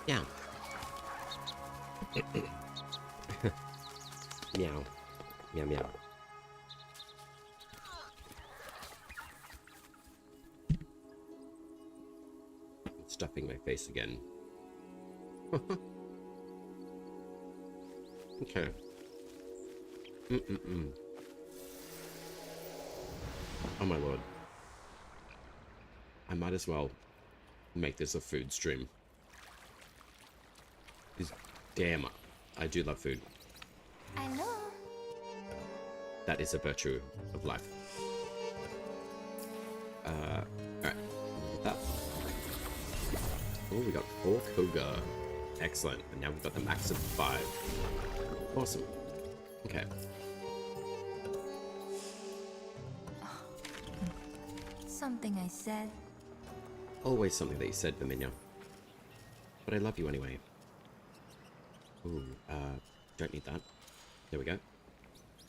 Meow. Meow. Meow meow. Stuffing my face again. Okay. Oh my lord. I might as well make this a food stream. Because damn, I do love food. I know. That is a virtue of life. Alright. That. Oh, we got 4 Koga. Excellent. And now we've got the max of 5. Awesome. Okay. Something I said. Always something that you said, Verminia. But I love you anyway. Ooh, don't need that. There we go.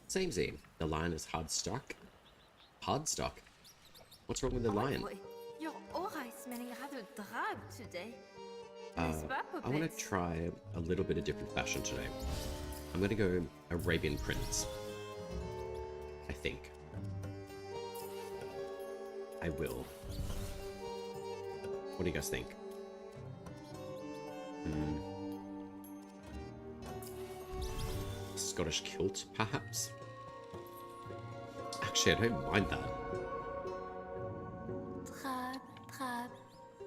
Samey. The lion is hard stuck. Hard stuck? What's wrong with the lion? Boy, your aura is smelling rather drab today. I want to try a little bit of different fashion today. I'm going to go Arabian Prince. I think. I will. What do you guys think? Scottish kilt, perhaps? Actually, I don't mind that. Drab,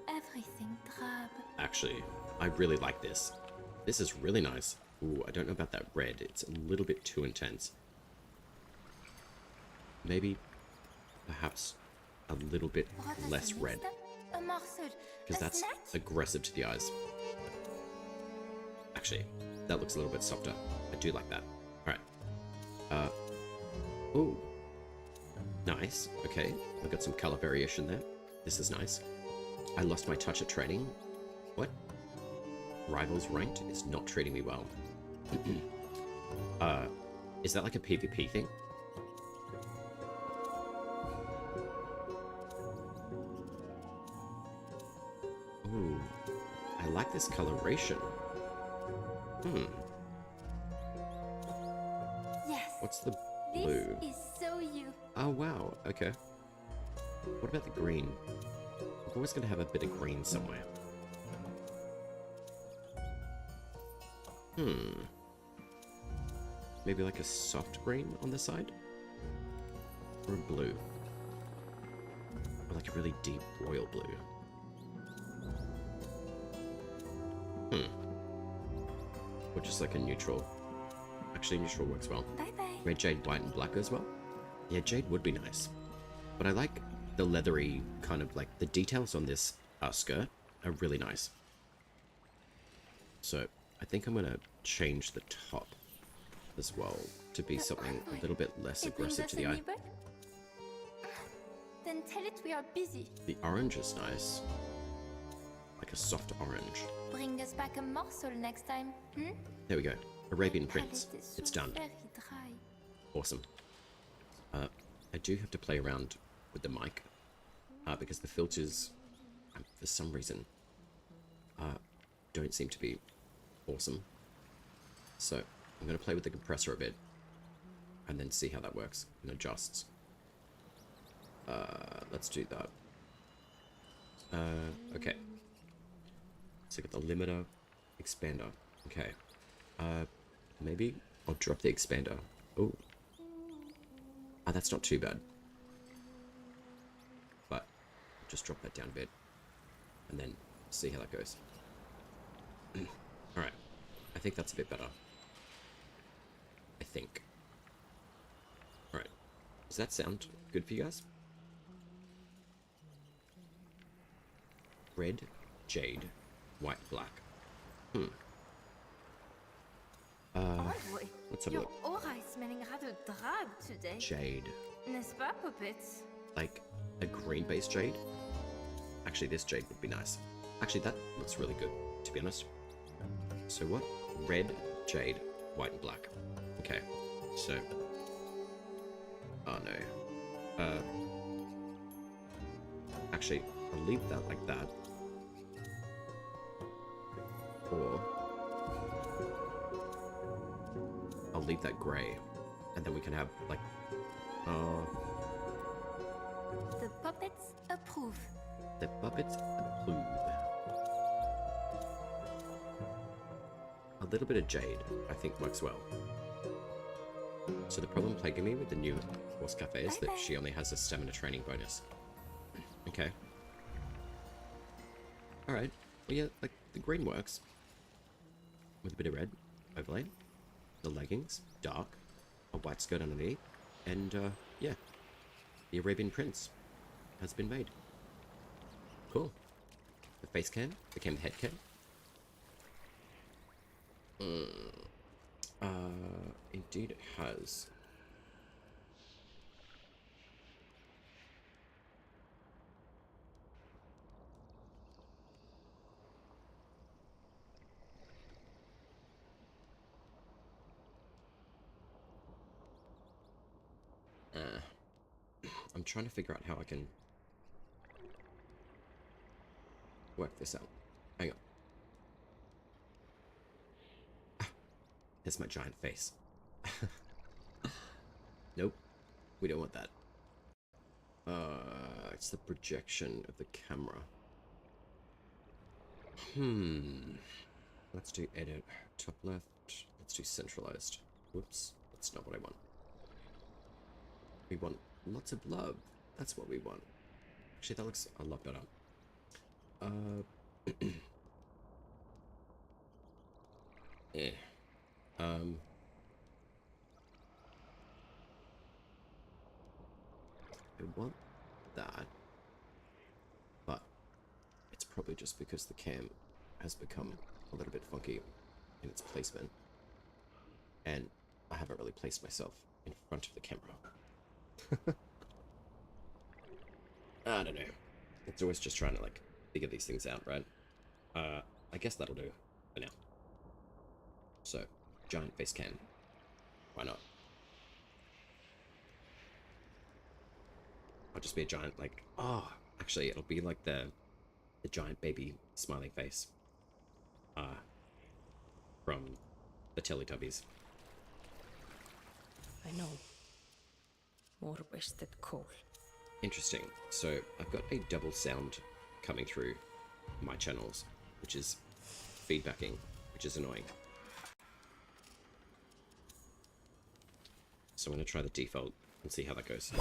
everything drab. Actually, I really like this. This is really nice. Ooh, I don't know about that red. It's a little bit too intense. Maybe, perhaps, a little bit less red. Because that's aggressive to the eyes. Actually, that looks a little bit softer. I do like that. Alright. Ooh. Nice. Okay. I've got some color variation there. This is nice. I lost my touch at training. What? Rivals ranked is not treating me well. Is that like a PvP thing? Ooh. I like this coloration. Yes. What's the blue? This is so you. Oh, wow. Okay. What about the green? I'm always going to have a bit of green somewhere. Maybe like a soft green on the side? Or a blue? Or like a really deep royal blue? Or just like a neutral. Actually, neutral works well. Bye-bye. Red jade, white and black as well. Yeah, jade would be nice. But I like the leathery kind of like the details on this skirt are really nice. So I think I'm gonna change the top as well to be something a little bit less aggressive to the eye. Then tell it we are busy. The orange is nice. Like a soft orange. Bring us back a morsel next time, There we go. Arabian Prince. It's done. Very dry. Awesome. I do have to play around with the mic because the filters, for some reason, don't seem to be awesome. So I'm going to play with the compressor a bit and then see how that works and adjusts. Let's do that. Okay. So I got the limiter, expander. Okay. Maybe I'll drop the expander. Oh. That's not too bad. But just drop that down a bit and then see how that goes. Alright. I think that's a bit better. I think. Alright. Does that sound good for you guys? Red, jade, white, black. Let's have a Your look. aura is smelling rather drab today. Jade. N'est-ce pas, Puppets? Like a green-based jade? Actually, this jade would be nice. Actually, that looks really good, to be honest. So what? Red, jade, white, and black. Okay, so... Oh, no. Actually, I'll leave that like that. I'll leave that grey. And then we can have, like, The puppets approve. the puppets approve. A little bit of jade, I think, works well. So the problem plaguing me with the new horse cafe is that she only has a stamina training bonus. Okay. Alright. Well, yeah, like, the green works. With a bit of red overlay. The leggings, dark. A white skirt underneath. And, yeah. The Arabian Prince has been made. Cool. The face cam became the head cam. Indeed it has. I'm trying to figure out how I can work this out. Hang on. There's my giant face. Nope. We don't want that. It's the projection of the camera. Let's do edit. Top left. Let's do centralized. Whoops. That's not what I want. We want lots of love. That's what we want. Actually, that looks a lot better. Yeah. I want that, but it's probably just because the cam has become a little bit funky in its placement, and I haven't really placed myself in front of the camera. I don't know. It's always just trying to, like, figure these things out, right? I guess that'll do for now. So, giant face cam. Why not? I'll just be a giant, like, oh, actually, it'll be like the giant baby smiling face. From the Teletubbies. I know. More wasted coal. Interesting. So I've got a double sound coming through my channels, which is feedbacking, which is annoying. So I'm going to try the default and see how that goes.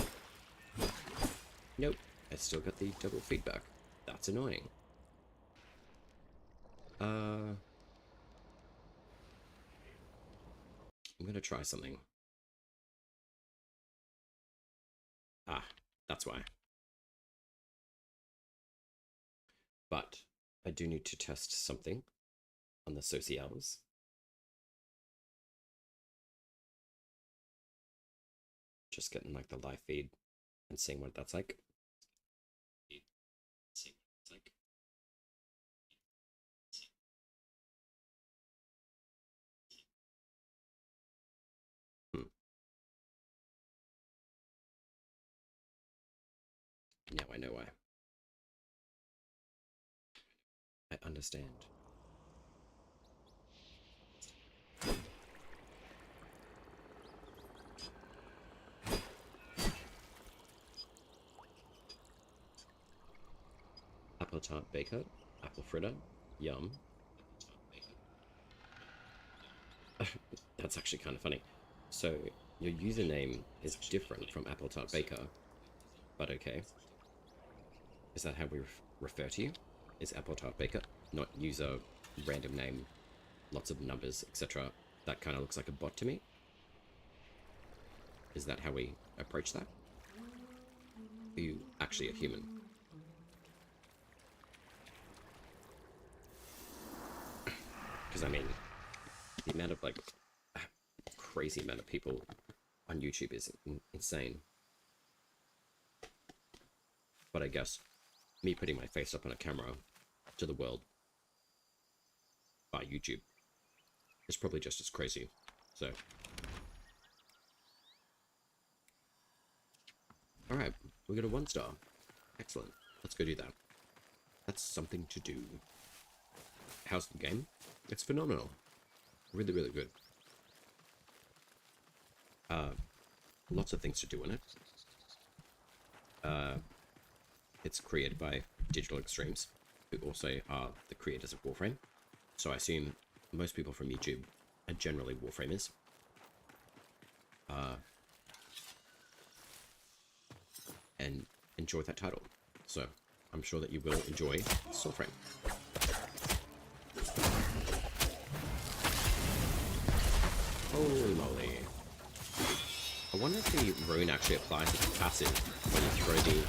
Nope, I still got the double feedback. That's annoying. I'm going to try something. Ah, that's why. But I do need to test something on the socials. Just getting like the live feed and seeing what that's like. Now I know why. I understand. Apple tart baker, apple fritter, yum. That's actually kind of funny. So your username is different from Apple Tart Baker, but okay. Is that how we refer to you? Is Apple Tart Baker, not user, random name, lots of numbers, etc. That kind of looks like a bot to me. Is that how we approach that? Are you actually a human? Because I mean, the amount of like crazy amount of people on YouTube is insane. But I guess me putting my face up on a camera to the world by YouTube is probably just as crazy. So, alright, we got a 1-star. Excellent. Let's go do that. That's something to do. How's the game? It's phenomenal. Really, really good. Lots of things to do in it. It's created by Digital Extremes, who also are the creators of Warframe. So I assume most people from YouTube are generally Warframers. And enjoy that title. So I'm sure that you will enjoy Soulframe. Holy moly. I wonder if the rune actually applies to the passive when you throw the...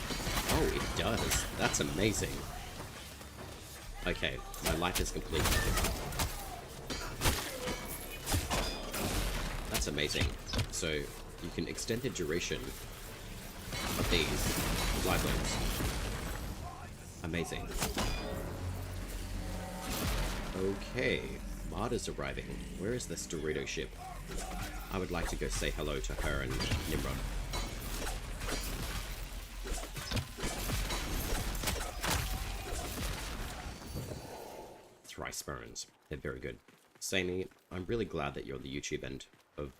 Oh, it does. That's amazing. Okay, my life is complete. That's amazing. So you can extend the duration of these live loads. Amazing. Okay, Marta's arriving. Where is this Dorito ship? I would like to go say hello to her and Nimrod. Thrice burns. They're very good. Samey, I'm really glad that you're the YouTube end of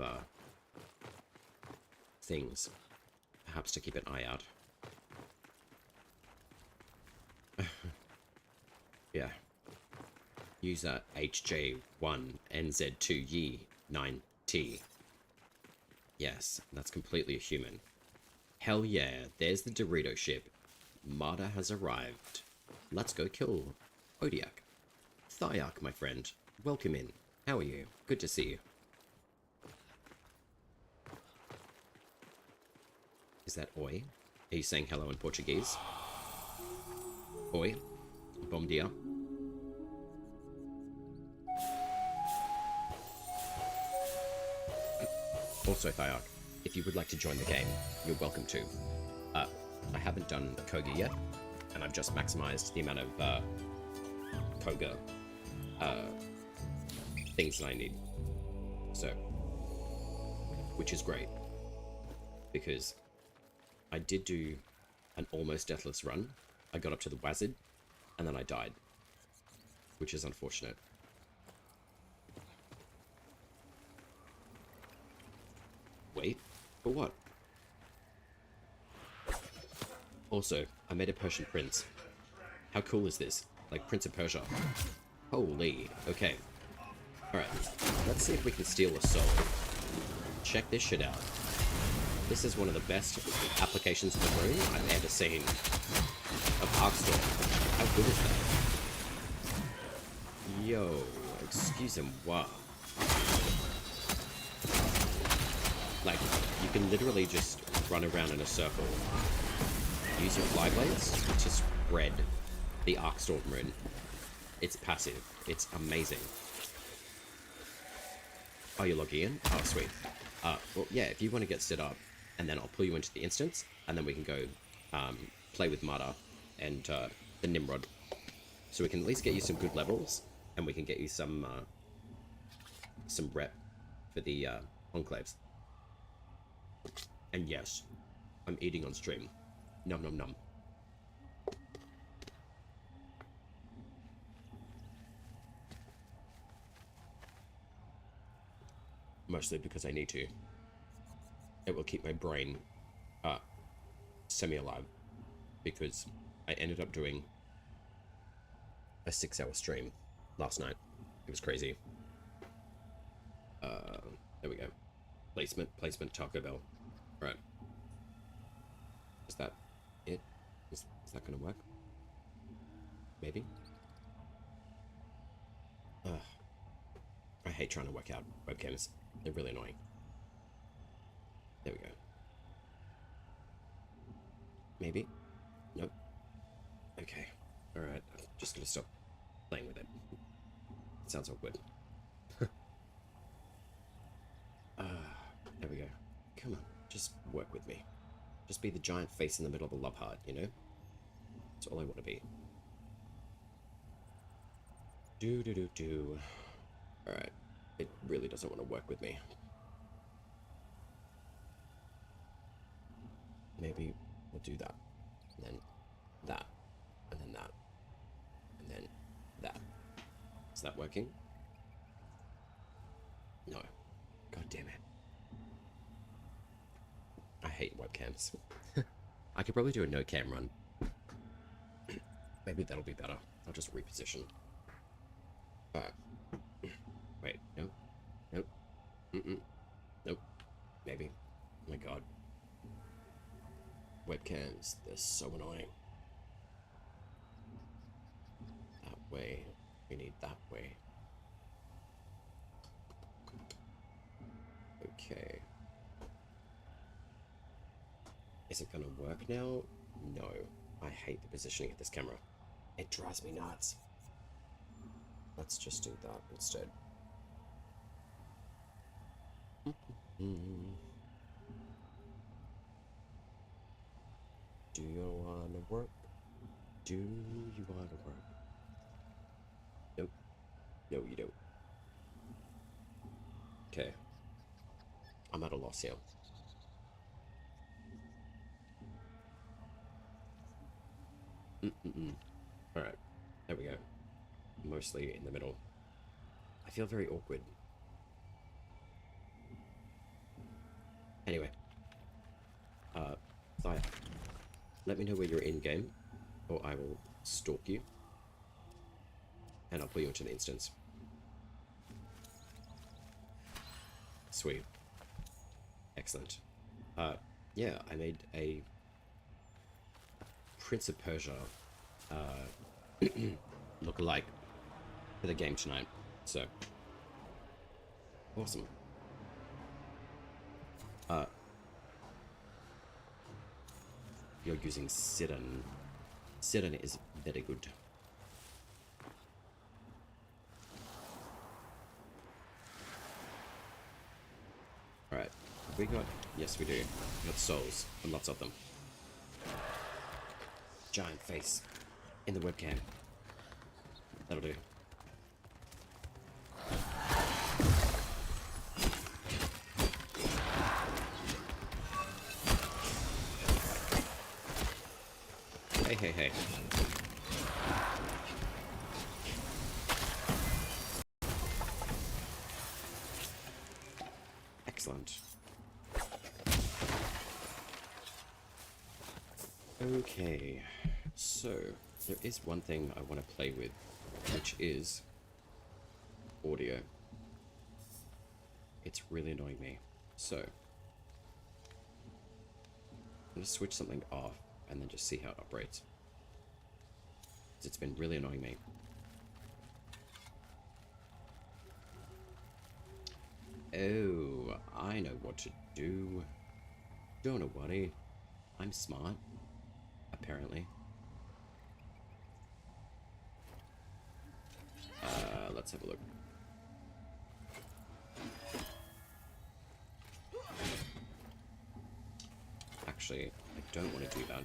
things. Perhaps to keep an eye out. Yeah. User HJ1NZ2Y9T. Yes, that's completely a human. Hell yeah, there's the Dorito ship. Marta has arrived. Let's go kill Odiak. Thyak, my friend. Welcome in. How are you? Good to see you. Is that oi? Are you saying hello in Portuguese? Oi. Bom dia. Also, Thyak, if you would like to join the game, you're welcome to. I haven't done Koga yet, and I've just maximized the amount of Koga things that I need. So, which is great, because I did do an almost deathless run. I got up to the Wazard, and then I died, which is unfortunate. Wait, for what? Also, I made a Persian prince. How cool is this? Like Prince of Persia. Holy, okay. Alright, let's see if we can steal a soul. Check this shit out. This is one of the best applications of the rune I've ever seen. Of Arkstorm. How good is that? Yo, excusez-moi. Like, you can literally just run around in a circle. Use your fly blades to spread the Arkstorm rune. It's passive. It's amazing. Oh, you're logging in? Oh, sweet. Well, yeah, if you want to get set up, and then I'll pull you into the instance, and then we can go play with Marta and the Nimrod. So we can at least get you some good levels, and we can get you some rep for the enclaves. And yes, I'm eating on stream. Num num num. Mostly because I need to. It will keep my brain semi-alive, because I ended up doing a 6-hour stream last night. It was crazy. There we go. Placement, Taco Bell. Right. Is that it? Is that gonna work? Maybe? Ugh. I hate trying to work out webcams. They're really annoying. There we go. Maybe? Nope. Okay. Alright. I'm just gonna stop playing with it. It sounds awkward. There we go. Come on. Just work with me. Just be the giant face in the middle of a love heart, you know? That's all I want to be. Do. Alright. It really doesn't want to work with me. Maybe we'll do that. And then that. And then that. And then that. Is that working? No. God damn it. hate webcams. I could probably do a no cam run. Maybe that'll be better. I'll just reposition. Wait, no. Nope. Nope. Maybe. Oh my god. Webcams, they're so annoying. That way. We need that way. Okay. Is it gonna work now? No. I hate the positioning of this camera. It drives me nuts. Let's just do that instead. Do you wanna work? Do you wanna work? Nope. No, you don't. Okay. I'm at a loss here. Alright. There we go. Mostly in the middle. I feel very awkward. Anyway. Thia, let me know where you're in game, or I will stalk you. And I'll pull you into the instance. Sweet. Excellent. Yeah, I made a Prince of Persia look-alike for the game tonight. So awesome. You're using Siren. Siren is very good. Alright. We got... Yes, we do. We got souls. And lots of them. Giant face. In the webcam. That'll do. Hey. Excellent. Okay, so there is one thing I want to play with, which is audio. It's really annoying me. So I'm going to switch something off and then just see how it operates. It's been really annoying me. Oh, I know what to do. Don't worry. I'm smart. Apparently. Let's have a look. Actually, I don't want to do that.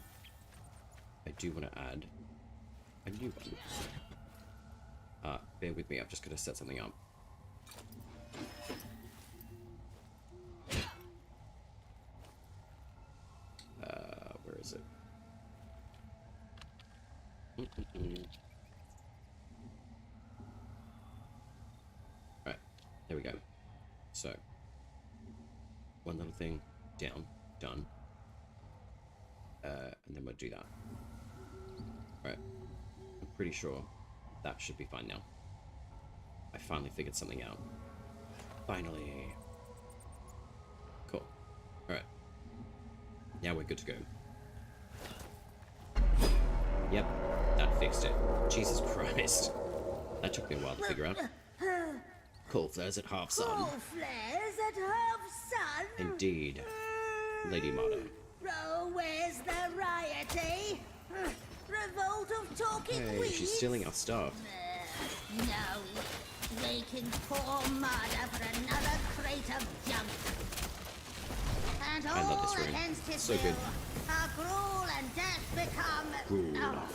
I do want to add a new one. Bear with me, I've just got to set something up. Where is it? Right, there we go. So, one little thing, down, done. And then we'll do that. Right, I'm pretty sure that should be fine now. I finally figured something out. Finally. Cool. Alright. Now we're good to go. Yep, that fixed it. Jesus Christ. That took me a while to figure out. Cool flares at half sun. Cool flares at half sun? Indeed. Lady Marta. Oh, where's the riot, eh? Revolt of talking Hey, weeds? she's stealing our stuff. No. They can pour Marta for another crate of junk. And I love all this room. against his So will. good. Our gruel and death become... Gruel. Oh,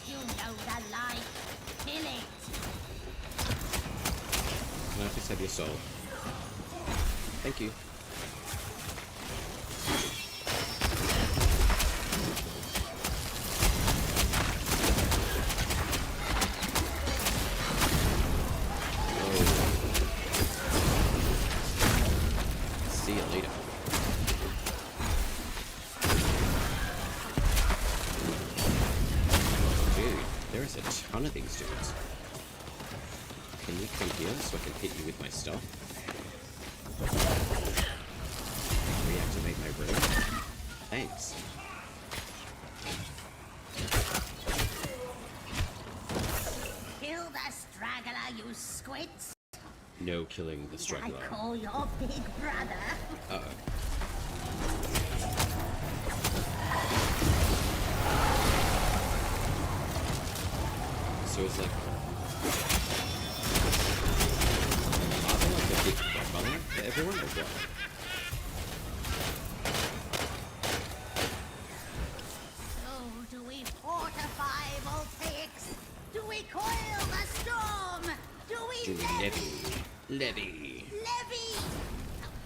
you know the life. Kill it. Can I please have your soul? Thank you. There's a ton of these dudes. Can you come here so I can hit you with my stuff? Reactivate my rune? Thanks. Kill the straggler, you squits. No killing the straggler. I call your big brother. Uh-oh. So it's like... Are they like a big godmother for everyone or what? So do we fortify voltaics? Do we coil the storm? Do we Levy. Levy!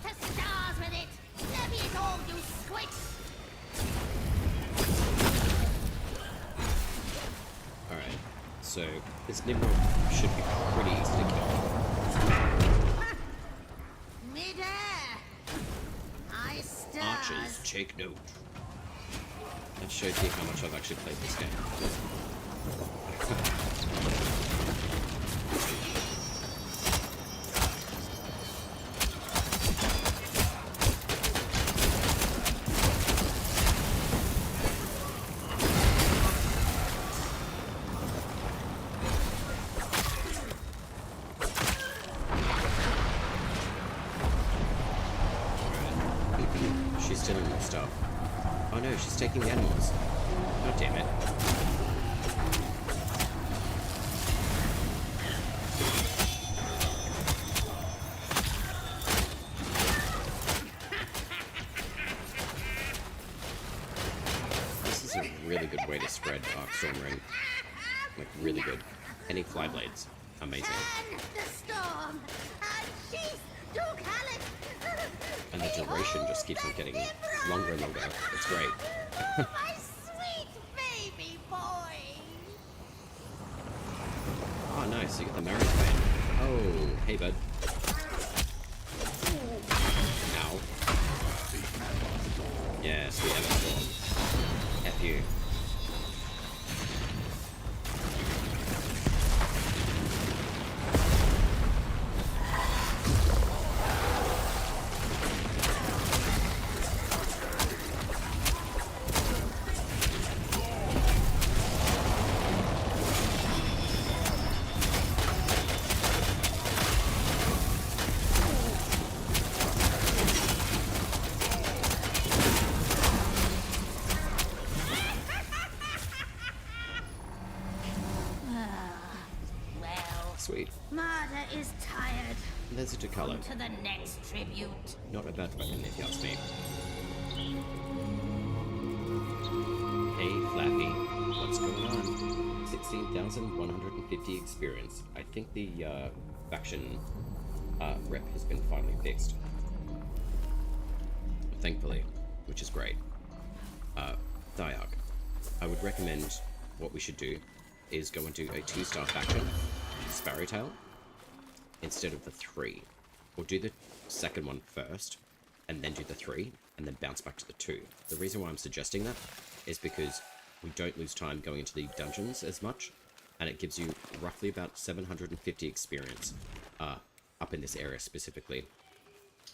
To stars with it! Levy it all, you squits! Alright, so this Nimrod should be pretty easy to kill. Mid-air! My stars! Archers, take note. That shows you how much I've actually played this game. She's stealing more stuff. Oh no, she's taking the animals. God damn it. This is a really good way to spread Storm Ring. Like, really good. Any fly blades. Amazing. Turn the storm! And sheath Duke Halleck! And the duration just keeps on getting longer and longer. It's great. My sweet baby boy! Oh, nice. You get the marriage band. Oh, hey, bud. Ow. Yes, we have a storm. F you. Sweet. Marta is tired. There's a Takalo. To the next tribute. Not a bad weapon if you ask me. Hey, Flappy. What's going on? 16,150 experience. I think the faction rep has been finally fixed. Thankfully, which is great. Diarch. I would recommend what we should do is go and do a 2-star faction, Sparrowtail, instead of the 3. We'll do the second one first, and then do the 3, and then bounce back to the 2. The reason why I'm suggesting that is because we don't lose time going into the dungeons as much, and it gives you roughly about 750 experience up in this area specifically.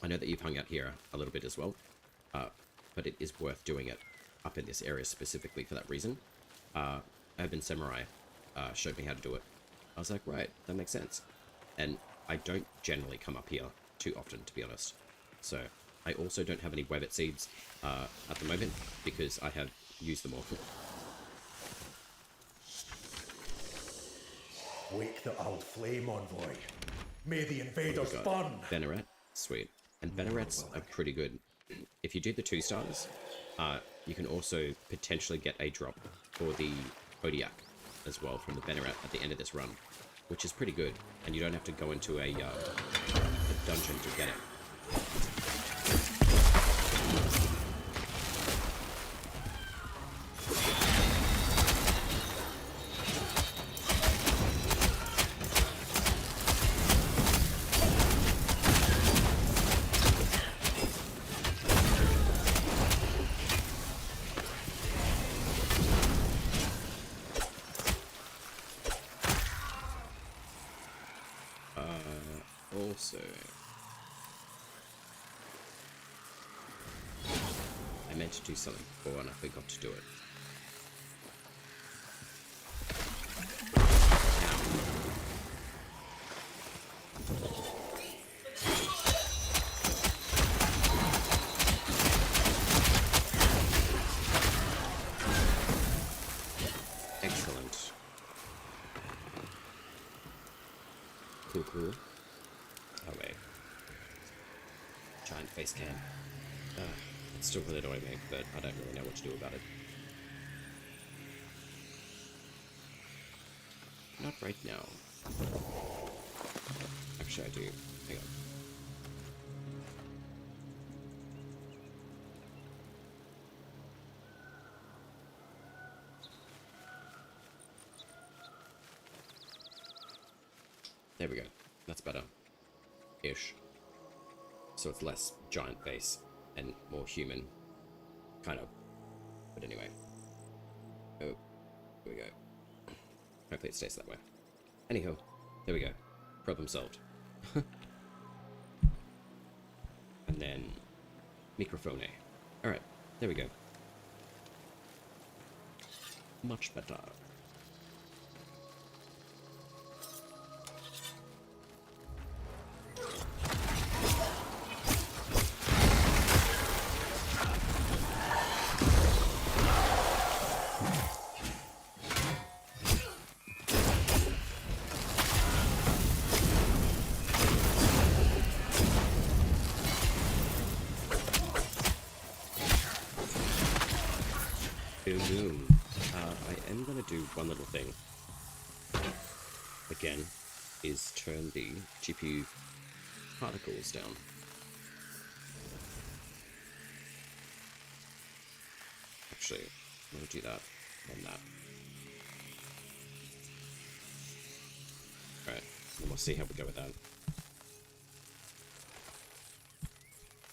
I know that you've hung out here a little bit as well, but it is worth doing it up in this area specifically for that reason. Urban Samurai showed me how to do it. I was like, right, that makes sense. And I don't generally come up here too often, to be honest. So I also don't have any Webbit seeds at the moment because I have used them all. Wake the old flame envoy. May the invaders burn. Venerat, sweet. And Venerats are pretty good. If you do the 2 stars, you can also potentially get a drop for the Odiak as well from the Venerat at the end of this run, which is pretty good, and you don't have to go into a dungeon to get it. meant to do something before and I forgot to do it. Excellent. Cool, cool. Oh wait. Giant face cam. It's still really annoying me, but I don't really know what to do about it. Not right now. Actually, I do. Hang on. There we go. That's better. Ish. So it's less giant face and more human. Kind of. But anyway. Oh. Here we go. Hopefully it stays that way. Anyhow. There we go. Problem solved. And then... microphone. Alright. There we go. Much better. Boom. I am going to do one little thing. Again, is turn the GPU particles down. Actually, I'm going to do that and that. Alright, and we'll see how we go with that.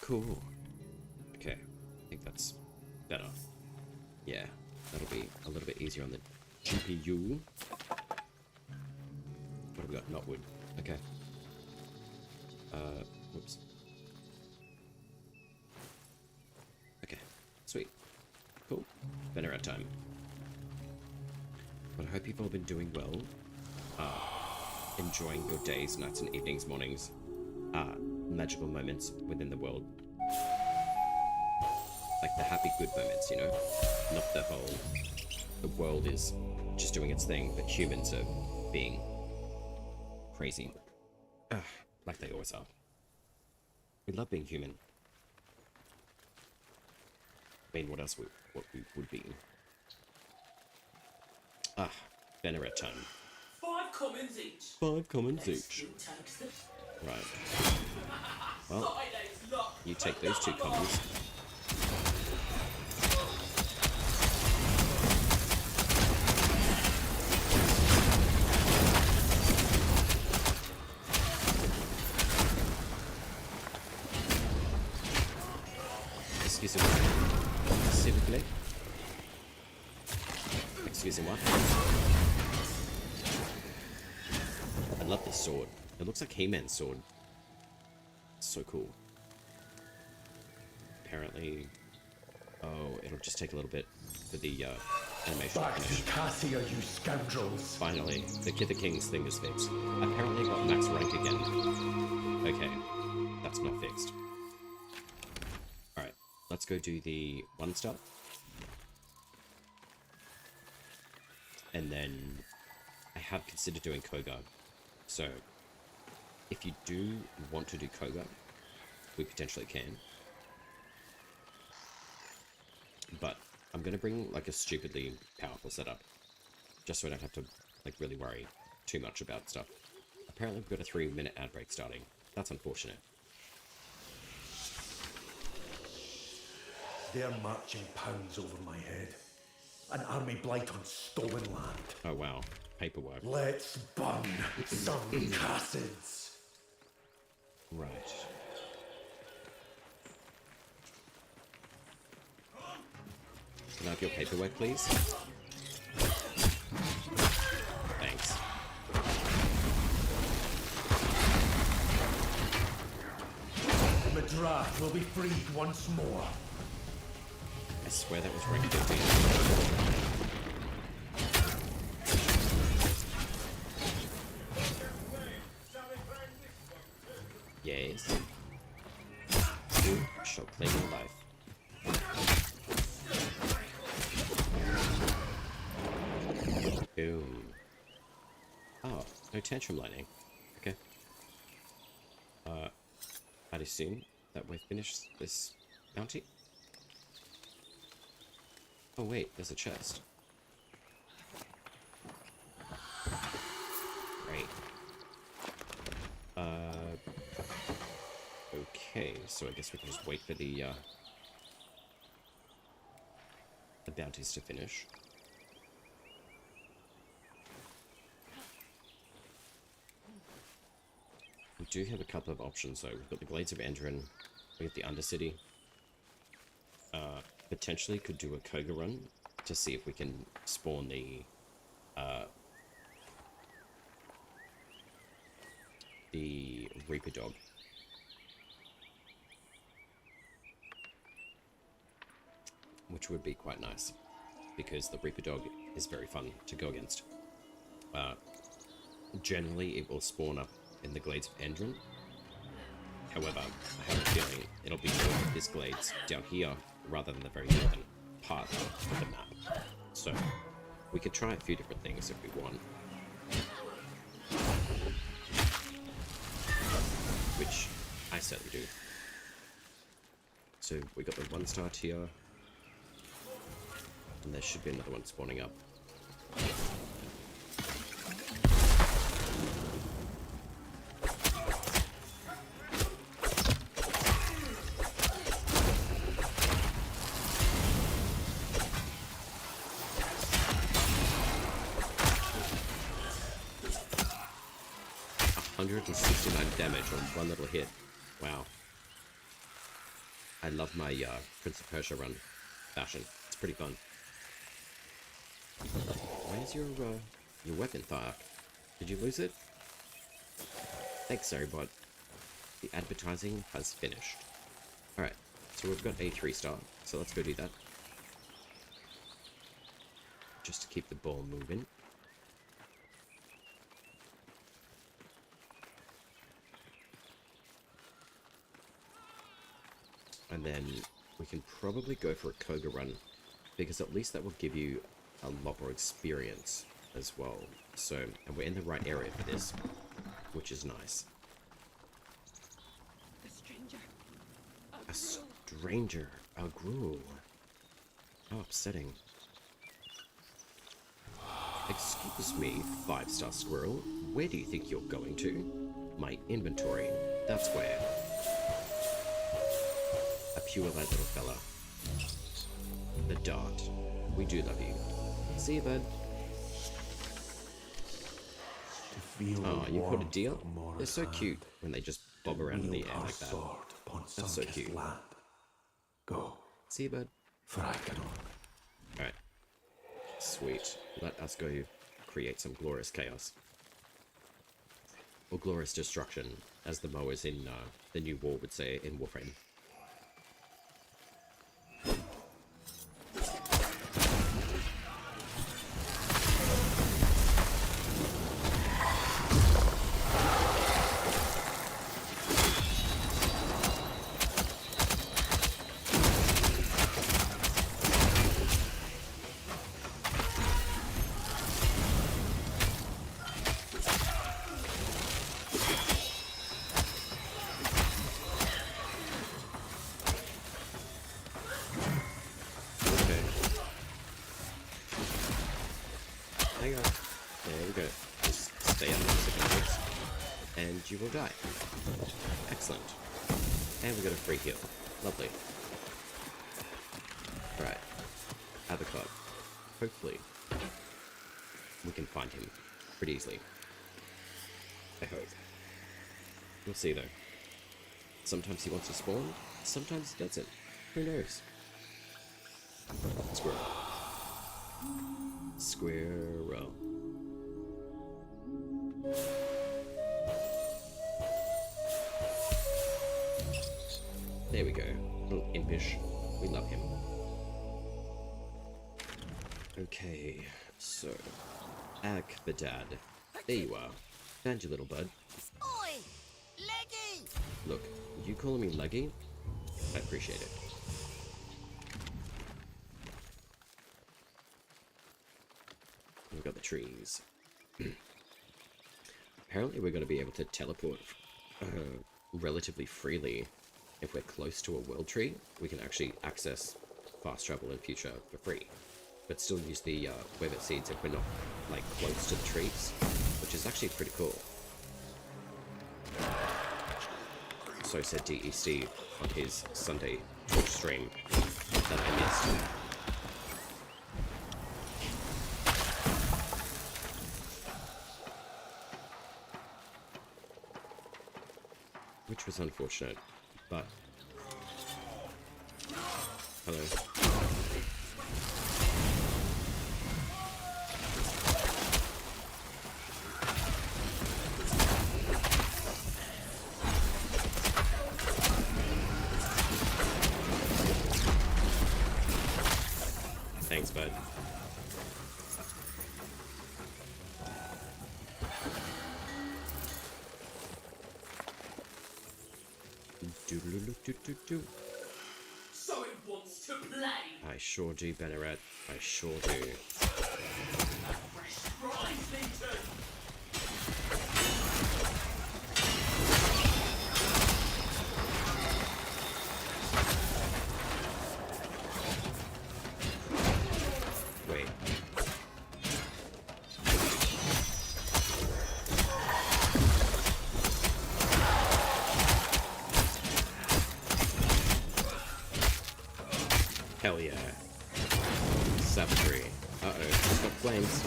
Cool. Okay, I think that's better. Yeah, that'll be a little bit easier on the GPU. What have we got? Not wood. Okay. Whoops. Okay, sweet. Cool. Better time. But I hope you've all been doing well. Enjoying your days, nights, and evenings, mornings. Magical moments within the world. Like the happy, good moments, you know? Not the whole... the world is just doing its thing, but humans are being crazy. Like they always are. We love being human. I mean, what else what we would be? Venerate time. 5 commons each. 5 commons each. Right. Well, you take those 2 commons. Excusez-moi. S'il vous plaît. Excusez-moi. I love this sword. It looks like He-Man's sword. It's so cool. Apparently... oh, it'll just take a little bit for the animation to Back to finish. Cassia, you scoundrels! Finally, the Kid the King's thing is fixed. Apparently I got max rank again. Okay, that's not fixed. Alright, let's go do the 1-star. And then I have considered doing Koga. So, if you do want to do Koga, we potentially can. But I'm going to bring like a stupidly powerful setup. Just so I don't have to like really worry too much about stuff. Apparently we've got a 3-minute ad break starting. That's unfortunate. They're marching pounds over my head. An army blight on stolen land. Oh wow, paperwork. Let's burn some Cassids. Right. Can I have your paperwork, please? Thanks. Madrath will be freed once more. I swear that was rank 15. Yes. You shall claim your life. Boom. Oh, no tantrum lining. Okay. I'd assume that we've finished this bounty. Oh wait, there's a chest. Great. Okay, so I guess we can just wait for the bounties to finish. We do have a couple of options though. We've got the Glades of Endrin, we have the Undercity. Potentially could do a Koga run to see if we can spawn the Reaper Dog. Which would be quite nice, because the Reaper Dog is very fun to go against. Generally, it will spawn up in the Glades of Endrin. However, I have a feeling it'll be more of this Glades down here, rather than the very northern part of the map. So, we could try a few different things if we want. Which I certainly do. So, we got the 1-star tier. And there should be another one spawning up. $169 damage on one little hit. Wow. I love my Prince of Persia run fashion. It's pretty fun. Where's your weapon, Thark? Did you lose it? Thanks, Zarybot. The advertising has finished. Alright, so we've got a 3-star, so let's go do that. Just to keep the ball moving. And then we can probably go for a Koga run, because at least that will give you a lot more experience as well. So, and we're in the right area for this, which is nice. A stranger, a gruel. How upsetting. Excuse me, 5-star squirrel. Where do you think you're going to? My inventory. That's where. A pure-eyed little fella. The dart. We do love you. See you, bud. Oh, you caught a deer? They're so cute when they just bob around in the air like that. That's so cute. Go. See you, bud. Alright. Sweet. Let us go create some glorious chaos. Or glorious destruction, as the mowers in the new war would say in Warframe. You will die. Excellent. And we got a free heal. Lovely. Alright. Avocado. Hopefully, we can find him pretty easily. I hope. We'll see though. Sometimes he wants to spawn, sometimes he doesn't. Who knows? Squirrel. Squirrel. There we go. Little impish. We love him. Okay, so Akbadad. There you are. Found you, little bud. Oi! Leggy! Look, you calling me leggy? I appreciate it. We've got the trees. Apparently we're going to be able to teleport relatively freely. If we're close to a world tree, we can actually access fast travel in future for free. But still use the Webit seeds if we're not like close to the trees, which is actually pretty cool. So said DEC on his Sunday Twitch stream that I missed. Which was unfortunate, but... Hello. Thanks, bud. Do-do-do-do-do-do. So it wants to play. I sure do, Banneret. I sure do. Fresh fries, Linton. Wait. Hell yeah. Savagery. Uh-oh, it's got flames.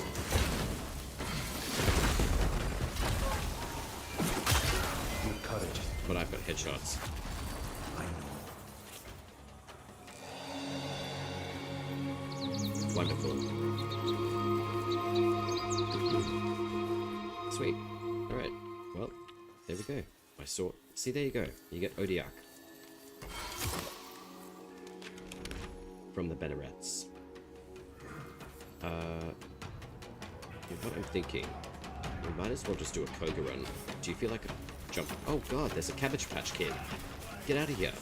Encourage. But I've got headshots. I know. Wonderful. Sweet. Alright. Well, there we go. I saw... See, there you go. You get Odiak. From the Bannerets. What I'm thinking, we might as well just do a Koga run. Do you feel like a jump? Oh god, there's a Cabbage Patch Kid. Get out of here.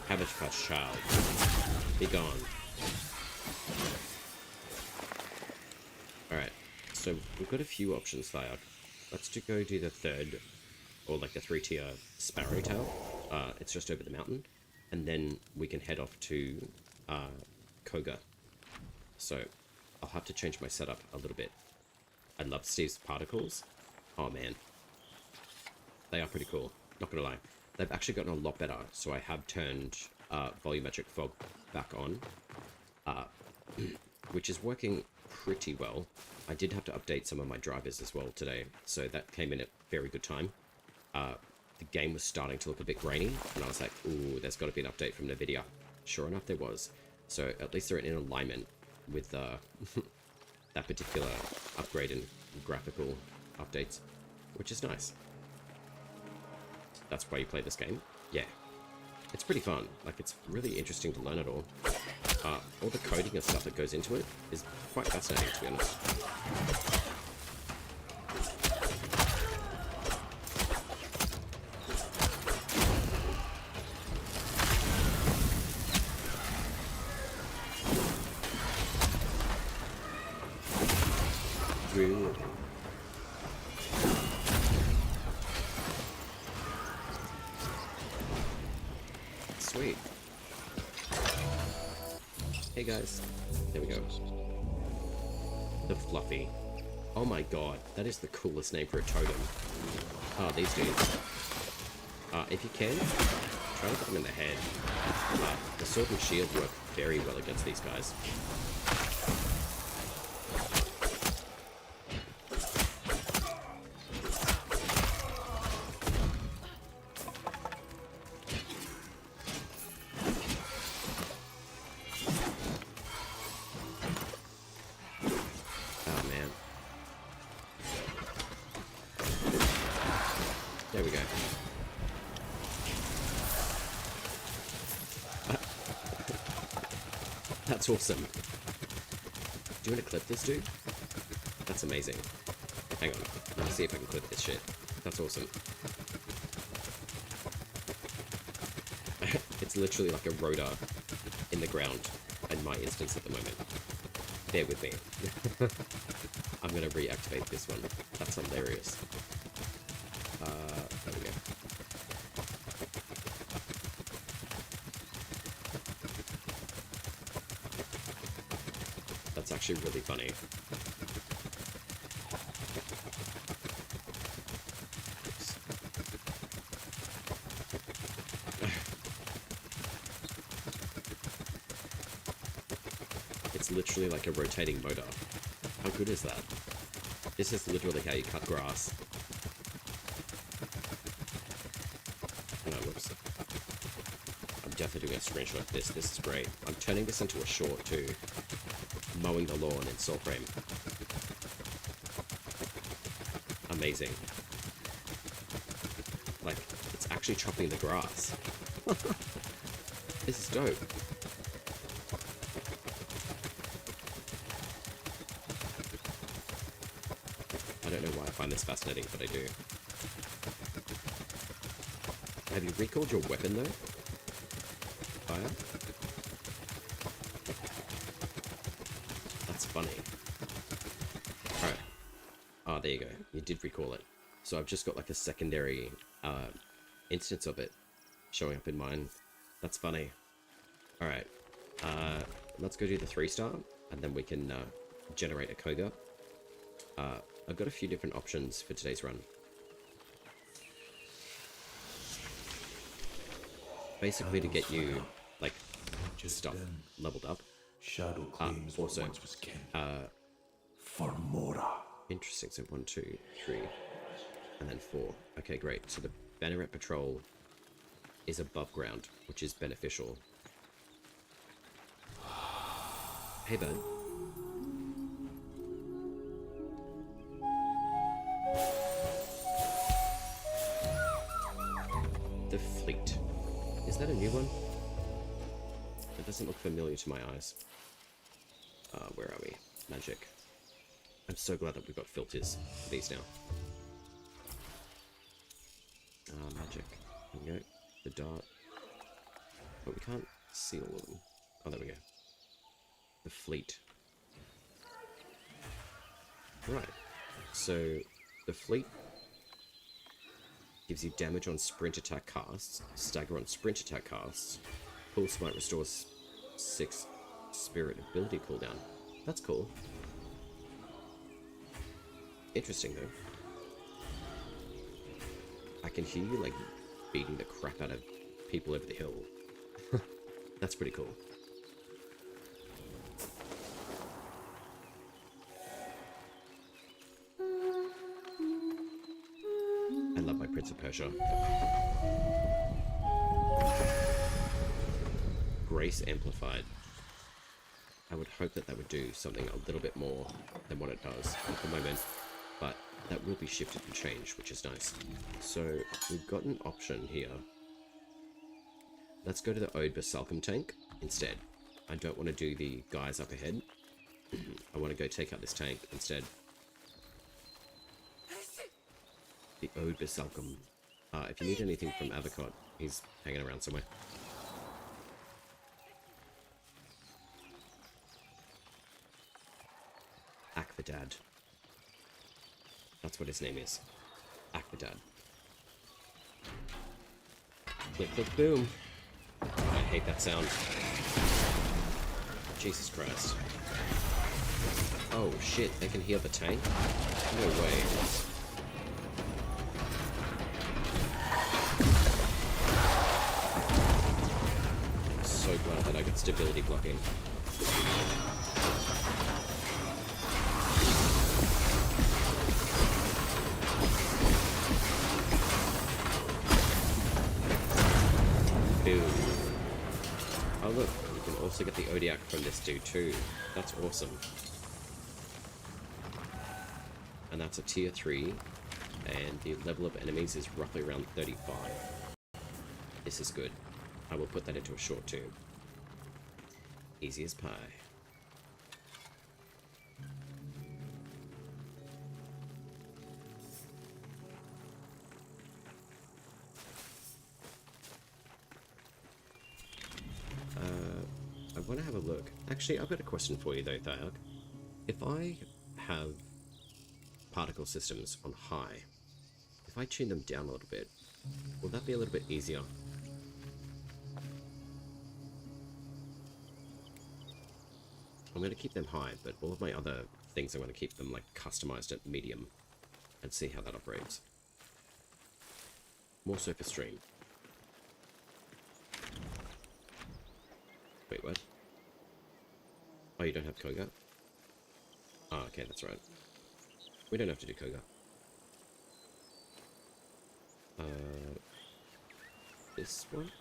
Cabbage Patch Child. Be gone. Alright, so we've got a few options there. Let's go do the third, or like the 3-tier Sparrowtail. It's just over the mountain. And then we can head off to Koga. So I'll have to change my setup a little bit. I love Steve's particles. Oh man. They are pretty cool, not gonna lie. They've actually gotten a lot better, so I have turned volumetric fog back on, which is working pretty well. I did have to update some of my drivers as well today, so that came in at very good time. The game was starting to look a bit grainy, and I was like, ooh, there's got to be an update from NVIDIA. Sure enough, there was. So at least they're in alignment with that particular upgrade and graphical updates, which is nice. That's why you play this game? Yeah. It's pretty fun. Like, it's really interesting to learn it all. All the coding and stuff that goes into it is quite fascinating, to be honest. Rune. Sweet. Hey guys. There we go. The Fluffy. Oh my god, that is the coolest name for a totem. Ah, these dudes. If you can, try to get them in the head. The sword and shield work very well against these guys. There we go. That's awesome. Do you want to clip this, dude? That's amazing. Hang on. Let me see if I can clip this shit. That's awesome. It's literally like a rotor in the ground in my instance at the moment. Bear with me. I'm going to reactivate this one. That's hilarious. There we go. That's actually really funny. It's literally like a rotating motor. How good is that? This is literally how you cut grass. No, whoops. I'm definitely doing a screenshot of this. This is great. I'm turning this into a short too. Mowing the lawn in Soulframe. Amazing. Like, it's actually chopping the grass. This is dope. I don't know why I find this fascinating, but I do. Have you recalled your weapon though? Fire? That's funny. Alright. Ah, there you go. You did recall it. So I've just got like a secondary instance of it showing up in mine. That's funny. Alright. Let's go do the 3-star, and then we can generate a Koga. I've got a few different options for today's run. Basically to get you, like, stuff leveled up. Shadow claims what also, once was kin. For Mora. Interesting, so 1, 2, 3, and then 4. Okay, great. So the Banneret Patrol is above ground, which is beneficial. Hey, bud. The Fleet. Is that a new one? It doesn't look familiar to my eyes. Where are we? Magic. I'm so glad that we've got filters for these now. Magic. There we go. The dart. But we can't see all of them. Oh, there we go. The Fleet. Right. So, the Fleet gives you damage on sprint attack casts, stagger on sprint attack casts, Pull Smite restores 6 spirit ability cooldown. That's cool. Interesting though. I can hear you like beating the crap out of people over the hill. That's pretty cool. I love my Prince of Persia. Grace Amplified. I would hope that that would do something a little bit more than what it does at the moment, but that will be shifted and changed, which is nice. So we've got an option here. Let's go to the Ode Basalcum tank instead. I don't want to do the guys up ahead. I want to go take out this tank instead. The Ode Basalcum. If you need anything from Avocot, he's hanging around somewhere. Akvadad. That's what his name is. Akvadad. Click, click, boom. I hate that sound. Jesus Christ. Oh shit, they can heal the tank? No way. I'm so glad that I got stability blocking. Boom. Oh look, you can also get the Odiac from this dude too. That's awesome. And that's a tier 3 And the level of enemies is roughly around 35. This is good. I will put that into a short too. Easy as pie. I want to have a look. Actually, I've got a question for you though, Thyark. If I have particle systems on high, if I tune them down a little bit, will that be a little bit easier? I'm going to keep them high, but all of my other things I'm going to keep them like customized at medium and see how that operates. More surface stream. Wait, what? Oh, you don't have Koga? Oh, okay, that's right. We don't have to do Koga. This one?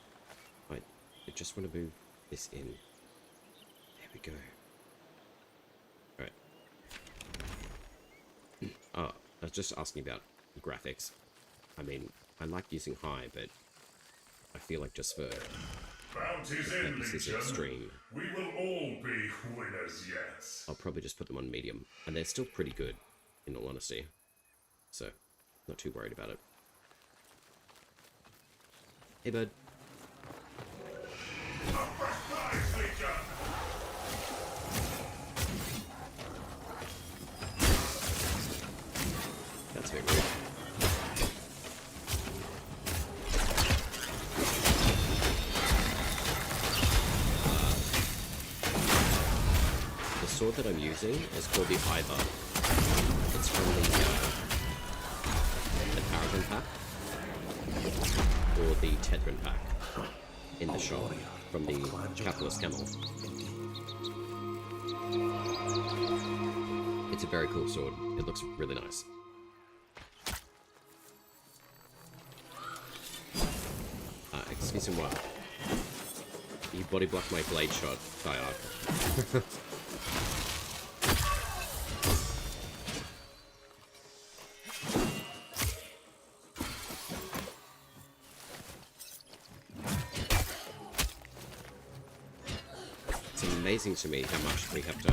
I just want to move this in. There we go. Alright. Oh, I was just asking about graphics. I mean, I like using high, but I feel like just for Bounty's in, purposes Legion. extreme, We will all be winners yet. I'll probably just put them on medium. And they're still pretty good, in all honesty. So, not too worried about it. Hey, bud. Nice, Legion. That's very rude. The sword that I'm using is called the Ivar. It's from the Paragon pack, or the Tedran pack in the shop from the Capitalist Camel. It's a very cool sword. It looks really nice. Excuse me, what? You body blocked my blade shot, Thyark. It's amazing to me how much we have to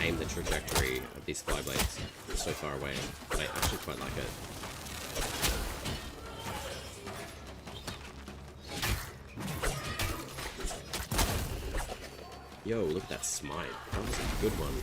aim the trajectory of these fly blades so far away, but I actually quite like it. Yo, look at that smite. That was a good one.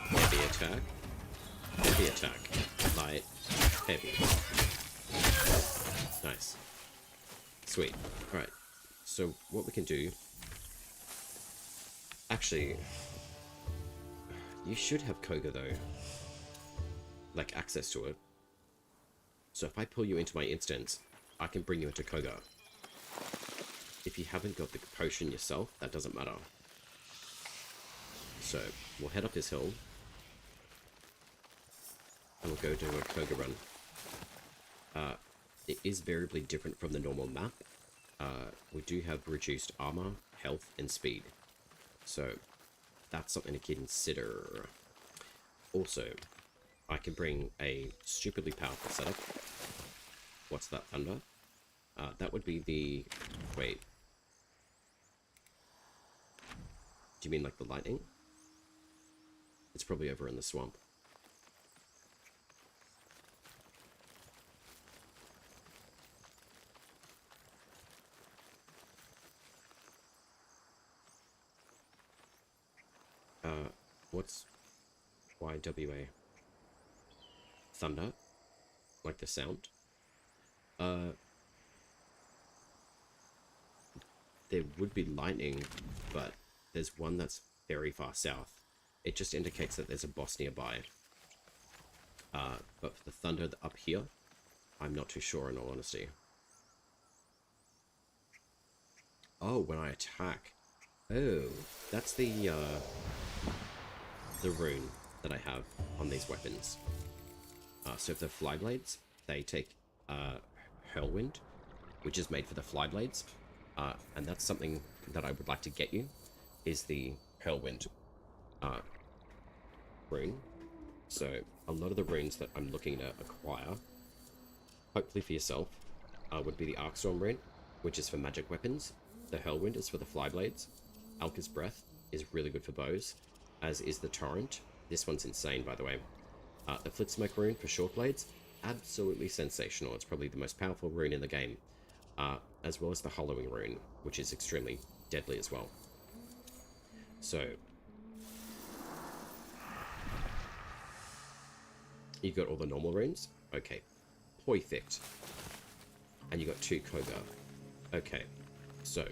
Heavy attack. Heavy attack. Light. Heavy. Nice. Sweet. Alright. So what we can do... Actually... You should have Koga though. Like access to it. So if I pull you into my instance, I can bring you into Koga. If you haven't got the potion yourself, that doesn't matter. So we'll head up this hill. And we'll go do a Koga run. It is variably different from the normal map. We do have reduced armor, health, and speed. So that's something to consider. Also, I can bring a stupidly powerful setup. What's that, thunder? That would be the... Wait. Do you mean like the lightning? It's probably over in the swamp. What's YWA? Thunder? Like the sound? There would be lightning, but there's one that's very far south. It just indicates that there's a boss nearby. But for the thunder up here, I'm not too sure in all honesty. Oh, when I attack. Oh, that's the rune that I have on these weapons. So if they're fly blades, they take Hurlwind, which is made for the fly blades, and that's something that I would like to get you, is the Hurlwind rune. So a lot of the runes that I'm looking to acquire, hopefully for yourself, would be the Arcstorm rune, which is for magic weapons. The Hurlwind is for the fly blades. Alka's Breath is really good for bows, as is the Torrent. This one's insane, by the way. The Flitsmoke rune for short blades, absolutely sensational. It's probably the most powerful rune in the game, as well as the Hollowing rune, which is extremely deadly as well. So you got all the normal runes? Okay. Perfect. And you got 2 Koga. Okay. So,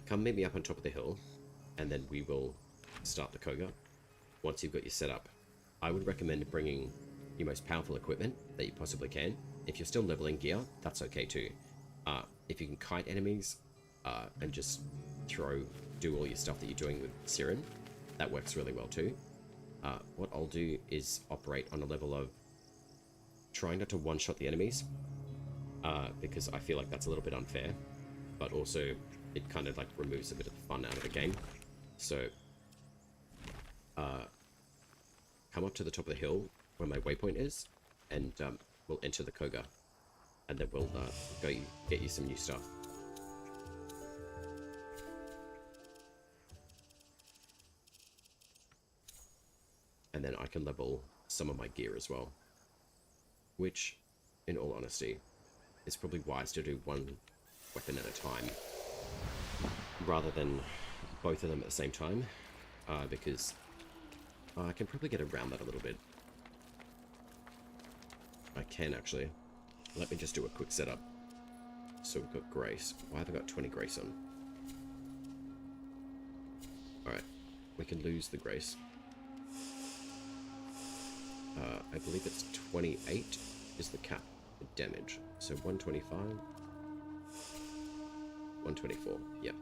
come meet me up on top of the hill, and then we will start the Koga. Once you've got your setup, I would recommend bringing your most powerful equipment that you possibly can. If you're still leveling gear, that's okay too. If you can kite enemies, and just do all your stuff that you're doing with Siren, that works really well too. What I'll do is operate on a level of trying not to one-shot the enemies, because I feel like that's a little bit unfair, but also it kind of like removes a bit of the fun out of the game. So, come up to the top of the hill where my waypoint is, and we'll enter the Koga, and then we'll get you some new stuff. And then I can level some of my gear as well, which, in all honesty, is probably wise to do one weapon at a time rather than both of them at the same time, because I can probably get around that a little bit. I can actually. Let me just do a quick setup. So we've got Grace. Why have I got 20 Grace on? Alright, we can lose the Grace. I believe it's 28 is the cap for damage. So 125, 124, yep.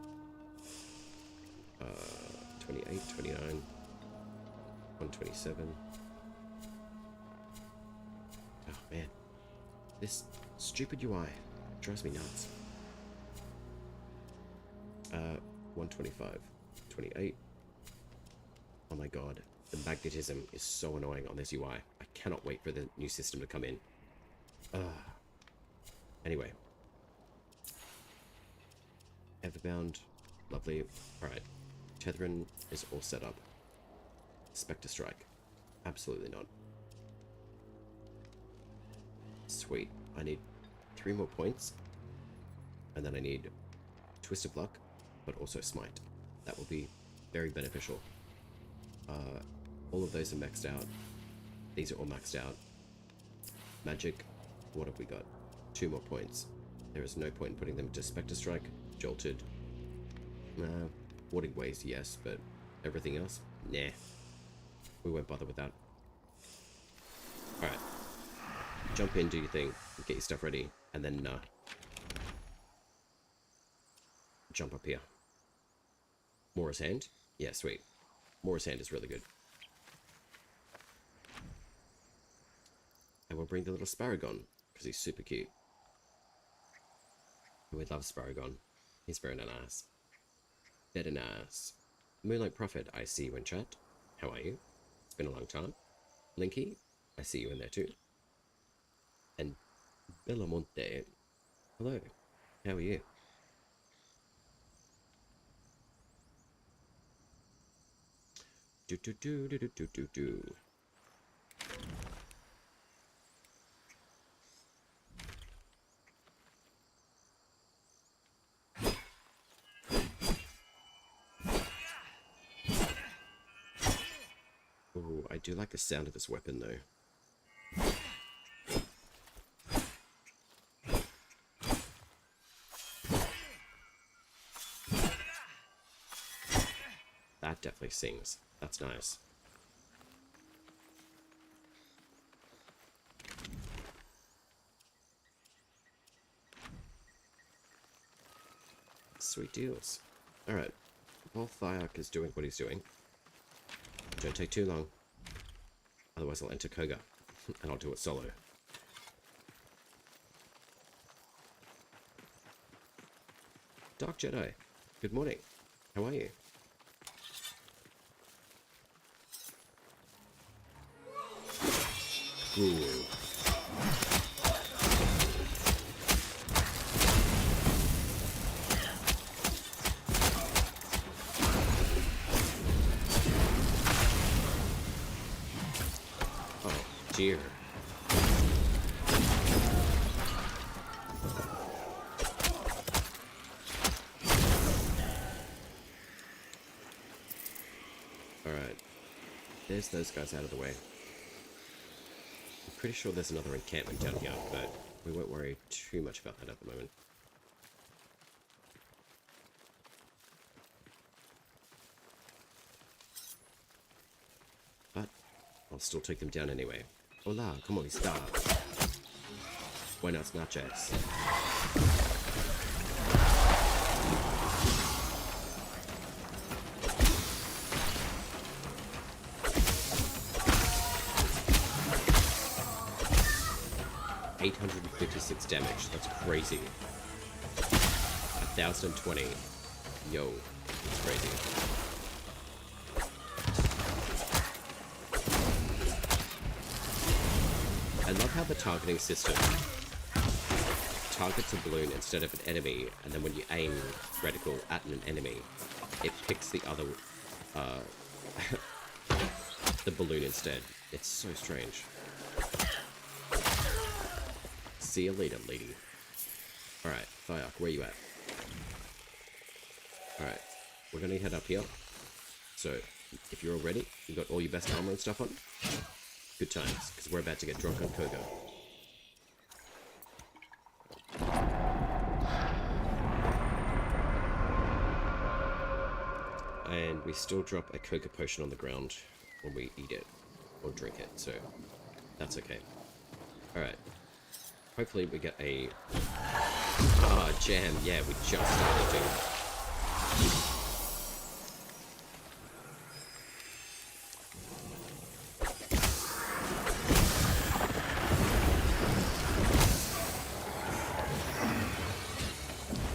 28, 29, 127. Oh man, this stupid UI drives me nuts. 125, 28. Oh my god. The magnetism is so annoying on this UI. I cannot wait for the new system to come in. Anyway. Everbound. Lovely. Alright. Tethrin is all set up. Spectre Strike. Absolutely not. Sweet. I need 3 more points. And then I need Twist of Luck, but also Smite. That will be very beneficial. All of those are maxed out. These are all maxed out. Magic, what have we got? 2 more points. There is no point in putting them to Spectre Strike, Jolted. Warding Ways, yes, but everything else? Nah. We won't bother with that. Alright. Jump in, do your thing, get your stuff ready, and then jump up here. Mora's Hand? Yeah, sweet. Mora's Hand is really good. And we'll bring the little Paragon, because he's super cute. We love Paragon. He's very nice. Very nice. Moonlight Prophet, I see you in chat. How are you? It's been a long time. Linky, I see you in there too. And Bellamonte, hello. How are you? Do do do do do do do do. Oh, I do like the sound of this weapon though. That definitely sings. That's nice. Sweet deals. Alright. while Thyark is doing what he's doing, don't take too long. Otherwise I'll enter Koga, and I'll do it solo. Dark Jedi, good morning. How are you? Ooh. Oh, dear. Alright. There's those guys out of the way. I'm pretty sure there's another encampment down here, but we won't worry too much about that at the moment. But I'll still take them down anyway. Hola, como está? Buenas noches. 856 damage. That's crazy. 1020. Yo, it's crazy. I love how the targeting system targets a balloon instead of an enemy, and then when you aim reticle at an enemy, it picks the other, the balloon instead. It's so strange. See you later, lady. Alright, Thyark, where you at? Alright, we're gonna head up here. So, if you're all ready, you got all your best armor and stuff on? Good times, because we're about to get drunk on Koga. And we still drop a Koga potion on the ground when we eat it, or drink it, so that's okay. Alright. Hopefully we get a... Ah, jam. Yeah, we just started doing that.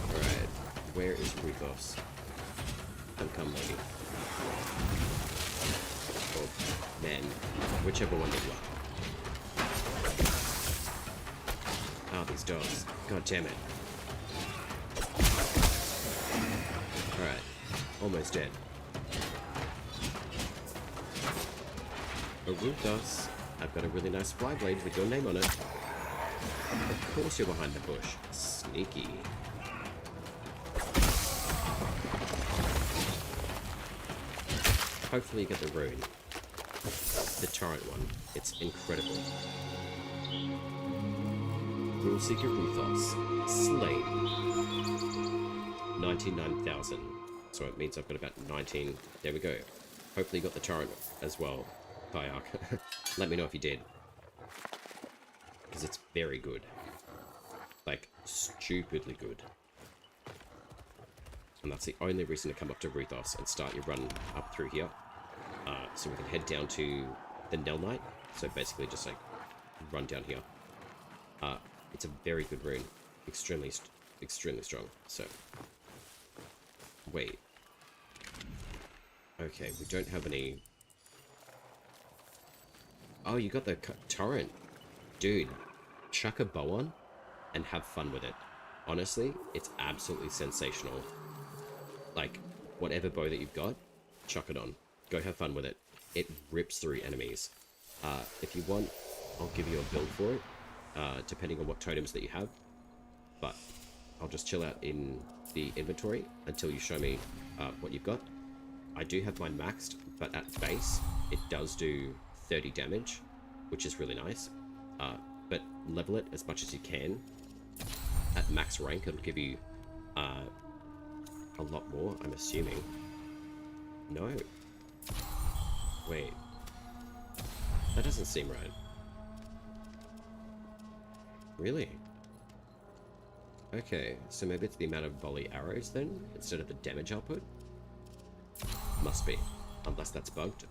Alright, where is Ruthos? Come, lady. Or man, whichever one you are. Oh, these dogs. God damn it. Alright. Almost dead. Ruthos, I've got a really nice fly blade with your name on it. Of course you're behind the bush. Sneaky. Hopefully you get the rune. The torrent one. It's incredible. Rule Seeker Ruthos. Slain. 99,000. So it means I've got about 19. There we go. Hopefully you got the torrent as well, Thyark. Let me know if you did. Because it's very good. Like, stupidly good. And that's the only reason to come up to Ruthos and start your run up through here. So we can head down to the Nell Knight. So basically just like run down here. It's a very good rune. Extremely strong. So, wait. Okay, we don't have any... Oh, you got the torrent. Dude, chuck a bow on and have fun with it. Honestly, it's absolutely sensational. Like, whatever bow that you've got, chuck it on. Go have fun with it. It rips through enemies. If you want, I'll give you a build for it, depending on what totems that you have. But I'll just chill out in the inventory until you show me what you've got. I do have mine maxed, but at base, it does do 30 damage, which is really nice. But level it as much as you can. At max rank, it'll give you a lot more, I'm assuming. No. Wait. That doesn't seem right. Really? Okay, so maybe it's the amount of volley arrows then, instead of the damage output? Must be. Unless that's bugged.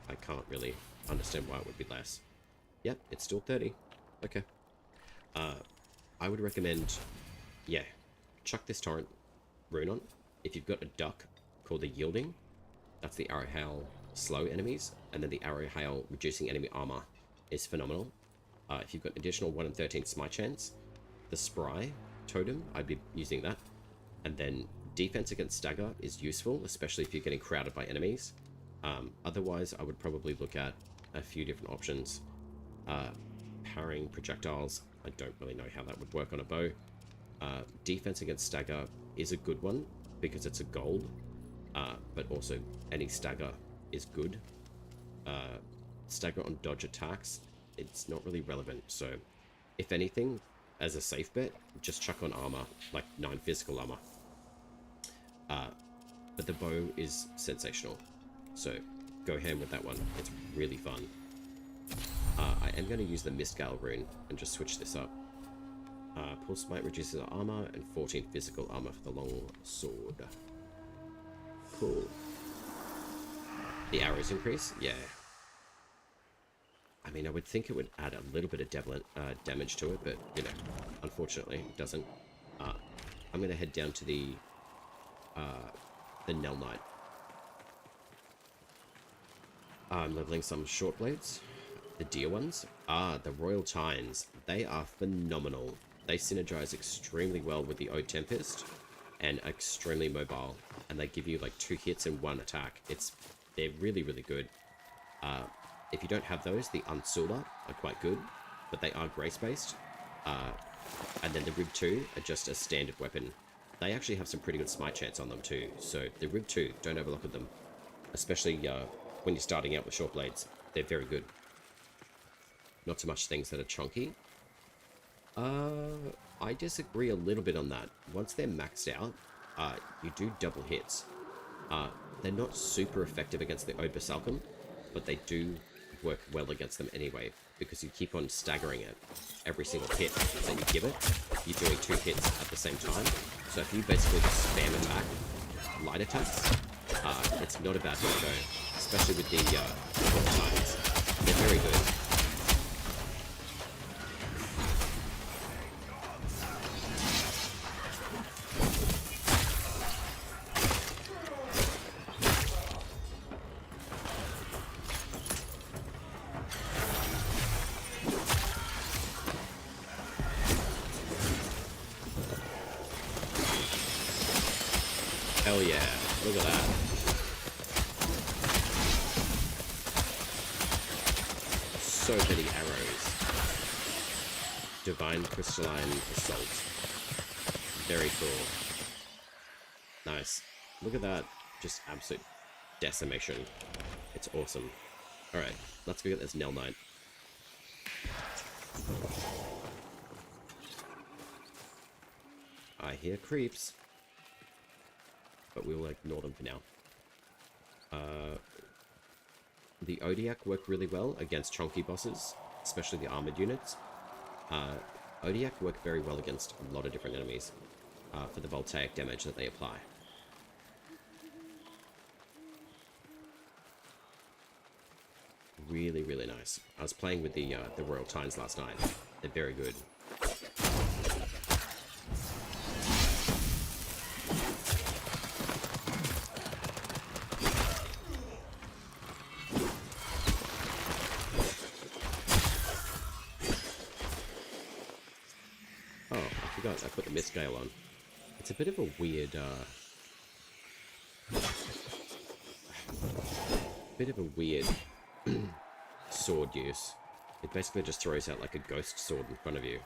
I can't really understand why it would be less. Yep, it's still 30. Okay. I would recommend, yeah, chuck this torrent rune on. If you've got a duck called the Yielding, that's the arrow hail slow enemies, and then the arrow hail reducing enemy armor is phenomenal. If you've got an additional 1 in 13 smite chance, the Spry totem, I'd be using that. And then defense against stagger is useful, especially if you're getting crowded by enemies. Otherwise, I would probably look at a few different options. Parrying projectiles, I don't really know how that would work on a bow. Defense against stagger is a good one because it's a gold, but also any stagger is good. Stagger on dodge attacks, it's not really relevant, so if anything, as a safe bet, just chuck on armor, like 9 physical armor. But the bow is sensational, so go ham with that one. It's really fun. I am going to use the Mistgale rune and just switch this up. Pulse Smite reduces armor and 14 physical armor for the long sword. Cool. The arrows increase? Yeah. I mean, I would think it would add a little bit of damage to it, but, you know, unfortunately, it doesn't. I'm going to head down to the Nell Knight. I'm leveling some short blades. The deer ones. The Royal Tines. They are phenomenal. They synergize extremely well with the Ode Tempest and are extremely mobile. And they give you like 2 hits and 1 attack. They're really, really good. If you don't have those, the Unsula are quite good, but they are grace-based. And then the Rib 2 are just a standard weapon. They actually have some pretty good smite chance on them too. So the Rib 2, don't overlook at them. Especially when you're starting out with short blades. They're very good. Not so much things that are chunky. I disagree a little bit on that. Once they're maxed out, you do double hits. They're not super effective against the Ode Basalcum, but they do work well against them anyway, because you keep on staggering it. Every single hit that you give it, you're doing 2 hits at the same time. So if you basically just spam it back, light attacks, it's not a bad way to go, especially with the times. They're very good. Hell yeah, look at that. So many arrows. Divine Crystalline Assault. Very cool. Nice. Look at that. Just absolute decimation. It's awesome. Alright, let's go get this Nell Knight. I hear creeps, but we will ignore them for now. The Odiak work really well against chunky bosses, especially the armored units. Odiak work very well against a lot of different enemies for the voltaic damage that they apply. Really, really nice. I was playing with the Royal Tines last night. They're very good. I put the Mistgale on. It's a bit of a weird, sword use. It basically just throws out like a ghost sword in front of you.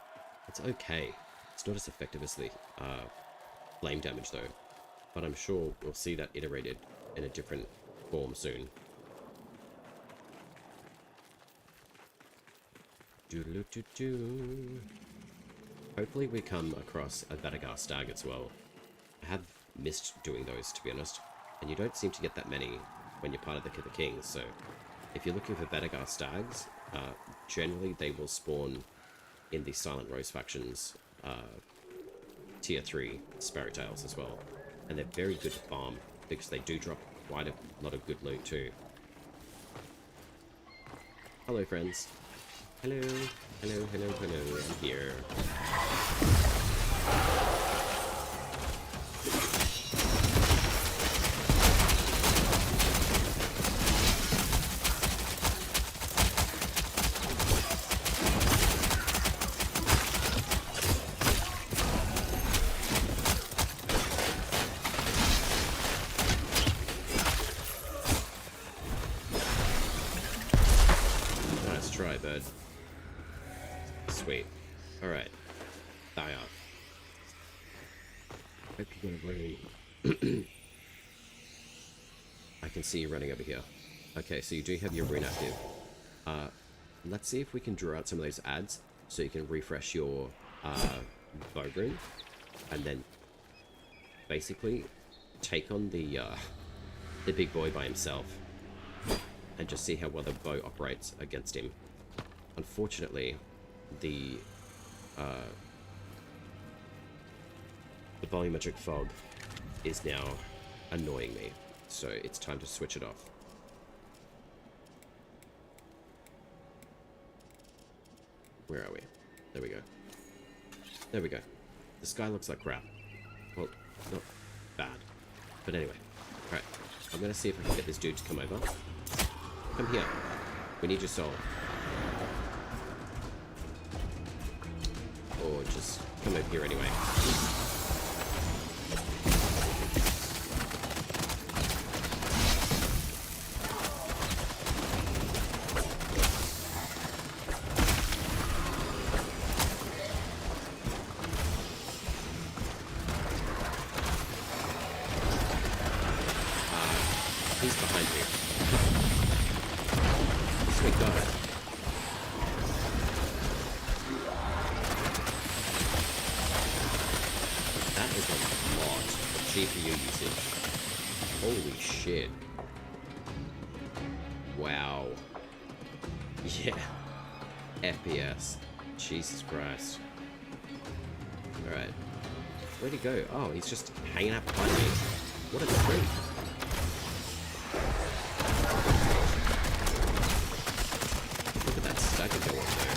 It's okay. It's not as effective as the flame damage though, but I'm sure we'll see that iterated in a different form soon. Doo-doo-doo-doo. Hopefully we come across a Vadagar Stag as well. I have missed doing those, to be honest, and you don't seem to get that many when you're part of the Killer Kings, so if you're looking for Vadagar Stags, generally they will spawn in the Silent Rose factions tier 3 Sparrowtails as well, and they're very good to farm because they do drop quite a lot of good loot too. Hello, friends. Hello, hello, hello, hello. I'm here. Nice try, bud. Sweet. Alright. Die off. Hope you got a rune. I can see you running over here. Okay, so you do have your rune active. Let's see if we can draw out some of those ads so you can refresh your bow rune. And then basically take on the big boy by himself. And just see how well the bow operates against him. Unfortunately, the volumetric fog is now annoying me, so it's time to switch it off. Where are we? There we go. There we go. The sky looks like crap. Well, not bad. But anyway. Alright. I'm gonna see if I can get this dude to come over. Come here. We need your soul. Or just come over here anyway. He's behind me. Sweet God. That is a lot of GPU usage. Holy shit. Wow. Yeah. FPS. Jesus Christ. Alright. Where'd he go? Oh, he's just hanging out behind me. What a creep. Look at that stagger go on there.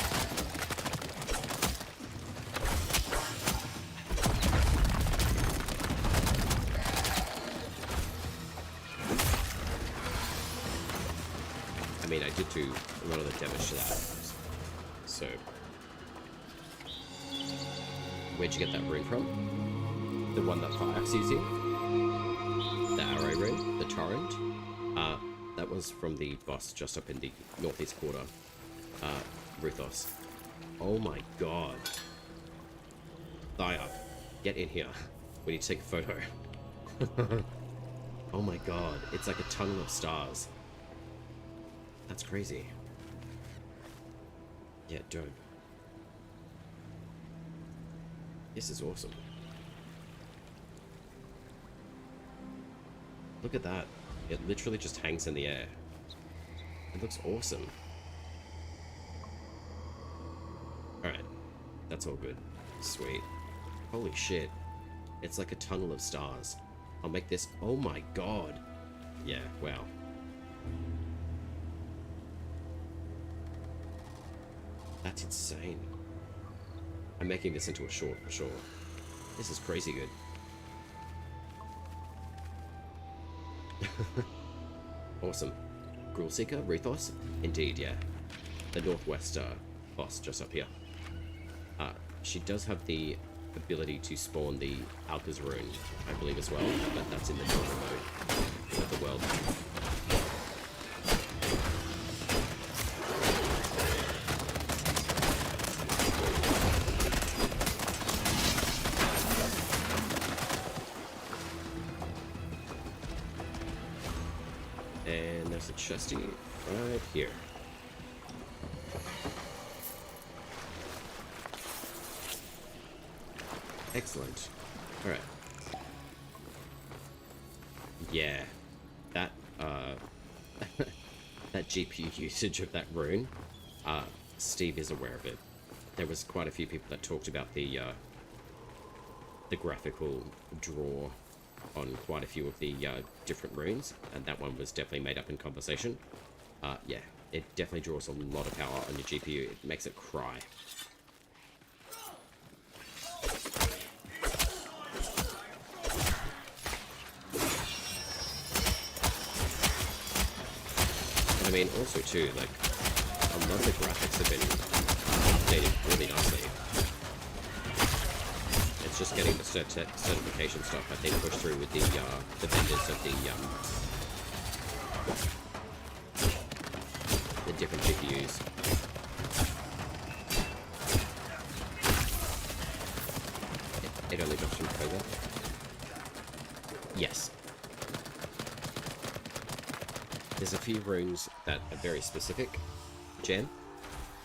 I mean, I did do a lot of the damage to that. So, where'd you get that rune from? The one that Pacts using? The arrow rune? The torrent? That was from the boss just up in the northeast quarter. Ruthos. Oh my god. Die up. Get in here. We need to take a photo. Oh my god. It's like a tunnel of stars. That's crazy. Yeah, dope. This is awesome. Look at that. It literally just hangs in the air. It looks awesome. Alright. That's all good. Sweet. Holy shit. It's like a tunnel of stars. I'll make this... Oh my god. Yeah, wow. That's insane. I'm making this into a short for sure. This is crazy good. Awesome. Gruel Seeker, Ruthos? Indeed, yeah. The northwest boss just up here. She does have the ability to spawn the Alka's rune, I believe as well, but that's in the north mode of the world. And there's a chesty right here. Excellent. Alright. Yeah. That, that GPU usage of that rune, Steve is aware of it. There was quite a few people that talked about the graphical draw on quite a few of the different runes, and that one was definitely made up in conversation. Yeah, it definitely draws a lot of power on your GPU. It makes it cry. And I mean, also too, like, a lot of the graphics have been updated really nicely. It's just getting the certification stuff, I think, pushed through with the vendors of the different GPUs. It only drops from Koga? Yes. There's a few runes that are very specific, Jan.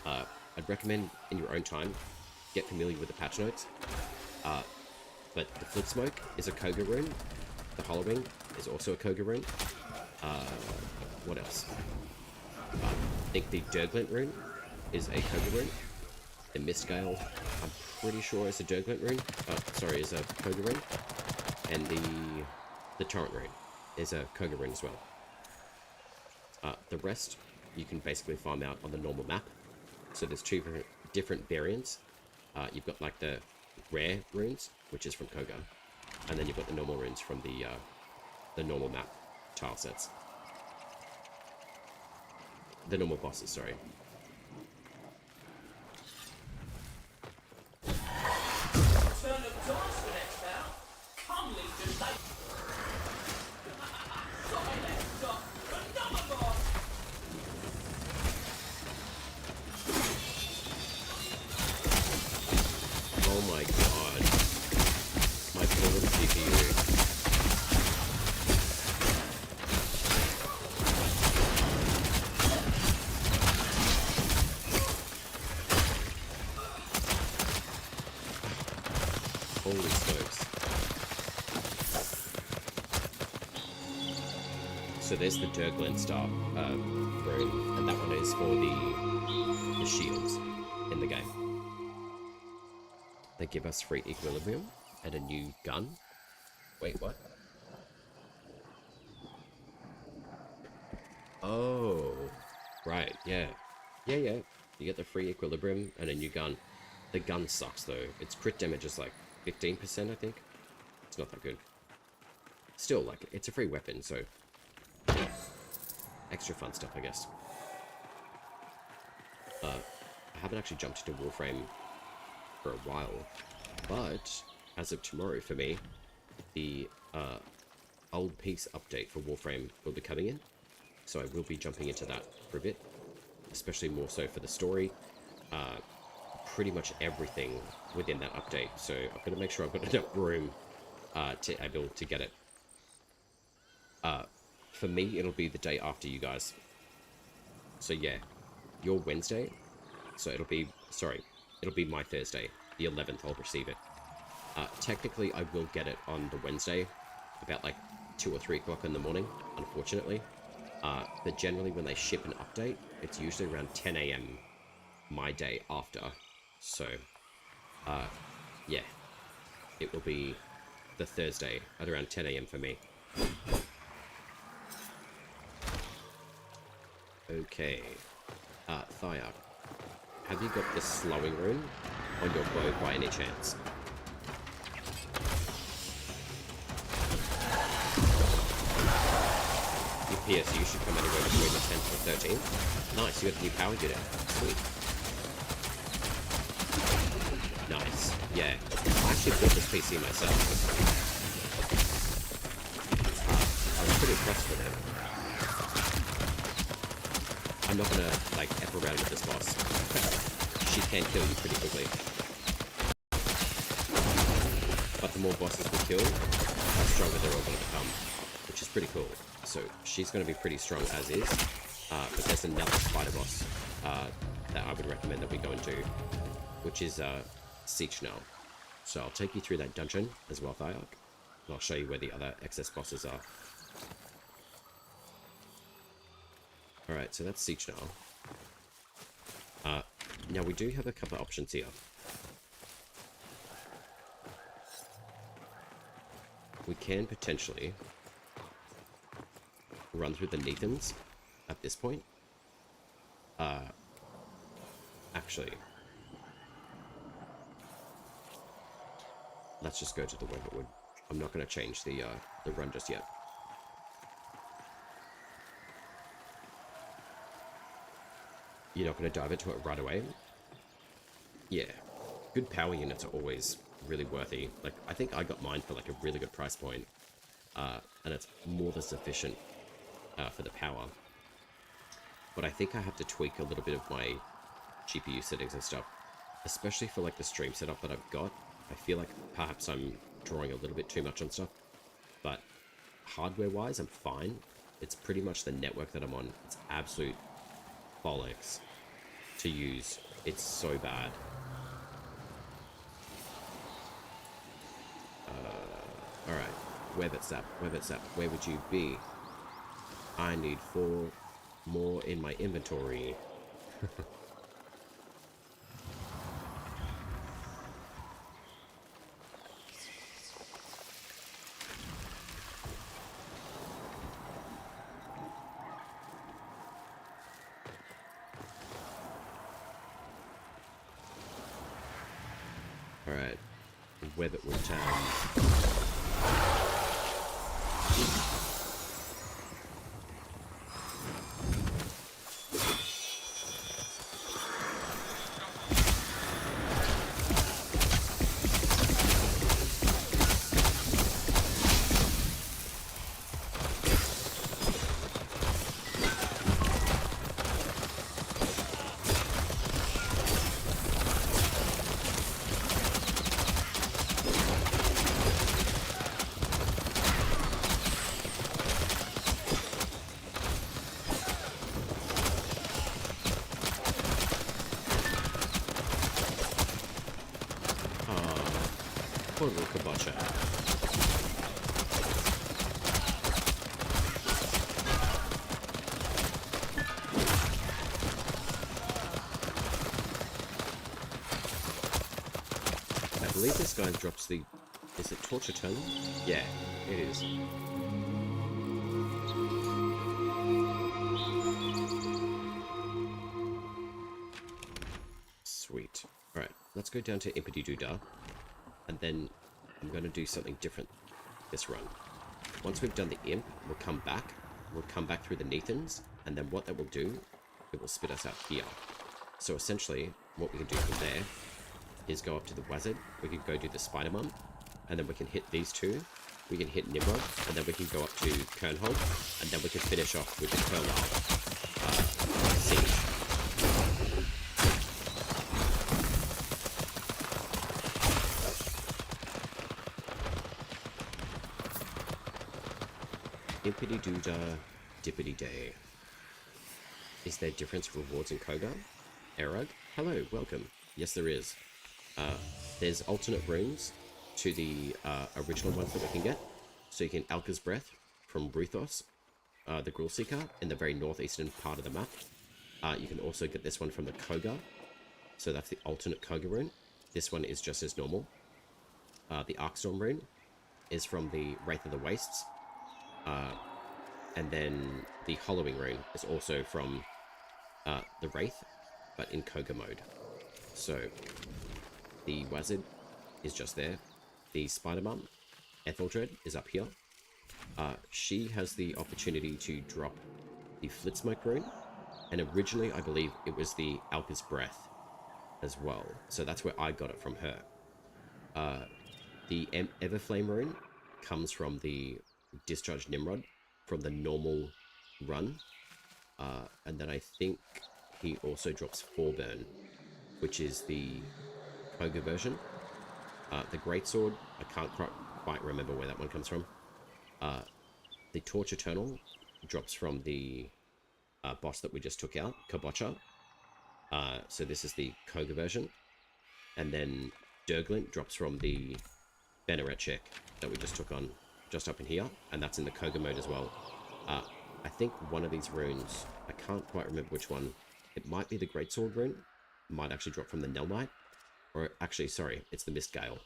I'd recommend in your own time, get familiar with the patch notes. But the Foot Smoke is a Koga rune. The Hollowing is also a Koga rune. What else? I think the Durglint rune is a Koga rune. The Mistgale, I'm pretty sure is a Durglint rune. Sorry, is a Koga rune. And the Torrent rune is a Koga rune as well. The rest you can basically farm out on the normal map. So there's two different variants. You've got like the rare runes, which is from Koga, and then you've got the normal runes from the normal map tile sets. The normal bosses, sorry. Turn of dice for next bout. Come, leaders, like. Silence up. Another boss. Oh my god. My poor little CPU. Holy smokes. So there's the Durglint Star rune, and that one is for the shields in the game. They give us free equilibrium and a new gun. Wait, what? Oh, right, yeah. Yeah. You get the free equilibrium and a new gun. The gun sucks though. Its crit damage is like 15%, I think. It's not that good. Still, like, it's a free weapon, so extra fun stuff, I guess. I haven't actually jumped into Warframe for a while, but as of tomorrow for me, the old piece update for Warframe will be coming in, so I will be jumping into that for a bit, especially more so for the story. Pretty much everything within that update, so I've got to make sure I've got enough room to be able to get it. For me, it'll be the day after you guys. So yeah, your Wednesday, so it'll be my Thursday, the 11th, I'll receive it. Technically, I will get it on the Wednesday, about like 2 or 3 o'clock in the morning, unfortunately. But generally, when they ship an update, it's usually around 10 AM my day after. So, yeah, it will be the Thursday at around 10 AM for me. Okay, Thia, have you got the slowing rune on your bow by any chance? Your PSU should come anywhere between the 10th and 13th. Nice, you got a new power unit. Sweet. Nice. Yeah. I actually built this PC myself. I was pretty impressed with it. I'm not gonna, like, F around with this boss. She can kill you pretty quickly. But the more bosses we kill, the stronger they're all gonna become, which is pretty cool. So she's gonna be pretty strong as is. But there's another spider boss that I would recommend that we go into, which is Siege now. So I'll take you through that dungeon as well, Thiark, and I'll show you where the other excess bosses are. Alright, so that's Siege now. Now we do have a couple of options here. we can potentially run through the Nethans at this point. Actually, let's just go to the Weatherwood. I'm not going to change the run just yet. You're not going to dive into it right away? Yeah. Good power units are always really worthy. Like, I think I got mine for like a really good price point. And it's more than sufficient for the power. But I think I have to tweak a little bit of my GPU settings and stuff. Especially for like the stream setup that I've got. I feel like perhaps I'm drawing a little bit too much on stuff. But hardware-wise, I'm fine. It's pretty much the network that I'm on. It's absolute bollocks to use. It's so bad. Alright. Webitsap, where would you be? I need 4 more in my inventory. Alright. Weatherwood Town. Poor little Kabocha. I believe this guy drops the... Is it Torch Eternal? Yeah, it is. Sweet. Alright, let's go down to Impity Doodah. And then I'm going to do something different this run. Once we've done the Imp, we'll come back. We'll come back through the Nethans. And then what that will do, it will spit us out here. So essentially, what we can do from there is go up to the Wizard. We can go do the Spider-Mum. And then we can hit these two. We can hit Nimrod. And then we can go up to Kernhold. And then we can finish off with the Carlisle Siege. Impity Doodah, Dippity Day. Is there difference rewards in Koga? Erug? Hello, welcome. Yes, there is. There's alternate runes to the original ones that we can get. So you can Alka's Breath from Ruthos, the Gruul Seeker, in the very northeastern part of the map. You can also get this one from the Koga. So that's the alternate Koga rune. This one is just as normal. The Arcstorm rune is from the Wraith of the Wastes. And then the Hollowing rune is also from the Wraith, but in Koga mode. So the Wizard is just there. The Spider-Mum, Etheldred, is up here. She has the opportunity to drop the Flitsmoke rune, and originally I believe it was the Alka's Breath as well. So that's where I got it from her. The Everflame rune comes from the Discharge Nimrod from the normal run, and then I think he also drops Forburn, which is the Koga version. The Greatsword, I can't quite remember where that one comes from. The Torch Eternal drops from the boss that we just took out, Kabocha. So this is the Koga version, and then Durglint drops from the Banneret check that we just took on just up in here, and that's in the Koga mode as well. I think one of these runes, I can't quite remember which one, it might be the Greatsword rune, might actually drop from the Nell Knight, or actually, sorry, it's the Mistgale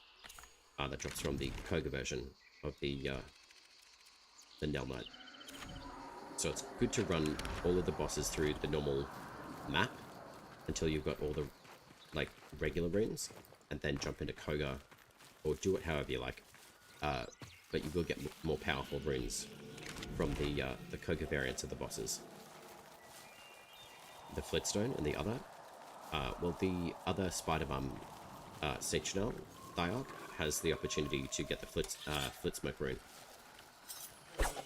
that drops from the Koga version. of the Nell Knight. So it's good to run all of the bosses through the normal map until you've got all the like regular runes, and then jump into Koga, or do it however you like. But you will get more powerful runes from the Koga variants of the bosses. The Flitstone and the other. Well, the other Spider-Bum Seichner Dialog has the opportunity to get the Flit Smoke rune.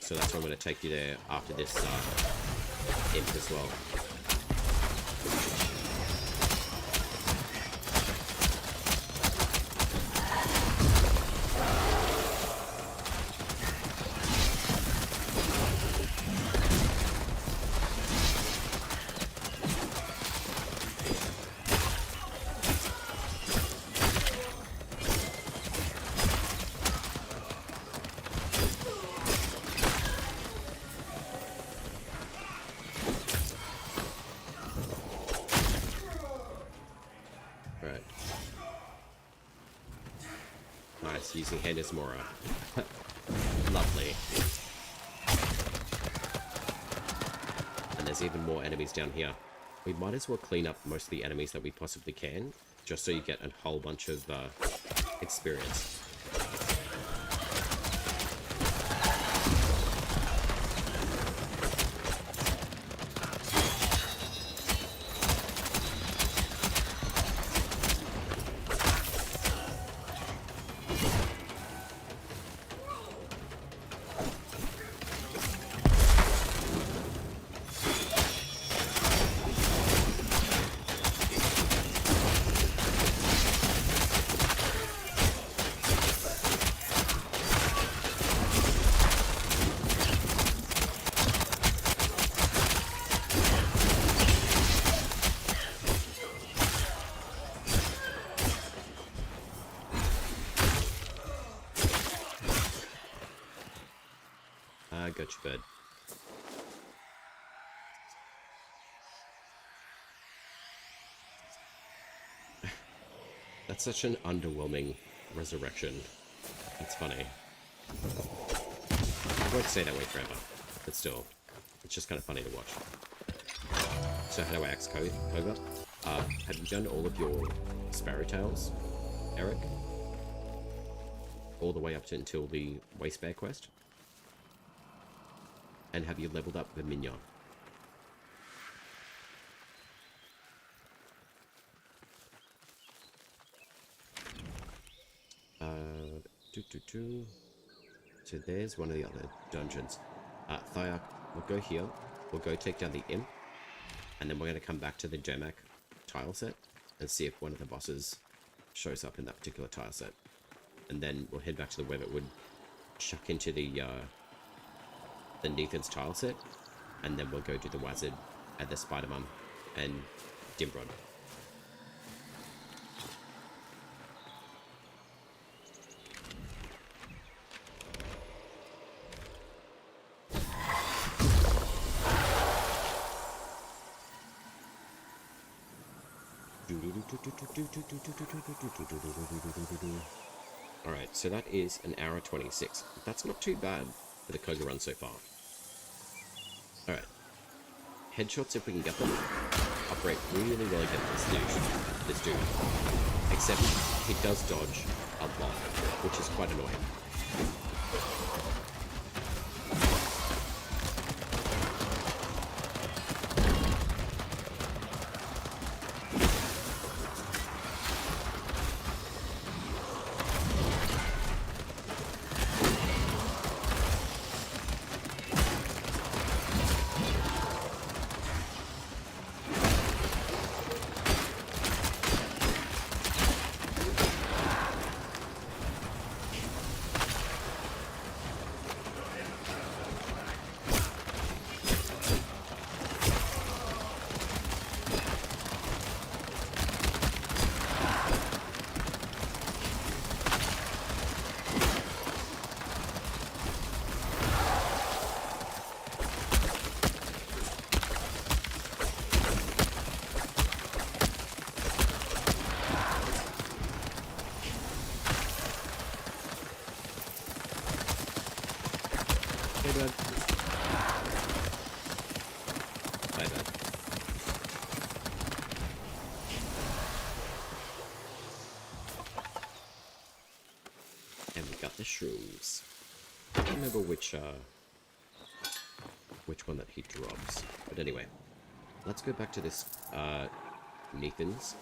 So that's why I'm going to take you there after this imp as well. Using Handa's Mora. Lovely. And there's even more enemies down here. We might as well clean up most of the enemies that we possibly can, just so you get a whole bunch of experience. Go to bed. That's such an underwhelming resurrection. It's funny. I won't stay that way forever, but still, it's just kind of funny to watch. So how do I axe Koga? Have you done all of your Sparrow Tails, Eric? All the way up to until the Waste Bear quest? And have you leveled up the Minya? So there's one of the other dungeons. Thyak, we'll go here. We'll go take down the Imp. And then we're going to come back to the Jermak tile set and see if one of the bosses shows up in that particular tile set. And then we'll head back to the Webbitwood, chuck into the Neathan's tile set, and then we'll go do the Wazard at the Spider-Mum and Dimbrod. Alright, so that is an hour 26. That's not too bad for the Koga run so far. Alright. Headshots, if we can get them, operate really well against this dude. Except he does dodge a lot, which is quite annoying. Mushrooms. I don't remember which one that he drops. But anyway, let's go back to this Neathan's,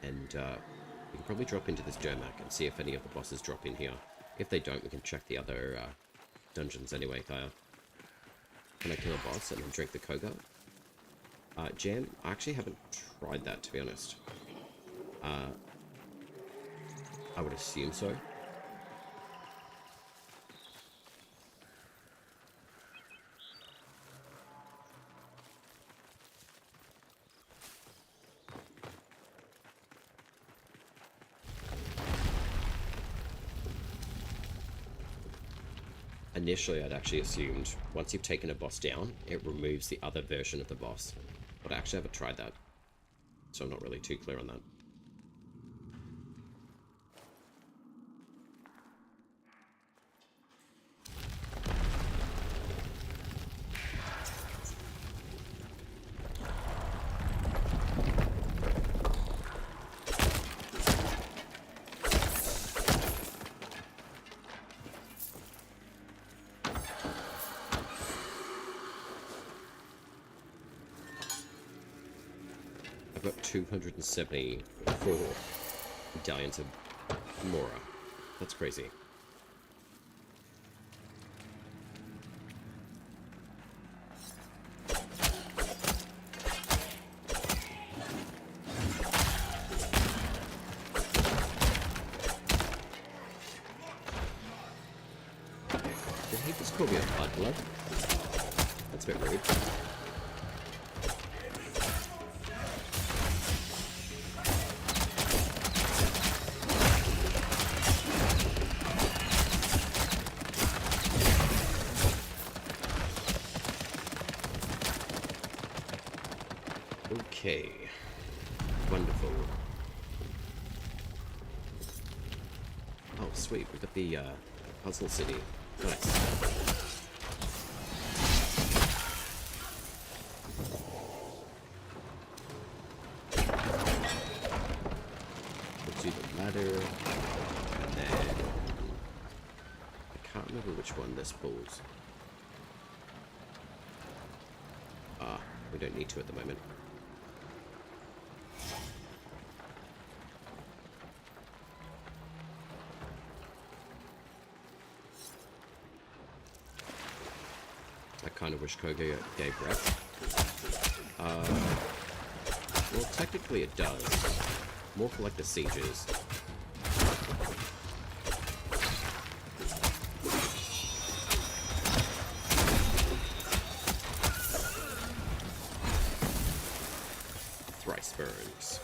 and we can probably drop into this Dermac and see if any of the bosses drop in here. If they don't, we can check the other dungeons anyway, Kaya. Can I kill a boss and then drink the Koga? Jam? I actually haven't tried that, to be honest. I would assume so. Initially, I'd actually assumed once you've taken a boss down, it removes the other version of the boss. But I actually haven't tried that, so I'm not really too clear on that. I've got 274 medallions of Mora. That's crazy. Did he just call me a blood? That's a bit rude. Okay, wonderful. Oh, sweet, we've got the puzzle city. Nice. We'll do the ladder, and then I can't remember which one this pulls. We don't need to at the moment. I kind of wish Koga gave breath. Well, technically it does. More for like the sieges. Thrice burns.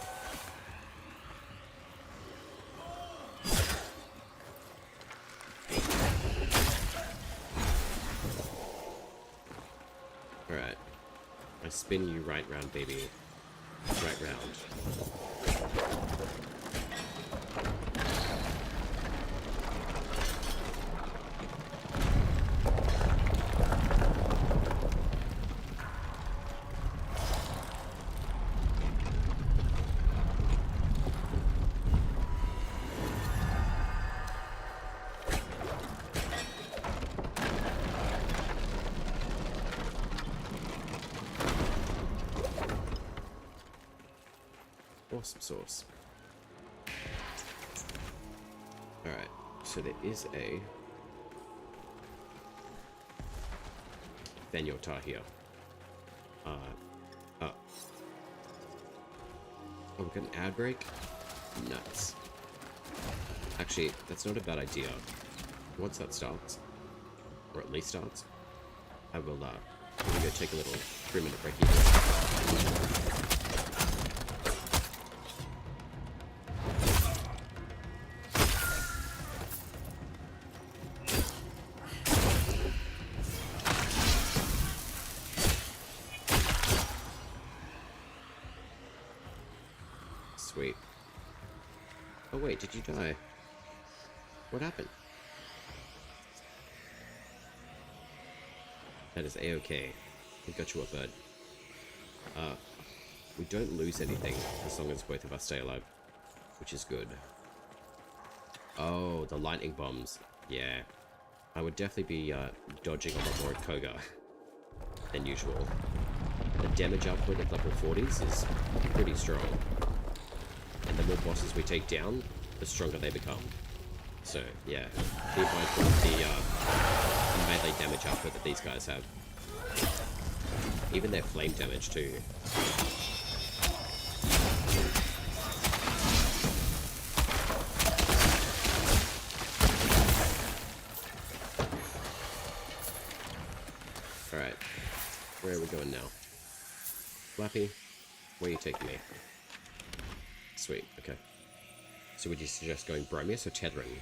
Alright. I spin you right round, baby. Right round. Awesome sauce. Alright, so there is a Fenyotar here. Oh, we've got an ad break? Nuts. Actually, that's not a bad idea. Once that starts, or at least starts, I will, I'm gonna go take a little 3-minute break here. Sweet. Oh wait, did you die? What happened? That is A-okay. We got you up, bud. We don't lose anything as long as both of us stay alive, which is good. Oh, the lightning bombs. Yeah. I would definitely be dodging a lot more at Koga than usual. The damage output at level 40s is pretty strong. And the more bosses we take down, the stronger they become. So, yeah. Be mindful of the melee damage output that these guys have. Even their flame damage, too. Alright. Where are we going now? Flappy, where are you taking me? Sweet, okay. So would you suggest going Bromius or Tethering?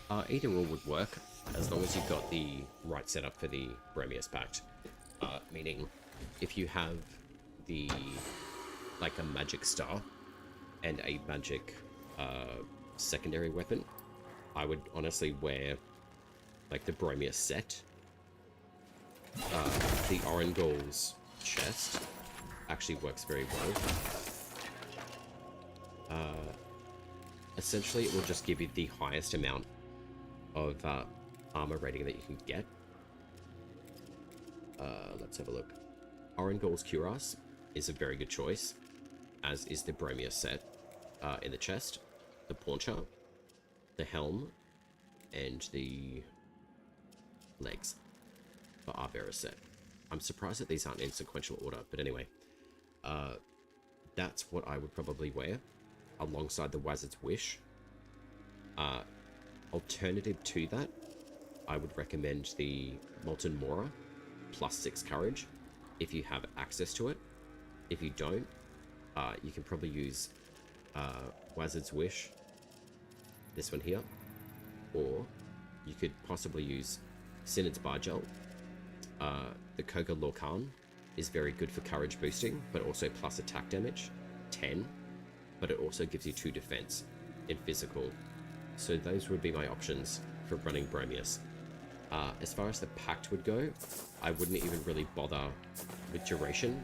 Either or would work, as long as you've got the right setup for the Bromius Pact. Meaning, if you have the, like a magic star and a magic secondary weapon, I would honestly wear like the Bromius set. The Orangol's chest actually works very well. Essentially, it will just give you the highest amount of armor rating that you can get. Let's have a look. Orangol's Cuirass is a very good choice, as is the Bromius set in the chest, the pauncher, the helm, and the legs for Arbearer's set. I'm surprised that these aren't in sequential order, but anyway. That's what I would probably wear, alongside the Wizard's Wish. Alternative to that, I would recommend the Molten Mora, plus 6 courage, if you have access to it. If you don't, you can probably use Wizard's Wish, this one here, or you could possibly use Synod's Bargel. The Koga Lorcan is very good for courage boosting, but also plus attack damage, 10, but it also gives you 2 defense in physical. So those would be my options for running Bromius. As far as the Pact would go, I wouldn't even really bother with duration.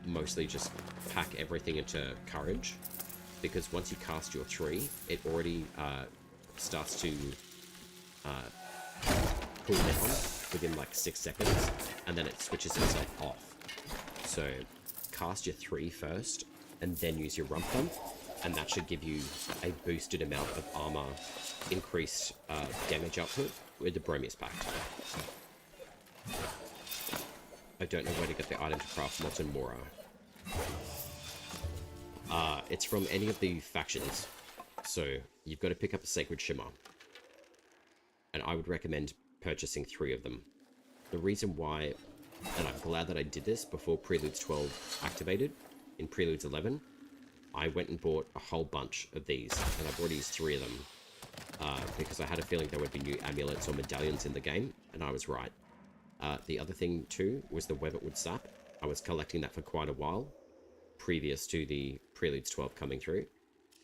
Mostly just pack everything into courage, because once you cast your 3, it already starts to cool down within like 6 seconds, and then it switches itself off. So cast your 3 first, and then use your rump pump, and that should give you a boosted amount of armor, increased damage output with the Bromius Pact. I don't know where to get the item to craft Molten Mora. It's from any of the factions, so you've got to pick up a Sacred Shimmer, and I would recommend purchasing 3 of them. The reason why, and I'm glad that I did this before Preludes 12 activated, in Preludes 11, I went and bought a whole bunch of these, and I've already used 3 of them, because I had a feeling there would be new amulets or medallions in the game, and I was right. The other thing too was the Webbitwood Sap. I was collecting that for quite a while, previous to the Preludes 12 coming through,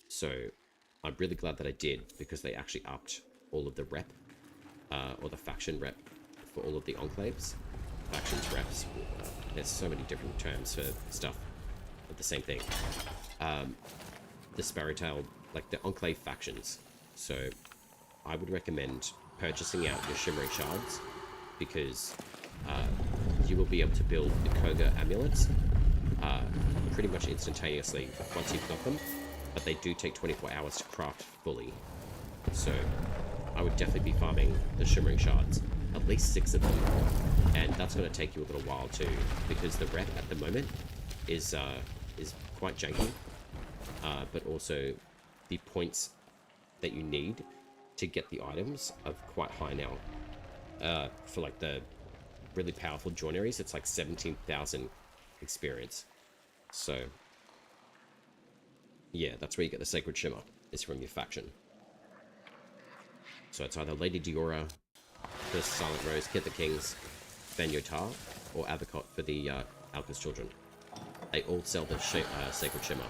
so I'm really glad that I did, because they actually upped all of the rep, or the faction rep, for all of the enclaves. Factions reps, there's so many different terms for stuff, but the same thing. The Sparrowtail, like the enclave factions, so I would recommend purchasing out your Shimmering Shards, because you will be able to build the Koga amulets pretty much instantaneously once you've got them, but they do take 24 hours to craft fully. So I would definitely be farming the Shimmering Shards, at least 6 of them, and that's going to take you a little while too, because the rep at the moment is quite janky, but also the points that you need to get the items are quite high now. For like the really powerful joineries, it's like 17,000 experience. So yeah, that's where you get the Sacred Shimmer, is from your faction. So it's either Lady Diora for Silent Rose, Kit the Kings, Banyotar, or Avocot for the Alka's Children. They all sell the Sacred Shimmer.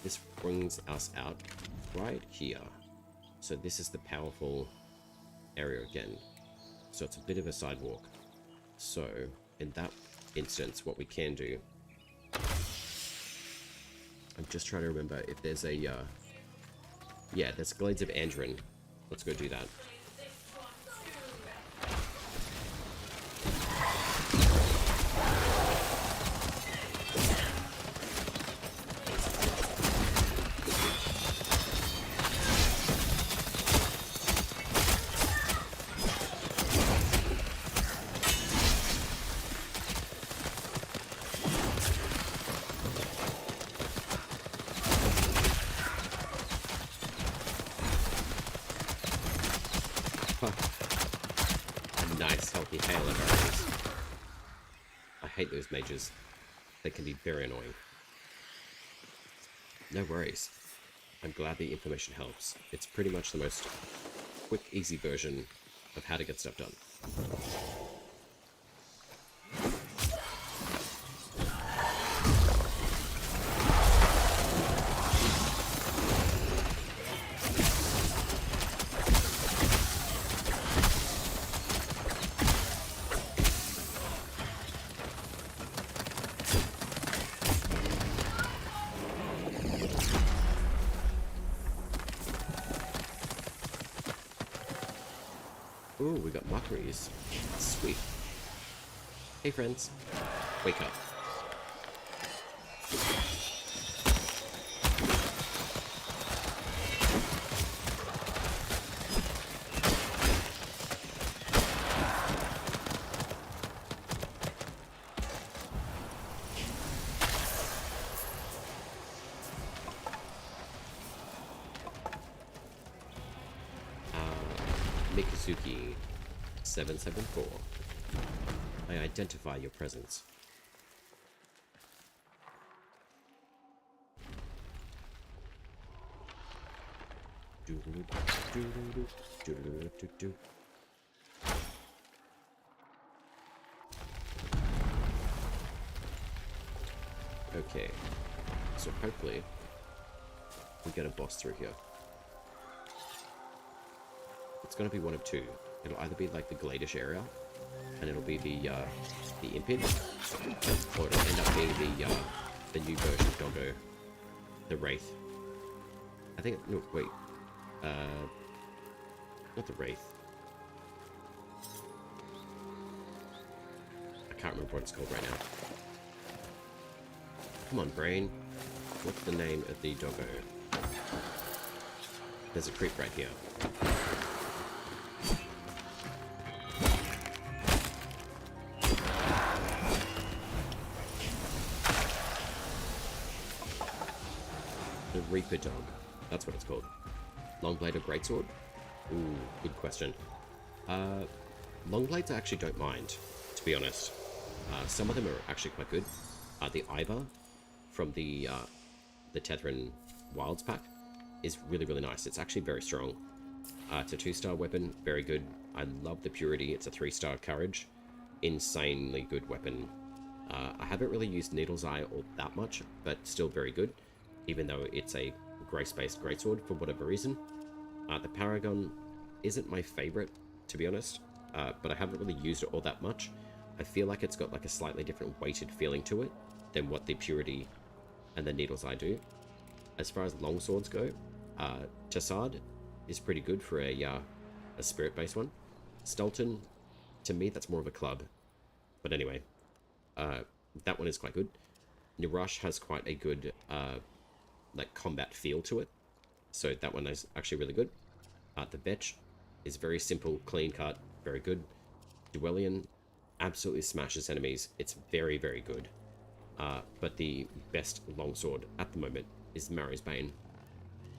This brings us out right here. So this is the powerful area again. So it's a bit of a sidewalk. So in that instance, what we can do I'm just trying to remember if there's a, yeah, there's Glades of Andrin. Let's go do that. A nice healthy hail of arrows. I hate those mages. They can be very annoying. No worries. I'm glad the information helps. It's pretty much the most quick, easy version of how to get stuff done. Ooh, we got mockeries. Sweet. Hey friends, wake up. Mikazuki 774. I identify your presence. Okay, so hopefully we get a boss through here. It's gonna be one of two. It'll either be like the Gladish area, and it'll be the Impid, or it'll end up being the new version of Doggo, the Wraith. I think, no, wait, not the Wraith. I can't remember what it's called right now. Come on, brain. What's the name of the Doggo? There's a creep right here. The Reaper Dog. That's what it's called. Longblade or Greatsword? Ooh, good question. Longblades I actually don't mind, to be honest. Some of them are actually quite good. The Ivar from the Tethran Wilds pack is really, really nice. It's actually very strong. It's a 2-star weapon, very good. I love the Purity. It's a 3-star Courage. Insanely good weapon. I haven't really used Needle's Eye all that much, but still very good, even though it's a grace-based greatsword for whatever reason. The Paragon isn't my favorite, to be honest, but I haven't really used it all that much. I feel like it's got like a slightly different weighted feeling to it than what the Purity and the Needle's Eye do. As far as longswords go, Tassard is pretty good for a spirit-based one. Stelton, to me, that's more of a club. But anyway, that one is quite good. Nirush has quite a good like combat feel to it, so that one is actually really good. The Vetch is very simple, clean cut, very good. Duelian absolutely smashes enemies. It's very, very good. But the best longsword at the moment is Marrow's Bane.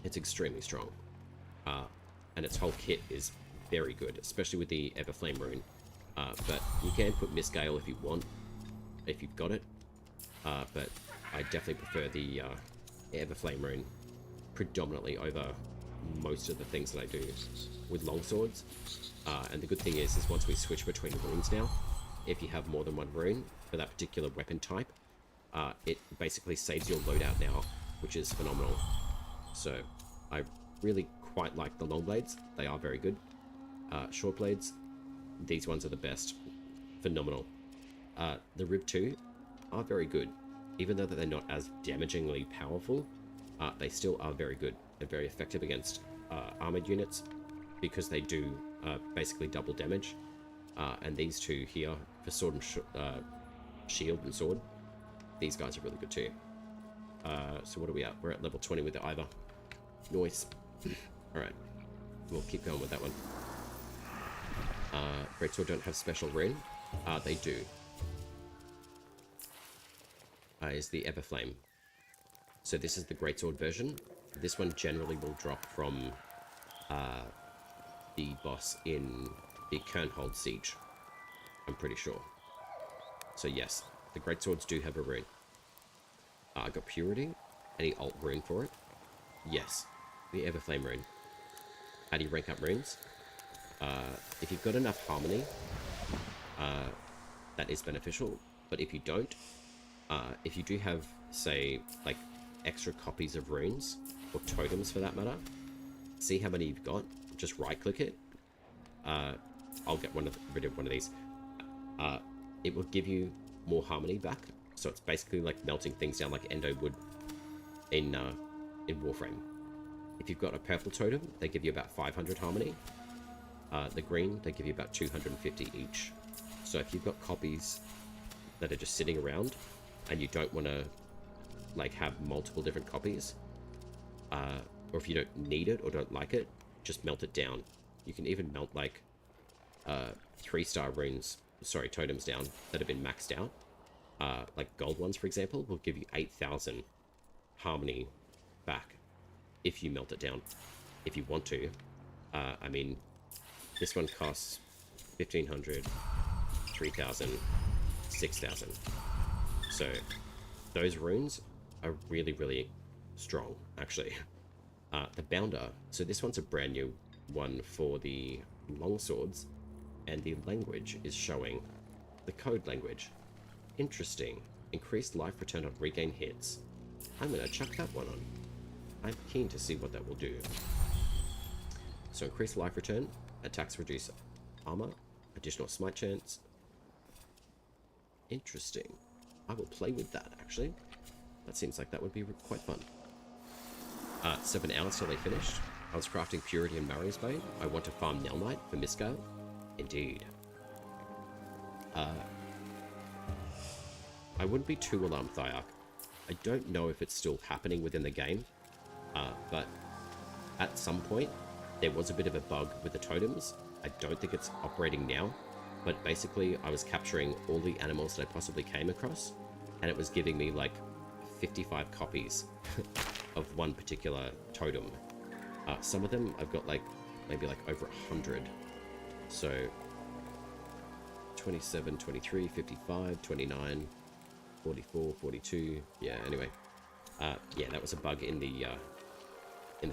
It's extremely strong, and its whole kit is very good, especially with the Everflame rune. But you can put Mistgale if you want, if you've got it. But I definitely prefer the Everflame rune predominantly over most of the things that I do with longswords. And the good thing is once we switch between runes now, if you have more than one rune for that particular weapon type, it basically saves your loadout now, which is phenomenal. So I really quite like the long blades. They are very good. Short blades, these ones are the best. Phenomenal. The Rib 2 are very good. even though they're not as damagingly powerful, they still are very good and very effective against armored units because they do basically double damage. And these two here for sword and shield and sword, these guys are really good too. So what are we at? We're at level 20 with the Ivor. Nice. Alright, we'll keep going with that one. Greatsword don't have special rune. They do. Is the Everflame. So this is the Greatsword version. This one generally will drop from the boss in the Kernhold Siege. I'm pretty sure. So yes, the Greatswords do have a rune. I got Purity. Any alt rune for it? Yes, the Everflame rune. How do you rank up runes? If you've got enough Harmony, that is beneficial. But if you don't, if you do have, say, like, extra copies of runes, or totems for that matter, see how many you've got, just right-click it. I'll get rid of one of these. It will give you more Harmony back, so it's basically like melting things down like Endo would in Warframe. If you've got a purple totem, they give you about 500 Harmony. The green, they give you about 250 each. So if you've got copies that are just sitting around, and you don't want to like have multiple different copies, or if you don't need it or don't like it, just melt it down. You can even melt like 3-star runes, sorry, totems down that have been maxed out. Like gold ones, for example, will give you 8,000 Harmony back if you melt it down, if you want to. I mean, this one costs 1,500, 3,000, 6,000. So those runes are really, really strong, actually. The Bounder. So this one's a brand new one for the longswords, and the language is showing the code language. Interesting. Increased life return on regain hits. I'm going to chuck that one on. I'm keen to see what that will do. So increased life return, attacks reduce armor, additional smite chance. Interesting. I will play with that, actually. That seems like that would be quite fun. 7 hours till they finished. I was crafting Purity and Marrow's Bane. I want to farm Nell Knight for Miscale. Indeed. I wouldn't be too alarmed, Thyark. I don't know if it's still happening within the game, but at some point, there was a bit of a bug with the totems. I don't think it's operating now, but basically I was capturing all the animals that I possibly came across, and it was giving me like 55 copies of one particular totem. Some of them I've got like maybe like over 100. So 27, 23, 55, 29, 44, 42. Yeah, anyway. Yeah, that was a bug in the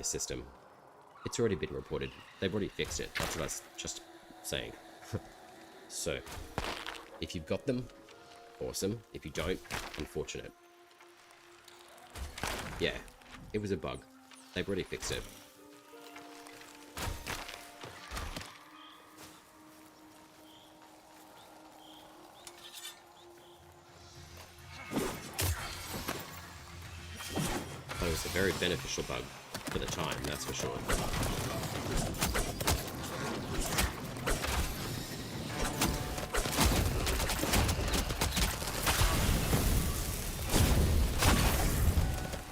system. It's already been reported. They've already fixed it. That's what I was just saying. So, if you've got them, awesome. If you don't, unfortunate. Yeah, it was a bug. They've already fixed it. But it was a very beneficial bug for the time, that's for sure.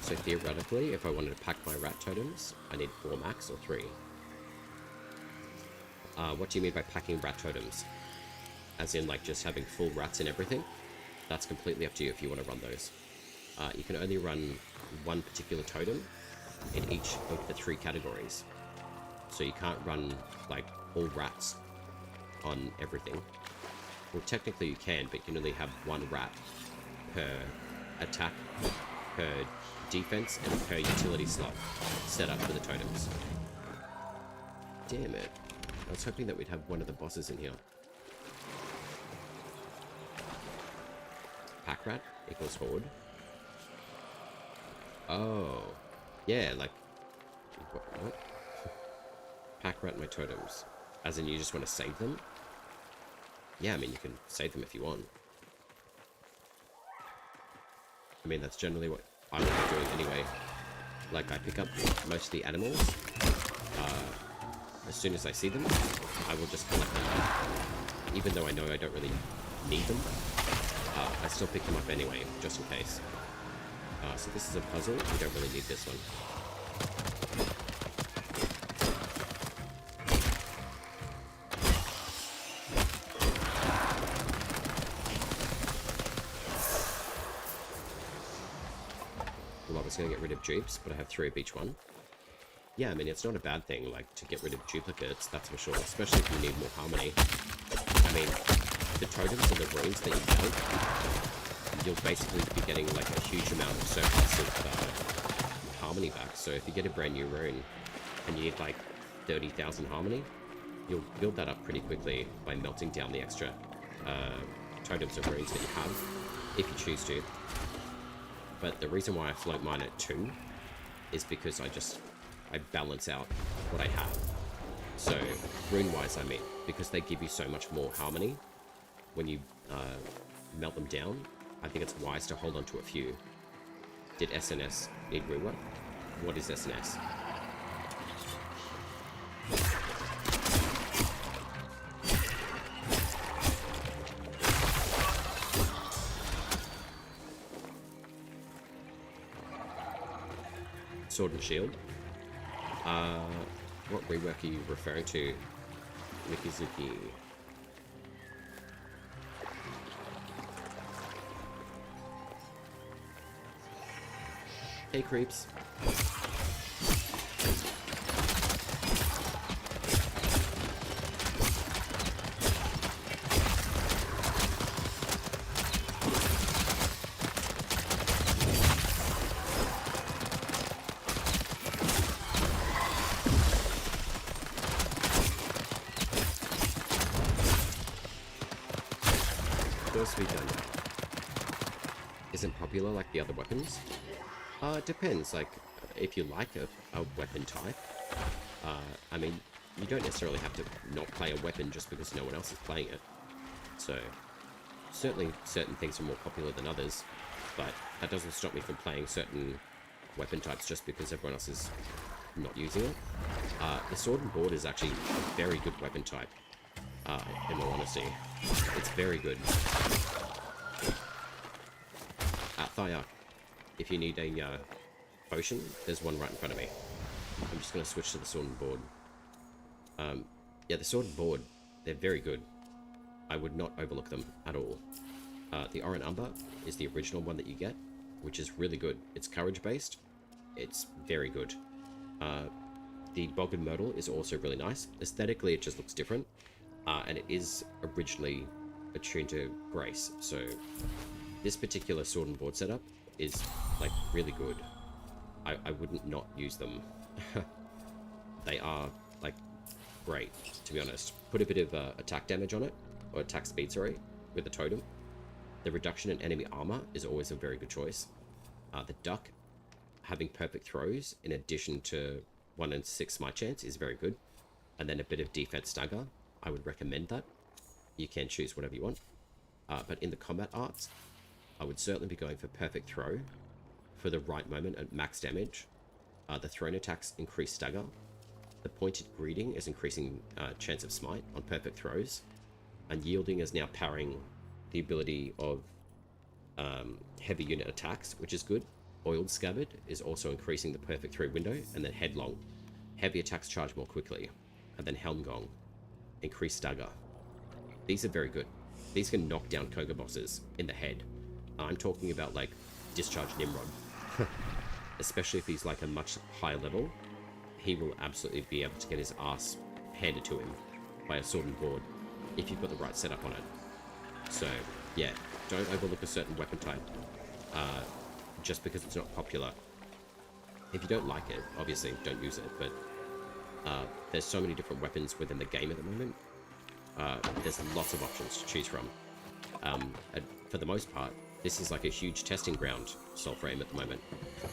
So theoretically, if I wanted to pack my rat totems, I need 4 max or 3. What do you mean by packing rat totems? As in, like, just having full rats and everything? That's completely up to you if you want to run those. You can only run one particular totem in each of the 3 categories. So you can't run, like, all rats on everything. Well, technically you can, but you can only have 1 rat per attack, per defense, and per utility slot set up for the totems. Damn it. I was hoping that we'd have one of the bosses in here. Pack rat equals horde. Oh. Yeah, like... What? Pack rat my totems. As in, you just want to save them? Yeah, I mean, you can save them if you want. I mean, that's generally what I would be doing anyway. Like, I pick up most of the animals. As soon as I see them, I will just collect them. Even though I know I don't really need them, I still pick them up anyway, just in case. So this is a puzzle. We don't really need this one. Well, I was going to get rid of dupes, but I have 3 of each one. Yeah, I mean, it's not a bad thing, like, to get rid of duplicates, that's for sure, especially if you need more harmony. I mean, the totems and the runes that you build, you'll basically be getting, like, a huge amount of surplus of harmony back. So if you get a brand new rune, and you need, like, 30,000 harmony, you'll build that up pretty quickly by melting down the extra totems and runes that you have, if you choose to. But the reason why I float mine at 2 is because I balance out what I have. So, rune-wise, I mean, because they give you so much more harmony when you melt them down, I think it's wise to hold on to a few. Did SNS need rework? What is SNS? Sword and Shield. What rework are you referring to, Mikizuki? Hey, creeps. Isn't popular like the other weapons? It depends, like, if you like a weapon type, I mean, you don't necessarily have to not play a weapon just because no one else is playing it. So, certainly certain things are more popular than others, but that doesn't stop me from playing certain weapon types just because everyone else is not using it. The sword and board is actually a very good weapon type, in all honesty. It's very good. Thyak, if you need a potion, there's one right in front of me. I'm just going to switch to the sword and board. Yeah, the sword and board, they're very good. I would not overlook them at all. The Oran Umber is the original one that you get, which is really good. It's courage based. It's very good. The Bog and Myrtle is also really nice. Aesthetically, it just looks different. And it is originally attuned to Grace, so this particular sword and board setup is, like, really good. I wouldn't not use them. They are, like, great, to be honest. Put a bit of attack damage on it, or attack speed, sorry, with the totem. The reduction in enemy armor is always a very good choice. The duck, having perfect throws, in addition to 1 in 6 smite chance, is very good. And then a bit of defense stagger, I would recommend that. You can choose whatever you want. But in the combat arts, I would certainly be going for perfect throw for the right moment at max damage. The thrown attacks increase stagger. The pointed greeting is increasing chance of smite on perfect throws. And yielding is now powering the ability of heavy unit attacks, which is good. Oiled scabbard is also increasing the perfect throw window. And then headlong. Heavy attacks charge more quickly. And then helm gong. Increased stagger. These are very good. These can knock down Koga bosses in the head. I'm talking about, like, Discharge Nimrod. Especially if he's, like, a much higher level, he will absolutely be able to get his ass handed to him by a sword and board if you've got the right setup on it. So, yeah, don't overlook a certain weapon type just because it's not popular. If you don't like it, obviously, don't use it, but there's so many different weapons within the game at the moment. There's lots of options to choose from. And for the most part, this is like a huge testing ground, Soulframe, at the moment.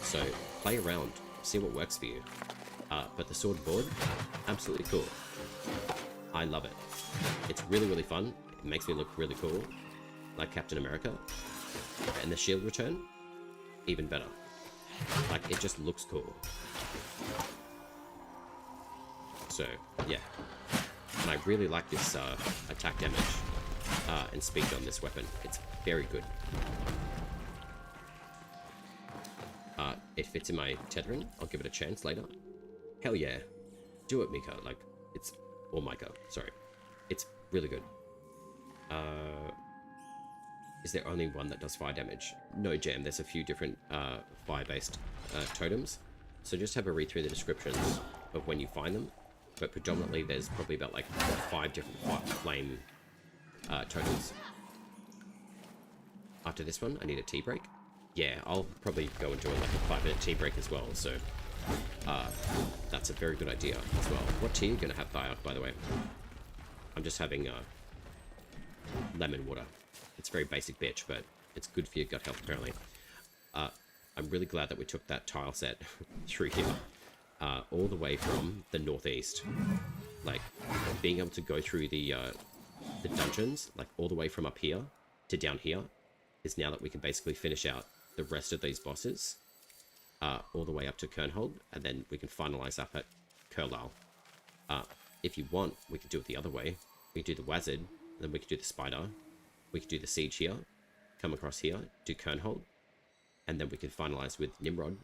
So play around, see what works for you. But the sword board, absolutely cool. I love it. It's really, really fun. It makes me look really cool, like Captain America. And the shield return, even better. Like, it just looks cool. So, yeah. And I really like this attack damage and speed on this weapon. It's very good. It fits in my tethering. I'll give it a chance later. Hell yeah. Do it, Mika. Like, it's... Or Micah, sorry. It's really good. Is there only one that does fire damage? No, Jam. There's a few different fire-based totems. So just have a read through the descriptions of when you find them. But predominantly, there's probably about, like, 5 different flame totems. After this one, I need a tea break. Yeah, I'll probably go and do like a 5-minute tea break as well, so that's a very good idea as well. What tea are you going to have, Thioc, by the way? I'm just having lemon water. It's very basic bitch, but it's good for your gut health, apparently. I'm really glad that we took that tile set through here, all the way from the northeast. Like, being able to go through the dungeons, like all the way from up here to down here, is now that we can basically finish out the rest of these bosses, all the way up to Kernhold, and then we can finalize up at Kurlal. If you want, we could do it the other way. We could do the Wazard, then we could do the Spider, we could do the Siege here, come across here, do Kernhold, and then we could finalize with Nimrod.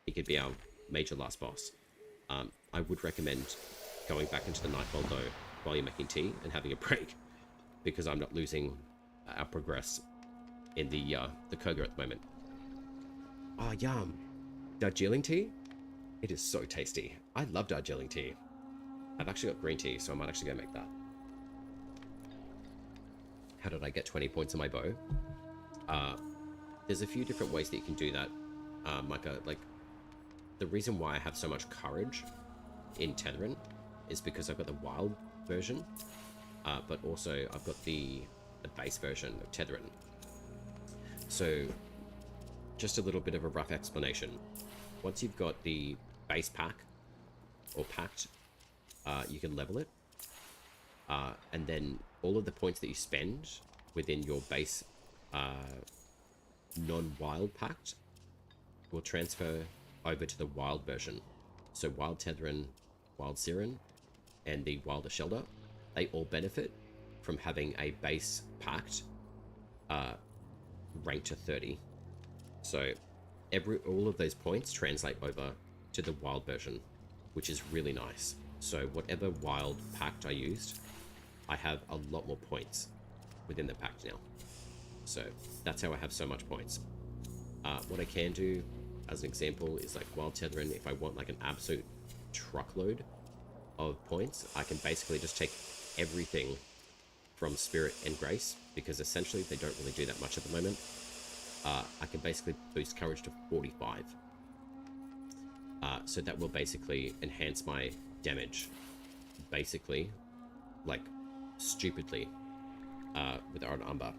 He could be our major last boss. I would recommend going back into the Nightfall though, while you're making tea and having a break, because I'm not losing our progress in the Koga at the moment. Oh, yum. Darjeeling tea? It is so tasty. I love Darjeeling tea. I've actually got green tea, so I might actually go make that. How did I get 20 points on my bow? There's a few different ways that you can do that, Micah. Like, the reason why I have so much courage in Tetherin is because I've got the wild version, but also I've got the base version of Tetherin. So, just a little bit of a rough explanation. Once you've got the base pack, or pact, you can level it. And then all of the points that you spend within your base non-wild pact will transfer over to the wild version. So Wild Tetherin, Wild Siren, and the Wilder Shelter, they all benefit from having a base pact ranked to 30. So all of those points translate over to the wild version, which is really nice. So whatever wild pact I used, I have a lot more points within the pact now. So that's how I have so much points. What I can do as an example is like Wild Tetherin, if I want like an absolute truckload of points, I can basically just take everything from Spirit and Grace, because essentially they don't really do that much at the moment. I can basically boost Courage to 45. So that will basically enhance my damage, basically, like, stupidly, with Ardent Umber.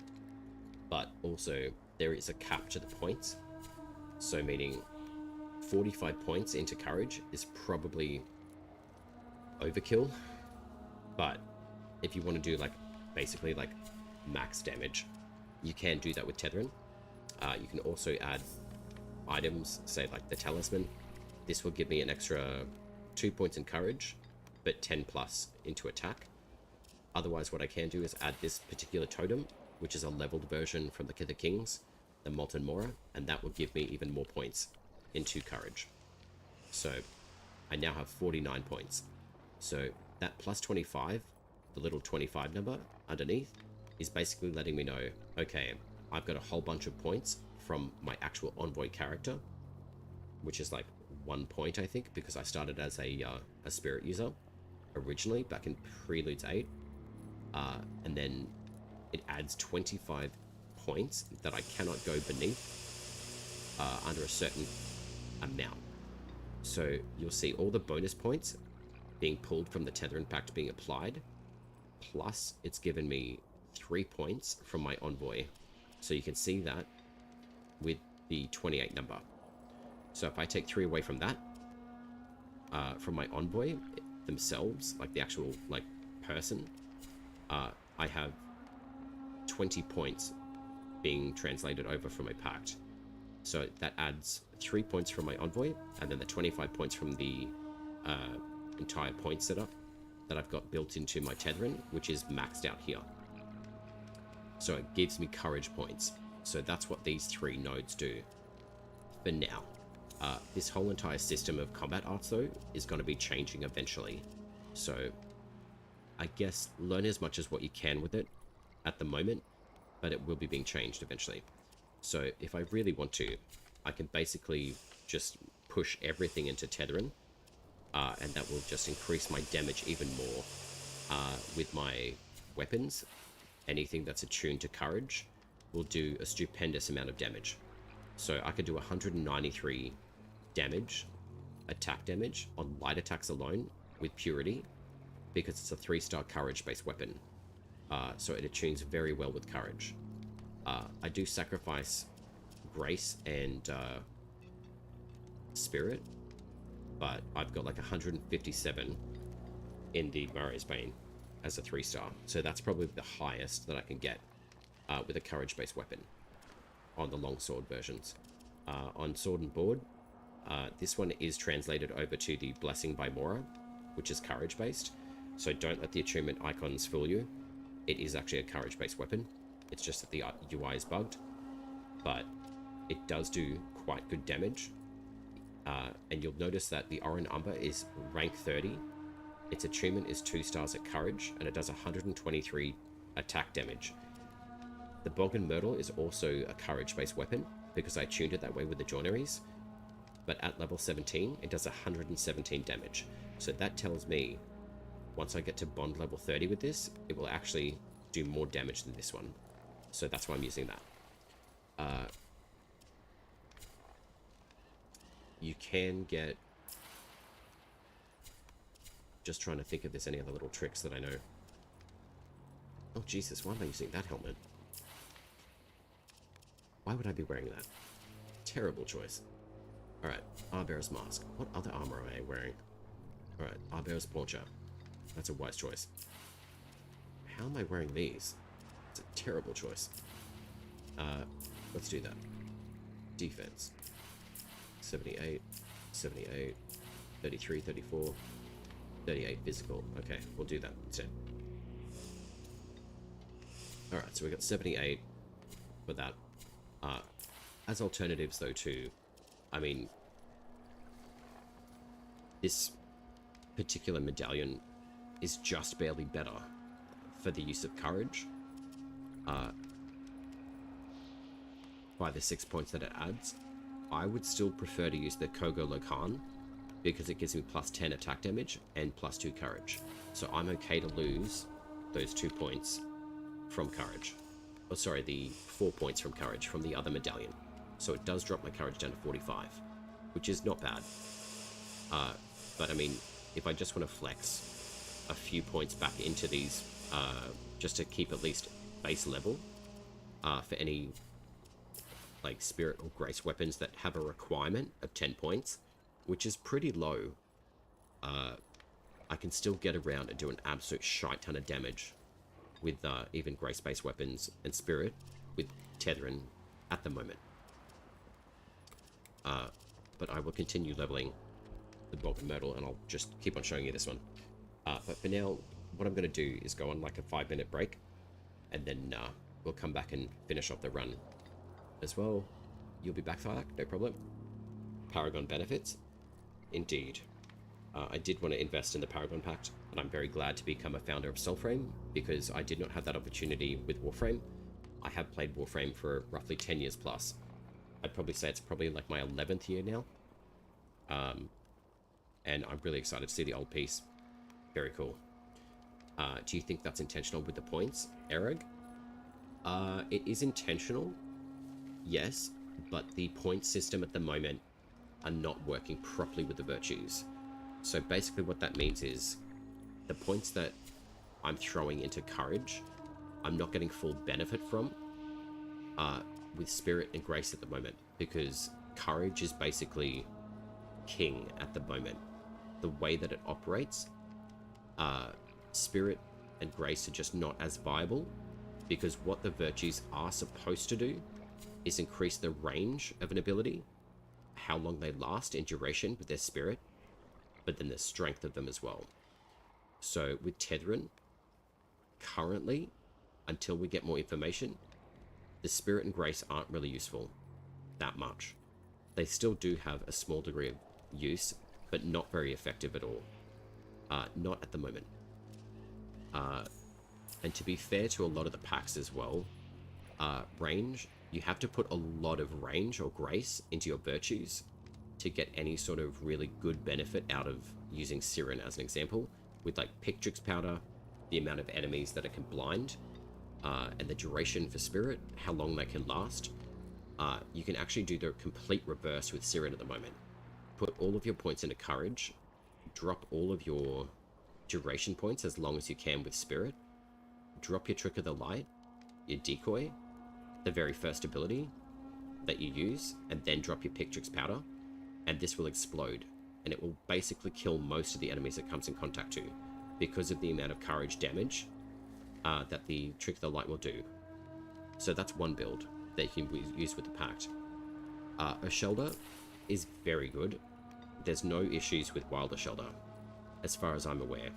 But also, there is a cap to the points, so meaning 45 points into Courage is probably overkill, but if you want to do, like, basically, like, max damage, you can do that with Tetherin. You can also add items, say like the Talisman. This will give me an extra 2 points in Courage, but 10 plus into attack. Otherwise, what I can do is add this particular totem, which is a leveled version from the Kither Kings, the Molten Mora, and that will give me even more points into Courage. So I now have 49 points. So that plus 25, the little 25 number underneath, is basically letting me know, okay, I've got a whole bunch of points from my actual Envoy character, which is like 1 point, I think, because I started as a Spirit user originally back in Preludes 8, and then it adds 25 points that I cannot go beneath under a certain amount. So you'll see all the bonus points being pulled from the Tetherin Pact being applied, plus it's given me 3 points from my Envoy. So you can see that with the 28 number. So if I take 3 away from that, from my Envoy themselves, like the actual like person, I have 20 points being translated over from a pact. So that adds 3 points from my envoy, and then the 25 points from the entire point setup that I've got built into my Tetherin, which is maxed out here. So it gives me courage points. So that's what these 3 nodes do for now. This whole entire system of combat arts, though, is going to be changing eventually. So I guess learn as much as what you can with it at the moment, but it will be being changed eventually. So if I really want to, I can basically just push everything into Tetherin, and that will just increase my damage even more with my weapons. Anything that's attuned to courage will do a stupendous amount of damage. So I could do 193 damage, attack damage, on light attacks alone with Purity, because it's a 3-star courage-based weapon. So it attunes very well with courage. I do sacrifice Grace and Spirit, but I've got like 157 in the Mario's Bane as a 3-star. So that's probably the highest that I can get with a courage-based weapon on the longsword versions. On Sword and Board, this one is translated over to the Blessing by Mora, which is courage-based. So don't let the attunement icons fool you. It is actually a courage-based weapon. It's just that the UI is bugged, but it does do quite good damage. And you'll notice that the Orin Umber is rank 30. Its attunement is 2 stars at courage, and it does 123 attack damage. The Boggin Myrtle is also a courage-based weapon, because I tuned it that way with the joineries. But at level 17, it does 117 damage. So that tells me, once I get to Bond level 30 with this, it will actually do more damage than this one. So that's why I'm using that. You can get... Just trying to think if there's any other little tricks that I know. Oh, Jesus, why am I using that helmet? Why would I be wearing that? Terrible choice. Alright, Arbear's Mask. What other armor am I wearing? Alright, Arbear's Poncho. That's a wise choice. How am I wearing these? It's a terrible choice. Let's do that. Defense. 78, 78, 33, 34, 38 physical. Okay, we'll do that instead. Alright, so we got 78 for that. As alternatives, though, too, I mean, this particular medallion is just barely better for the use of courage. By the 6 points that it adds, I would still prefer to use the Kogo Lokan, because it gives me plus 10 attack damage and plus 2 courage. So I'm okay to lose those 2 points from courage. Oh, sorry, the 4 points from courage from the other medallion. So it does drop my courage down to 45, which is not bad. But I mean, if I just want to flex a few points back into these, just to keep at least base level, for any like spirit or grace weapons that have a requirement of 10 points, which is pretty low, I can still get around and do an absolute shite ton of damage with even grace-based weapons and spirit with Tetherin at the moment. But I will continue leveling the Boggin Myrtle, and I'll just keep on showing you this one. But for now, what I'm going to do is go on like a 5-minute break, and then we'll come back and finish off the run as well. You'll be back for that, no problem. Paragon benefits? Indeed. I did want to invest in the Paragon Pact, and I'm very glad to become a founder of Soulframe, because I did not have that opportunity with Warframe. I have played Warframe for roughly 10 years plus. I'd probably say it's probably like my 11th year now. And I'm really excited to see the old piece. Very cool. Do you think that's intentional with the points, Ereg? It is intentional, yes, but the point system at the moment are not working properly with the virtues. So basically what that means is the points that I'm throwing into courage, I'm not getting full benefit from with spirit and grace at the moment, because courage is basically king at the moment. The way that it operates, spirit and grace are just not as viable, because what the virtues are supposed to do is increase the range of an ability, how long they last in duration with their spirit, but then the strength of them as well. So with Tethrin, currently, until we get more information, the Spirit and Grace aren't really useful that much. They still do have a small degree of use, but not very effective at all. Not at the moment. And to be fair to a lot of the packs as well, range, you have to put a lot of range or grace into your virtues to get any sort of really good benefit out of using Siren as an example, with like Pictrix Powder, the amount of enemies that it can blind, and the duration for Spirit, how long they can last. You can actually do the complete reverse with Siren at the moment. Put all of your points into Courage, drop all of your duration points as long as you can with Spirit, drop your Trick of the Light, your Decoy, the very first ability that you use, and then drop your Pictrix Powder, and this will explode, and it will basically kill most of the enemies it comes in contact to, because of the amount of Courage damage that the Trick of the Light will do. So that's one build that you can use with the Pact. Ushelda is very good. There's no issues with Wild Ushelda, as far as I'm aware.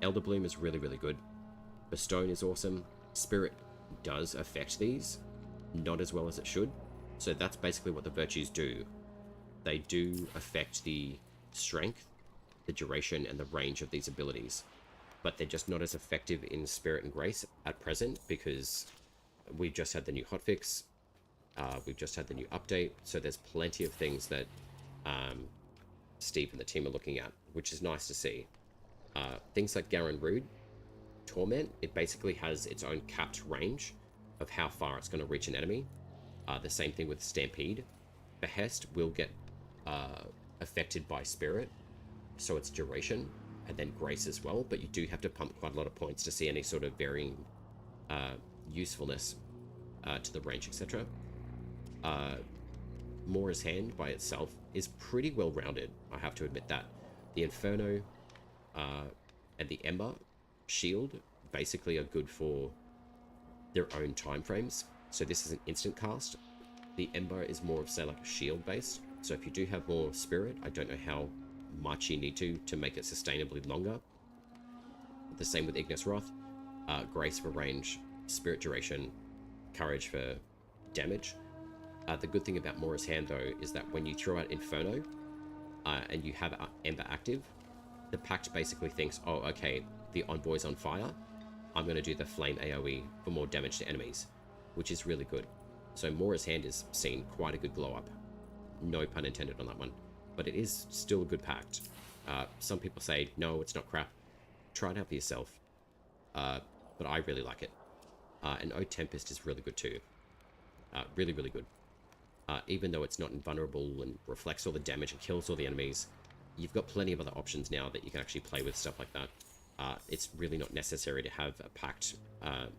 Elder Bloom is really, really good. Bestone is awesome. Spirit does affect these, not as well as it should. So that's basically what the virtues do. They do affect the strength, the duration, and the range of these abilities. But they're just not as effective in Spirit and Grace at present, because we've just had the new hotfix. We've just had the new update. So there's plenty of things that Steve and the team are looking at, which is nice to see. Things like Garen Rude, Torment, it basically has its own capped range of how far it's going to reach an enemy. The same thing with Stampede. Behest will get affected by Spirit, so it's duration, and then Grace as well, but you do have to pump quite a lot of points to see any sort of varying usefulness to the range, etc. Mora's Hand by itself is pretty well rounded, I have to admit that. The Inferno and the Ember Shield basically are good for their own time frames. So this is an instant cast. The Ember is more of, say, like a shield based. So if you do have more Spirit, I don't know how much you need to make it sustainably longer. The same with Ignis Wrath. Grace for range, Spirit duration, Courage for damage. The good thing about Mora's Hand, though, is that when you throw out Inferno and you have Ember active, the Pact basically thinks, oh, okay, the Envoy's on fire. I'm going to do the Flame AoE for more damage to enemies, which is really good. So Mora's Hand is seen quite a good glow up. No pun intended on that one. But it is still a good Pact. Some people say, no, it's not crap. Try it out for yourself. But I really like it. And O Tempest is really good too. Really, really good. Even though it's not invulnerable and reflects all the damage and kills all the enemies, you've got plenty of other options now that you can actually play with stuff like that. It's really not necessary to have a Pact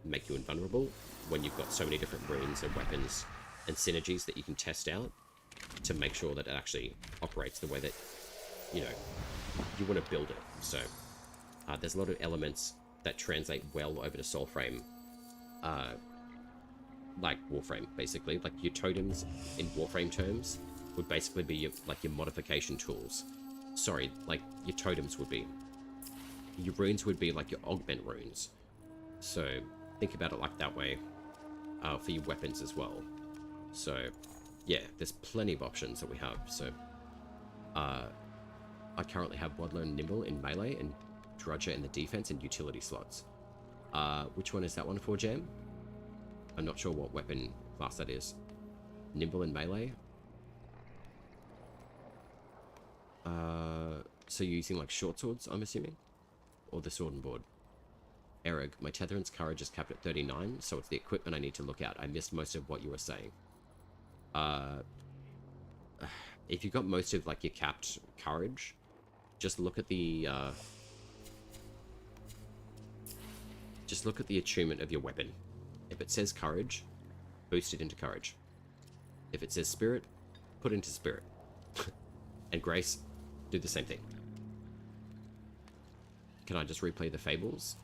make you invulnerable when you've got so many different runes and weapons and synergies that you can test out to make sure that it actually operates the way that, you know, you want to build it. So there's a lot of elements that translate well over to Soulframe, like Warframe, basically. Like your totems in Warframe terms would basically be your modification tools. Sorry, like your totems would be. Your runes would be like your augment runes. So think about it like that way for your weapons as well. So yeah, there's plenty of options that we have. So I currently have Waddler and Nimble in melee and Drudger in the defense and utility slots. Which one is that one for, Jam? I'm not sure what weapon class that is. Nimble in melee? So you're using like short swords, I'm assuming? Or the sword and board? Ereg, my Tetherin's courage is capped at 39, so it's the equipment I need to look at. I missed most of what you were saying. If you've got most of like your capped courage, just look at the attunement of your weapon. If it says courage, boost it into courage. If it says spirit, put it into spirit. And grace, do the same thing. Can I just replay the fables?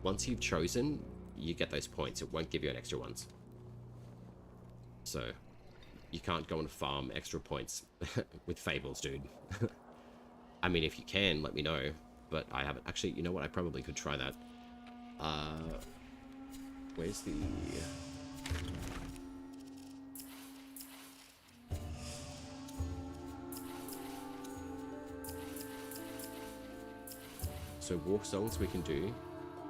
once you've chosen, you get those points. It won't give you an extra ones. So, you can't go and farm extra points with Fables, dude. I mean, if you can, let me know. But I haven't. Actually, you know what? I probably could try that. Where's the... So war songs we can do.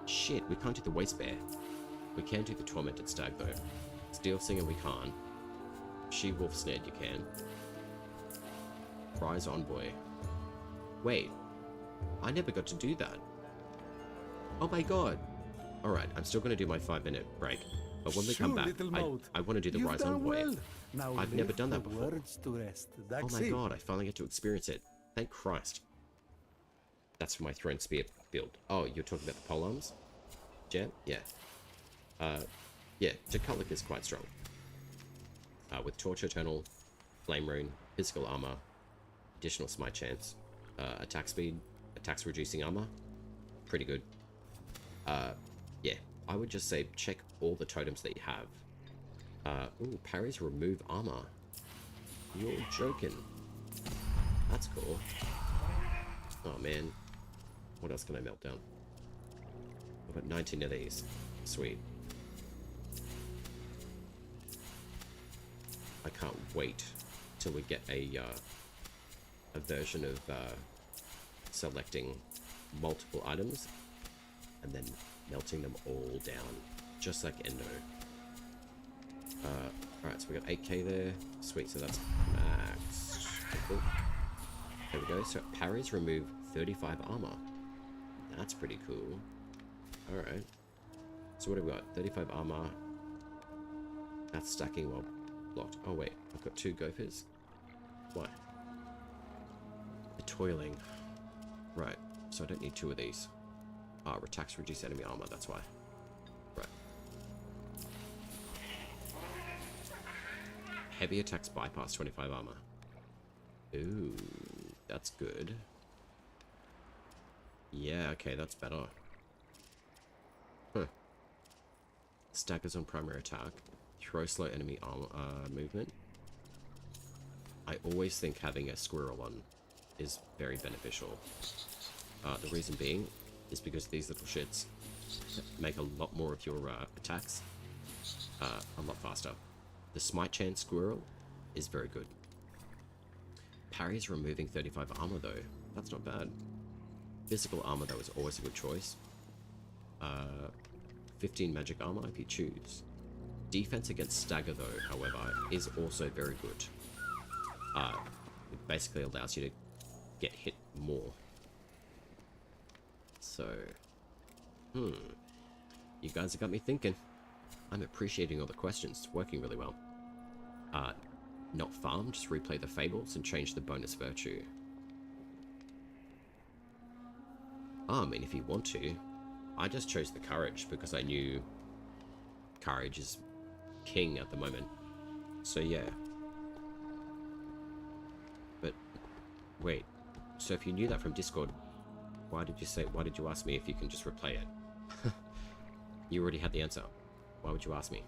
Shit, we can't do the Waste Bear. We can do the Tormented Stag though. Steel Singer we can't. She-Wolf Snared you can. Prize Envoy. Wait, I never got to do that. Oh my god. Alright, I'm still going to do my 5-minute break. But when we come back, I want to do the Rise Envoy. Now I've never done that before. words to rest. Oh That's my it. god, I finally get to experience it. Thank Christ. That's for my Throne Spear build. Oh, you're talking about the polearms? Jet? Yeah. Yeah, Jacolic is quite strong. With Torch Eternal, Flame Rune, Physical Armor, additional Smite Chance, attack speed, attacks reducing armor. Pretty good. Yeah, I would just say check all the totems that you have. Ooh, parries remove armor. You're joking. That's cool. Oh man. What else can I melt down? I've got 19 of these. Sweet. I can't wait till we get a version of selecting multiple items and then melting them all down, just like Endo. Alright, so we got 8k there. Sweet, so that's max. Cool. There we go. So parries remove 35 armor. That's pretty cool. Alright. So what have we got? 35 armor. That's stacking while blocked. Oh wait, I've got 2 gophers. Why? The toiling. Right, so I don't need 2 of these. Ah, attacks reduce enemy armor, that's why. Right. Heavy attacks bypass 25 armor. Ooh, that's good. Yeah, okay, that's better. Huh. Staggers on primary attack. Throw slow enemy armor movement. I always think having a squirrel on is very beneficial. The reason being is because these little shits make a lot more of your attacks a lot faster. The Smite Chance Squirrel is very good. Parries removing 35 armor though. That's not bad. Physical armor though is always a good choice. 15 magic armor if you choose. Defense against stagger though, however, is also very good. It basically allows you to get hit more. So, you guys have got me thinking. I'm appreciating all the questions. It's working really well. Not farm, just replay the fables and change the bonus virtue. I mean, if you want to. I just chose the courage because I knew courage is king at the moment. So yeah. But wait, so if you knew that from Discord, why did you ask me if you can just replay it? You already had the answer. Why would you ask me?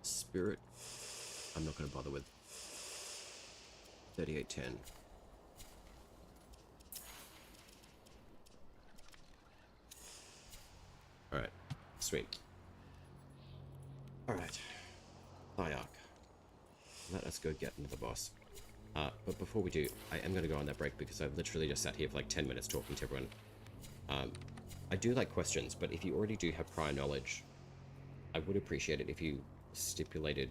Spirit, I'm not going to bother with. 3810. Alright, sweet. Alright. Thyarch. Let us go get another boss. But before we do, I am going to go on that break because I've literally just sat here for like 10 minutes talking to everyone. I do like questions, but if you already do have prior knowledge, I would appreciate it if you stipulated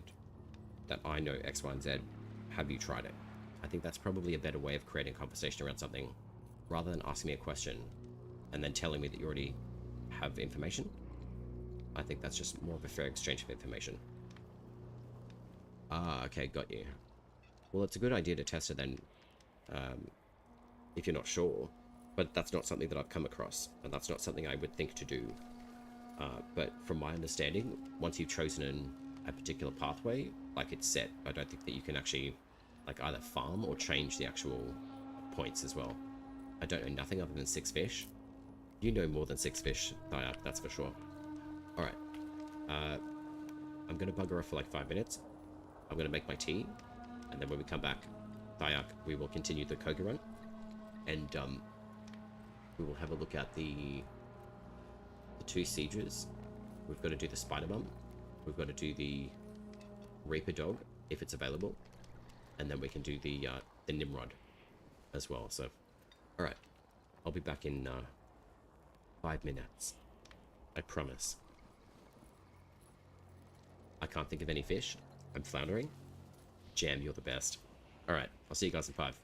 that I know X, Y, and Z. Have you tried it? I think that's probably a better way of creating conversation around something, rather than asking me a question and then telling me that you already have information. I think that's just more of a fair exchange of information. Ah, okay, got you. Well, it's a good idea to test it then, if you're not sure, but that's not something that I've come across, and that's not something I would think to do. But from my understanding, once you've chosen a particular pathway, like it's set, I don't think that you can actually like either farm or change the actual points as well. I don't know nothing other than 6 fish. You know more than 6 fish, Thyak, that's for sure. Alright. I'm gonna bugger off for like 5 minutes. I'm gonna make my tea. And then when we come back, Thyak, we will continue the Koga run. And we will have a look at the 2 sieges. We've got to do the Spider Bum. We've got to do the Reaper Dog, if it's available. And then we can do the Nimrod as well. So, alright. I'll be back in 5 minutes. I promise. I can't think of any fish. I'm floundering. Jam, you're the best. Alright, I'll see you guys in 5.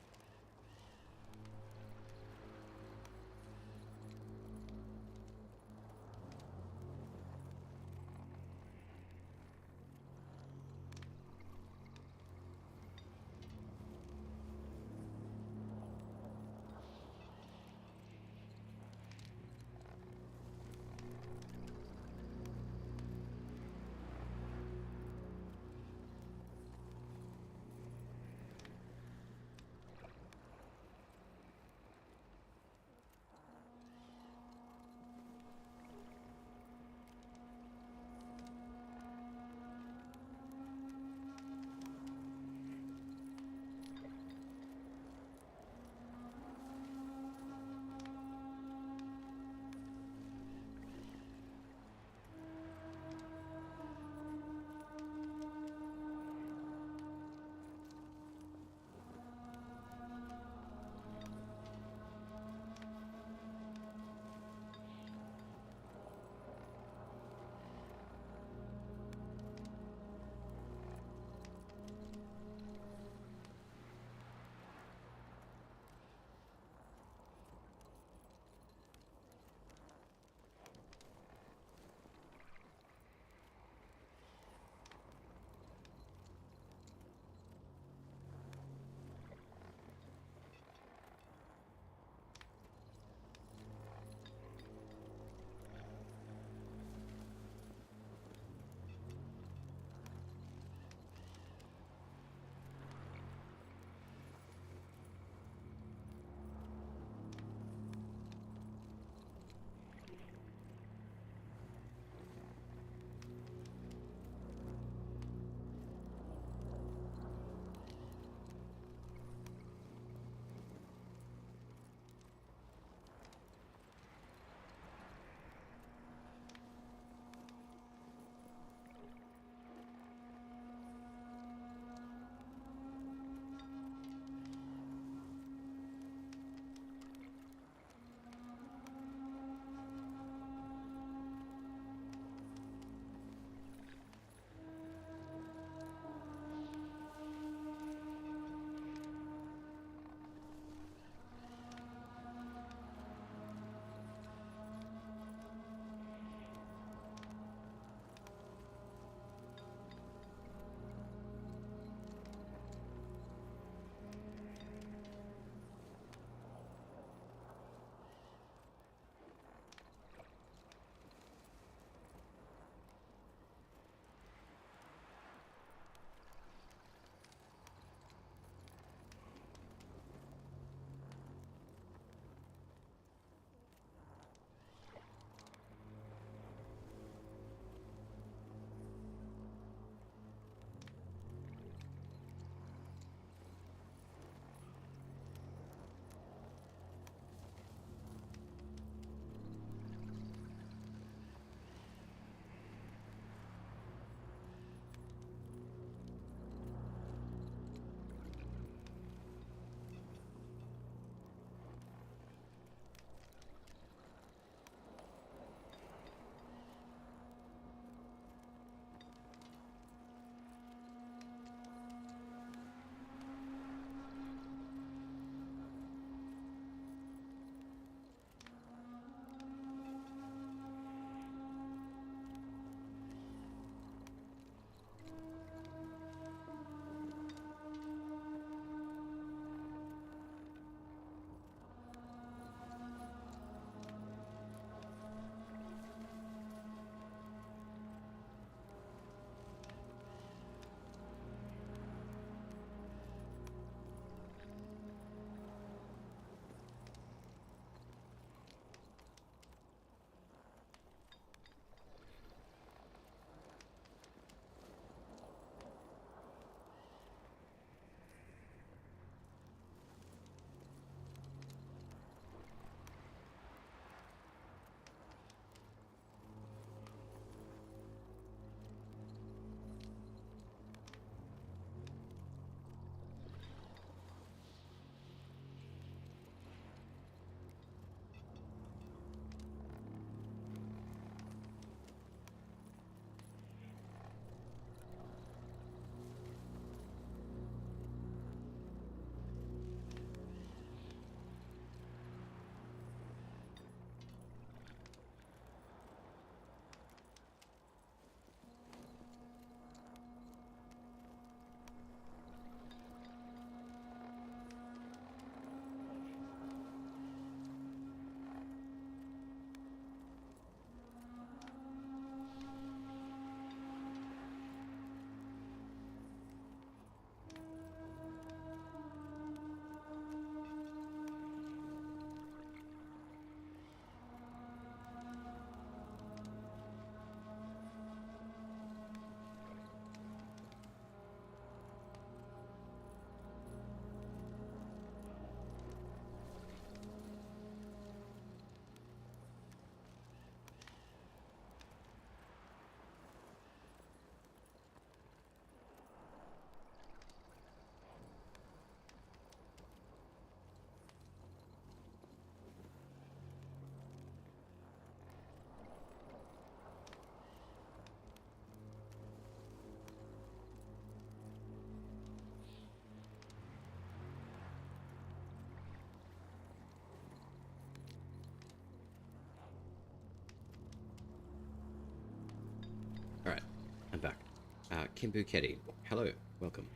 Kim Buketti, hello, welcome.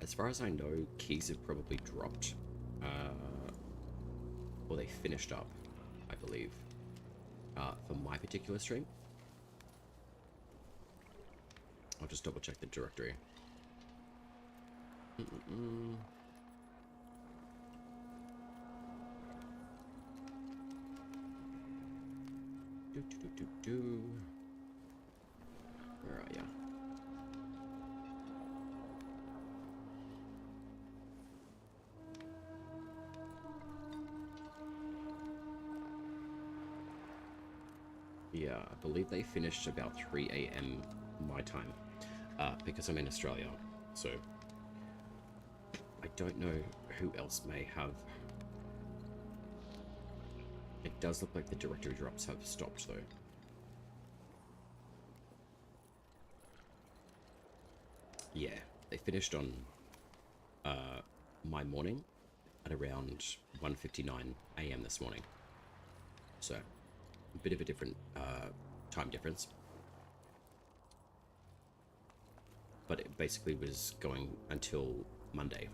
As far as I know, keys have probably dropped. Or they finished up, I believe. For my particular stream. I'll just double check the directory. Where are ya? Yeah, I believe they finished about 3 AM my time, because I'm in Australia, so I don't know who else may have. It does look like the directory drops have stopped, though. Yeah, they finished on my morning at around 1:59 AM this morning. So, a bit of a different time difference. But it basically was going until Monday.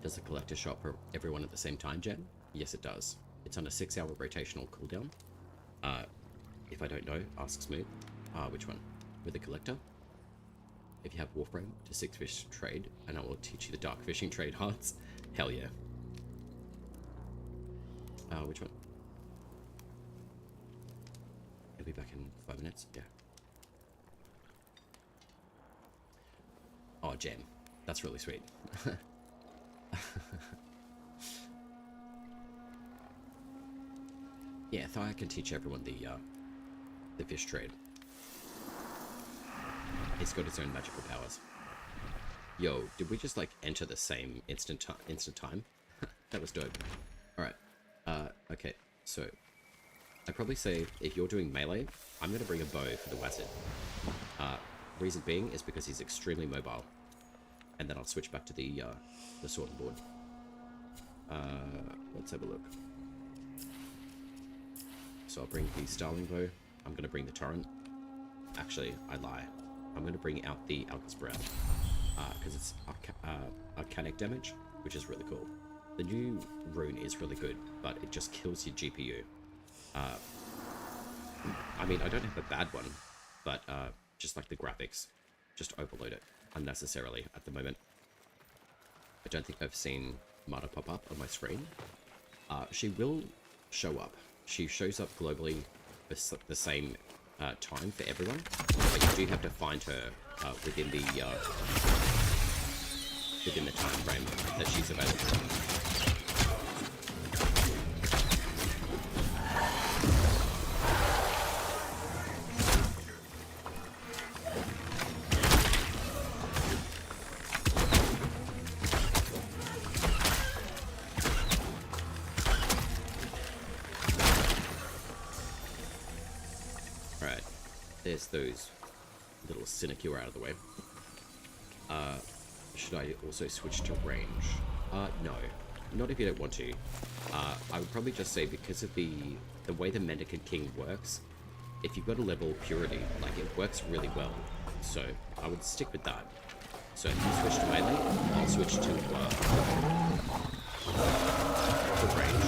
Does the collector shop for everyone at the same time, Jen? Yes, it does. It's on a 6-hour rotational cooldown. If I don't know, ask Smooth. Which one? With the collector? If you have Warframe to 6-fish trade, and I will teach you the dark fishing trade hearts. Hell yeah. Which one? I'll be back in 5 minutes. Yeah. Oh, Jen. That's really sweet. Yeah, Thia can teach everyone the fish trade. It's got its own magical powers. Yo, did we just like enter the same instant time? That was dope. Alright. Okay, so I'd probably say if you're doing melee, I'm gonna bring a bow for the wizard. Reason being is because he's extremely mobile. And then I'll switch back to the sword and board. Let's have a look. So I'll bring the Starling Bow. I'm going to bring the Torrent. Actually, I lie. I'm going to bring out the Alka's Breath. Because it's arcanic damage, which is really cool. The new rune is really good, but it just kills your GPU. I mean, I don't have a bad one, but just like the graphics, just overload it unnecessarily at the moment. I don't think I've seen Marta pop up on my screen. She will show up. She shows up globally the same time for everyone, but you do have to find her within the time frame that she's available. There's those little sinecure out of the way. Should I also switch to range? No. Not if you don't want to. I would probably just say because of the way the Mendicant King works, if you've got a level purity, like it works really well. So I would stick with that. So if you switch to melee, I'll switch to ranged.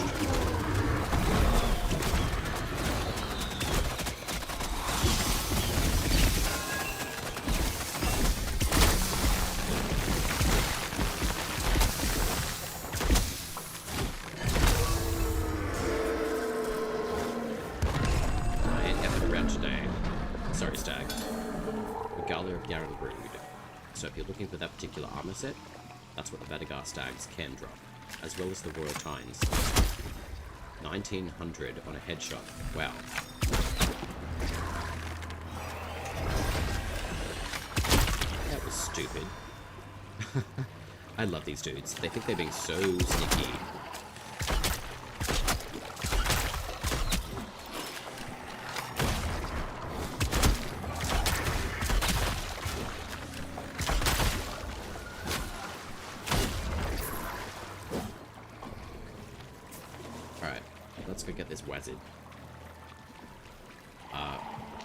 So if you're looking for that particular armor set, that's what the Vadagar Stags can drop, as well as the Royal Tines. 1900 on a headshot. Wow. That was stupid. I love these dudes. They think they're being so sneaky.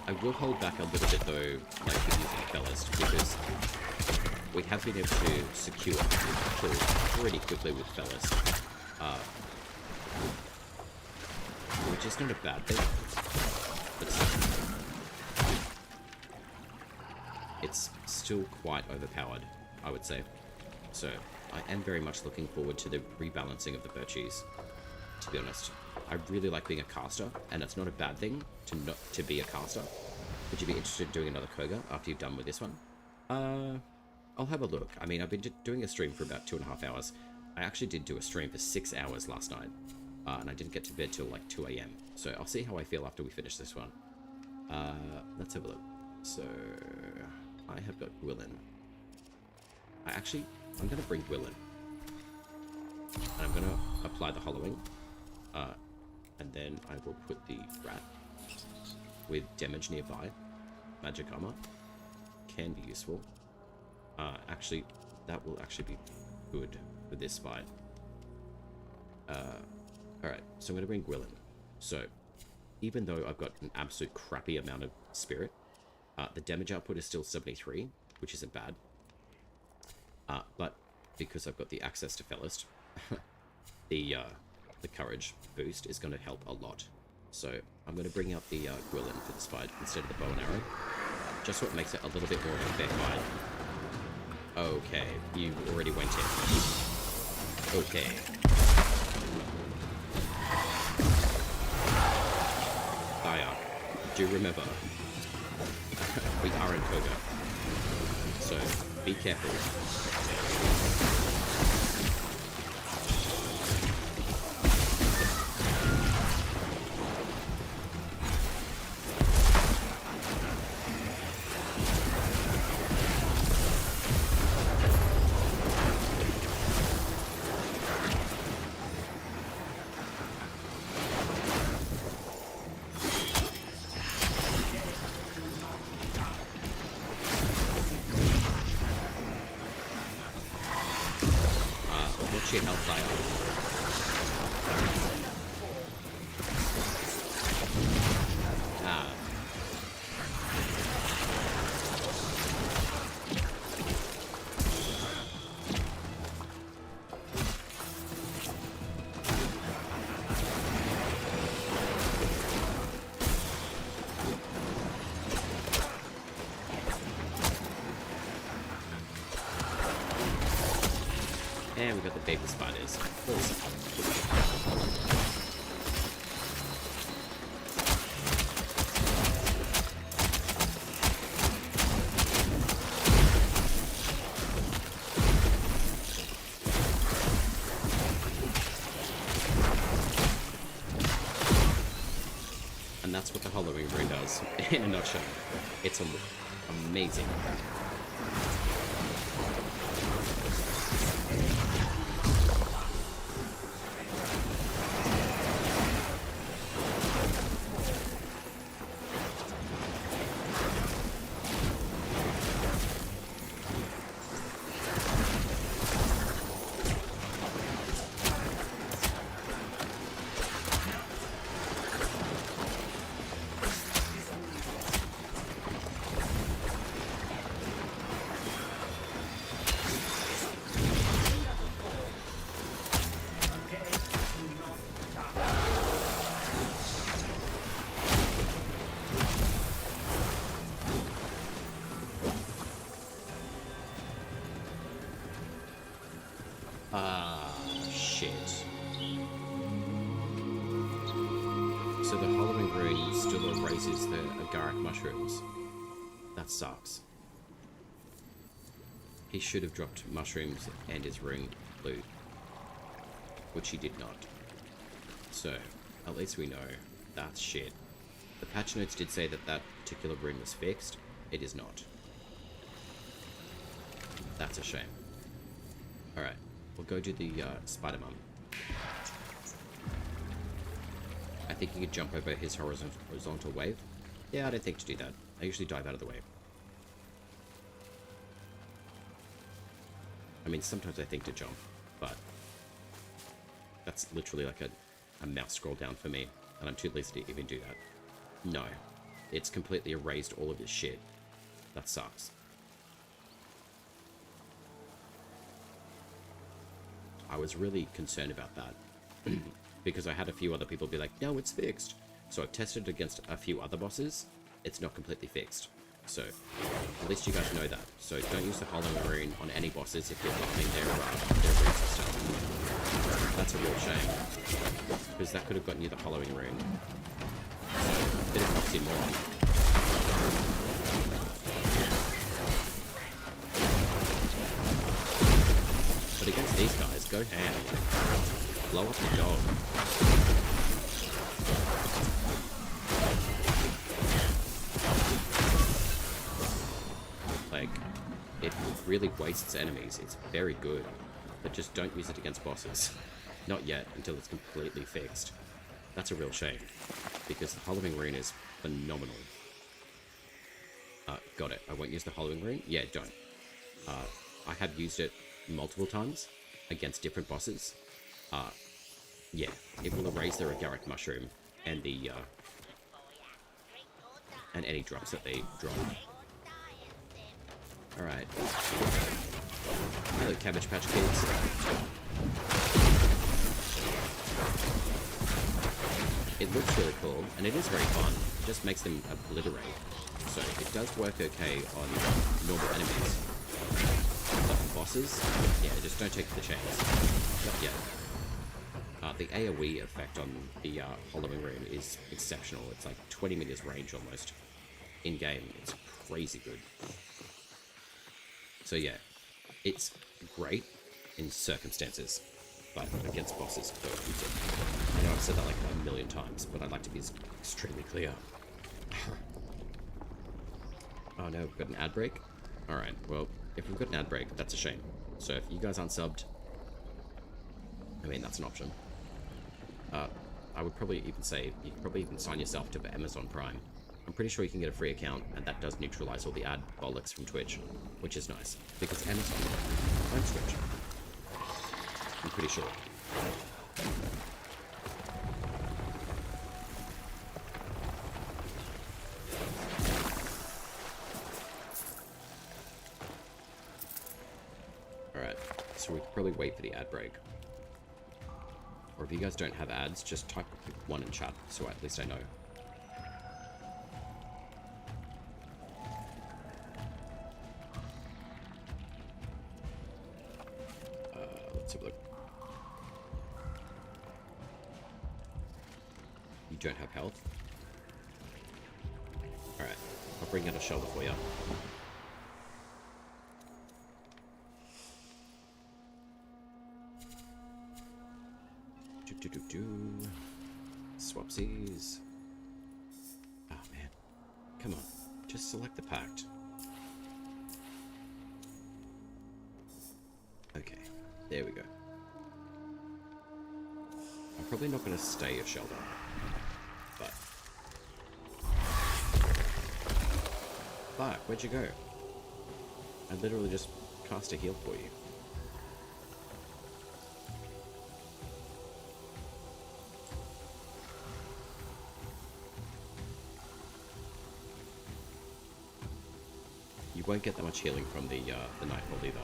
I will hold back a little bit though, like with using Ballast, because we have been able to secure kills pretty quickly with Ballast, which is not a bad thing, but it's still quite overpowered, I would say. So I am very much looking forward to the rebalancing of the Birchies, to be honest. I really like being a caster, and it's not a bad thing to be a caster. Would you be interested in doing another Koga after you've done with this one? I'll have a look. I mean, I've been doing a stream for about 2.5 hours. I actually did do a stream for 6 hours last night, and I didn't get to bed till like 2 AM. So I'll see how I feel after we finish this one. Let's have a look. So I have got Gwillin. I'm going to bring Gwillin. And I'm going to apply the hollowing. And then I will put the rat with damage nearby. Magic armor can be useful. Actually, that will actually be good for this fight. Alright, so I'm going to bring Gwillin. So, even though I've got an absolute crappy amount of spirit, the damage output is still 73, which isn't bad. But because I've got the access to Fellist, the courage boost is going to help a lot. So I'm going to bring out the Gwillin for this fight instead of the bow and arrow. Just what makes it a little bit more of a fair fight. Okay, you already went in. Okay. Thayark, do remember, we are in Koga, so be careful. And we've got the baby spiders. And that's what the Hollowing Rune does, in a nutshell. It's amazing. Shit. So the Hollowing Rune still erases the agaric mushrooms. That sucks. He should have dropped mushrooms and his rune loot, which he did not. So, at least we know that's shit. The patch notes did say that that particular rune was fixed. It is not. That's a shame. Alright. We'll go do the Spider Mum. I think you could jump over his horizontal wave. Yeah, I don't think to do that. I usually dive out of the way. I mean, sometimes I think to jump, but that's literally like a mouse scroll down for me, and I'm too lazy to even do that. No. it's completely erased all of his shit. That sucks. I was really concerned about that because I had a few other people be like, no, it's fixed. So I've tested it against a few other bosses. It's not completely fixed. So at least you guys know that. So don't use the Hollowing Rune on any bosses if you're farming their rune system. That's a real shame. Because that could have gotten you the Hollowing Rune. Bit of oxymoron. But against these guys, go ham. Blow up the dog. Like, it really wastes enemies. It's very good. But just don't use it against bosses. Not yet, until it's completely fixed. That's a real shame. Because the Hollowing Rune is phenomenal. Got it. I won't use the Hollowing Rune? Yeah, don't. I have used it multiple times against different bosses. Yeah, it will erase the Agaric Mushroom and the and any drops that they drop. Alright. Hello, Cabbage Patch Kids. It looks really cool, and it is very fun. It just makes them obliterate. So it does work okay on normal enemies. But on bosses, yeah, just don't take the chance. Not yet. The AoE effect on the Hollowing Rune is exceptional. It's like 20 meters range almost. In-game, it's crazy good. So yeah, it's great in circumstances, but against bosses, don't use it. I know I've said that like a million times, but I'd like to be extremely clear. Oh no, we've got an ad break? Alright, well, if we've got an ad break, that's a shame. So if you guys aren't subbed, I mean, that's an option. I would probably even say, you could probably even sign yourself to Amazon Prime. I'm pretty sure you can get a free account, and that does neutralize all the ad bollocks from Twitch, which is nice, because Amazon owns Twitch. I'm pretty sure. Alright, so we could probably wait for the ad break. Or if you guys don't have ads, just type one in chat, so at least I know. Let's have a look. You don't have health? Alright, I'll bring out a shoulder for you. Swapsies. Oh man. Come on. Just select the pact. Okay. There we go. I'm probably not going to stay a shelter. But... Fuck, where'd you go? I literally just cast a heal for you. You won't get that much healing from the Nightfall either.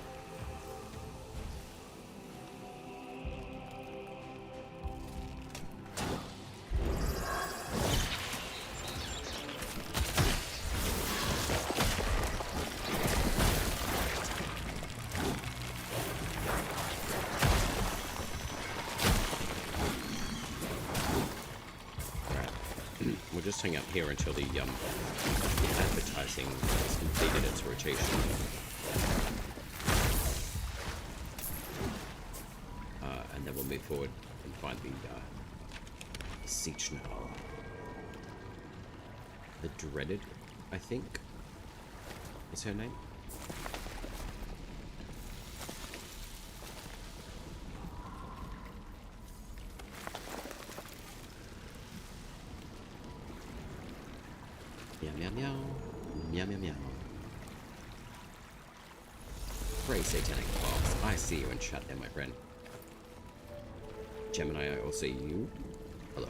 We'll just hang out here until the advertising has completed its rotation. And then we'll move forward and find the Siege now. The Dreaded, I think, is her name. Meow, meow, meow. Meow, meow, meow. Pray satanic boss. I see you in chat there, my friend. Gemini, I also see you. Hello.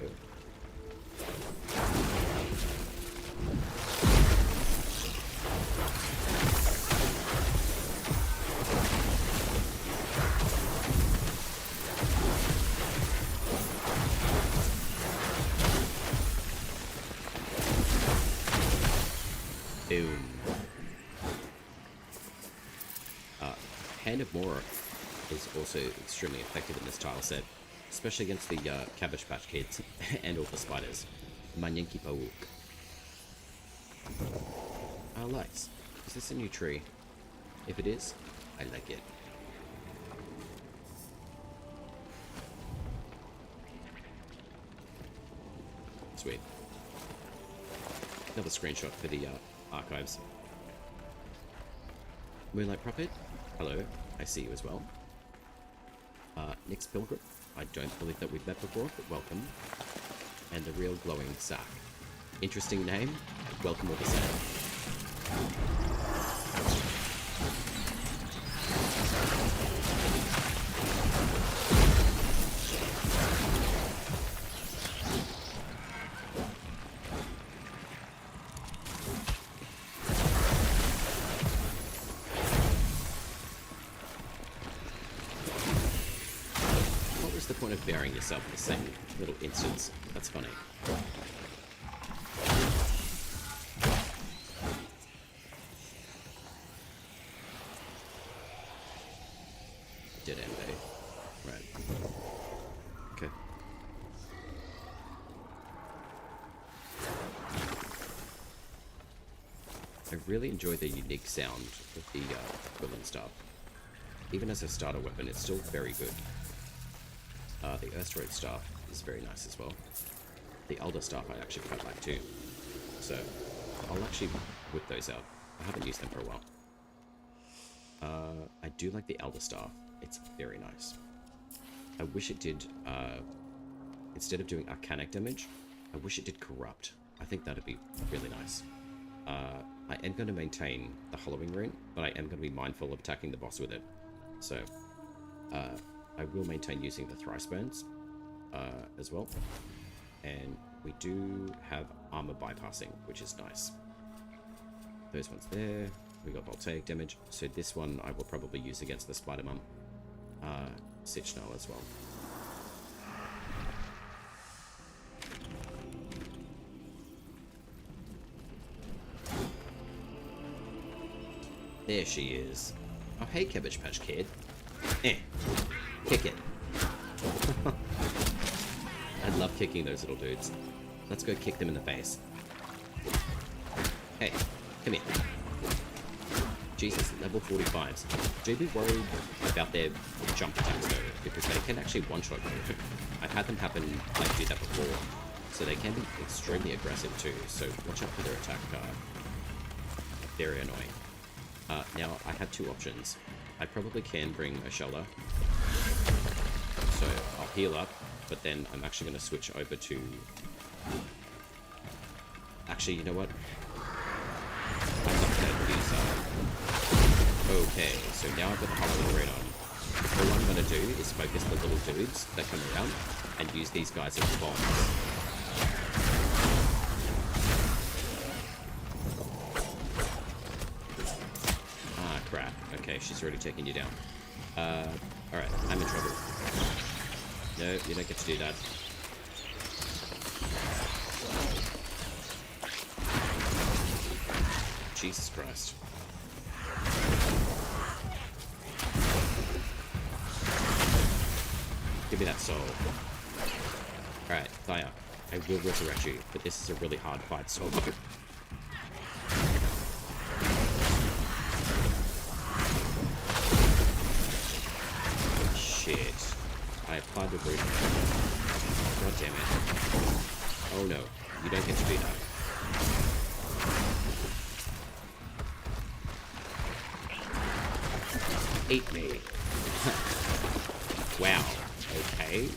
Hand of Mora is also extremely effective in this tile set, especially against the Cabbage Patch Kids and all the spiders. Manyenki Pawuk. Lex, is this a new tree? If it is, I like it. Sweet. Another screenshot for the archives. Moonlight Prophet, hello, I see you as well. Nick's Pilgrim, I don't believe that we've met before, but welcome. And the Real Glowing Sack. Interesting name, welcome all the same. Of burying yourself in the same little instance. That's funny. Dead end, eh? Right. Okay. I really enjoy the unique sound of the Quillen Staff. Even as a starter weapon, it's still very good. The Earthstroke Staff is very nice as well. The Elder Staff I actually quite like too. So, I'll actually whip those out. I haven't used them for a while. I do like the Elder Staff. It's very nice. I wish it did, instead of doing Arcanic damage, I wish it did Corrupt. I think that'd be really nice. I am going to maintain the Hollowing Rune, but I am going to be mindful of attacking the boss with it. So, I will maintain using the Thrice Burns as well. And we do have armor bypassing, which is nice. Those ones there. We got voltaic damage. So this one I will probably use against the Spider-Mum Sitchnell as well. There she is. Oh, hey, Cabbage Patch Kid. Kick it. I love kicking those little dudes. Let's go kick them in the face. Hey, come here. Jesus, level 45s. Do be worried about their jump attacks though, because they can actually one-shot you. I've had them happen, like, do that before. So they can be extremely aggressive too, so watch out for their attack card. Very annoying. Now, I have two options. I probably can bring a Shelter. So I'll heal up, but then I'm actually going to switch over to... Actually, you know what? I'm not going to use... Okay, so now I've got the Hollowing Rune on. All I'm going to do is focus the little dudes that come around and use these guys as bombs. Ah, crap. Okay, she's already taken you down. Alright, I'm in trouble. No, you don't get to do that. Jesus Christ. Give me that soul. Alright, Thaya, I will resurrect you, but this is a really hard fight solo. Shit. I applied the root. God damn it. Oh no, you don't get to do that. Eat me. Wow. Okay.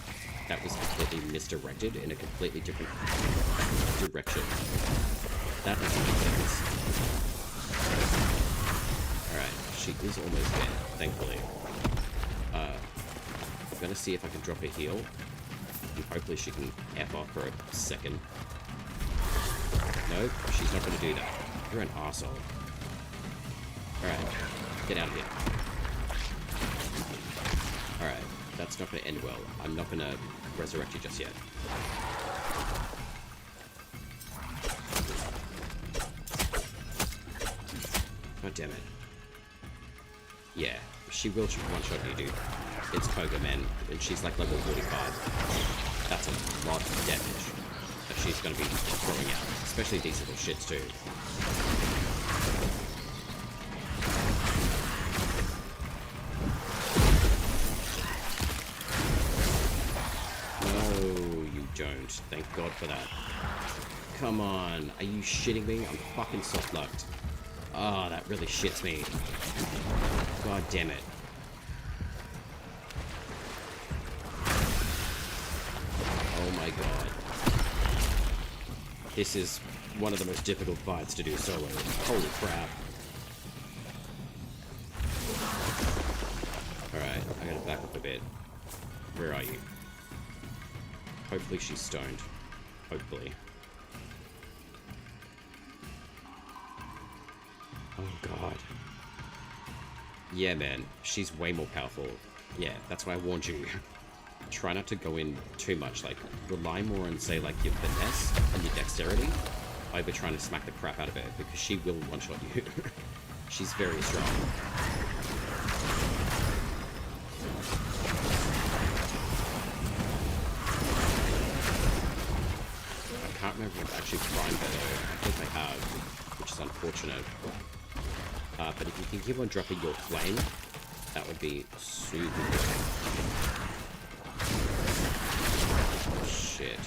That was completely misdirected in a completely different direction. That doesn't make sense. Alright, she is almost dead, thankfully. I'm gonna see if I can drop a heal. And hopefully she can F off for a second. Nope, she's not gonna do that. You're an arsehole. Alright, get out of here. Alright, that's not gonna end well. I'm not gonna resurrect you just yet. God damn it. Yeah, she will one-shot you, dude. It's Koga, man, and she's like level 45. That's a lot of damage that she's going to be throwing out, especially these little shits too. No, you don't. Thank God for that. Come on, are you shitting me? I'm fucking soft-locked. Oh, that really shits me. God damn it. Oh my god. This is one of the most difficult fights to do solo. Holy crap. Alright, I gotta back up a bit. Where are you? Hopefully she's stoned. Hopefully. Oh god. Yeah, man. She's way more powerful. Yeah, that's why I warned you. Try not to go in too much. Like, rely more on, say, like, your finesse and your dexterity over trying to smack the crap out of her, because she will one-shot you. She's very strong. I can't remember if I've actually primed her, though. I think I have, which is unfortunate. But if you can keep on dropping your flame, that would be super good. Shit.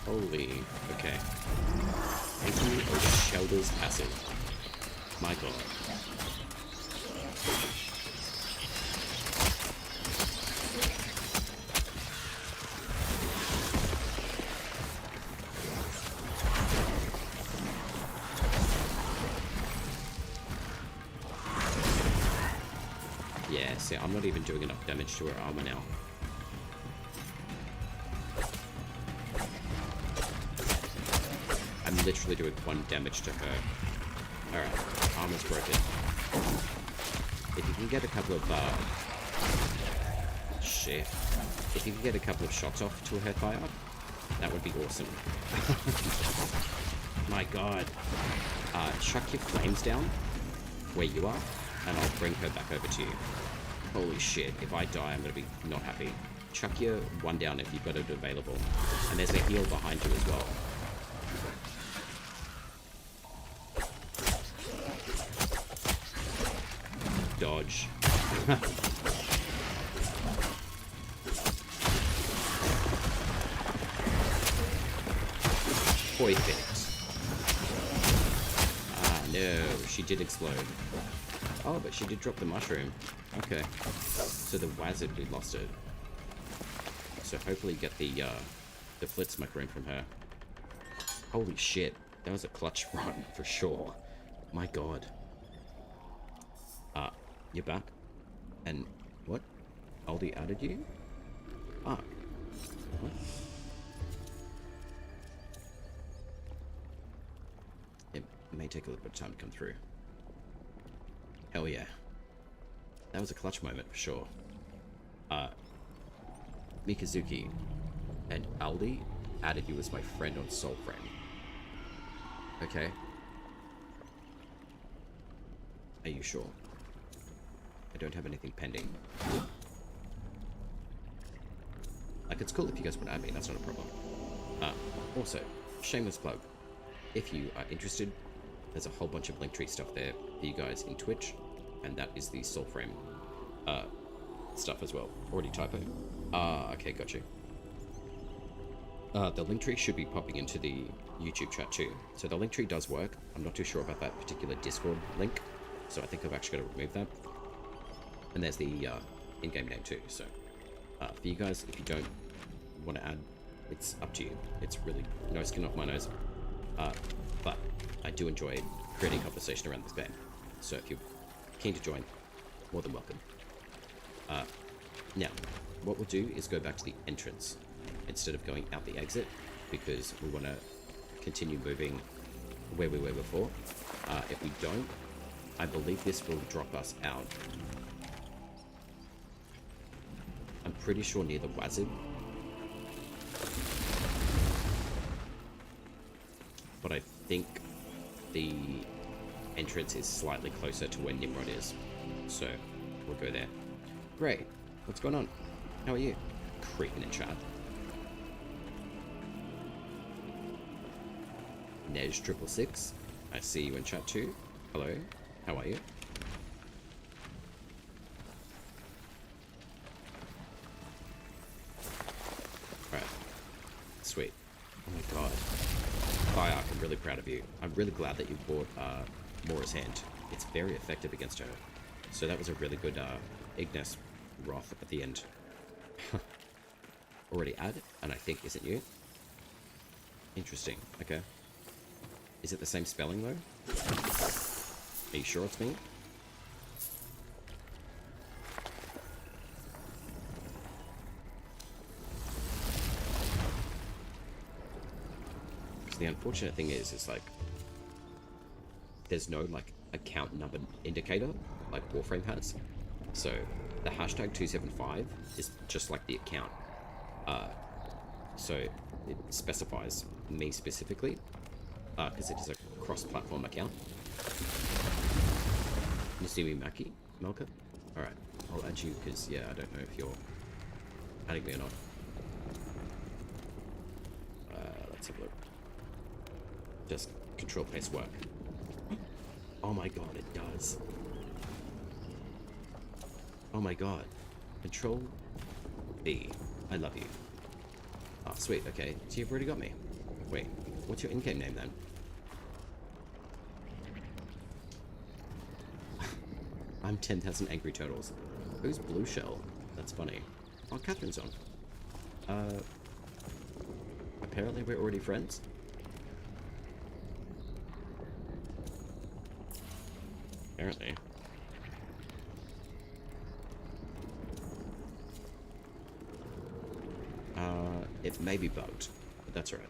Holy, okay. Thank you, Shelter's passive. My god. Yeah, see, I'm not even doing enough damage to her armor now. I'm literally doing 1 damage to her. Alright, armor's broken. If you can get a couple of, shit. If you can get a couple of shots off to her fire, that would be awesome. My god. Chuck your flames down where you are, and I'll bring her back over to you. Holy shit, if I die, I'm gonna be not happy. Chuck your 1 down if you've got it available. And there's a heal behind you as well. Dodge. Perfect. Ah, no, she did explode. Oh, but she did drop the mushroom. Okay. So the wazard, we lost it. So hopefully get the flit smoke room from her. Holy shit. That was a clutch run for sure. My god. You're back? And what? Aldi added you? Ah. What? It may take a little bit of time to come through. Hell yeah. That was a clutch moment for sure. Mikazuki and Aldi added you as my friend on Soulframe. Okay. Are you sure? I don't have anything pending. Like, it's cool if you guys want to add me, that's not a problem. Also, shameless plug. If you are interested, there's a whole bunch of Linktree stuff there for you guys in Twitch, and that is the Soulframe stuff as well. Already typo. Okay, got you. The Linktree should be popping into the YouTube chat too. So the Linktree does work. I'm not too sure about that particular Discord link, so I think I've actually got to remove that. And there's the in-game name too. So for you guys, if you don't want to add, it's up to you. It's really no skin off my nose. But I do enjoy creating conversation around this game. So if you're keen to join, more than welcome. Now, what we'll do is go back to the entrance instead of going out the exit, because we want to continue moving where we were before. If we don't, I believe this will drop us out. pretty sure near the Wazig. But I think the entrance is slightly closer to where Nimrod is. So we'll go there. Ray, what's going on? How are you? Creeping in chat. Nej666, I see you in chat too. Hello, how are you? Right, sweet. Oh my god. Fire, I'm really proud of you. I'm really glad that you bought Mora's Hand. It's very effective against her. So that was a really good Ignis Wrath at the end. Already added, and I think isn't you? Interesting, okay. Is it the same spelling though? Are you sure it's me? So the unfortunate thing is like, there's no like account number indicator like Warframe has. So the hashtag 275 is just like the account. So it specifies me specifically, because it is a cross-platform account. You see me, Maki? Melka? Alright, I'll add you, because, yeah, I don't know if you're adding me or not. Let's have a look. Does control pace work? Oh my god, it does. Oh my god. Control B. I love you. Ah, sweet, okay. So you've already got me. Wait, what's your in-game name then? I'm 10,000 Angry Turtles. Who's Blue Shell? That's funny. Oh, Catherine's on. Apparently we're already friends? Apparently. It may be bugged, but that's alright.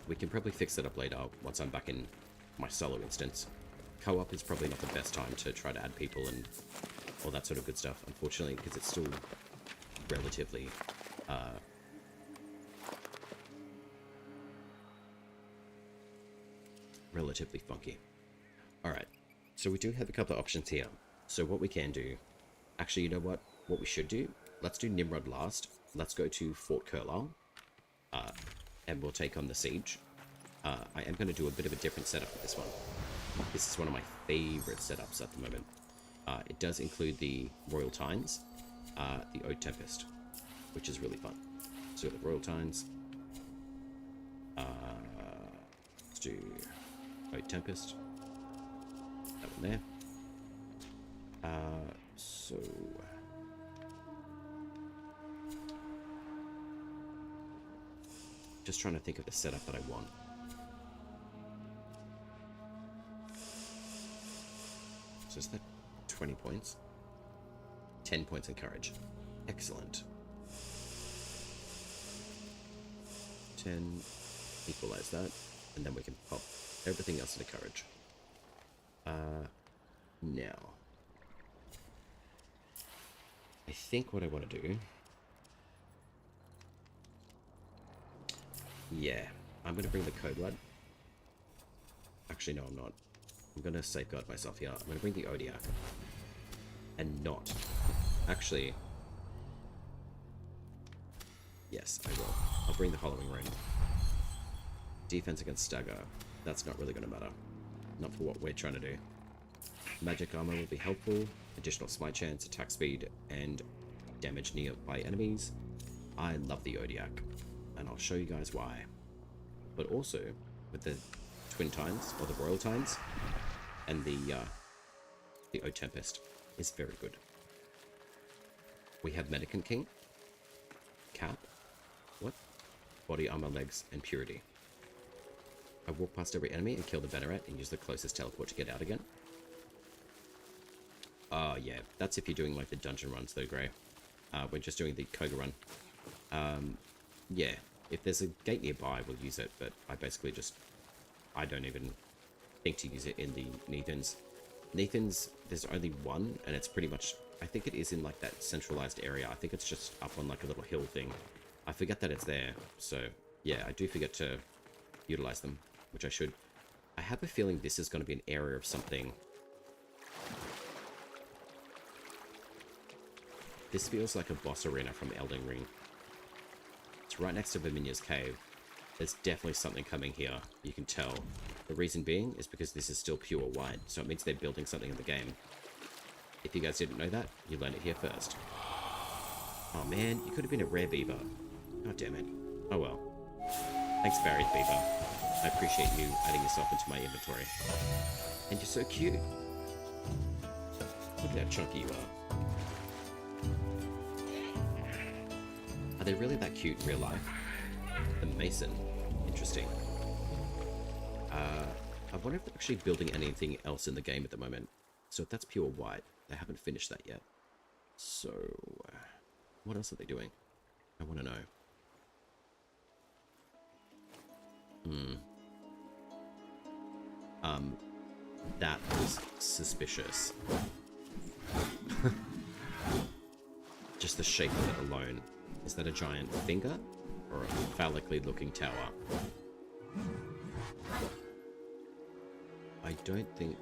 We can probably fix it up later once I'm back in my solo instance. Co-op is probably not the best time to try to add people and all that sort of good stuff, unfortunately, because it's still relatively, relatively funky. Alright, so we do have a couple of options here. So what we can do, actually, you know what we should do? Let's do Nimrod last. Let's go to Fort Curlau, and we'll take on the siege. I am going to do a bit of a different setup with this one. This is one of my favorite setups at the moment. It does include the Royal Tines, the Ode Tempest, which is really fun. So the Royal Tines. Let's do Ode Tempest. That one there. So just trying to think of the setup that I want. So is that 20 points? 10 points in courage. Excellent. 10, equalize that, and then we can pop everything else into courage. Now, I think what I want to do, yeah, I'm going to bring the Code Blood. Actually, no, I'm not. I'm going to safeguard myself here. I'm going to bring the Odiak. And not. Actually, yes, I will. I'll bring the Hollowing Ring. Defense against Stagger. That's not really going to matter. Not for what we're trying to do. Magic armor will be helpful. Additional smite chance, attack speed, and damage nearby enemies. I love the Odiak, and I'll show you guys why. But also, with the Twin Tines, or the Royal Tines, and the Ode Tempest is very good. We have Medicant King, Cap, what? Body armor, legs, and purity. I walk past every enemy and kill the Banneret and use the closest teleport to get out again. Yeah, that's if you're doing like the dungeon runs though, Grey. We're just doing the Koga run. Yeah, if there's a gate nearby, we'll use it, but I basically just, I don't even think to use it in the Nethans. Nethans, there's only one, and it's pretty much I think it is in like that centralized area. I think it's just up on like a little hill thing. I forget that it's there. So yeah, I do forget to utilize them, which I should. I have a feeling this is going to be an area of something. This feels like a boss arena from Elden Ring. It's right next to Verminia's Cave. There's definitely something coming here, you can tell. The reason being is because this is still pure white, so it means they're building something in the game. If you guys didn't know that, you learned it here first. Oh man, you could have been a rare beaver. Oh damn it. Oh well. Thanks, Barry the Beaver. I appreciate you adding yourself into my inventory. And you're so cute. Look at how chunky you are. Are they really that cute in real life? The Mason. Interesting. I wonder if they're actually building anything else in the game at the moment. So if that's pure white, they haven't finished that yet. So, what else are they doing? I want to know. That was suspicious. Just the shape of it alone. Is that a giant finger? Or a phallically looking tower? I don't think...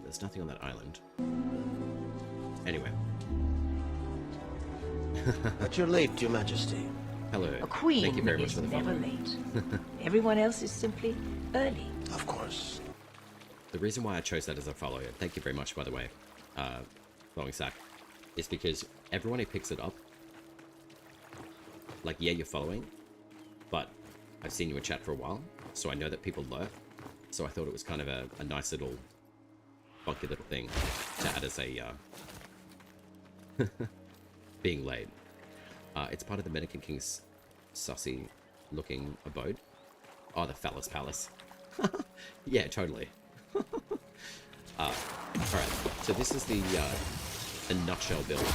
there's nothing on that island. Anyway. But you're late, Your Majesty. Hello. A queen Thank you very much is for the never follow. late. Everyone else is simply early. Of course. The reason why I chose that as a follow, thank you very much, by the way, following Sack, is because everyone who picks it up, like, yeah, you're following, but I've seen you in chat for a while, so I know that people lurk, so I thought it was kind of a nice little, funky little thing to add as a, being late. It's part of the Mendicant King's sussy-looking abode. Oh, the Phallus Palace. Yeah, totally. Alright, so this is the nutshell build.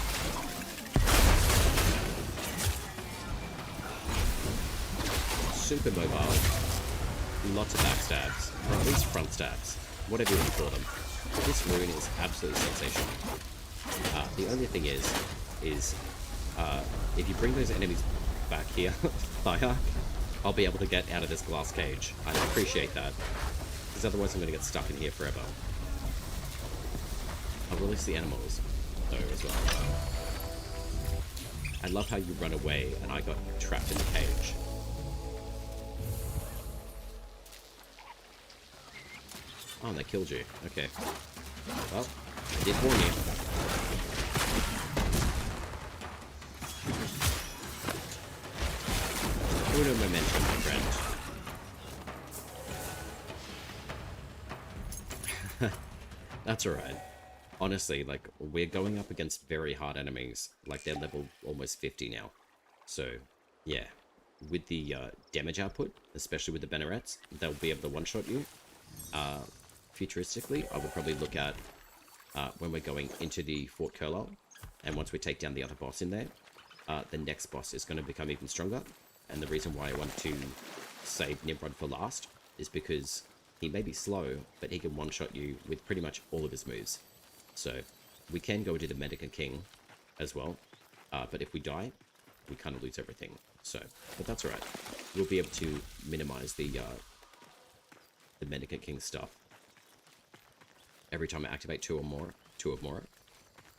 Super mobile. Lots of backstabs, or at least front stabs, whatever you want to call them. This rune is absolutely sensational. The only thing is if you bring those enemies back here, Thiark, I'll be able to get out of this glass cage. I appreciate that, because otherwise I'm going to get stuck in here forever. I'll release the animals, though, as well. I love how you run away and I got trapped in the cage. Oh, and they killed you. Okay. Well, I did warn you. Uno momentum, my friend. That's alright. Honestly, like, we're going up against very hard enemies. Like, they're level almost 50 now. So, yeah. With the damage output, especially with the Bannerets, they'll be able to one-shot you. Futuristically, I would probably look at when we're going into the Fort Curlal, and once we take down the other boss in there, the next boss is going to become even stronger. And the reason why I want to save Nimrod for last is because he may be slow, but he can one-shot you with pretty much all of his moves. So we can go into the Mendicant King as well, but if we die, we kind of lose everything. So, but that's alright. We'll be able to minimize the Mendicant King stuff. Every time I activate two or more.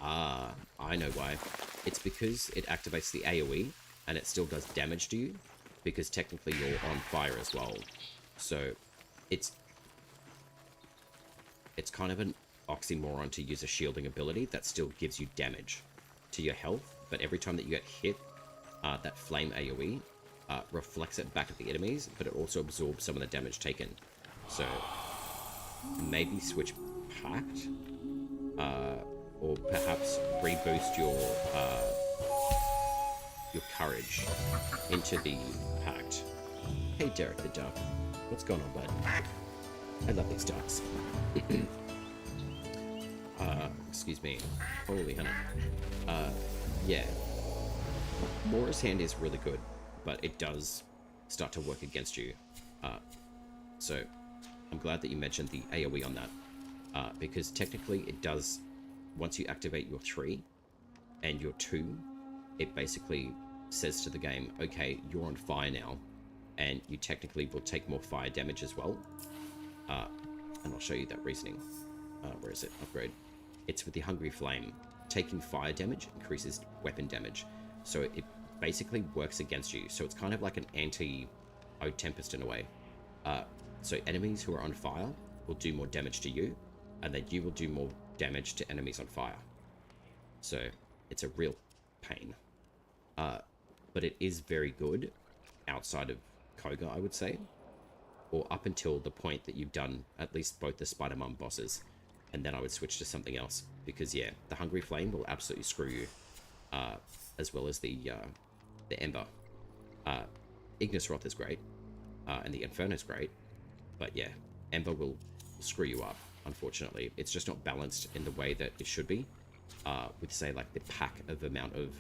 Ah, I know why. It's because it activates the AoE, and it still does damage to you, because technically you're on fire as well. So, it's kind of an oxymoron to use a shielding ability that still gives you damage to your health, but every time that you get hit, that flame AoE reflects it back at the enemies, but it also absorbs some of the damage taken. So, maybe switch Pact, or perhaps reboost your courage into the Pact. Hey Derek the duck, what's going on, bud? I love these ducks. Excuse me. Holy honey. Yeah. Mora's Hand is really good, but it does start to work against you. So, I'm glad that you mentioned the AoE on that. Because technically it does once you activate your 3 and your 2, it basically says to the game, okay, you're on fire now, and you technically will take more fire damage as well. And I'll show you that reasoning. Where is it? Upgrade. It's with the Hungry Flame. Taking fire damage increases weapon damage. So it basically works against you. So it's kind of like an anti-Ode Tempest in a way. So enemies who are on fire will do more damage to you, and then you will do more damage to enemies on fire. So it's a real pain. But it is very good outside of Koga, I would say. Or up until the point that you've done at least both the Spider-Mum bosses. And then I would switch to something else. Because, yeah, the Hungry Flame will absolutely screw you. As well as the Ember. Ignis Wrath is great. And the Inferno is great. But, yeah, Ember will screw you up, unfortunately. It's just not balanced in the way that it should be. With, say, like, the pack of amount of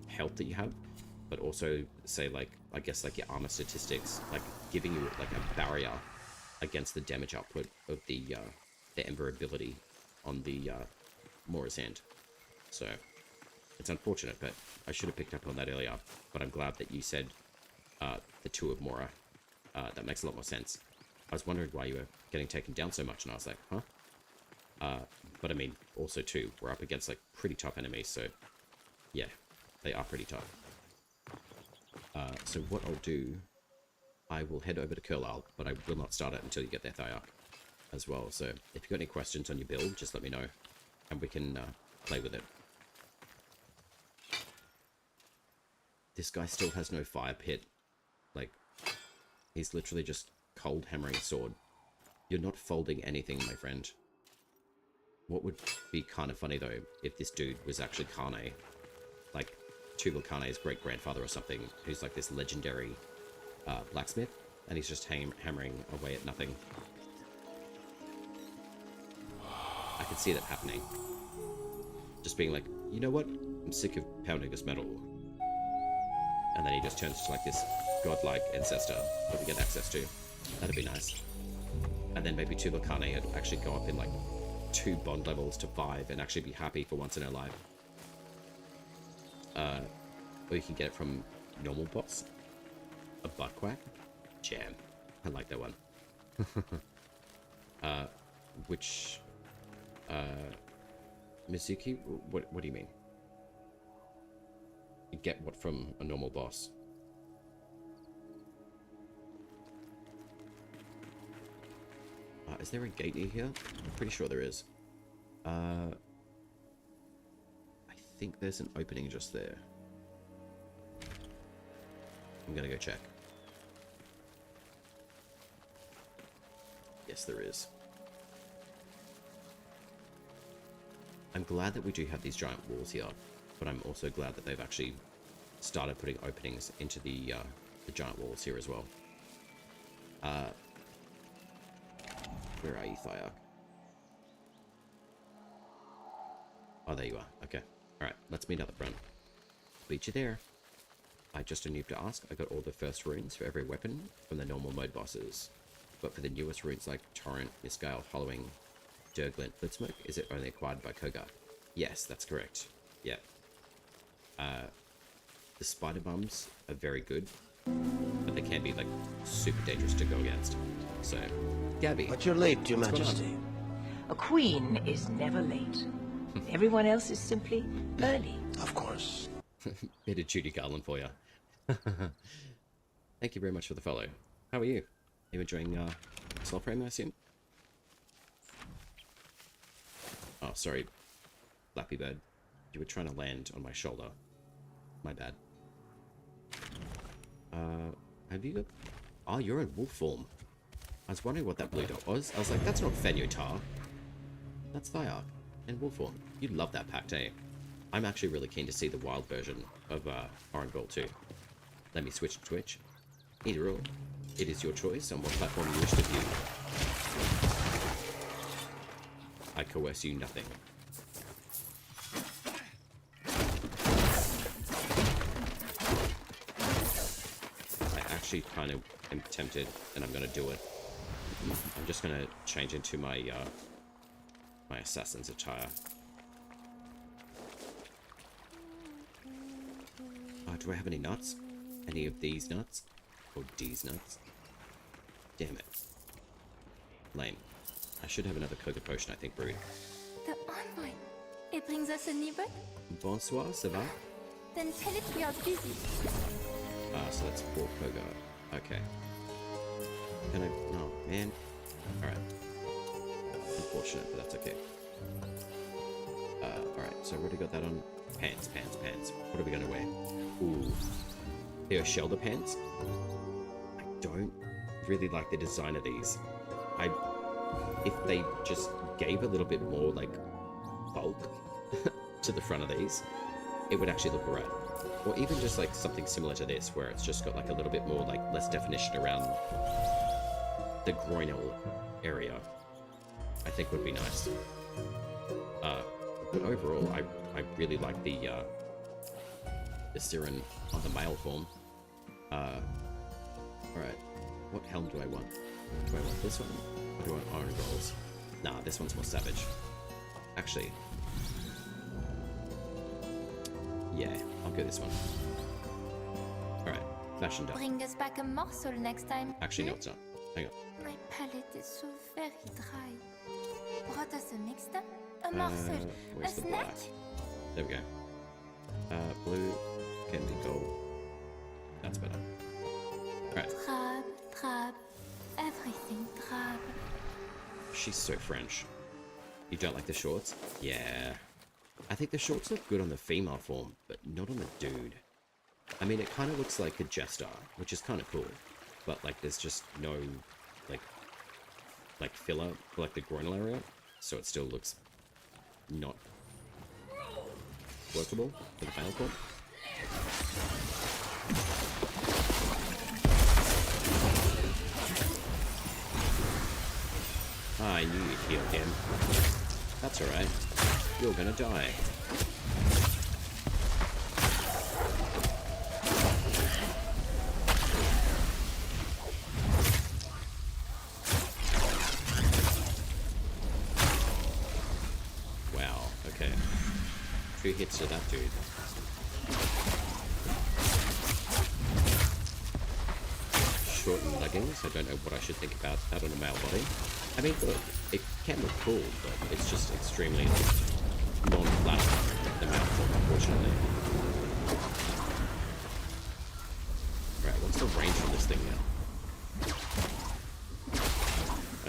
health that you have. But also, say, like, I guess, like, your armor statistics, like, giving you, like, a barrier against the damage output of the Ember ability on the Mora's Hand. So, it's unfortunate, but I should have picked up on that earlier. But I'm glad that you said the 2 of Mora. That makes a lot more sense. I was wondering why you were getting taken down so much, and I was like, huh? But, I mean, also, too, we're up against, like, pretty tough enemies, so, yeah, they are pretty tough. So what I'll do, I will head over to Curlisle, but I will not start it until you get there, Thayark, as well. So if you've got any questions on your build, just let me know, and we can play with it. This guy still has no fire pit. Like, he's literally just cold hammering a sword. You're not folding anything, my friend. What would be kind of funny, though, if this dude was actually Kane, like Tubal Kane's great-grandfather or something, who's like this legendary blacksmith, and he's just hammering away at nothing. I could see that happening. Just being like, you know what? I'm sick of pounding this metal. And then he just turns to like this godlike ancestor that we get access to. That'd be nice. And then maybe Tubal Kane would actually go up in like 2 bond levels to 5 and actually be happy for once in her life. Or you can get it from normal boss. A butt quack? Jam. I like that one. Mizuki? What do you mean? You get what from a normal boss? Is there a gate near here? I'm pretty sure there is. I think there's an opening just there. I'm gonna go check. Yes, there is. I'm glad that we do have these giant walls here, but I'm also glad that they've actually started putting openings into the giant walls here as well. Where are you, Thayark? Oh, there you are. Okay. Alright, let's meet up the front. Meet you there. Just a noob to ask, I got all the first runes for every weapon from the normal mode bosses. But for the newest runes like Torrent, Misgale, Hollowing, Durglint, Blitzsmoke, is it only acquired by Koga? Yes, that's correct. Yeah. The spider bums are very good, but they can be like super dangerous to go against. So, Gabby. But you're late, Your Majesty. A queen is never late. Everyone else is simply early. Of course. Bit of Judy Garland for you. Thank you very much for the follow. How are you? You enjoying Soulframe, I assume? Oh, sorry, Flappy Bird. You were trying to land on my shoulder. My bad. Have you got... Oh, you're in wolf form. I was wondering what that blue dot was. I was like, that's not Fenutar. That's Thayark in wolf form. You'd love that pact, eh? I'm actually really keen to see the wild version of Oranville too. Let me switch to Twitch. Either or. It is your choice on what platform you wish to view. I coerce you nothing. I actually kind of am tempted, and I'm going to do it. I'm just going to change into my my assassin's attire. Do I have any nuts? Any of these nuts? Or these nuts? Damn it. Lame. I should have another coca potion, I think, brewed. The envoy. It brings us a new book? Bonsoir, ça va? Then tell it we are busy. So that's 4 coca. Okay. Can I... Oh, man. Alright. Unfortunate, but that's okay. Alright, so what do we got that on? Pants. What are we gonna wear? Ooh. They are shoulder pants? I don't really like the design of these. If they just gave a little bit more, like, bulk to the front of these, it would actually look alright. Or even just, like, something similar to this, where it's just got, like, a little bit more, like, less definition around the groinal area, I think would be nice. But overall, I really like the Siren on the male form. Alright, what helm do I want? Do I want this one? Or do I want iron rolls? Nah, this one's more savage. Actually, yeah, I'll go this one. Alright, fashion done. Bring us back a morsel next time. Actually, no, it's not. Hang on. My palate is so very dry. Brought us a mixed up? A morsel? A Where's the snack? black? There we go. Blue, candy, gold. That's better. Alright. Drab. Everything drab. She's so French. You don't like the shorts? Yeah. I think the shorts look good on the female form, but not on the dude. I mean, it kind of looks like a jester, which is kind of cool. But, like, there's just no, like filler for, like, the groinal area. So it still looks not workable for the male form. I knew you'd heal again. That's alright. You're gonna die. Wow, okay. 2 hits to that dude. Shortened leggings. I don't know what I should think about that on a male body. I mean, look, it can look cool, but it's just extremely non-flat, the male form, unfortunately. Right, what's the range on this thing now?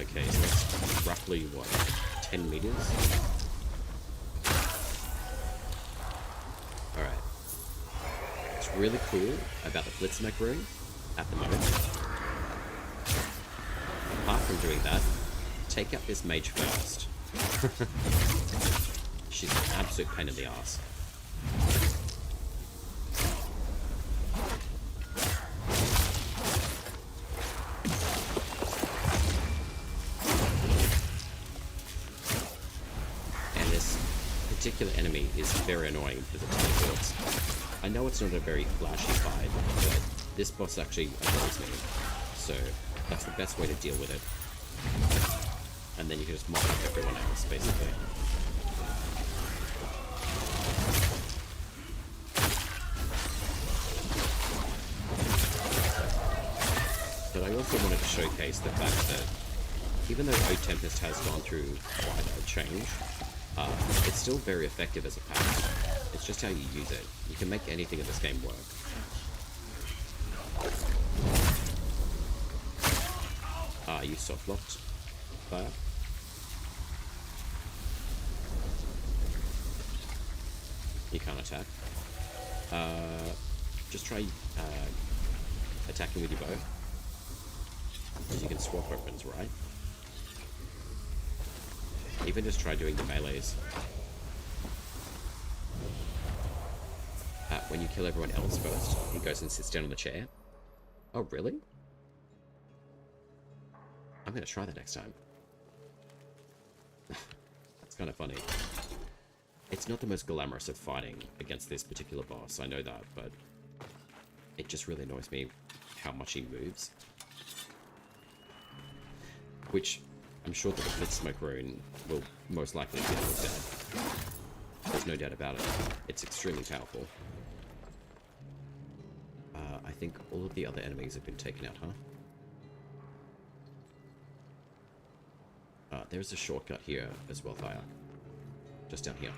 Okay, so that's roughly, what, 10 meters? Alright. What's really cool about the Blitzmech rune at the moment, apart from doing that, take out this mage first. She's an absolute pain in the ass. And this particular enemy is very annoying because it teleports. I know it's not a very flashy fight, but this boss actually annoys me. So that's the best way to deal with it. And then you can just mop up everyone else, basically. But I also wanted to showcase the fact that even though O Tempest has gone through quite a change, it's still very effective as a pact. It's just how you use it. You can make anything in this game work. You soft-locked fire. You can't attack. Just try attacking with your bow. Because you can swap weapons, right? Even just try doing the melees. When you kill everyone else first, he goes and sits down on the chair. Oh, really? I'm gonna try that next time. That's kind of funny. It's not the most glamorous of fighting against this particular boss, I know that, but it just really annoys me how much he moves. Which I'm sure that the Blitzsmoke rune will most likely get looked at. There's no doubt about it. It's extremely powerful. think all of the other enemies have been taken out, huh? There's a shortcut here as well, Thyak. Just down here.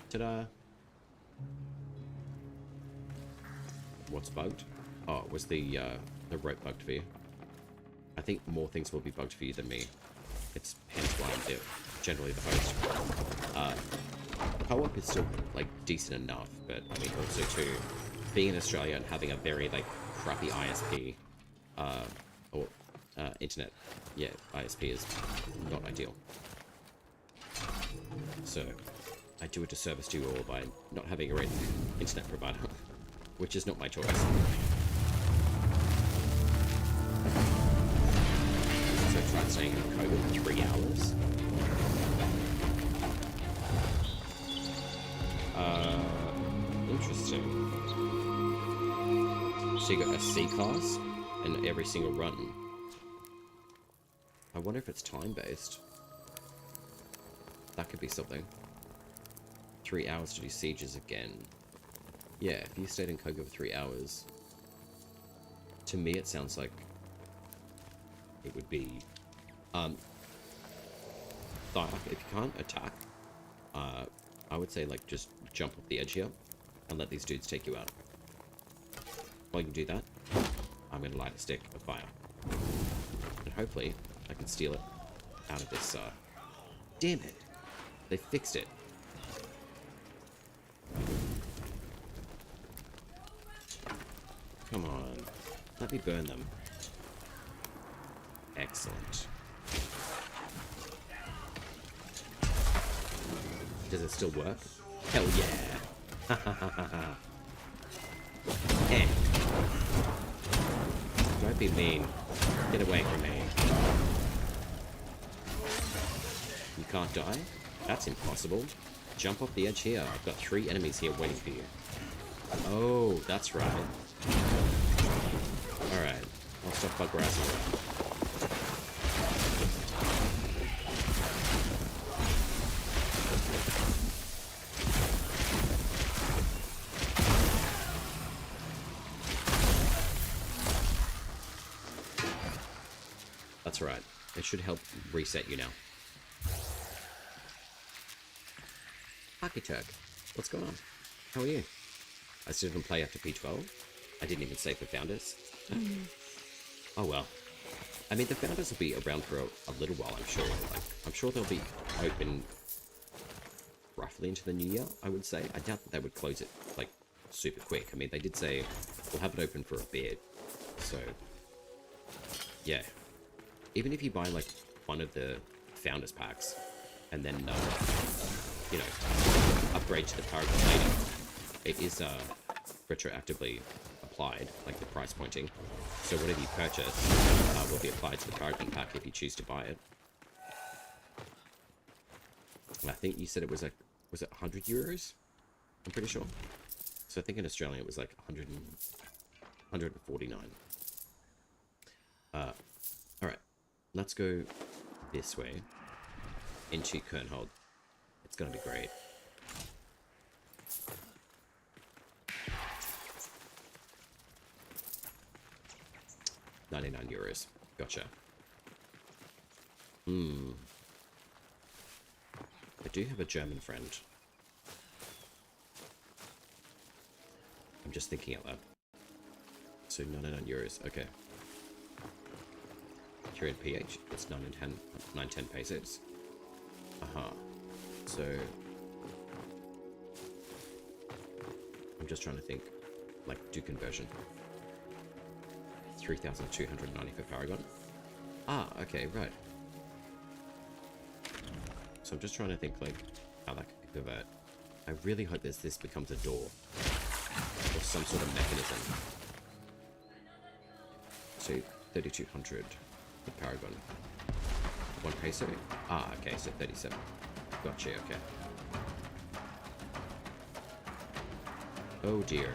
Ta-da! What's bugged? Oh, it was the rope bugged for you. I think more things will be bugged for you than me. It's hence why I'm generally the host. Co-op is still, like, decent enough, but, I mean, also, too, being in Australia and having a very, like, crappy ISP, or internet, yeah, ISP is not ideal. So, I do a disservice to you all by not having a great internet provider, which is not my choice. So try staying in COVID for 3 hours. Interesting. So you got a C class in every single run. I wonder if it's time-based. That could be something. 3 hours to do sieges again. Yeah, if you stayed in Koga for 3 hours, to me it sounds like it would be, Thyak, if you can't attack, I would say, like, just jump off the edge here and let these dudes take you out. While you can do that, I'm going to light a stick of fire. And hopefully, I can steal it out of this, Damn it! They fixed it. Come on. Let me burn them. Excellent. Does it still work? Hell yeah! Hey. Don't be mean. Get away from me. You can't die? That's impossible. Jump off the edge here. I've got 3 enemies here waiting for you. Oh, that's right. Alright. I'll stop bug harassing you. That's right. It should help reset you now. Hockey Turk, what's going on? How are you? I still didn't play after P12. I didn't even save the founders. Oh well. I mean, the founders will be around for a little while, I'm sure. Like, I'm sure they'll be open roughly into the new year, I would say. I doubt that they would close it, like, super quick. I mean, they did say we'll have it open for a bit. So, yeah. Even if you buy, like, one of the founders packs, and then, you know, upgrade to the Paragon later, it is retroactively applied, like the price pointing. So whatever you purchase will be applied to the Paragon pack if you choose to buy it. And I think you said it was like, was it 100 euros? I'm pretty sure. So I think in Australia it was like 149. Alright, let's go this way into Kernhold. It's gonna be great. €99. Gotcha. I do have a German friend. I'm just thinking out loud. So €99. Okay. Here in PH, it's 910 pesos. So I'm just trying to think, like, do conversion. 3,290 for Paragon. Ah, okay, right. So I'm just trying to think, like, how that could convert. I really hope this becomes a door or some sort of mechanism. So 3,200 for Paragon. 1 peso. Ah, okay, so 37. Gotcha, okay. Oh dear.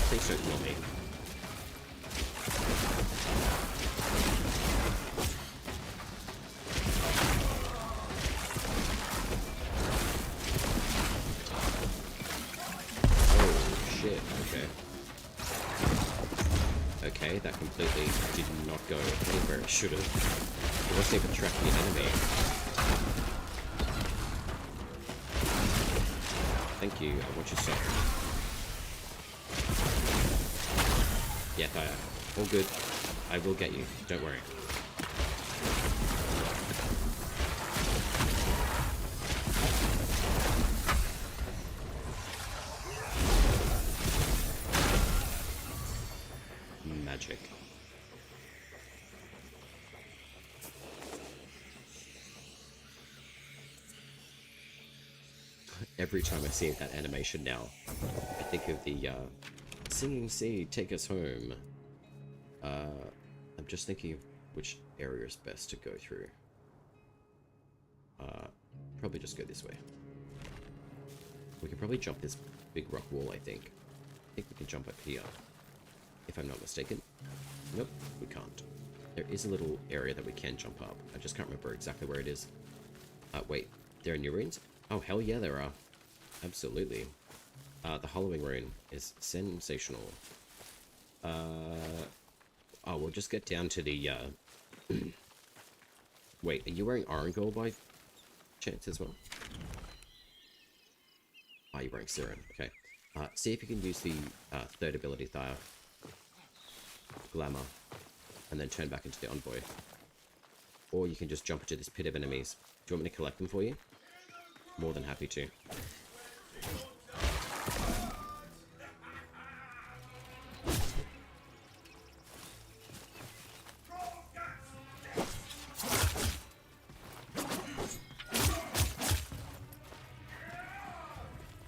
Please don't kill me. way, that completely did not go anywhere it should have. It wasn't even tracking an enemy. Thank you, I want your soul. Yeah, Thaya. All good. I will get you, don't worry. Magic. Every time I see that animation now, I think of the singing sea, take us home. I'm just thinking of which area is best to go through. Probably just go this way. We can probably jump this big rock wall, I think. I think we can jump up here, if I'm not mistaken. Nope, we can't. There is a little area that we can jump up. I just can't remember exactly where it is. Wait, there are new runes? Oh, hell yeah, there are. Absolutely. The hollowing rune is sensational. Oh, we'll just get down to the, Wait, are you wearing iron gold by chance as well? Oh, you're wearing Siren. Okay. See if you can use the third ability, Thaya. Glamour. And then turn back into the envoy. Or you can just jump into this pit of enemies. Do you want me to collect them for you? More than happy to.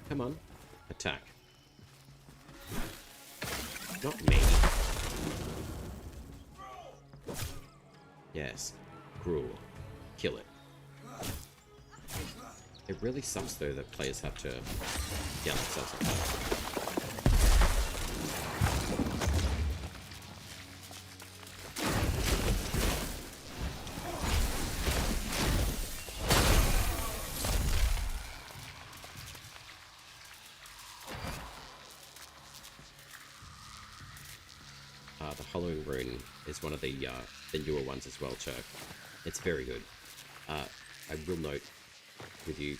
Come on. Attack. Not me. Yes. Cruel. Kill it. It really sucks though that players have to heal themselves like that. The Hollowing Rune is one of the newer ones as well, Chuck. It's very good. I will note with you,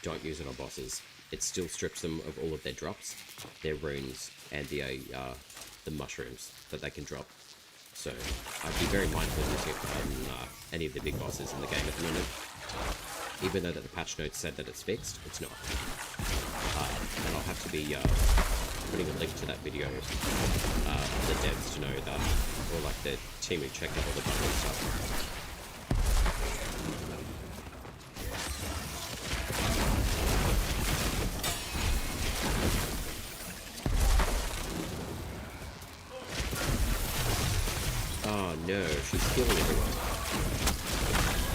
don't use it on bosses. It still strips them of all of their drops, their runes, and the mushrooms that they can drop. So I'd be very mindful of using it on any of the big bosses in the game at the moment. Even though that the patch notes said that it's fixed, it's not. And I'll have to be putting a link to that video for the devs to know that, or like the team who checked out all the bugs and stuff. Oh no, she's killing everyone.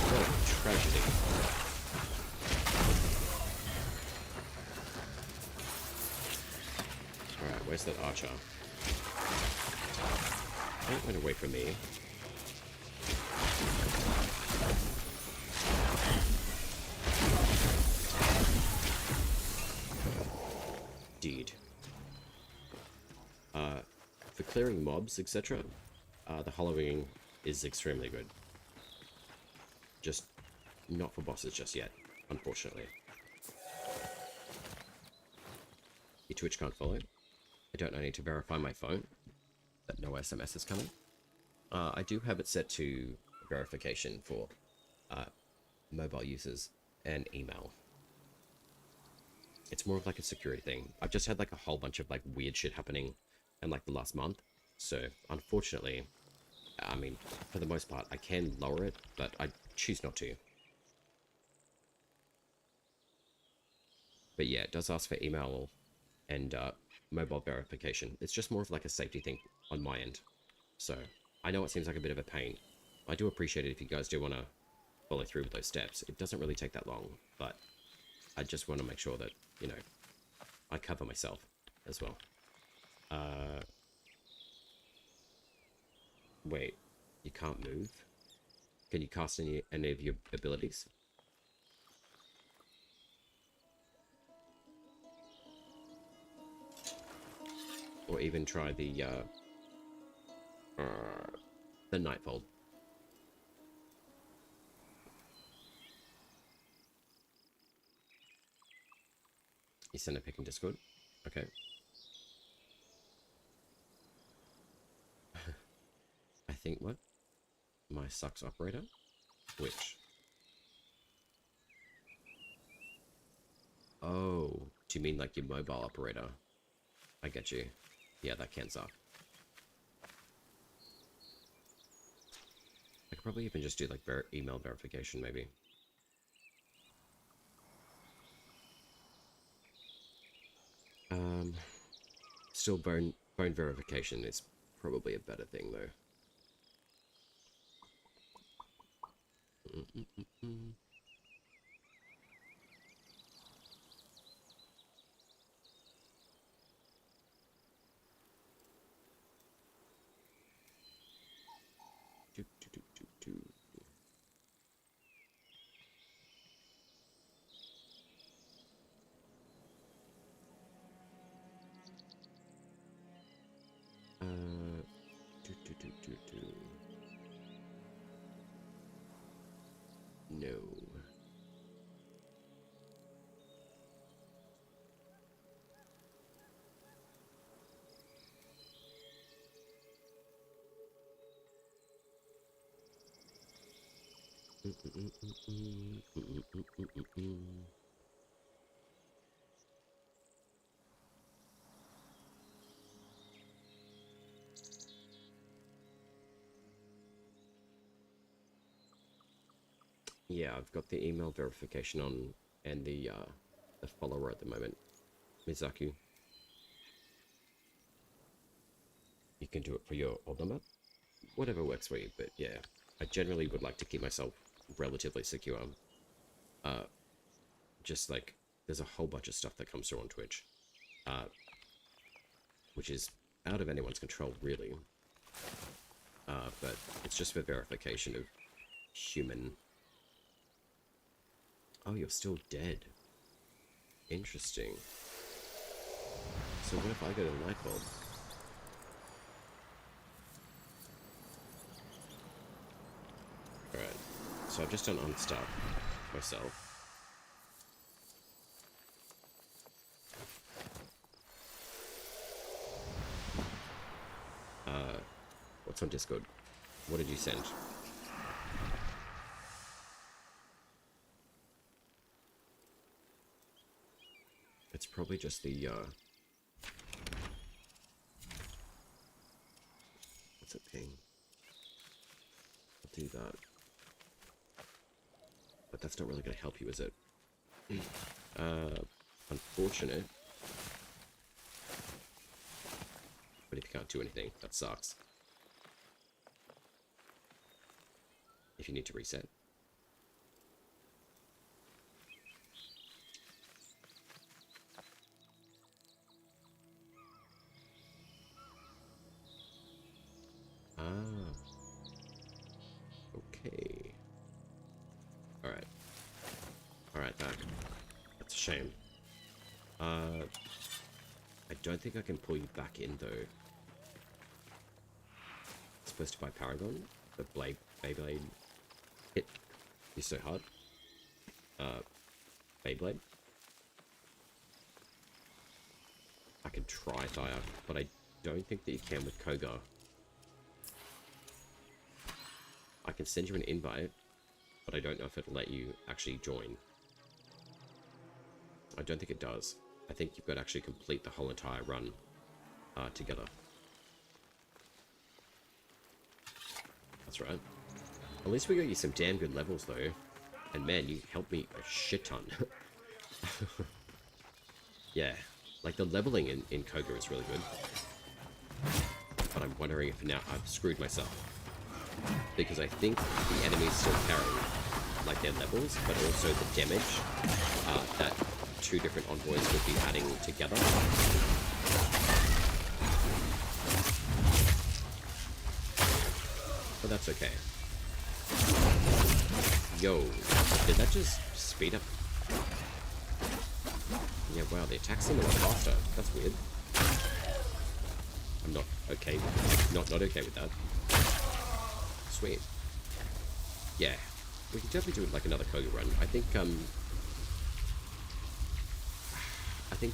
What a tragedy. Alright, where's that archer? Don't run away from me. Indeed. For clearing mobs, etc., the hollowing is extremely good. Just not for bosses just yet, unfortunately. Your Twitch can't follow. I don't need to verify my phone that no SMS is coming. I do have it set to verification for mobile users and email. It's more of like a security thing. I've just had like a whole bunch of like weird shit happening in like the last month. So unfortunately, I mean, for the most part, I can lower it, but I choose not to. But yeah, it does ask for email and mobile verification. It's just more of like a safety thing on my end. So I know it seems like a bit of a pain. I do appreciate it if you guys do want to follow through with those steps. It doesn't really take that long, but I just want to make sure that, you know, I cover myself as well. Wait, you can't move? Can you cast any of your abilities? Or even try the The Nightfold. You send a pic in Discord? Okay. I think what? My sucks operator? Which? Oh, do you mean like your mobile operator? I get you. Yeah, that can suck. I could probably even just do like email verification maybe. Still phone verification is probably a better thing though. No. Yeah, I've got the email verification on and the follower at the moment, Mizaku. You can do it for your old number, whatever works for you. But yeah, I generally would like to keep myself relatively secure. Just like there's a whole bunch of stuff that comes through on Twitch, which is out of anyone's control really. But it's just for verification of human. Oh, you're still dead. Interesting. So what if I go to the Nightfold? Alright, so I've just done unstuck myself. What's on Discord? What did you send? It's probably just the, what's it ping? I'll do that. But that's not really going to help you, is it? Unfortunate. But if you can't do anything, that sucks. If you need to reset. Okay. Alright. Alright, that's a shame. I don't think I can pull you back in, though. It's supposed to buy Paragon, the Beyblade hit is so hard. Beyblade. I can try Thaya, but I don't think that you can with Koga. I can send you an invite, but I don't know if it'll let you actually join. I don't think it does. I think you've got to actually complete the whole entire run together. That's right. At least we got you some damn good levels, though. And man, you helped me a shit ton. Yeah, like the leveling in Koga is really good. But I'm wondering if now I've screwed myself. Because I think the enemies still carry like their levels, but also the damage that two different envoys would be adding together. But that's okay. Yo, did that just speed up? Yeah, wow, the attacks seem a lot faster. That's weird. I'm not okay. Not okay with that. Sweet. Yeah, we could definitely do like another Koga run. I think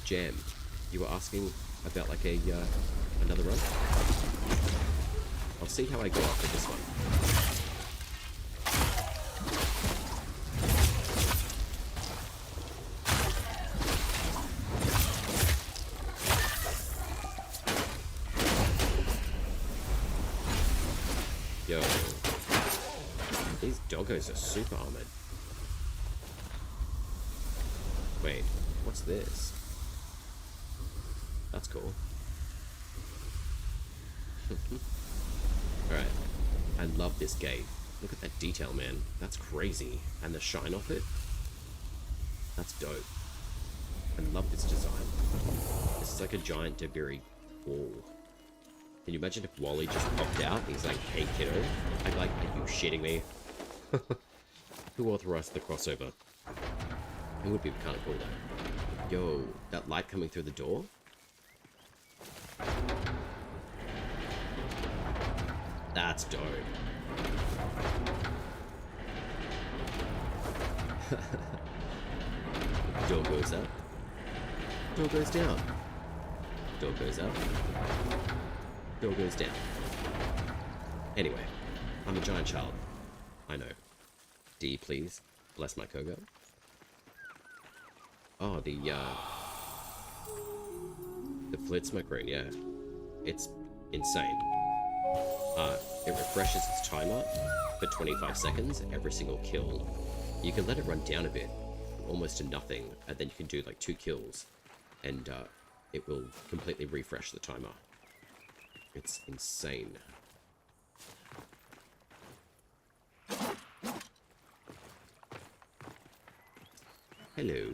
Jam, you were asking about like a another run. I'll see how I go after this one. Yo, these doggos are super armored. Wait, what's this? That's cool. Alright, I love this gate. Look at that detail, man. That's crazy. And the shine off it. That's dope. I love this design. This is like a giant debris wall. Can you imagine if Wally just popped out and he's like, hey kiddo? I'd be like, are you shitting me? Who authorized the crossover? It would be kind of cool though. Yo, that light coming through the door? That's dope. Door goes up. Door goes down. Door goes up. Door goes down. Anyway, I'm a giant child. I know. D, please. Bless my Kogo. Oh, the flit smoke rune, yeah. It's insane. It refreshes its timer for 25 seconds every single kill. You can let it run down a bit, almost to nothing, and then you can do like 2 kills, and it will completely refresh the timer. It's insane. Hello.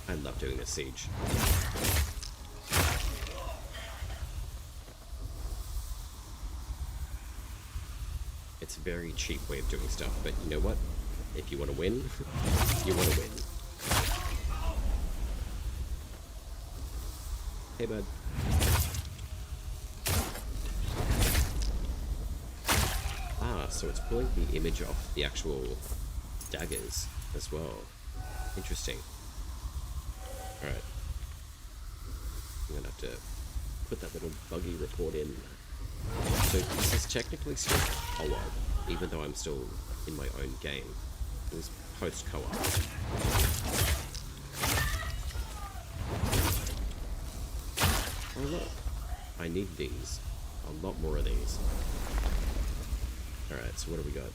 I love doing this siege. It's a very cheap way of doing stuff, but you know what? If you want to win, you want to win. Hey, bud. Ah, so it's pulling the image off the actual daggers as well. Interesting. Alright. I'm gonna have to put that little buggy report in. So this is technically still co-op, even though I'm still in my own game. It was post-co-op. Oh look, I need these. A lot more of these. Alright, so what do we got?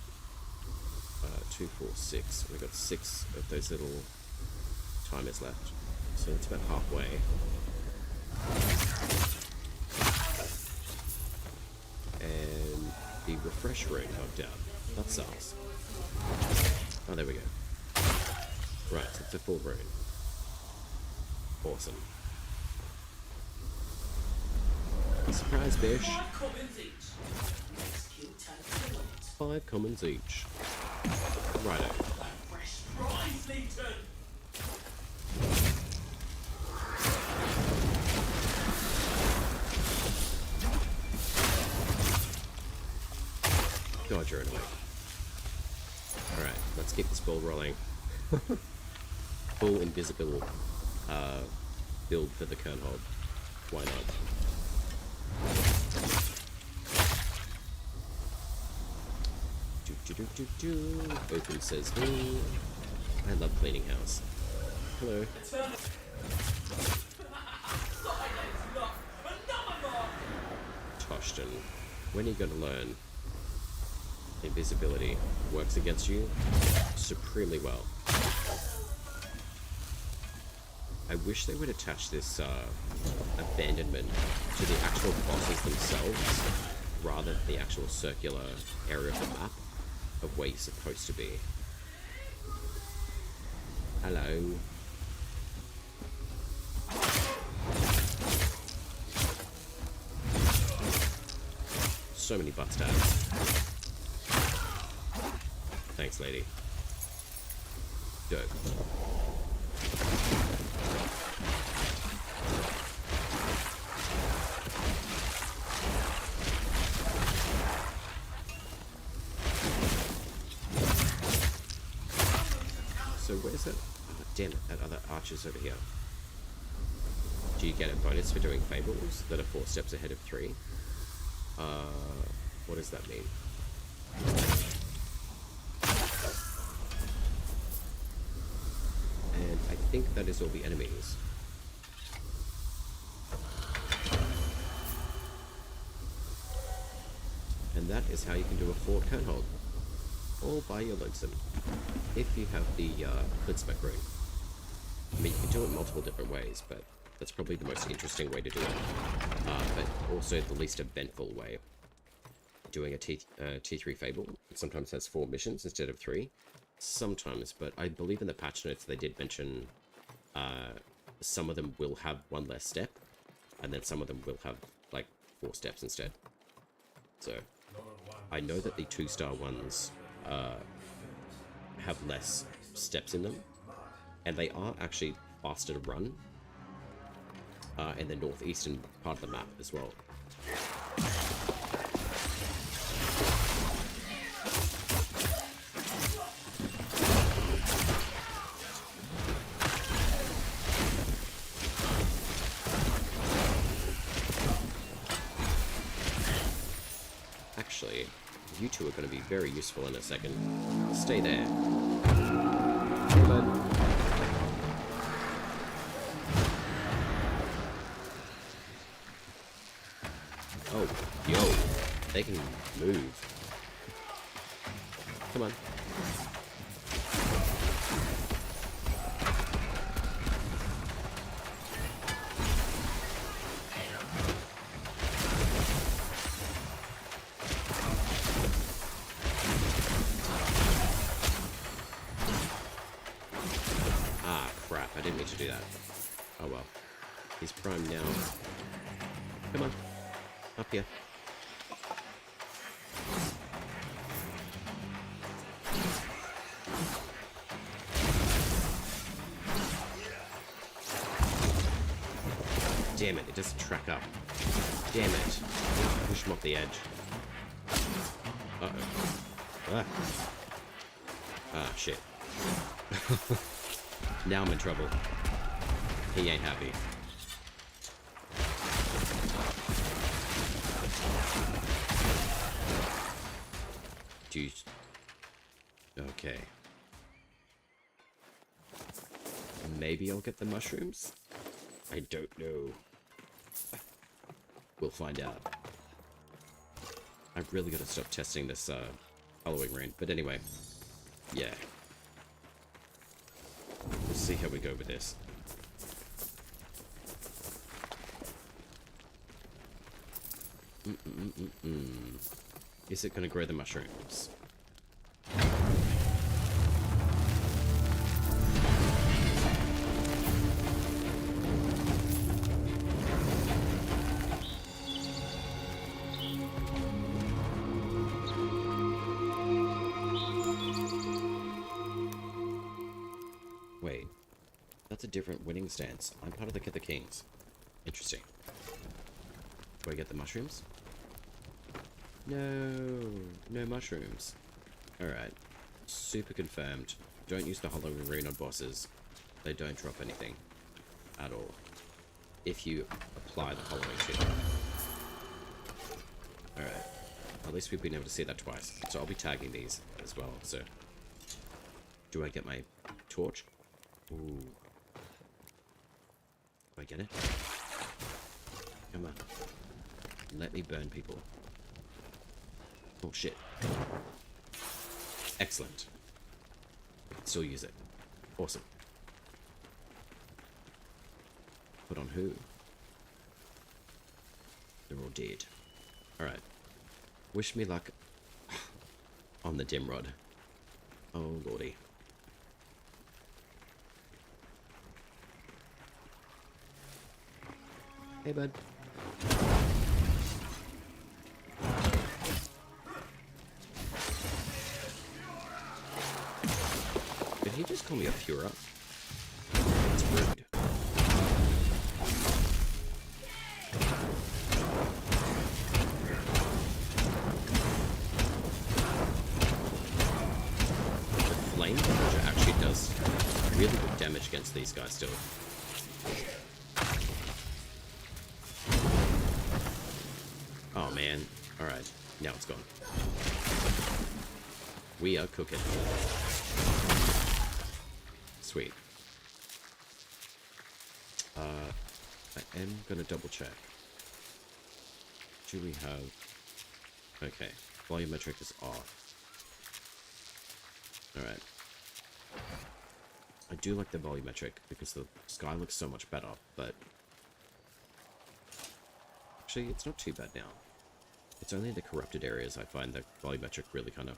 2, 4, 6. We got 6 of those little timers left. So it's about halfway. And the refresh rune knocked out. That sucks. Oh, there we go. Right, so it's a full rune. Awesome. Surprise, bish. 5 commons each. Next kill 10 points. 5 commons each. Righto. A fresh prize, Legion. God, you're annoying. Alright, let's keep this ball rolling. Full invisible build for the Kernhold. Why not? Open says me. I love cleaning house. Hello. Toshton, when are you going to learn? Invisibility works against you supremely well. I wish they would attach this abandonment to the actual bosses themselves, rather than the actual circular area of the map of where you're supposed to be. Hello. So many butt stabs. Thanks, lady. Dope. So where's that? Oh, damn it, that other archer's over here. Do you get a bonus for doing fables that are 4 steps ahead of 3? What does that mean? And I think that is all the enemies. And that is how you can do a fort cone-hold. All by your lonesome. If you have the Blitzback rune. I mean, you can do it multiple different ways, but that's probably the most interesting way to do it. But also the least eventful way. Doing a T3 Fable, it sometimes has 4 missions instead of 3. Sometimes, but I believe in the patch notes they did mention some of them will have 1 less step, and then some of them will have, like, 4 steps instead. So, I know that the 2-star ones have less steps in them, and they are actually faster to run in the northeastern part of the map as well. Actually, you two are going to be very useful in a second. Stay there. Come on. Oh, yo, they can move. Come on. Ah, crap, I didn't mean to do that. Oh well. He's primed now. Come on. Up here. Damn it, it doesn't track up. Damn it. Push him off the edge. Uh-oh. Ah. Ah, shit. Now I'm in trouble. He ain't happy. Okay. Maybe I'll get the mushrooms? I don't know. We'll find out. I've really got to stop testing this Halloween rain. But anyway, yeah. We'll see how we go with this. Is it going to grow the mushrooms? Wait, that's a different winning stance. I'm part of the Kid the Kings. Interesting. Do I get the mushrooms? No mushrooms. Alright. Super confirmed. Don't use the Halloween rune on bosses. They don't drop anything. At all. If you apply the Halloween shit. Alright. At least we've been able to see that twice. So I'll be tagging these as well, so. Do I get my torch? Ooh. Do I get it? Come on. Let me burn people. Oh shit. Excellent. Still use it. Awesome. Put on who? They're all dead. Alright. Wish me luck on the dim rod. Oh, lordy. Hey, bud. Did he just call me a Fura? That's rude. The flame damage actually does really good damage against these guys still. Oh man. Alright, now it's gone. We are cooking. Sweet. I am gonna double check. Do we have... Okay, volumetric is off. Alright. I do like the volumetric because the sky looks so much better, but... Actually, it's not too bad now. It's only in the corrupted areas I find that volumetric really kind of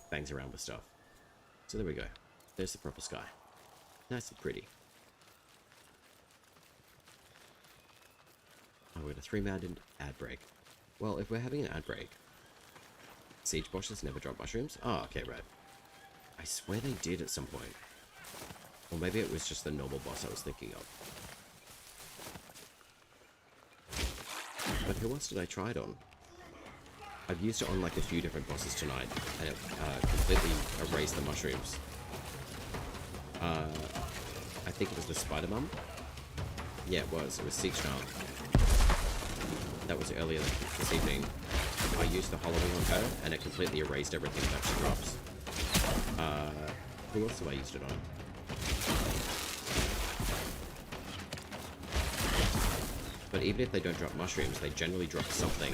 bangs around with stuff. So there we go. There's the proper sky. Nice and pretty. Oh, we're at a 3-man ad break. Well, if we're having an ad break... Siege bosses never drop mushrooms? Oh, okay, right. I swear they did at some point. Or maybe it was just the normal boss I was thinking of. But who else did I try it on? I've used it on like a few different bosses tonight, and it completely erased the mushrooms. I think it was the Spider Mum. Yeah, it was Siege Charm. That was earlier this evening. I used the hollowing on her, and it completely erased everything that she drops. Who else have I used it on? But even if they don't drop mushrooms, they generally drop something,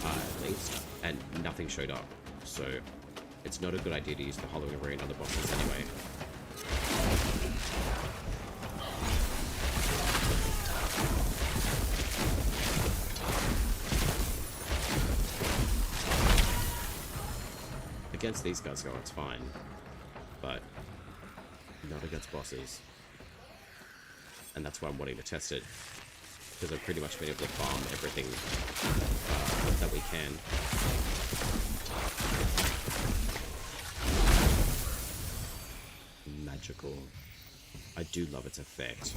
at least, and nothing showed up. So, it's not a good idea to use the hollowing array on other bosses anyway. Against these guys, though, it's fine. But, not against bosses. And that's why I'm wanting to test it. Because I've pretty much been able to farm everything that we can. Magical. I do love its effect.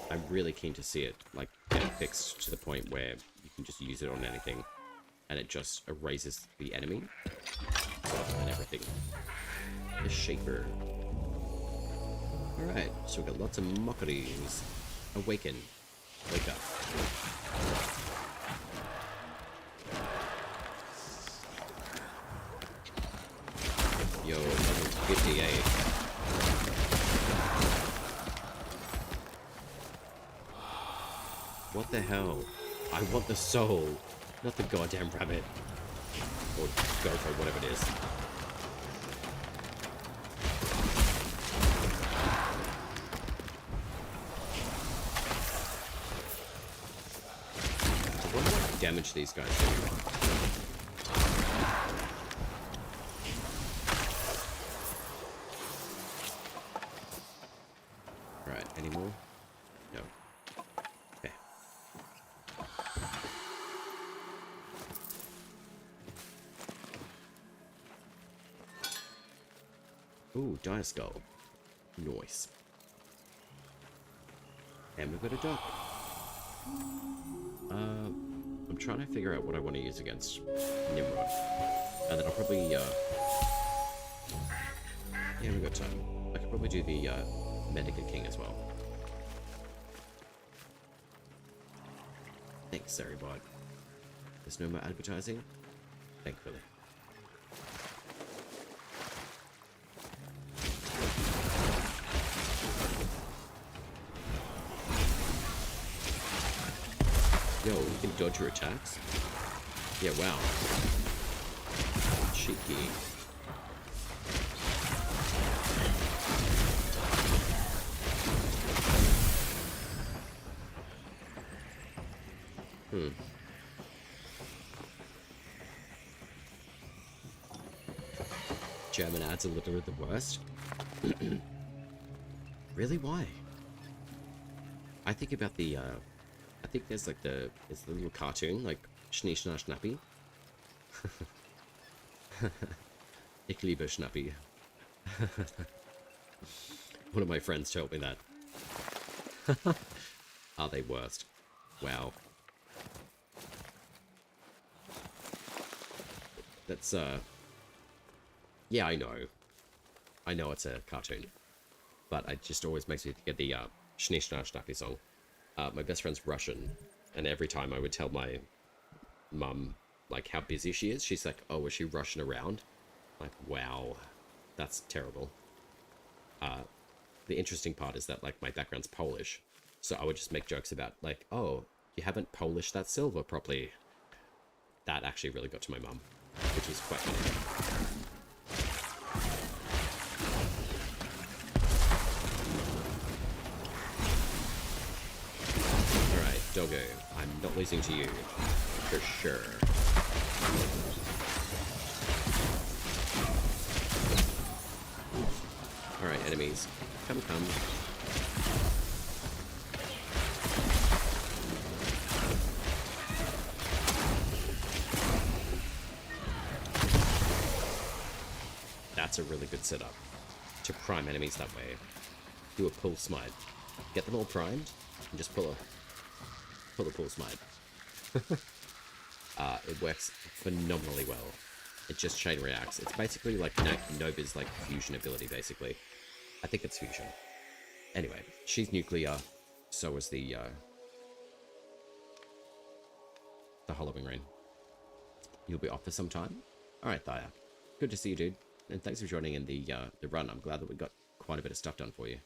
I'm really keen to see it, like, get fixed to the point where you can just use it on anything. And it just erases the enemy. And everything. The Shaper. Alright, so we've got lots of mockeries. Awaken. Wake up. Yo, level 58. What the hell? I want the soul, not the goddamn rabbit. Or gopher, whatever it is. Damage these guys do. Right, any more? No. Okay. Ooh, Dire Skull. Nice. And we've got a duck. I'm trying to figure out what I want to use against Nimrod. And then I'll probably, yeah, we've got time. I could probably do the, Mendicant King as well. Thanks, Saribot. There's no more advertising? Thankfully. Yo, you can dodge your attacks? Yeah, wow. Cheeky. German ads are literally the worst. Really? Why? I think about the, I think there's like it's the little cartoon, like Schnee Schna Schnappi. Ich liebe Schnappi. One of my friends told me that. Are they worst? Wow. That's, yeah, I know. I know it's a cartoon. But it just always makes me get the, Schnee Schna Schnappi song. My best friend's Russian, and every time I would tell my mum, like, how busy she is, she's like, oh, is she rushing around? Like, wow, that's terrible. The interesting part is that, like, my background's Polish, so I would just make jokes about, like, oh, you haven't polished that silver properly. That actually really got to my mum, which was quite funny. Alright, Doggo, I'm not losing to you, for sure. Alright, enemies. Come. That's a really good setup. To prime enemies that way. Do a pull smite. Get them all primed, and just pull a pull smite. It works phenomenally well. It just chain reacts. It's basically like Nova's like fusion ability, basically. I think it's fusion. Anyway, she's nuclear. So is the Hollowing Rain. You'll be off for some time? Alright, Thaya. Good to see you, dude. And thanks for joining in the run. I'm glad that we got quite a bit of stuff done for you.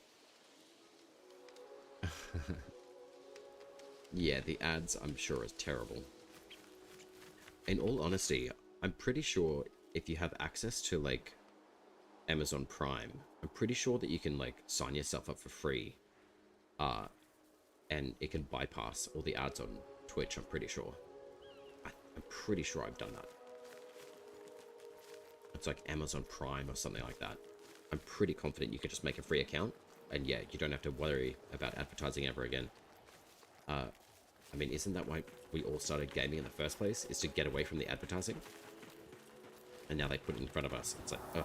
Yeah, the ads, I'm sure, is terrible. In all honesty, I'm pretty sure if you have access to, like, Amazon Prime, I'm pretty sure that you can, like, sign yourself up for free. And it can bypass all the ads on Twitch, I'm pretty sure. I'm pretty sure I've done that. It's like Amazon Prime or something like that. I'm pretty confident you can just make a free account, and yeah, you don't have to worry about advertising ever again. I mean, isn't that why we all started gaming in the first place? Is to get away from the advertising? And now they put it in front of us. It's like, ugh.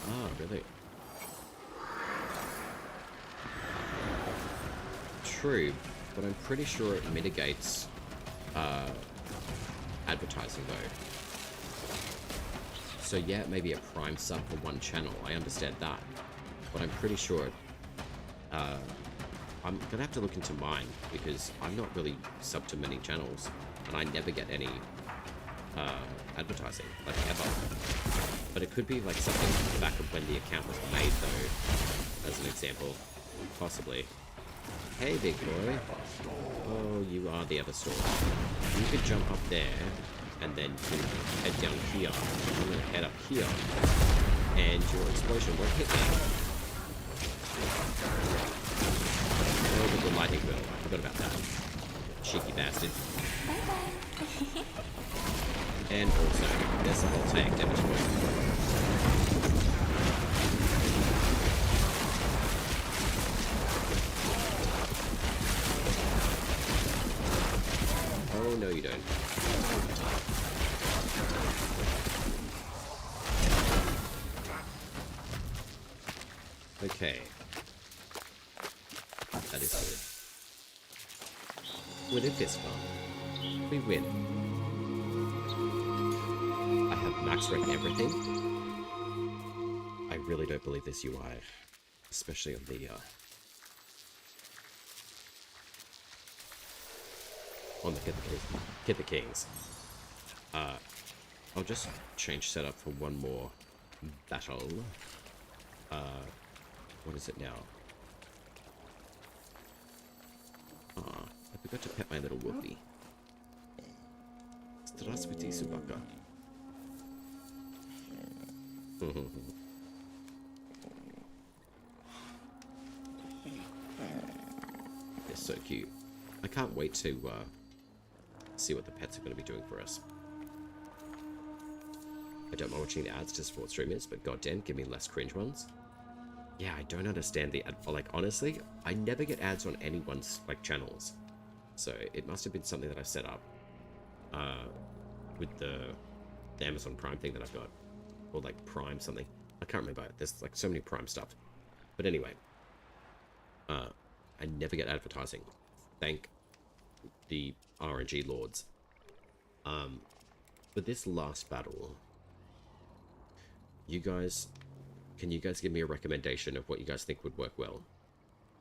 Oh, really? True, but I'm pretty sure it mitigates advertising though. So yeah, maybe a Prime sub for one channel, I understand that. But I'm pretty sure I'm gonna have to look into mine, because I'm not really subbed to many channels, and I never get any advertising, like, ever. But it could be like something back of when the account was made though, as an example. Possibly. Hey, big boy. Oh, you are the other store. You could jump up there, and then you can head down here. I'm gonna head up here, and your explosion won't hit me. Oh, but the lightning bill. I forgot about that. Cheeky bastard. Bye-bye. And also, there's the whole tank damage point. Oh, no you don't. Okay. That is good. With a fist bump, we win. I have max rank everything. I really don't believe this UI, especially on the Get the Kings. I'll just change setup for one more battle. What is it now? I forgot to pet my little wolfie. Здравствуйте, собака. They're so cute. I can't wait to see what the pets are going to be doing for us. I don't mind watching the ads to support streamers, but goddamn, give me less cringe ones. Yeah, I don't understand the ad. Like, honestly, I never get ads on anyone's, like, channels. So, it must have been something that I set up with the Amazon Prime thing that I've got. Or, like, Prime something. I can't remember. There's, like, so many Prime stuff. But anyway. I never get advertising. Thank the RNG lords. For this last battle, can you guys give me a recommendation of what you guys think would work well?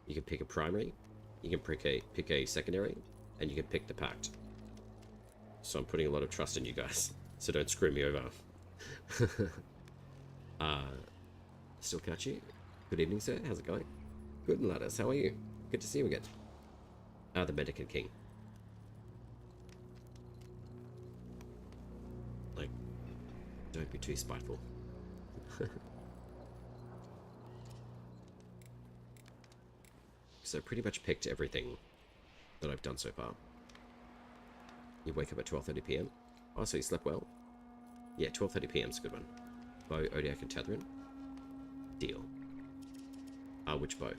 You can pick a primary, you can pick a secondary, and you can pick the pact. So I'm putting a lot of trust in you guys, so don't screw me over. Still catch you? Good evening, sir. How's it going? Good, Lattice. How are you? Good to see you again. The Mendicant King. Like, don't be too spiteful. So pretty much picked everything that I've done so far. You wake up at 12:30 PM. Oh, so you slept well? Yeah, 12:30 PM is a good one. Bow, Odiak, and Tetherin. Deal. Which bow?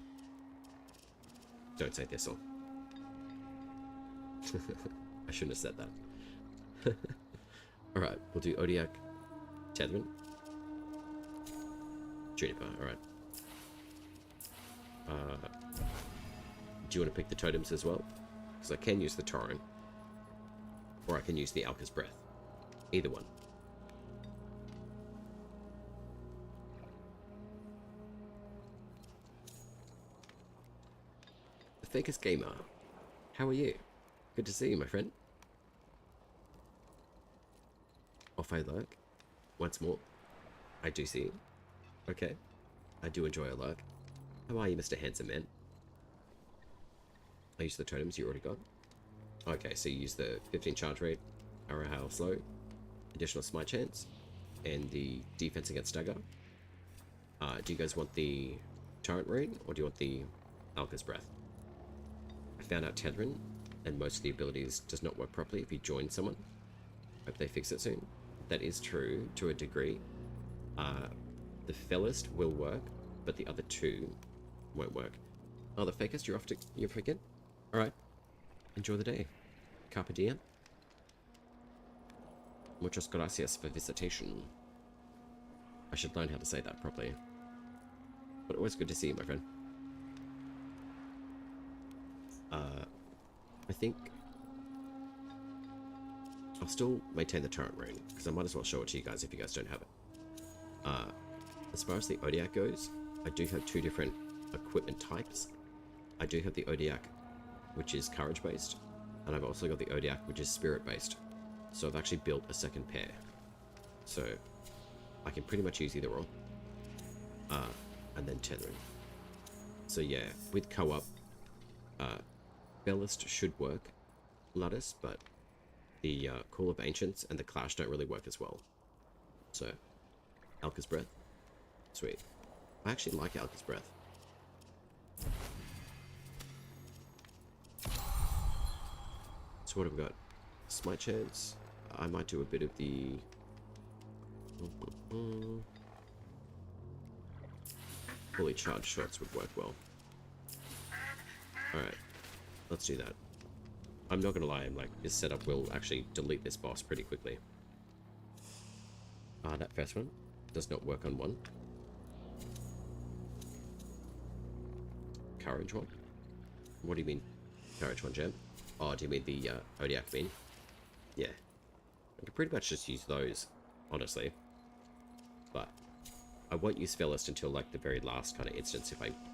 Don't say Thistle. I shouldn't have said that. Alright, we'll do Odiak, Tetherin, Juniper, alright. Do you want to pick the totems as well? Because I can use the Torrent. Or I can use the Alka's Breath. Either one. The Fakest Gamer. How are you? Good to see you, my friend. Off I lurk. Once more. I do see you. Okay. I do enjoy a lurk. How are you, Mr. Handsome Man? I use the totems you already got. Okay, so you use the 15 charge rate, arrow hail slow, additional smite chance, and the defense against stagger. Do you guys want the Torrent Rune, or do you want the Alka's Breath? I found out Tetherin and most of the abilities does not work properly if you join someone. Hope they fix it soon. That is true to a degree. The Fellest will work, but the other two won't work. Oh, the Fakest, you're off again? Alright. Enjoy the day. Carpe diem. Muchas gracias for visitation. I should learn how to say that properly. But always good to see you, my friend. I think I'll still maintain the Torrent Rune, because I might as well show it to you guys if you guys don't have it. As far as the Odiak goes, I do have two different equipment types. I do have the Odiak, which is courage based, and I've also got the Odiak, which is spirit based. So I've actually built a second pair. So I can pretty much use either or. And then Tetherin. So yeah, with co-op, Bellist should work, Lattice, but the Call of Ancients and the Clash don't really work as well. So, Alka's Breath. Sweet. I actually like Alka's Breath. So what have we got? Smite chance. I might do a bit of the... fully charged shots would work well. Alright. Let's do that. I'm not gonna lie, this setup will actually delete this boss pretty quickly. That first one does not work on one. Courage one? What do you mean, courage one, Jam? Oh, do you mean the Odiak bean? Yeah. I can pretty much just use those, honestly. But I won't use Fellest until like the very last kind of instance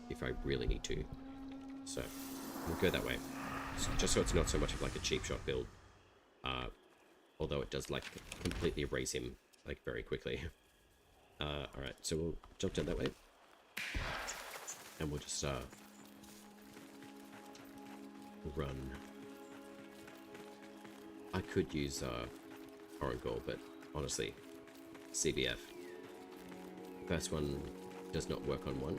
if I really need to. So we'll go that way. Just so it's not so much of like a cheap shot build. Although it does like completely erase him like very quickly. Alright, so we'll jump down that way. And we'll just run. I could use Oracle, but honestly, CBF. First one does not work on one.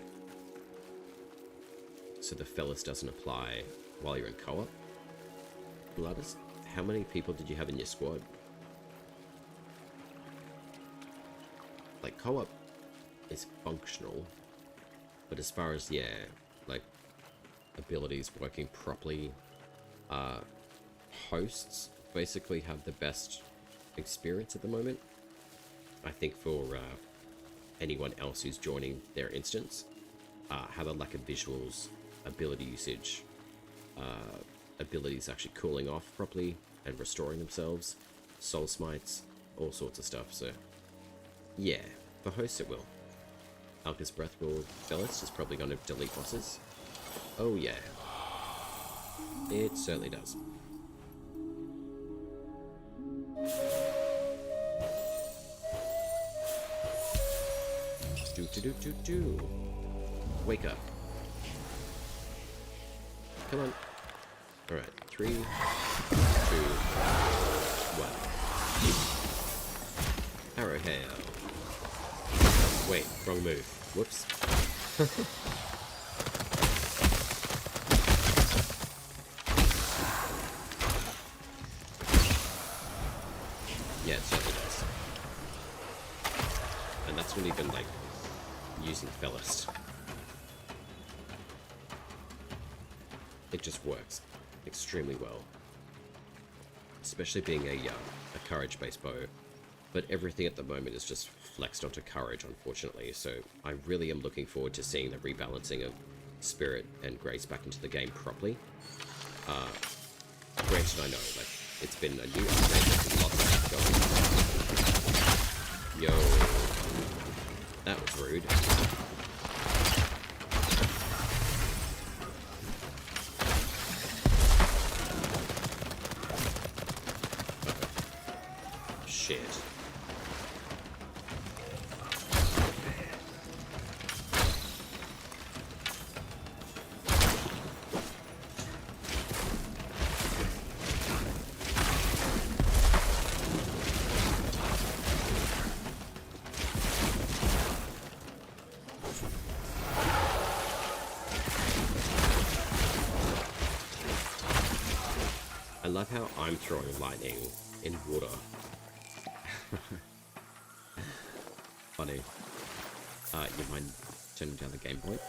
So the Fellest doesn't apply while you're in co-op. Lattice, how many people did you have in your squad? like co-op is functional, but as far as like abilities working properly, hosts basically have the best experience at the moment. I think for anyone else who's joining their instance, have a lack of visuals, ability usage, abilities actually cooling off properly and restoring themselves, soul smites, all sorts of stuff. So yeah, for hosts it will. Alka's Breath will Fellas is probably going to delete bosses. Oh yeah, it certainly does. Do. Wake up. Come on. Alright, 3, 2, 1. Arrow hail. Wait, wrong move. Whoops. Yeah, it certainly does. And that's not even like using Fellas. It just works extremely well. Especially being a courage-based bow. But everything at the moment is just flexed onto courage, unfortunately. So I really am looking forward to seeing the rebalancing of Spirit and Grace back into the game properly. Granted, I know, like, it's been a new update with lots of stuff going. Yo. That was rude. Shit. I love how I'm throwing lightning in water. Funny. You mind turning down the game point?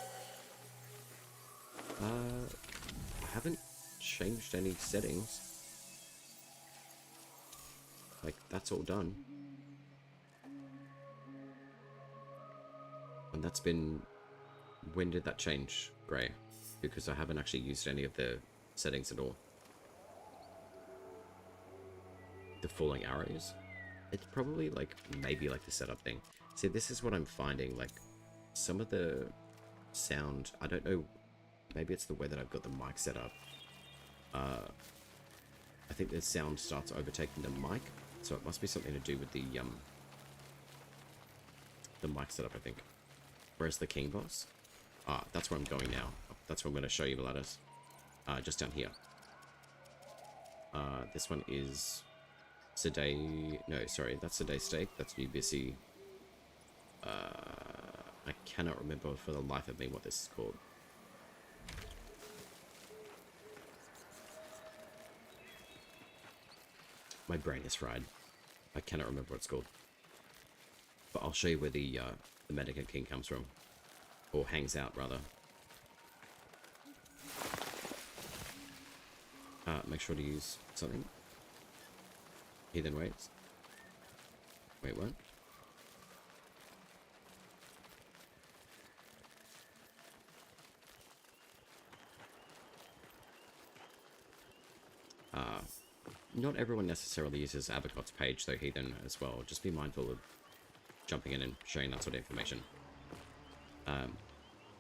I haven't changed any settings. Like, that's all done. And that's been... When did that change, Grey? Because I haven't actually used any of the settings at all. The falling arrows? It's probably like, maybe like the setup thing. See, this is what I'm finding, like, some of the sound, I don't know, maybe it's the way that I've got the mic set up. I think the sound starts overtaking the mic, so it must be something to do with the mic setup, I think. Where's the King Boss? That's where I'm going now. That's where I'm going to show you, Lattice. Just down here. This one is... Sedate, no, sorry, that's Sedate Steak, that's New Busy. I cannot remember for the life of me what this is called. My brain is fried. I cannot remember what it's called. But I'll show you where the Medica King comes from. Or hangs out, rather. Make sure to use something. He then waits. Wait, what? Not everyone necessarily uses Abacot's page, though, Heathen, as well. Just be mindful of jumping in and sharing that sort of information.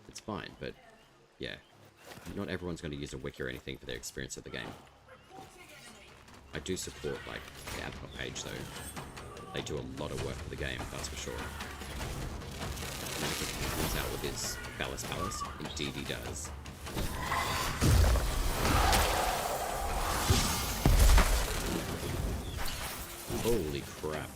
It's fine, but yeah. Not everyone's going to use a wiki or anything for their experience of the game. I do support, like, the Abacot page, though. They do a lot of work for the game, that's for sure. And if he comes out with his Palace, indeed he does. Holy crap.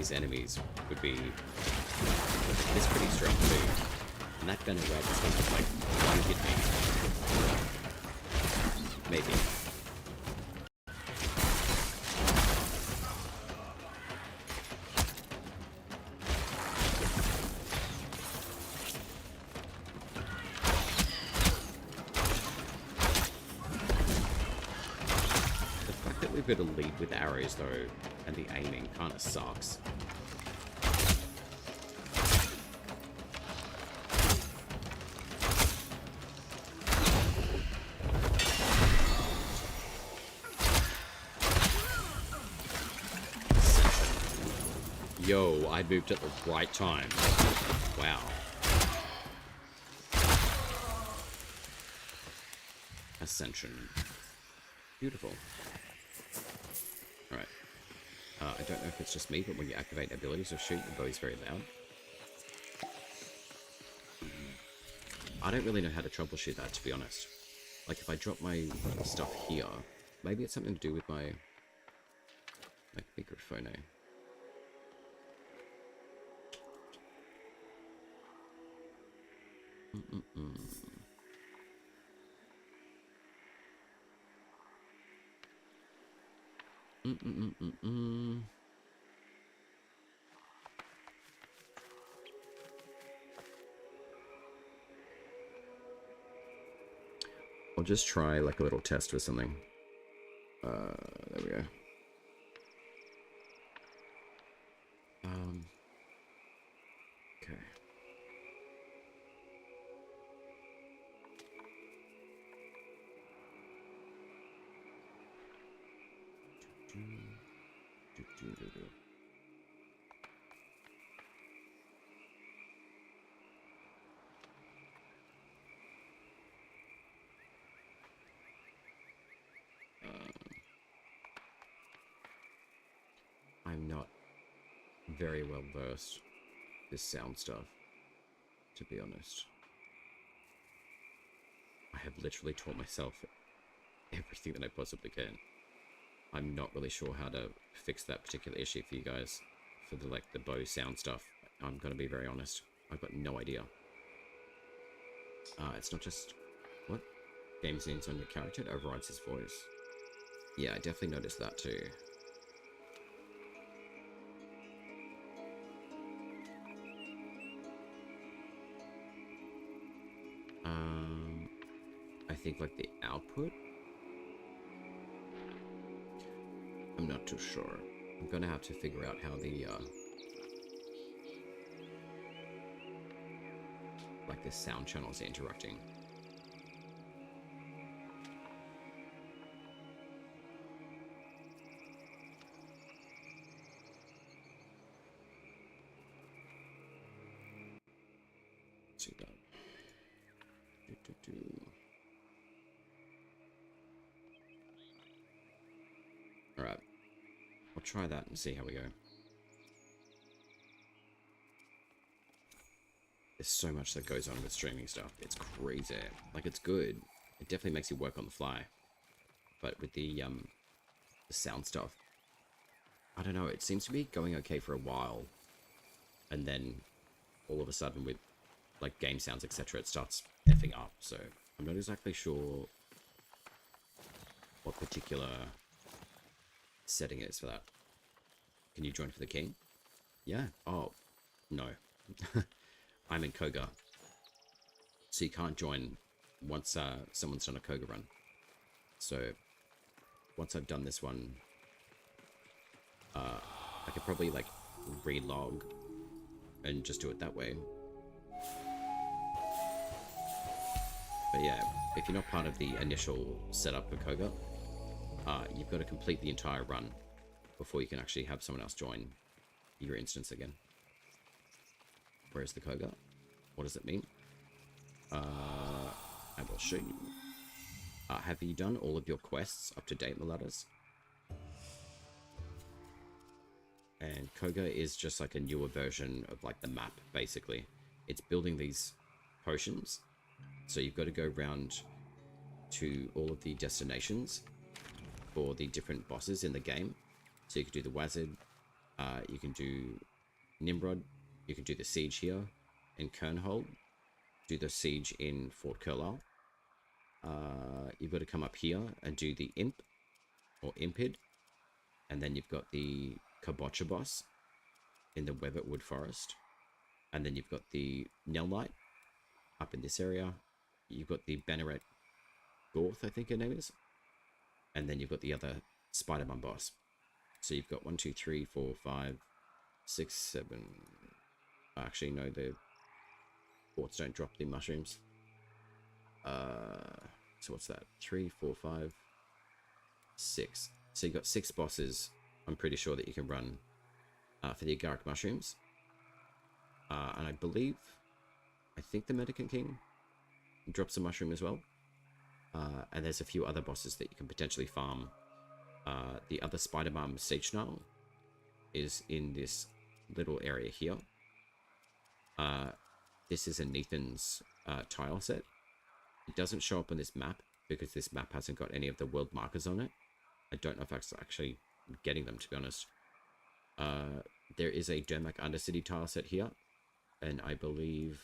his enemies would be this pretty strong too. And that gun as well just doesn't like one hit me. Maybe. Bit of lead with arrows though, and the aiming kind of sucks. Yo, I moved at the right time. Wow. Ascension. Beautiful. I don't know if it's just me, but when you activate abilities or shoot, the bow is very loud. I don't really know how to troubleshoot that, to be honest. Like, if I drop my stuff here, maybe it's something to do with my microphone. I'll just try like a little test with something. There we go. Okay. I'm not very well versed with sound stuff, to be honest. I have literally taught myself everything that I possibly can. I'm not really sure how to fix that particular issue for you guys, for the bow sound stuff. I'm gonna be very honest. I've got no idea. It's not just what game scenes on your character, it overrides his voice. Yeah, I definitely noticed that too. I think like the output. I'm not too sure. I'm gonna have to figure out how the like the sound channels are interacting. Let's see that. Alright. I'll try that and see how we go. There's so much that goes on with streaming stuff. It's crazy. Like, it's good. It definitely makes you work on the fly. But with the sound stuff, I don't know, it seems to be going okay for a while. And then, all of a sudden with, like, game sounds, etc., it starts effing up. So, I'm not exactly sure what particular setting it is for that. Can you join for the king? Yeah? Oh, no. I'm in Koga. So you can't join once someone's done a Koga run. So once I've done this one, I could probably like relog and just do it that way. But yeah, if you're not part of the initial setup for Koga, you've got to complete the entire run before you can actually have someone else join your instance again. Where's the Koga? What does it mean? I will show you. Have you done all of your quests up to date, Muladas? And Koga is just like a newer version of like the map, basically. It's building these potions. So you've got to go around to all of the destinations for the different bosses in the game. So you could do the Wizard, You can do Nimrod. You can do the siege here in Kernhold. Do the siege in Fort Curlau. You've got to come up here and do the Imp or Impid. And then you've got the Kabocha boss in the Webbit Wood Forest. And then you've got the Nell Knight up in this area. You've got the Banneret Gorth, I think her name is. And then you've got the other Spider-Man boss. So you've got 1, 2, 3, 4, 5, 6, 7. Actually, no, the Gorths don't drop the mushrooms. So what's that? 3, 4, 5, 6. So you've got 6 bosses, I'm pretty sure, that you can run for the Agaric mushrooms. And I think the Medicant King drops a mushroom as well. And there's a few other bosses that you can potentially farm. The other Spider-Man Siege Gnarl is in this little area here. This is a Nathan's tile set. It doesn't show up on this map because this map hasn't got any of the world markers on it. I don't know if I'm actually getting them, to be honest. There is a Dermak Undercity tile set here. And I believe...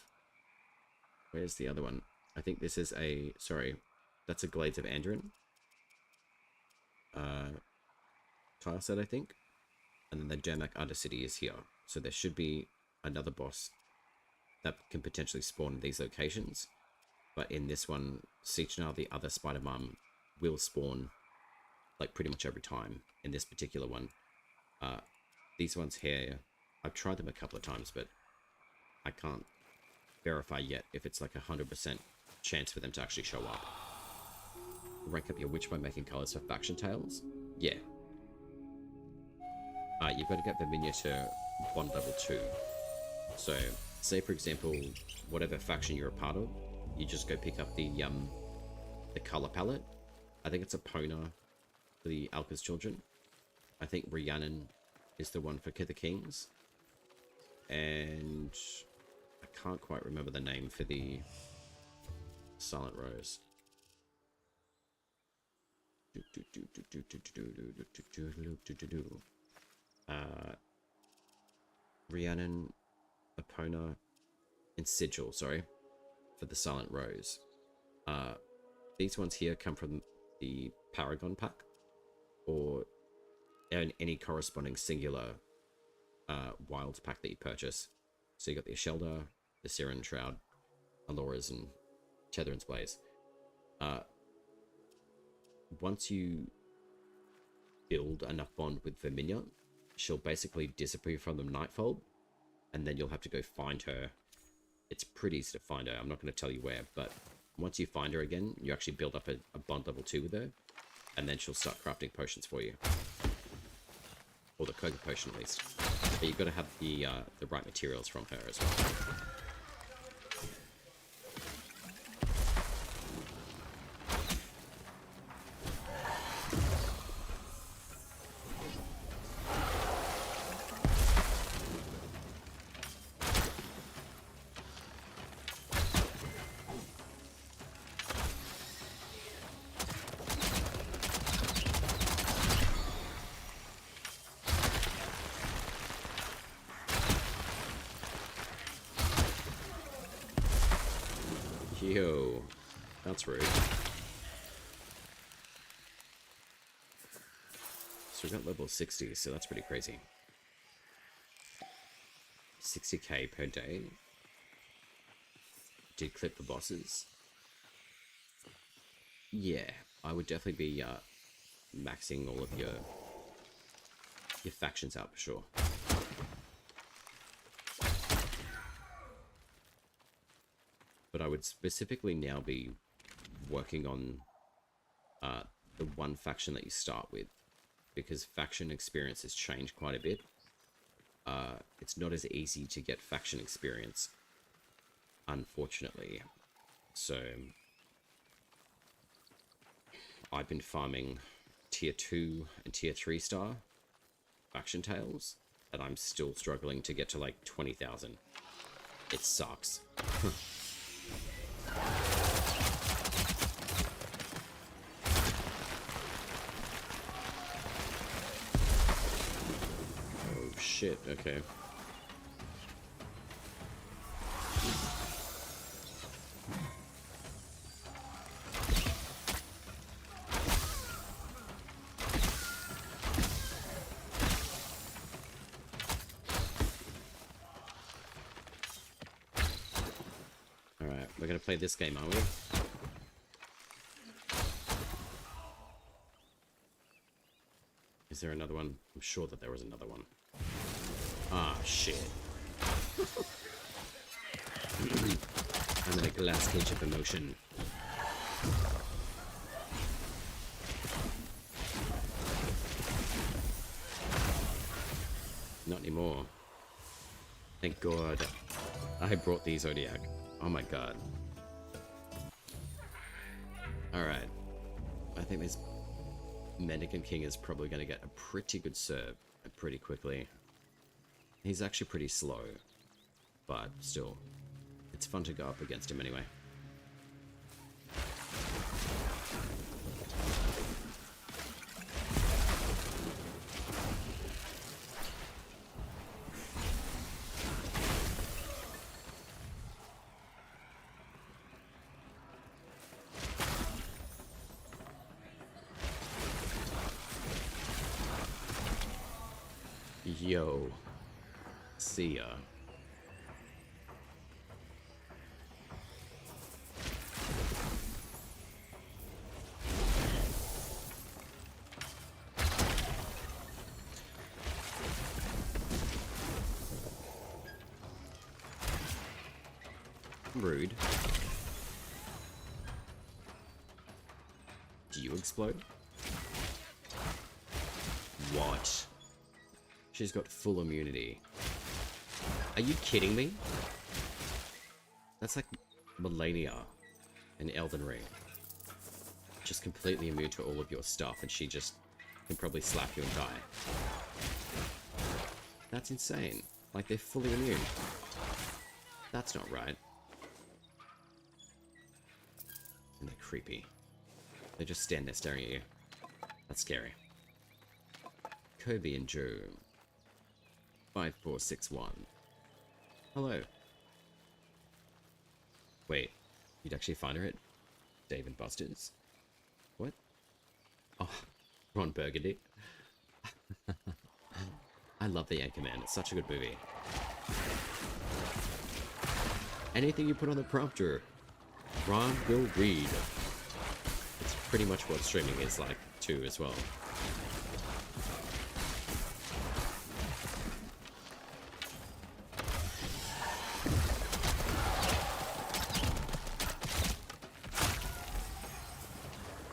Where's the other one? I think this is a... Sorry. That's a Glades of Anduin tile set, I think. And then the Dermak Undercity is here. So there should be another boss that can potentially spawn in these locations. But in this one, Siege Gnarl, the other Spider-Man, will spawn like pretty much every time in this particular one. These ones here, I've tried them a couple of times, but I can't verify yet if it's like 100% chance for them to actually show up. Rank up your witch by making colors for faction tails. Yeah. You've got to get Verminia to bond level 2. So, say for example, whatever faction you're a part of, you just go pick up the color palette. I think it's Epona for the Alka's Children. I think Rhiannon is the one for the Kings. And I can't quite remember the name for the Silent Rose. Rhiannon, Epona, and Sigil, sorry, for the Silent Rose. These ones here come from the Paragon pack, or any corresponding singular wilds pack that you purchase. So you got the Ashelda, the Siren Shroud, Alora's, and Tetherin's Blaze. Once you build enough bond with Verminia, she'll basically disappear from the Nightfold, and then you'll have to go find her. It's pretty easy to find her. I'm not going to tell you where, but once you find her again, you actually build up a bond level 2 with her, and then she'll start crafting potions for you. Or the Koga potion, at least. But you've got to have the right materials from her as well. Yo, that's rude. So we got level 60, so that's pretty crazy. 60k per day. Did clip the bosses. Yeah, I would definitely be maxing all of your factions out for sure. But I would specifically now be working on the one faction that you start with, because faction experience has changed quite a bit. It's not as easy to get faction experience, unfortunately. So I've been farming tier 2 and tier 3 star faction tails, and I'm still struggling to get to like 20,000. It sucks. shit, okay. Alright, we're gonna play this game, aren't we? Is there another one? I'm sure that there was another one. Ah, shit. I'm in a glass cage of emotion. Not anymore. Thank God. I brought the Zodiac. Oh my God. Alright. I think this Mendicant King is probably going to get a pretty good serve pretty quickly. He's actually pretty slow, but still, it's fun to go up against him anyway. Yo. See ya. Rude. Do you explode? What? She's got full immunity. Are you kidding me? That's like Melania in Elden Ring. Just completely immune to all of your stuff, and she just can probably slap you and die. That's insane. Like, they're fully immune. That's not right. And they're creepy. They just stand there staring at you. That's scary. Kobe and Joe. 5461. Hello. Wait, you'd actually find her at Dave and Buster's? What? Oh, Ron Burgundy. I love The Anchorman. It's such a good movie. Anything you put on the prompter, Ron will read. It's pretty much what streaming is like, too, as well.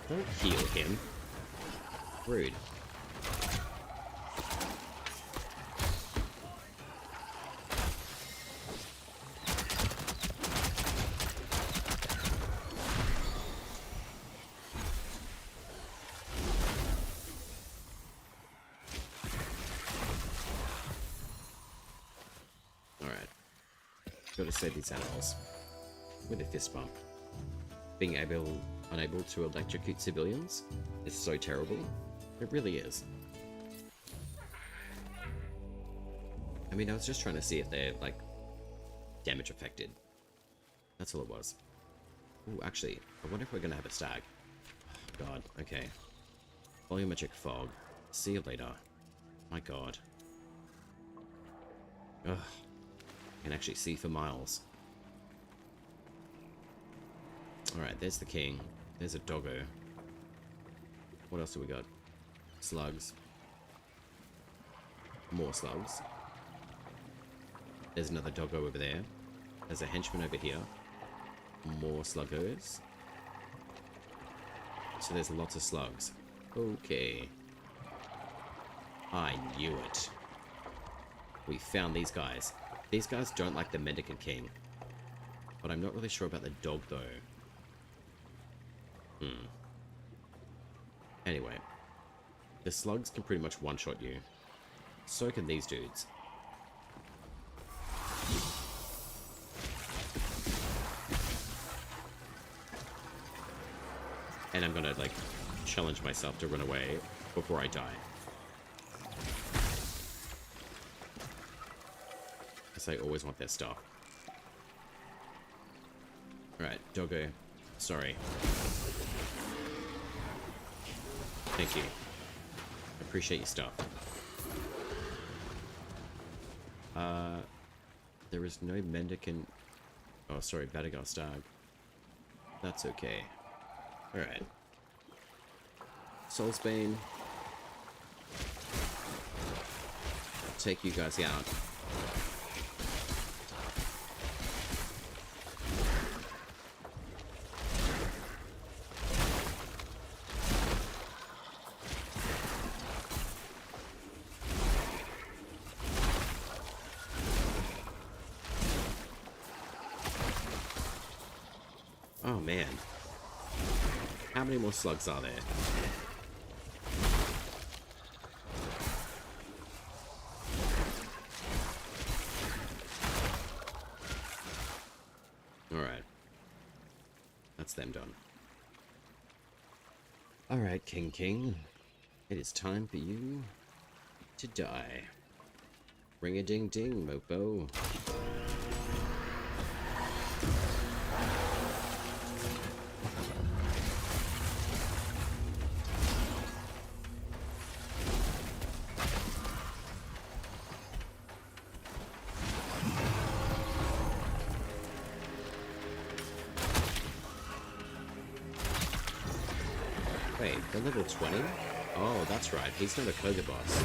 Don't heal him. Rude. Alright. Gotta save these animals. With a fist bump. Being unable to electrocute civilians is so terrible. It really is. I mean, I was just trying to see if they're, like, damage affected. That's all it was. Ooh, actually, I wonder if we're gonna have a stag. Oh, God, okay. Volumetric fog. See you later. My God. Ugh. I can actually see for miles. Alright, there's the king. There's a doggo. What else do we got? Slugs. More slugs. There's another doggo over there. There's a henchman over here. More sluggos. So there's lots of slugs. Okay. I knew it. We found these guys. These guys don't like the Mendicant King. But I'm not really sure about the dog, though. Anyway, the slugs can pretty much one-shot you. So can these dudes. And I'm gonna, like, challenge myself to run away before I die. Because I always want their stuff. Alright, Doggo. Sorry. Thank you. Appreciate your stuff. There is no mendicant... Oh, sorry, Vadigar Stag. That's okay. Alright. Soulsbane. I'll take you guys out. Oh man. How many more slugs are there? Alright. That's them done. Alright, King. It is time for you to die. Ring-a-ding-ding, mopo. Wait, they're level 20? Oh, that's right. He's not a Koga boss.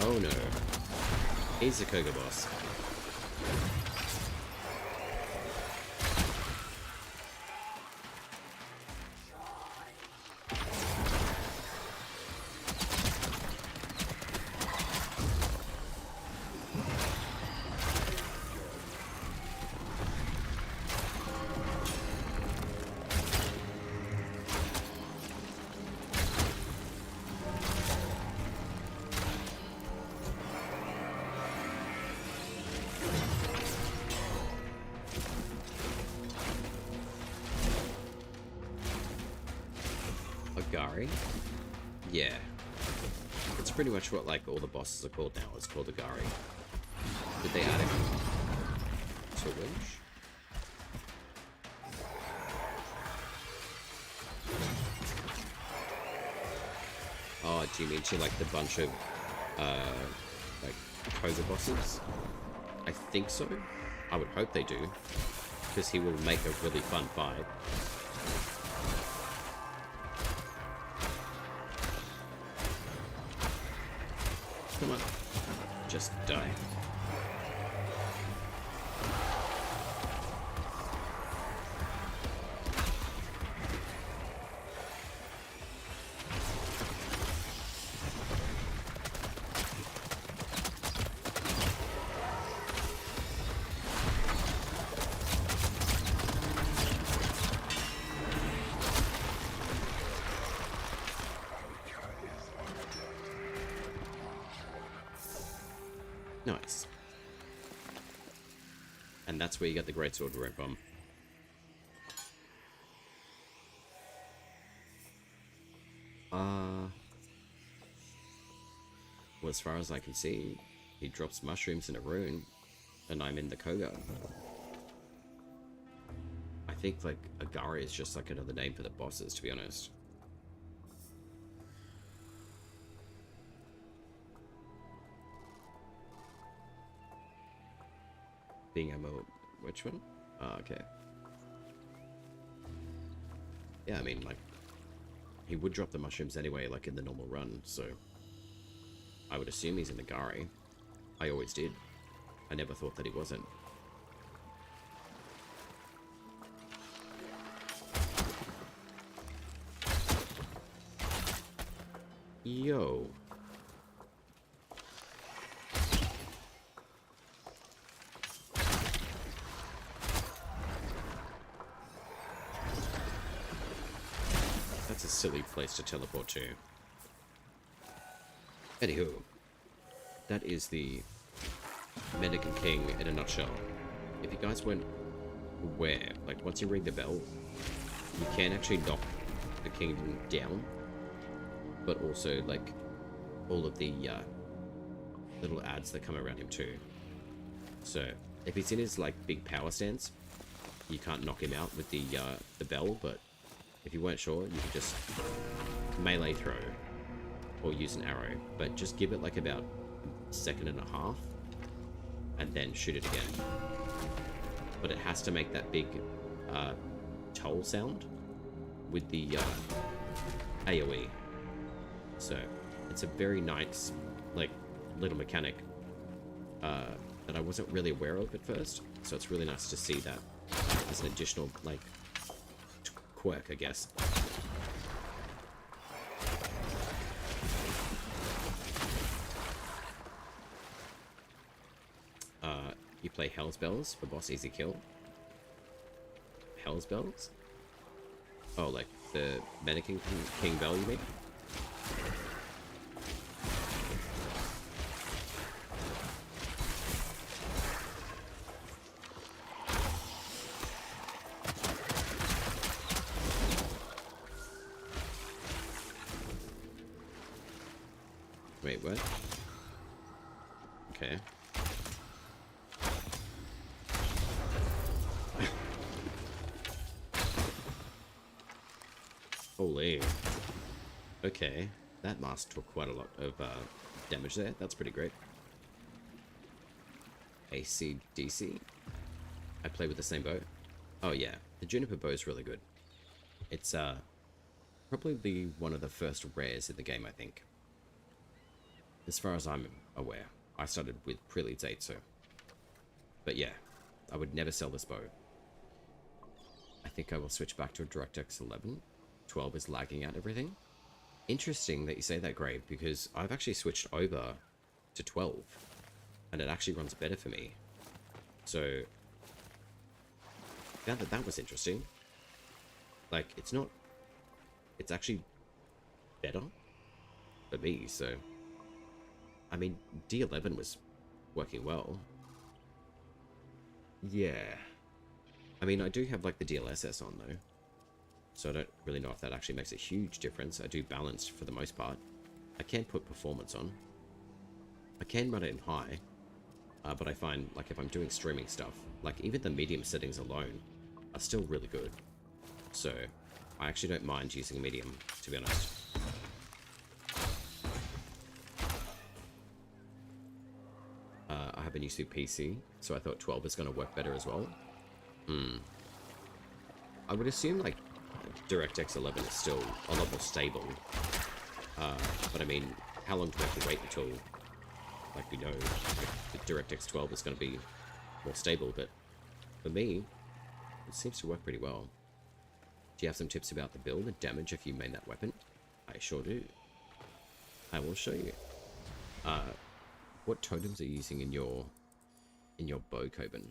Oh no. He's a Koga boss. Agari? Yeah. It's pretty much what like all the bosses are called now. It's called Agari. Did they add him to Winch? Oh, do you mean to like the bunch of like Koga bosses? I think so. I would hope they do. Because he will make a really fun fight. Come on. Just die. Nice. And that's where you get the greatsword rune from. Well, as far as I can see, he drops mushrooms in a rune, and I'm in the Koga. I think, like, Agari is just like another name for the bosses, to be honest. Being ammo, which one? Oh, okay. Yeah, I mean, like, he would drop the mushrooms anyway, like in the normal run, so I would assume he's in the Agari. I always did. I never thought that he wasn't. Yo. That's a silly place to teleport to. Anywho, that is the Mendicant King in a nutshell. If you guys weren't aware, like once you ring the bell, you can actually knock the kingdom down, but also like all of the little ads that come around him too. So if he's in his like big power stance, you can't knock him out with the bell, but if you weren't sure, you could just melee throw or use an arrow, but just give it like about a second and a half and then shoot it again. But it has to make that big toll sound with the AoE. So it's a very nice like little mechanic that I wasn't really aware of at first. So it's really nice to see that as an additional like quirk, I guess. You play Hell's Bells for boss easy kill. Hell's Bells? Oh, like the Mannequin King Bell, you mean? Wait, what? Okay. Holy. Okay, that mask took quite a lot of damage there. That's pretty great. AC/DC. I play with the same bow. Oh yeah, the Juniper bow is really good. It's probably one of the first rares in the game, I think. As far as I'm aware. I started with Prelude's 8, so... But yeah, I would never sell this bow. I think I will switch back to a DirectX 11. 12 is lagging out everything. Interesting that you say that, Grave, because I've actually switched over to 12. And it actually runs better for me. So... found that was interesting. Like, it's not... It's actually better for me, so... I mean, D11 was working well. Yeah. I mean, I do have, like, the DLSS on, though. So I don't really know if that actually makes a huge difference. I do balanced for the most part. I can put performance on. I can run it in high. But I find, like, if I'm doing streaming stuff, like, even the medium settings alone are still really good. So I actually don't mind using medium, to be honest. I have a new PC, so I thought 12 is going to work better as well. I would assume, like, DirectX 11 is still a lot more stable. But I mean, how long do we have to wait until, like, we know the DirectX 12 is going to be more stable? But for me, it seems to work pretty well. Do you have some tips about the build and damage if you main that weapon? I sure do. I will show you. What totems are you using in your bow, Coben?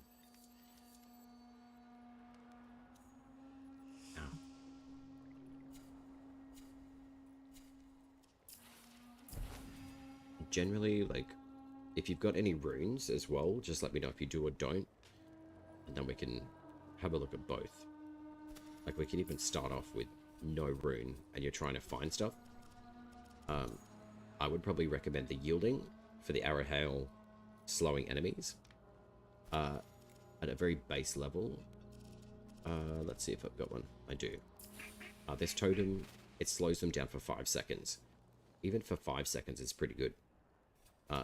Generally, like, if you've got any runes as well, just let me know if you do or don't, and then we can have a look at both. Like, we can even start off with no rune and you're trying to find stuff. I would probably recommend the yielding for the arrow hail slowing enemies at a very base level. Let's see if I've got one. I do. This totem, it slows them down for 5 seconds. Even for 5 seconds, it's pretty good.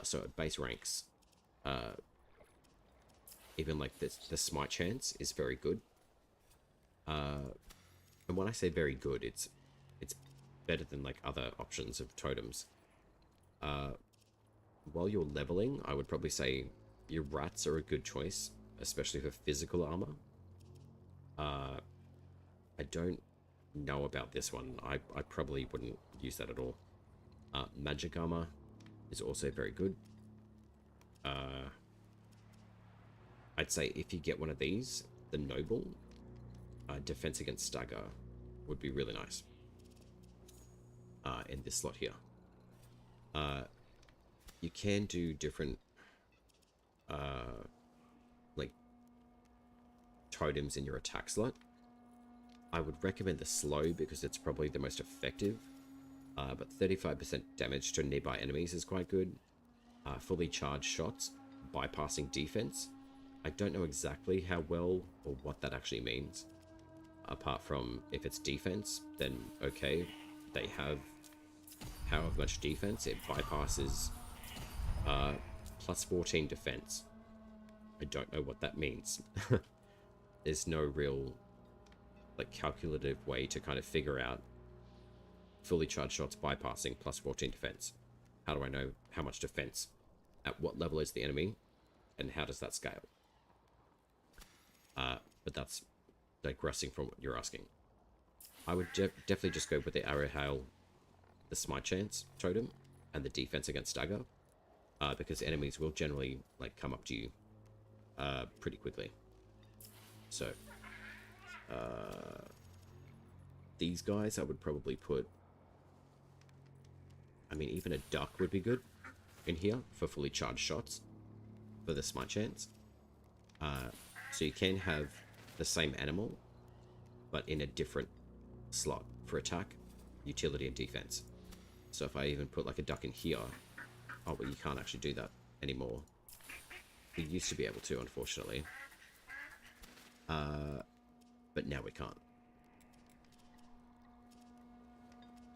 So at base ranks, even like the smite chance is very good. And when I say very good, it's better than like other options of totems. While you're leveling, I would probably say your rats are a good choice, especially for physical armor. I don't know about this one. I probably wouldn't use that at all. Magic armor is also very good. I'd say if you get one of these, the noble, defense against stagger would be really nice. in this slot here. You can do different like totems in your attack slot. I would recommend the slow because it's probably the most effective, but 35% damage to nearby enemies is quite good. Fully charged shots, bypassing defense. I don't know exactly how well or what that actually means. Apart from if it's defense, then okay, they have how much defense. It bypasses plus 14 defense. I don't know what that means. There's no real like calculative way to kind of figure out fully charged shots bypassing plus 14 defense. How do I know how much defense? At what level is the enemy? And how does that scale? But that's digressing from what you're asking. I would definitely just go with the arrow hail, the smite chance totem, and the defense against stagger, because enemies will generally like come up to you pretty quickly. So these guys I would probably put, I mean, even a duck would be good in here for fully charged shots for the smite chance. So you can have the same animal but in a different slot for attack, utility, and defense. So if I even put like a duck in here, oh, but you can't actually do that anymore. We used to be able to, unfortunately, but now we can't.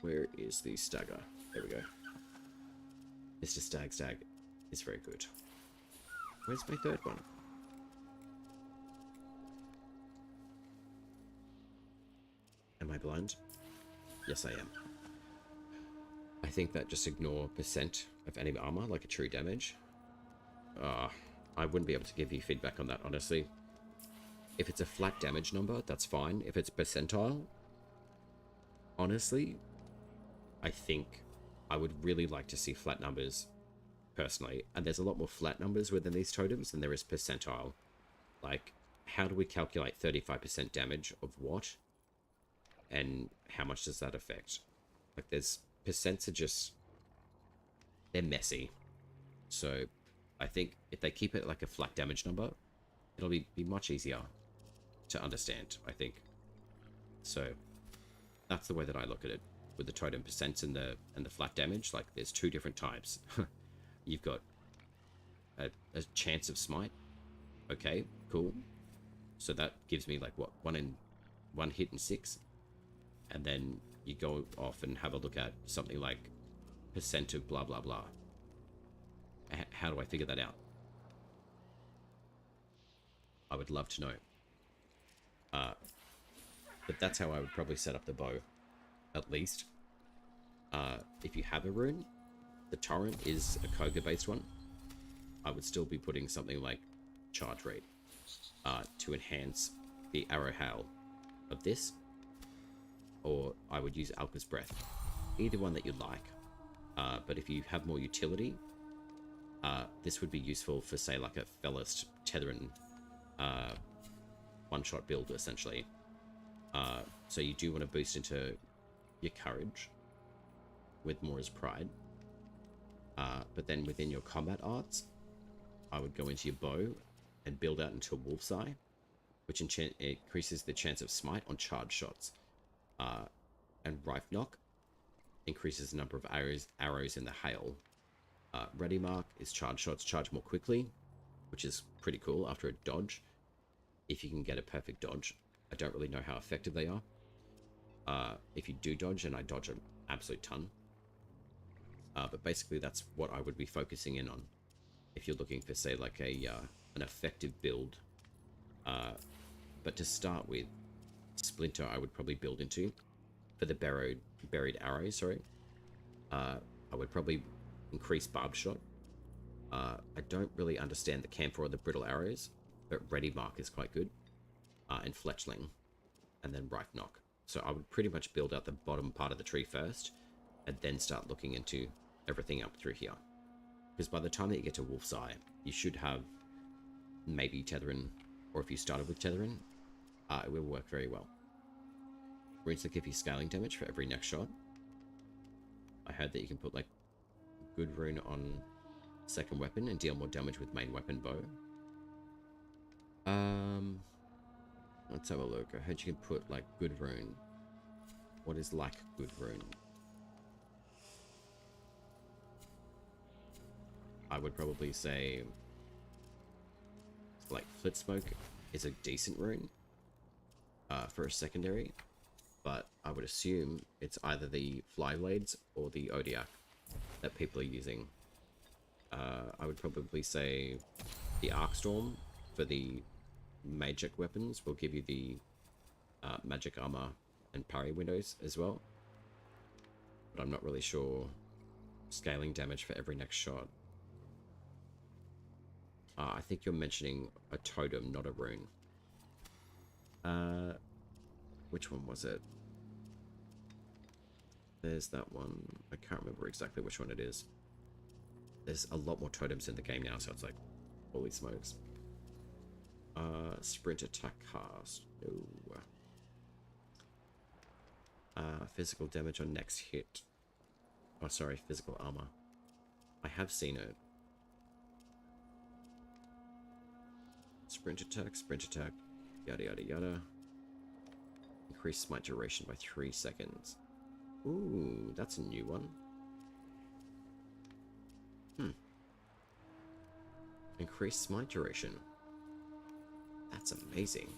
Where is the stagger? There we go. Mr. Stag is very good. Where's my third one? Am I blind? Yes, I am. I think that just ignore percent of enemy armor, like a true damage. I wouldn't be able to give you feedback on that, honestly. If it's a flat damage number, that's fine. If it's percentile, honestly, I think I would really like to see flat numbers, personally. And there's a lot more flat numbers within these totems than there is percentile. Like, how do we calculate 35% damage of what? And how much does that affect? Like, there's percents are just, they're messy. So I think if they keep it like a flat damage number, it'll be much easier to understand, I think. So that's the way that I look at it with the totem percents and the flat damage. Like, there's two different types. You've got a chance of smite. Okay, cool. So that gives me like what, one hit in 6. And then you go off and have a look at something like percent of blah blah blah. How do I figure that out? I would love to know. But that's how I would probably set up the bow, at least. If you have a rune, the torrent is a Koga based one. I would still be putting something like charge rate to enhance the arrow hail of this, or I would use Alka's breath, either one that you like. But if you have more utility, this would be useful for, say, like a Fellist Tetherin one-shot build, essentially. So you do want to boost into your courage with Mora's Pride. But then within your combat arts, I would go into your bow and build out into a Wolf's Eye, which increases the chance of smite on charge shots. And Rife Knock increases the number of arrows in the hail. Ready Mark is charge shots charge more quickly, which is pretty cool after a dodge. If you can get a perfect dodge. I don't really know how effective they are. If you do dodge, and I dodge an absolute ton. But basically that's what I would be focusing in on if you're looking for, say, like an effective build. But to start with, Splinter I would probably build into for the buried arrows, sorry. I would probably increase Barbed Shot. I don't really understand the Camphor or the Brittle Arrows, but Ready Mark is quite good. And Fletchling, and then Rife Knock. So I would pretty much build out the bottom part of the tree first, and then start looking into everything up through here. Because by the time that you get to Wolf's Eye, you should have maybe Tetherin, or if you started with Tetherin, it will work very well. Runes that give you scaling damage for every next shot. I heard that you can put like good rune on second weapon and deal more damage with main weapon bow. Let's have a look. I heard you can put like good rune. What is like good rune? I would probably say like Flit Smoke is a decent rune for a secondary, but I would assume it's either the Fly Blades or the Odiak that people are using. I would probably say the Arcstorm for the magic weapons will give you the magic armor and parry windows as well, but I'm not really sure. Scaling damage for every next shot. I think you're mentioning a totem, not a rune. Which one was it? There's that one. I can't remember exactly which one it is. There's a lot more totems in the game now, so it's like, holy smokes. Sprint attack cast. No. Physical damage on next hit. Oh, sorry, physical armor. I have seen it. Sprint attack, yada yada yada. Increase smite duration by 3 seconds. Ooh, that's a new one. Increase smite duration. That's amazing.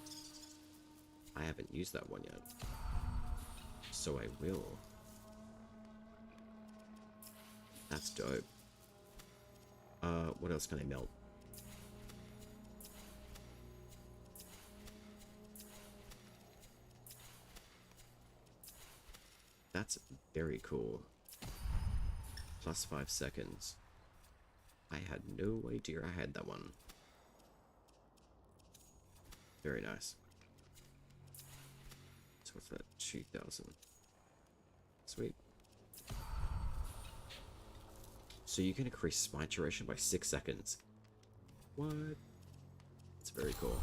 I haven't used that one yet, so I will. That's dope. What else can I melt? That's very cool. Plus 5 seconds. I had no idea I had that one. Very nice. So what's that? 2,000. Sweet. So you can increase smite duration by 6 seconds. What? That's very cool.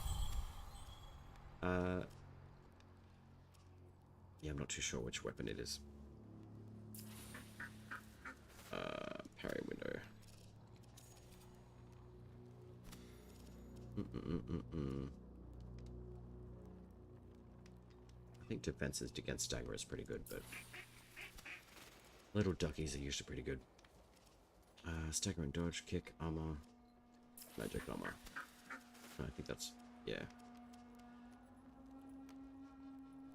Yeah, I'm not too sure which weapon it is. Parry window. I think defenses against stagger is pretty good, but little duckies are usually pretty good. Stagger and dodge, kick, armor, magic armor. I think that's, yeah.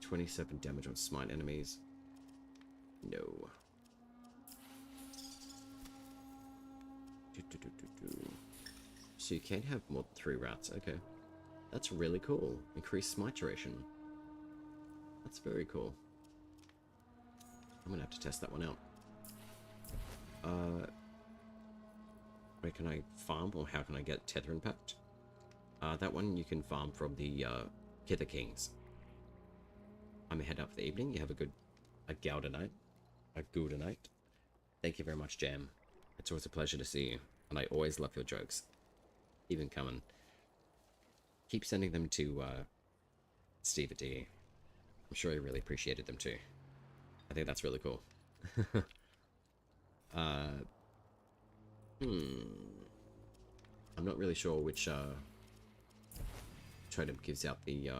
27 damage on smite enemies. No. So you can have more than 3 routes. Okay. That's really cool. Increased smite duration. That's very cool. I'm gonna have to test that one out. Where can I farm, or how can I get Tether and Pact? That one you can farm from the Kither Kings. I'm gonna head up for the evening. You have a Gouda night. A Gouda night. Thank you very much, Jam. It's always a pleasure to see you, and I always love your jokes. Even coming. Keep sending them to Steve.ee. I'm sure he really appreciated them too. I think that's really cool. I'm not really sure which totem gives out the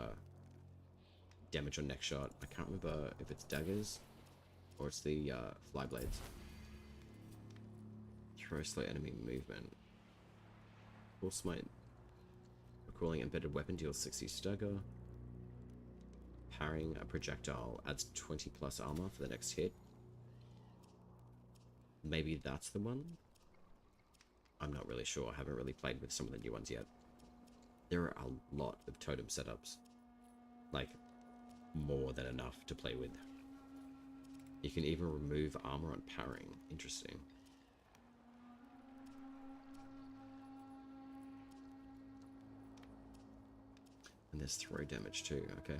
damage on next shot. I can't remember if it's daggers or it's the fly blades. Throw slow enemy movement. Full smite. Recalling embedded weapon deals 60 stagger. Parrying a projectile adds 20 plus armor for the next hit. Maybe that's the one? I'm not really sure. I haven't really played with some of the new ones yet. There are a lot of totem setups. Like, more than enough to play with. You can even remove armor on parrying. Interesting. And there's throw damage too. Okay.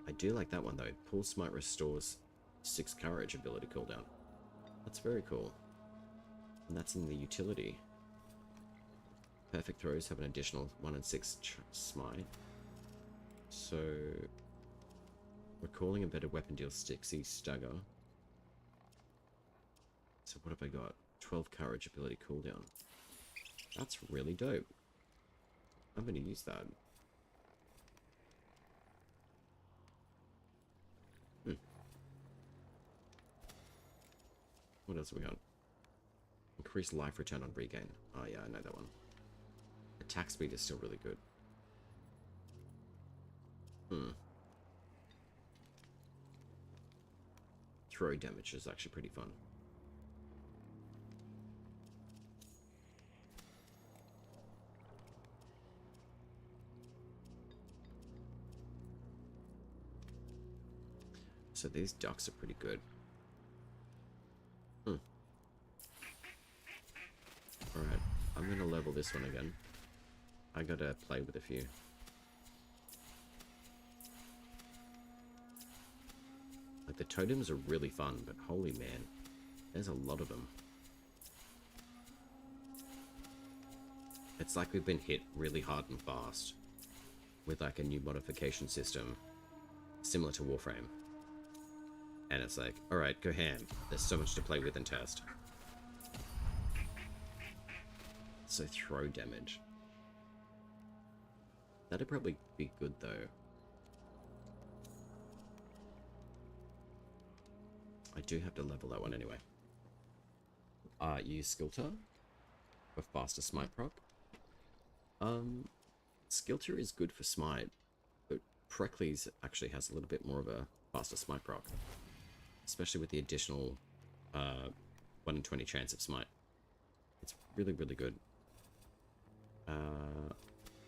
I do like that one though. Pull Smite restores 6 courage ability cooldown. That's very cool. And that's in the utility. Perfect throws have an additional 1 in 6 smite. So Recalling a better weapon deals Stixie Stagger. So what have I got? 12 courage ability cooldown. That's really dope. I'm going to use that. What else have we got? Increased life return on regain. Oh yeah, I know that one. Attack speed is still really good. Throw damage is actually pretty fun. So these ducks are pretty good. Alright, I'm gonna level this one again. I gotta play with a few. Like, the totems are really fun, but holy man, there's a lot of them. It's like we've been hit really hard and fast with like a new modification system similar to Warframe. And it's like, alright, go ham. There's so much to play with and test. So throw damage. That'd probably be good though. I do have to level that one anyway. Use Skilter for faster smite proc. Skilter is good for smite, but Precles actually has a little bit more of a faster smite proc. Especially with the additional 1 in 20 chance of smite. It's really, really good.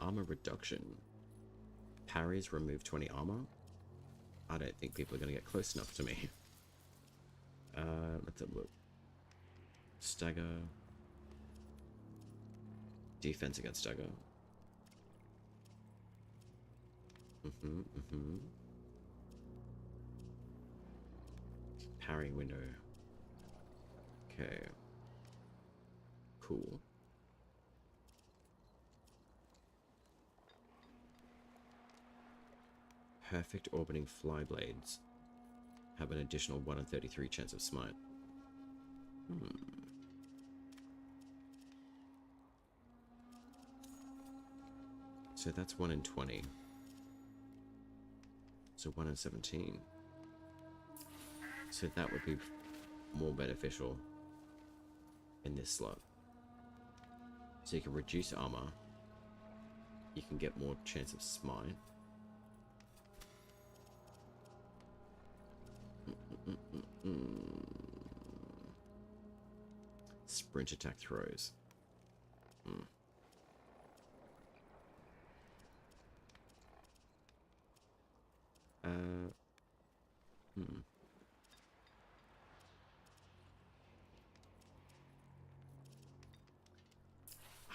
Armor reduction. Parries remove 20 armor. I don't think people are going to get close enough to me. Let's have a look. Stagger. Defense against stagger. Parry window. Okay. Cool. Perfect orbiting fly blades have an additional 1 in 33 chance of smite. So that's 1 in 20. So 1 in 17. So that would be more beneficial in this slot. So you can reduce armor. You can get more chance of smite. Sprint attack throws.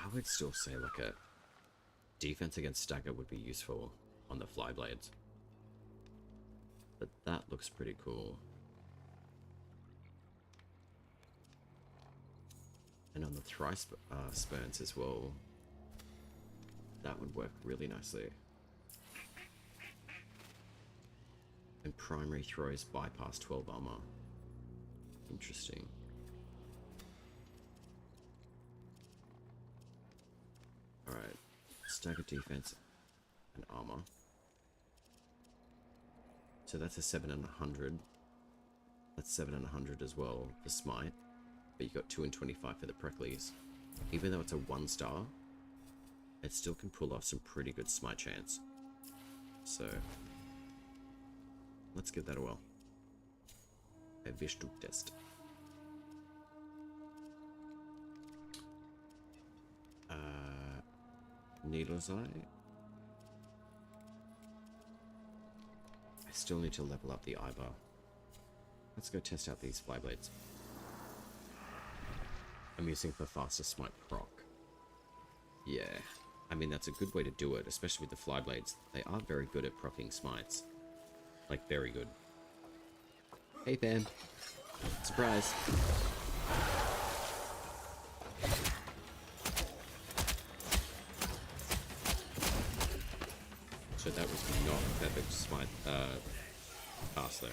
I would still say like a defense against stagger would be useful on the fly blades. But that looks pretty cool. And on the thrice spurns as well, that would work really nicely. And primary throws bypass 12 armor. Interesting. Alright, stagger defense and armor. So that's a 7 and 100. That's 7 and 100 as well for smite. But you got 2 and 25 for the Precles. Even though it's a 1-star, it still can pull off some pretty good smite chance. So let's give that a whirl. A Vishnu test. Needle's Eye. I still need to level up the eye bar. Let's go test out these fly blades. I'm using for faster smite proc. Yeah, I mean that's a good way to do it, especially with the fly blades. They are very good at proccing smites. Like, very good. Hey Pam. Surprise. So that was not a perfect smite pass there.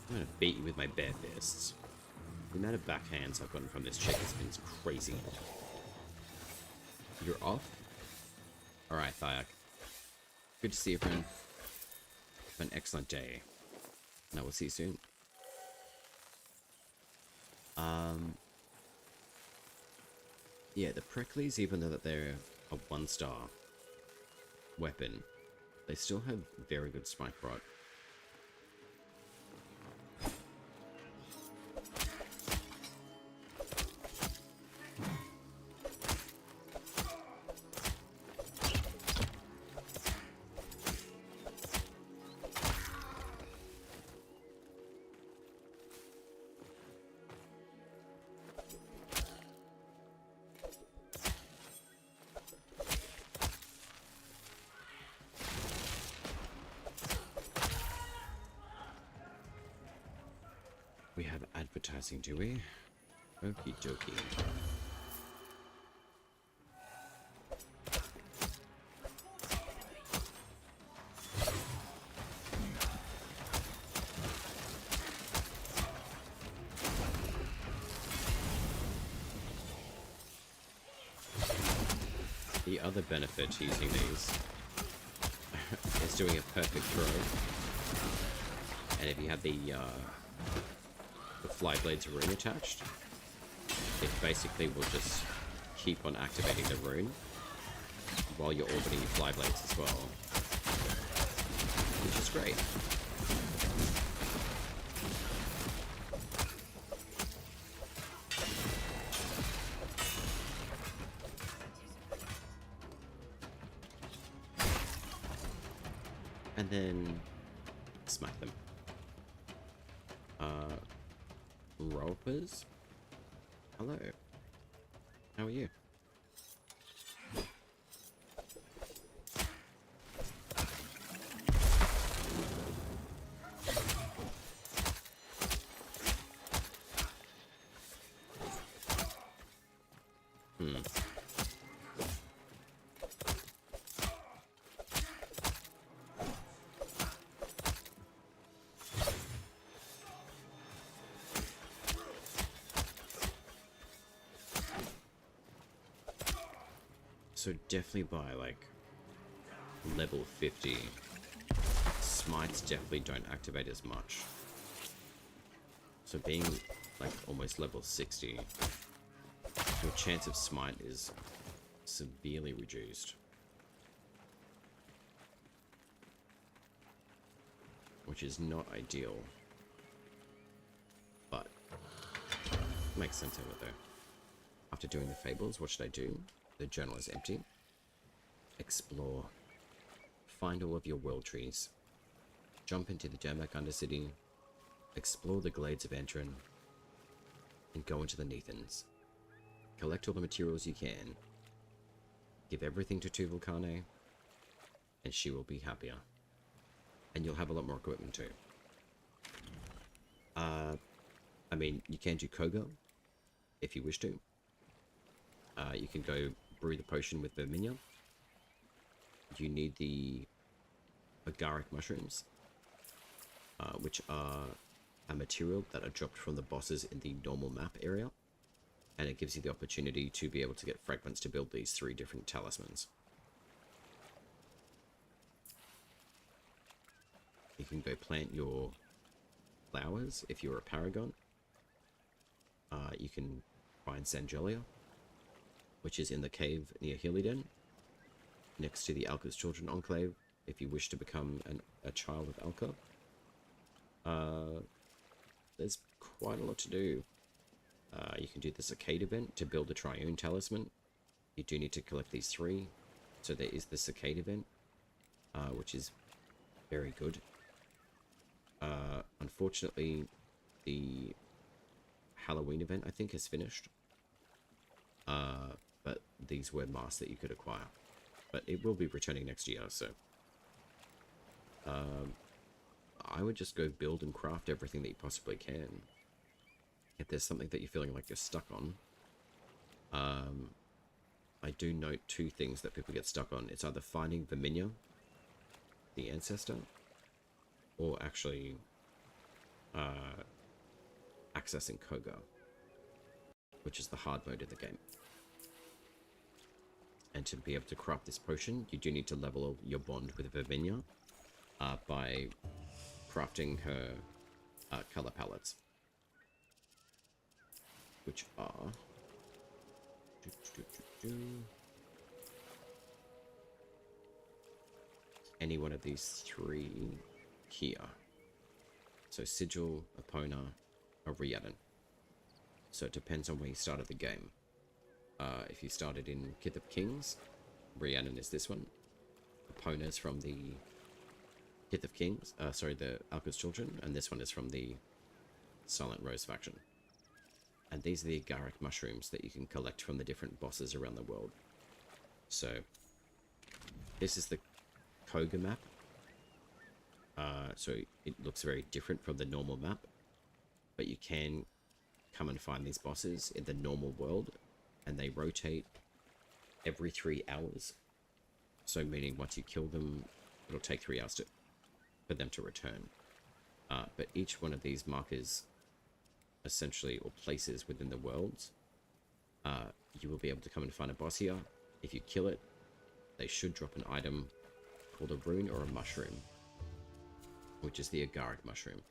I'm gonna beat you with my bare fists. The amount of backhands I've gotten from this chick has been crazy. You're off? Alright, Thyak. Good to see you, friend. Have an excellent day. And I will see you soon. Yeah, the pricklies, even though that they're a 1-star weapon, they still have very good smite rot. We have advertising, do we? Okie dokie. The other benefit to using these is doing a perfect throw. And if you have the Flyblade's rune attached, it basically will just keep on activating the rune while you're orbiting your Flyblades as well, which is great. And then smack them. Ropers? Hello. How are you? So definitely by like level 50, smites definitely don't activate as much. So being like almost level 60, your chance of smite is severely reduced. Which is not ideal. But makes sense of it though. After doing the fables, what should I do? The journal is empty. Explore. Find all of your world trees. Jump into the Jamak Undercity. Explore the glades of Antron. And go into the Neathans. Collect all the materials you can. Give everything to Tuvalkane. And she will be happier. And you'll have a lot more equipment too. I mean, you can do Koga if you wish to. You can go brew the potion with Verminia. You need the agaric mushrooms, which are a material that are dropped from the bosses in the normal map area, and it gives you the opportunity to be able to get fragments to build these 3 different talismans. You can go plant your flowers if you're a Paragon. You can find Sangelia, which is in the cave near Heliden, next to the Alka's Children Enclave, if you wish to become a child of Alka. There's quite a lot to do. You can do the Cicade event to build a Triune Talisman. You do need to collect these 3, so there is the Cicade event, which is very good. Unfortunately, the Halloween event, I think, has finished. but these were masks that you could acquire. But it will be returning next year, so I would just go build and craft everything that you possibly can. If there's something that you're feeling like you're stuck on, I do note two things that people get stuck on. It's either finding Verminia, the ancestor, or actually accessing Koga, which is the hard mode in the game. And to be able to craft this potion, you do need to level your bond with Verminia by crafting her color palettes, which are any one of these three here. So Sigil, Epona, or Rhiannon. So it depends on where you started the game. If you started in Kith of Kings, Rhiannon is this one. Epona is from the Kith of Kings, the Alka's Children, and this one is from the Silent Rose faction. And these are the agaric mushrooms that you can collect from the different bosses around the world. So this is the Koga map. So it looks very different from the normal map, but you can come and find these bosses in the normal world, and they rotate every 3 hours. So meaning once you kill them, it'll take 3 hours for them to return. But each one of these markers, essentially, or places within the worlds, you will be able to come and find a boss here. If you kill it, they should drop an item called a rune or a mushroom, which is the agaric mushroom,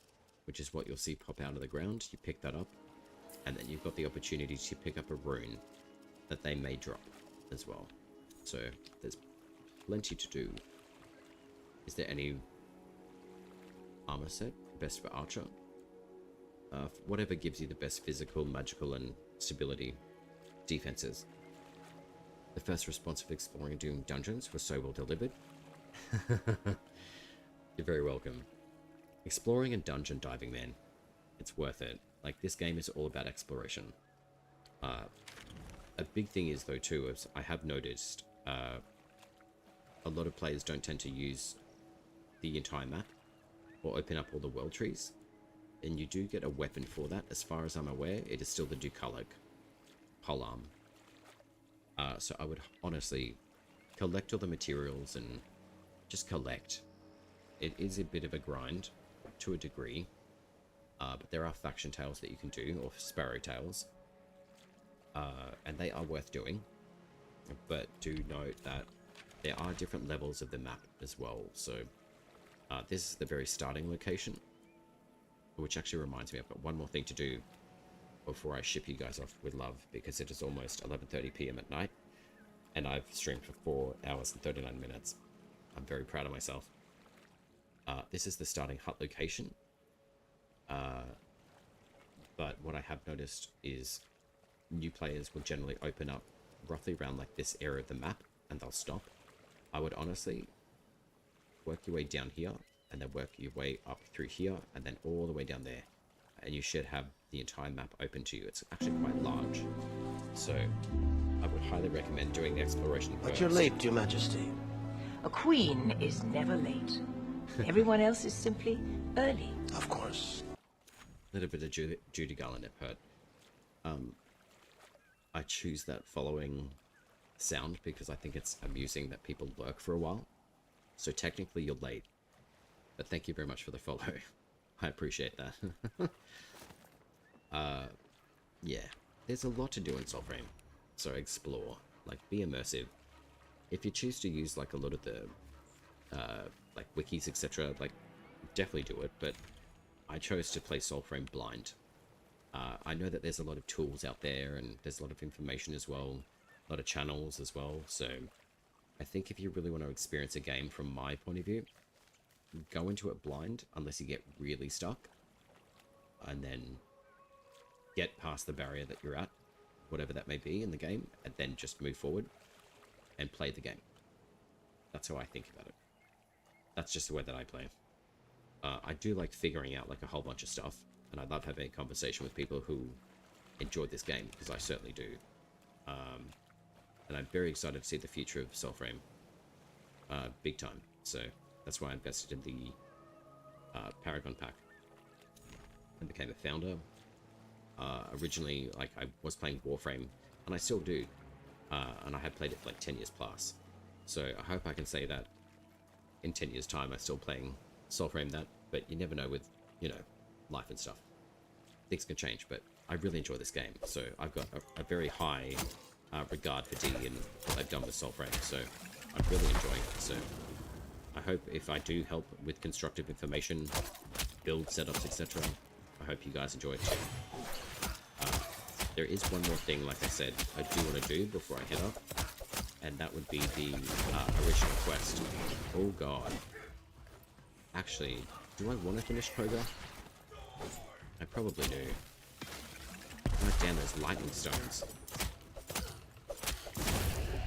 which is what you'll see pop out of the ground. You pick that up, and then you've got the opportunity to pick up a rune that they may drop as well. So there's plenty to do. Is there any armor set best for archer? Whatever gives you the best physical, magical, and stability defenses. The first response of exploring and doing dungeons was so well delivered. You're very welcome. Exploring and dungeon diving, man. It's worth it. Like, this game is all about exploration. A big thing is, though, too, is I have noticed a lot of players don't tend to use the entire map or open up all the world trees. And you do get a weapon for that. As far as I'm aware, it is still the Ducalic polearm. So I would honestly collect all the materials and just collect. It is a bit of a grind to a degree, but there are faction tales that you can do, or sparrow tales, and they are worth doing. But do note that there are different levels of the map as well. So this is the very starting location, which actually reminds me, I've got one more thing to do before I ship you guys off with love, because it is almost 11:30 p.m. at night, and I've streamed for 4 hours and 39 minutes. I'm very proud of myself. This is the starting hut location, but what I have noticed is new players will generally open up roughly around like this area of the map, and they'll stop. I would honestly work your way down here, and then work your way up through here, and then all the way down there, and you should have the entire map open to you. It's actually quite large, so I would highly recommend doing the exploration first. But you're late, Your Majesty. A queen is never late. Everyone else is simply early. Of course. A little bit of Judy Garland at Pert. I choose that following sound because I think it's amusing that people lurk for a while. So technically you're late, but thank you very much for the follow. I appreciate that. Yeah, there's a lot to do in Soulframe. So explore, like, be immersive. If you choose to use like a lot of the like wikis, etc., like, definitely do it, but I chose to play Soulframe blind. I know that there's a lot of tools out there, and there's a lot of information as well, a lot of channels as well, so I think if you really want to experience a game from my point of view, go into it blind unless you get really stuck, and then get past the barrier that you're at, whatever that may be in the game, and then just move forward and play the game. That's how I think about it. That's just the way that I play. I do like figuring out like a whole bunch of stuff, and I love having a conversation with people who enjoy this game, because I certainly do. And I'm very excited to see the future of Soulframe. Big time. So that's why I invested in the Paragon pack. I became a founder. Originally, like, I was playing Warframe, and I still do. And I have played it for like 10 years plus. So I hope I can say that in 10 years' time I'm still playing Soulframe that, but you never know with, you know, life and stuff. Things can change, but I really enjoy this game. So I've got a very high regard for D and what they've done with Soulframe. So I'm really enjoying it. So I hope if I do help with constructive information, build setups, etc., I hope you guys enjoy it too. There is one more thing, like I said, I do want to do before I head up, and that would be the original quest. Oh god. Actually, do I want to finish Kroger? I probably do. God damn those lightning stones.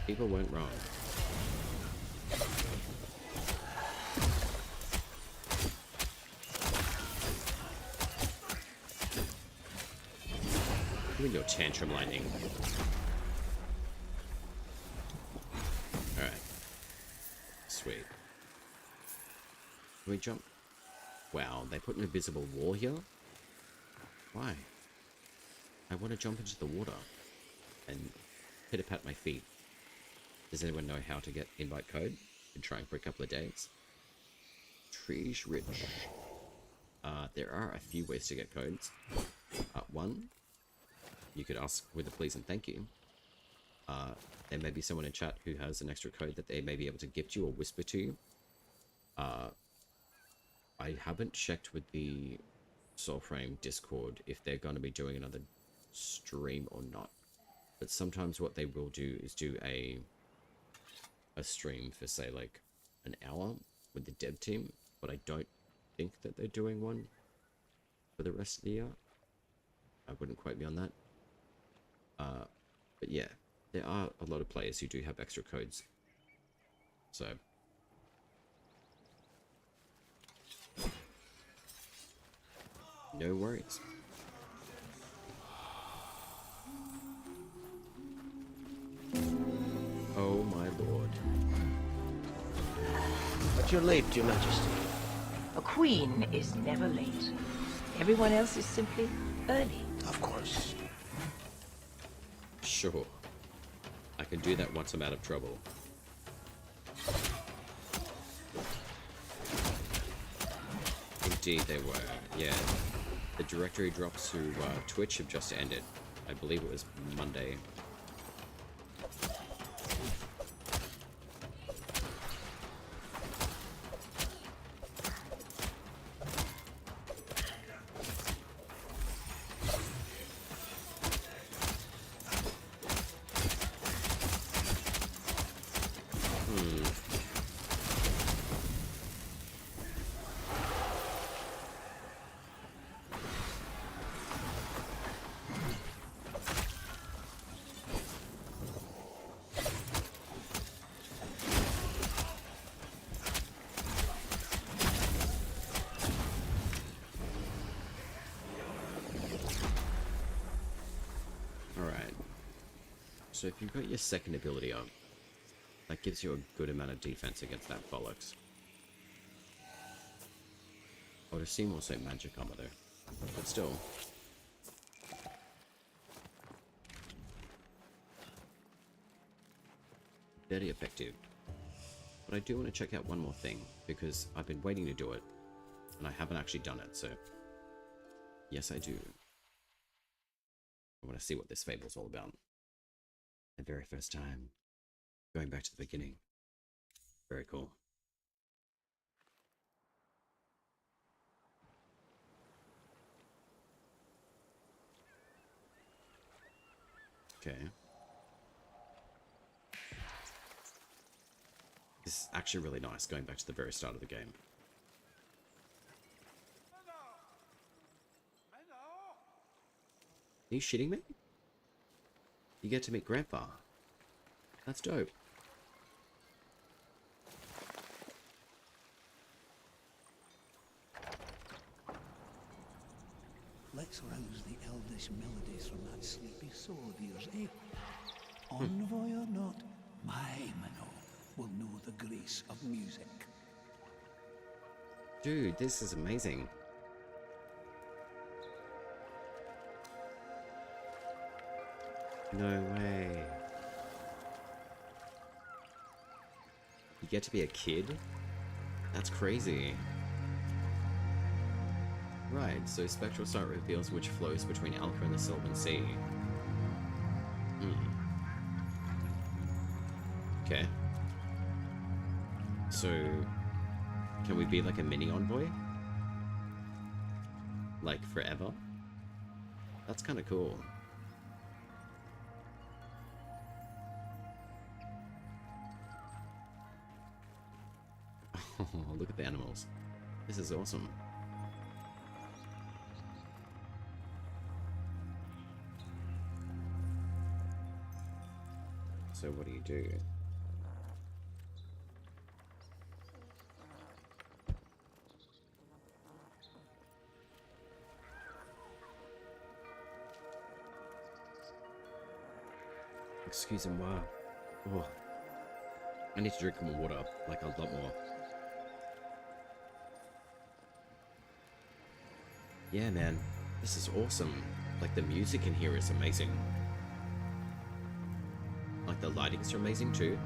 People weren't wrong. Doing your tantrum lightning. Alright. Sweet. Can we jump? Wow, they put an invisible wall here? Why? I want to jump into the water and pitter-pat my feet. Does anyone know how to get invite code? Been trying for a couple of days. Trees rich. There are a few ways to get codes. One, you could ask with a please and thank you. There may be someone in chat who has an extra code that they may be able to gift you or whisper to you. I haven't checked with the Soulframe Discord if they're going to be doing another stream or not. But sometimes what they will do is do a stream for, say, like an hour with the dev team. But I don't think that they're doing one for the rest of the year. I wouldn't quote me on that. But yeah, there are a lot of players who do have extra codes. So no worries. Oh my lord. But you're late, Your Majesty. A queen is never late. Everyone else is simply early. Of course. Sure. I can do that once I'm out of trouble. Indeed they were. Yeah. The directory drops to Twitch have just ended. I believe it was Monday. So if you've got your second ability up, that gives you a good amount of defense against that bollocks. I would assume also magic armor though, but still. Very effective. But I do want to check out one more thing, because I've been waiting to do it, and I haven't actually done it, so yes I do. I want to see what this fable's all about. The very first time. Going back to the beginning. Very cool. Okay. This is actually really nice, going back to the very start of the game. Are you shitting me? You get to meet Grandpa. That's dope. Let's rouse the elvish melodies from that sleepy soul of yours, eh? Envoy or not, my Mano will know the grace of music. Dude, this is amazing. No way. You get to be a kid? That's crazy. Right, so Spectral Sight reveals which flows between Alka and the Sylvan Sea. Okay. So, can we be like a mini envoy? Like forever? That's kind of cool. Oh, look at the animals. This is awesome. So what do you do? Excuse me, wow. Oh. I need to drink more water, like a lot more. Yeah, man, this is awesome. Like, the music in here is amazing. Like, the lightings are amazing too.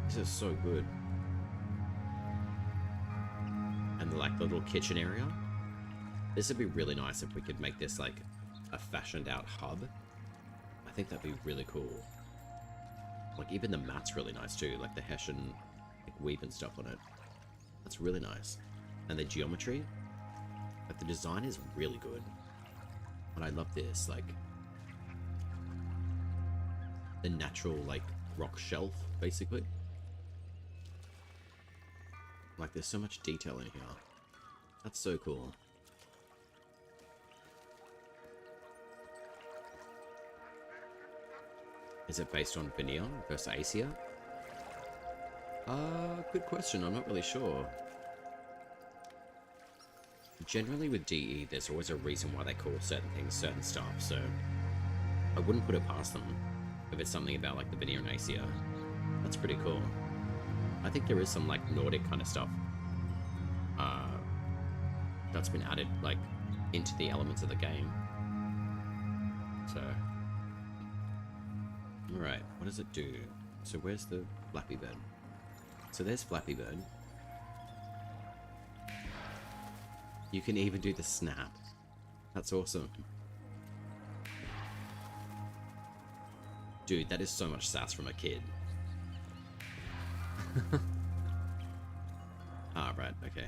This is so good. And like the little kitchen area. This would be really nice if we could make this like a fashioned out hub. I think that'd be really cool. Like, even the mat's really nice too, like the Hessian like weave and stuff on it. That's really nice. And the geometry, like the design is really good. And I love this, like the natural like rock shelf, basically. Like, there's so much detail in here. That's so cool. Is it based on Veneer versus Asia? Good question. I'm not really sure. Generally with DE, there's always a reason why they call certain things certain stuff, so I wouldn't put it past them if it's something about like the Veneer and Asia. That's pretty cool. I think there is some like Nordic kind of stuff that's been added like into the elements of the game. So, all right, what does it do? So where's the Flappy Bird? So there's Flappy Bird. You can even do the snap. That's awesome. Dude, that is so much sass from a kid. Ah, right, okay.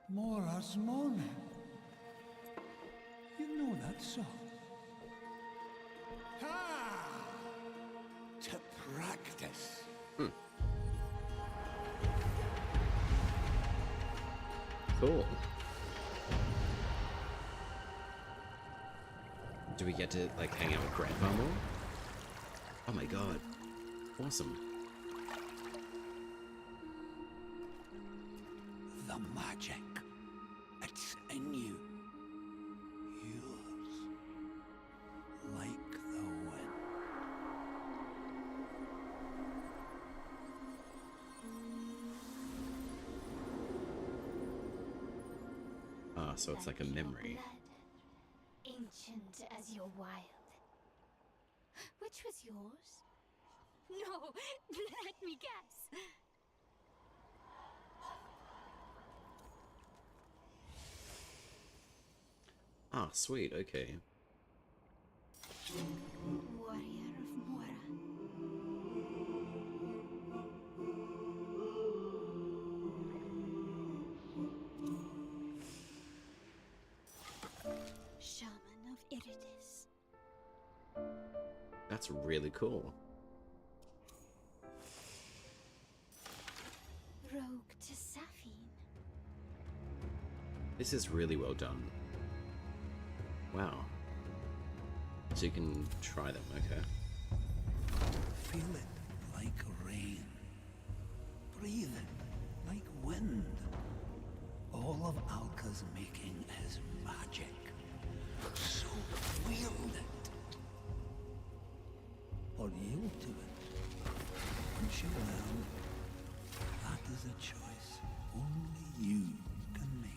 Mora's Mourning. You know that song? Ah! To practice. Cool. Do we get to like hang out with Grandpa more? Oh my god. Awesome. The magic. It's in you. Yours. Like the wind. Ah, so it's like a memory. Ancient as your wild. Which was yours? No, let me guess. Ah, sweet, okay. Warrior of Mora. Shaman of Iridis. That's really cool. Rogue to Saphine. This is really well done. Wow. So you can try them, okay. Feel it like rain. Breathe it like wind. All of Alka's making is magic. So wield it. Or yield to it. Once you learn, that is a choice only you can make.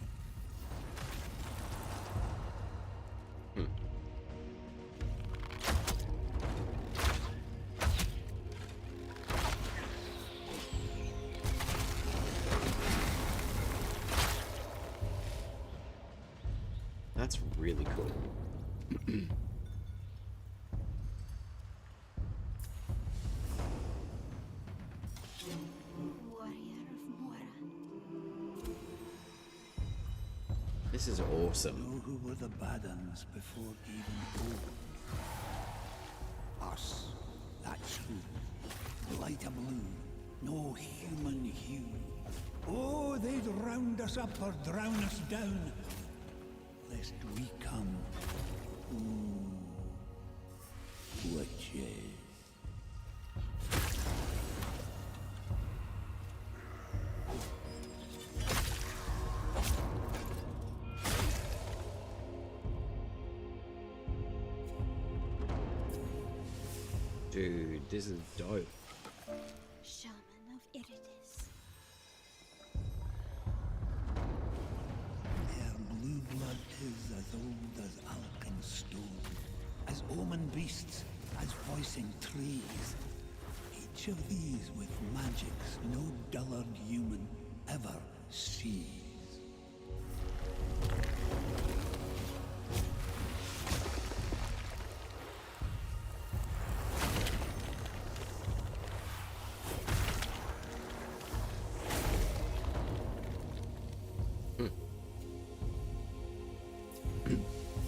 That's really cool. Warrior of Mora. This is awesome. Know who were the bad uns before even old? Us. That's who. Light a blue. No human hue. Oh, they'd round us up or drown us down. Lest we come. Ooh. Witches. Dude, this is dope. Shaman of Iritis. Their blue blood is as old as Alkan stone, as omen beasts, as voicing trees. Each of these with magics no dullard human ever sees.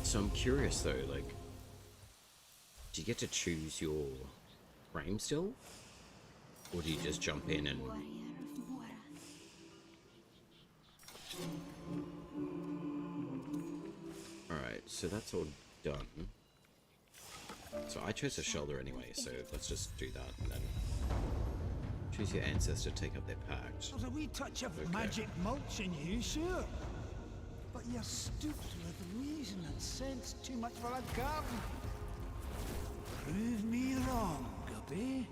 So I'm curious though, like, do you get to choose your frame still? Or do you just jump in and... Warrior of Mora. Alright, so that's all done. So I chose a shoulder anyway, so let's just do that and then... Choose your ancestor, take up their pact. There's a wee touch of Okay. magic mulch in you, sure. But you're stooped with reason and sense too much for a garden. Prove me wrong, Guppy.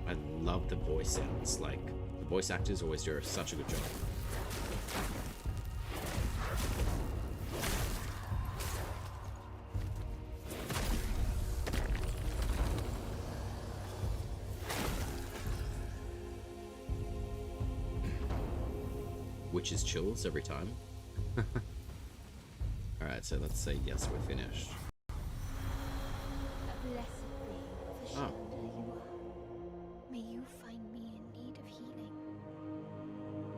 I love the voice sounds, like, the voice actors always do such a good job. Which is chills every time. Alright, so let's say yes, we're finished. A blessed thing for Oh. shoulder you are. May you find me in need of healing.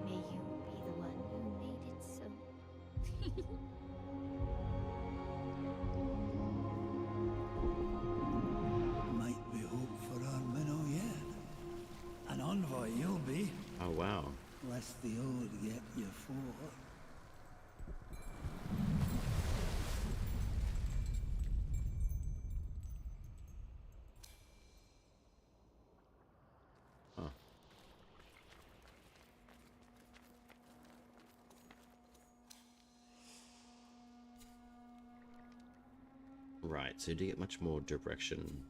May you be the one who made it so. Might be hope for our minnow yet. An envoy you'll be, Oh wow. lest the old get you for. Huh. Right, so do you get much more direction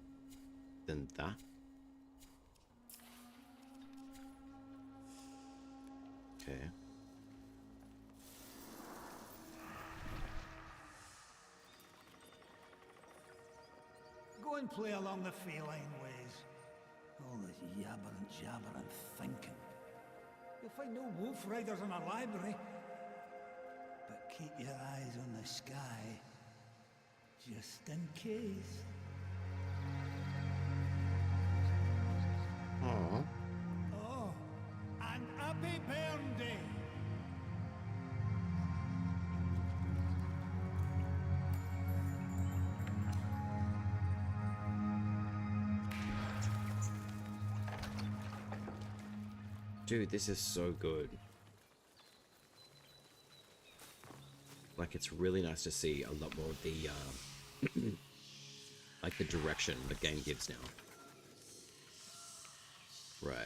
than that? Okay. Go and play along the feline ways. All this yabbering, jabbering thinking. You'll find no wolf riders in our library. But keep your eyes on the sky, just in case. Aww. Oh, and happy burn day. Dude, this is so good. Like, it's really nice to see a lot more of the, like, the direction the game gives now. Right.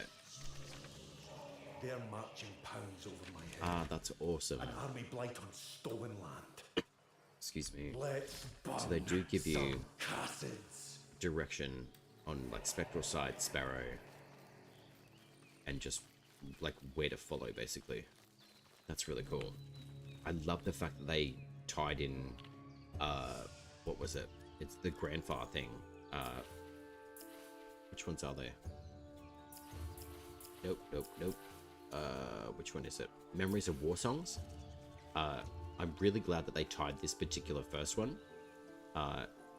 They're marching pounds over my head. Ah, that's awesome. An army blight on stolen land. Excuse me. Let's burn So they do give you some castles. direction on, like, Spectral Side, Sparrow, and just, like, where to follow, basically. That's really cool. I love the fact that they tied in, what was it? It's the grandfather thing. Which ones are they? Nope. Which one is it? Memories of War Songs? I'm really glad that they tied this particular first one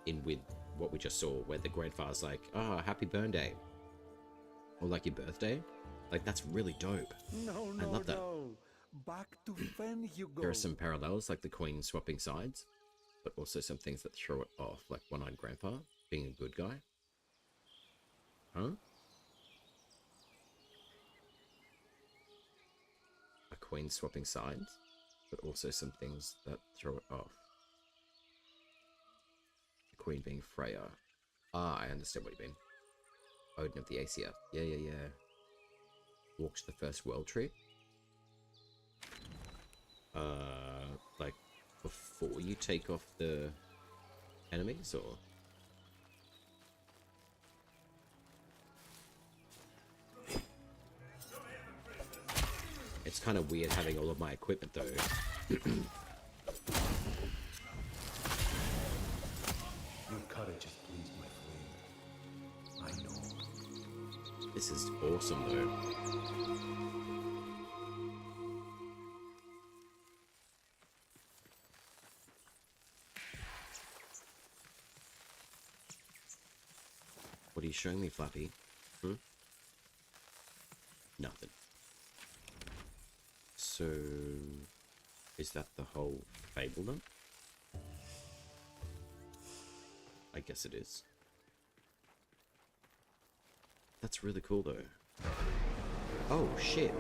in with what we just saw, where the grandfather's like, oh, happy burn day. Or like your birthday. Like, that's really dope. No, I love that. no. Back to Fen you go. There are some parallels, like the Queen swapping sides, but also some things that throw it off, like One-Eyed Grandpa being a good guy. Huh? A Queen swapping sides, but also some things that throw it off. The Queen being Freya. Ah, I understand what you mean. Odin of the Aesir. Yeah. Walked the first world tree. Like, before you take off the enemies, or? It's kind of weird having all of my equipment, though. Your courage has pleased my flame. I know. This is awesome, though. What are you showing me, Flappy? Nothing. So, is that the whole fable then? I guess it is. That's really cool though. Oh shit.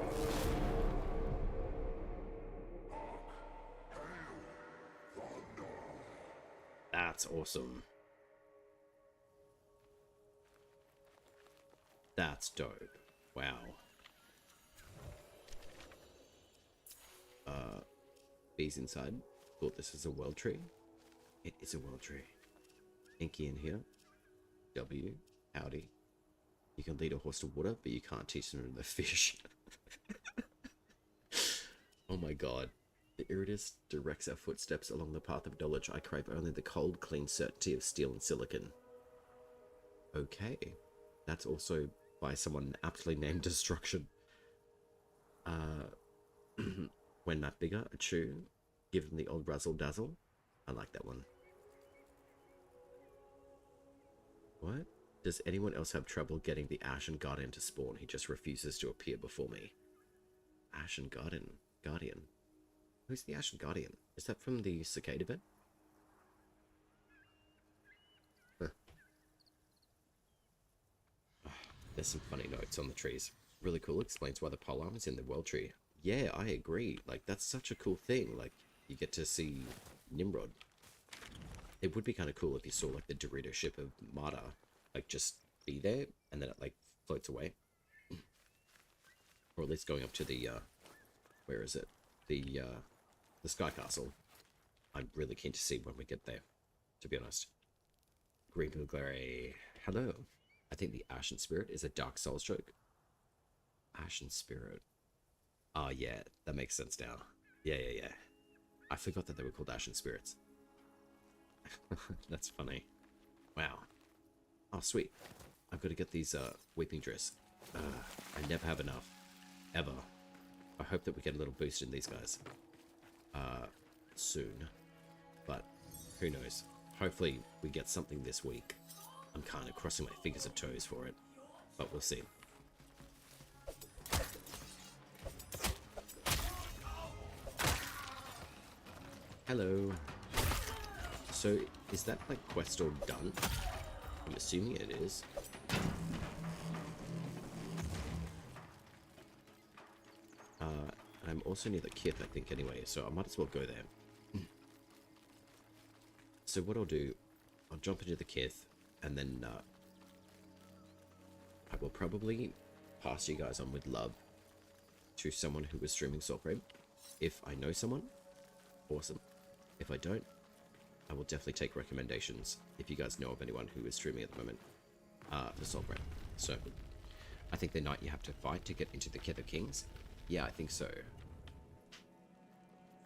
That's awesome. That's dope. Wow. Bees inside. Thought this was a world tree. It is a world tree. Inky in here. W. Howdy. You can lead a horse to water, but you can't teach them to fish. Oh my god. The Iridus directs our footsteps along the path of knowledge. I crave only the cold, clean certainty of steel and silicon. Okay. That's also by someone aptly named Destruction. When Matt Bigger, a chew, give him the old razzle dazzle. I like that one. What? Does anyone else have trouble getting the Ashen Guardian to spawn? He just refuses to appear before me. Ashen Guardian. Who's the Ashen Guardian? Is that from the Cicada event? Huh. There's some funny notes on the trees. Really cool. Explains why the polearm is in the world tree. Yeah, I agree. Like, that's such a cool thing. Like, you get to see Nimrod. It would be kind of cool if you saw, like, the Dorito ship of Marta, like, just be there, and then it, like, floats away. Or at least going up to the, where is it? The Sky Castle. I'm really keen to see when we get there, to be honest. Green Blue Glare. Hello. I think the Ashen Spirit is a Dark Souls joke. Ashen Spirit. Oh, yeah, that makes sense now. Yeah. I forgot that they were called Ashen Spirits. That's funny. Wow. Oh, sweet. I've got to get these Weeping Dress. I never have enough. Ever. I hope that we get a little boost in these guys. Soon. But who knows. Hopefully we get something this week. I'm kind of crossing my fingers and toes for it. But we'll see. Hello. So, is that, like, quest all done? I'm assuming it is. I'm also near the Kith, I think, anyway, so I might as well go there. So what I'll do, I'll jump into the kith, and then I will probably pass you guys on with love to someone who is streaming Soulframe. If I know someone, awesome. If I don't, I will definitely take recommendations if you guys know of anyone who is streaming at the moment for Soulframe. So, I think the knight you have to fight to get into the Kith of Kings. Yeah, I think so.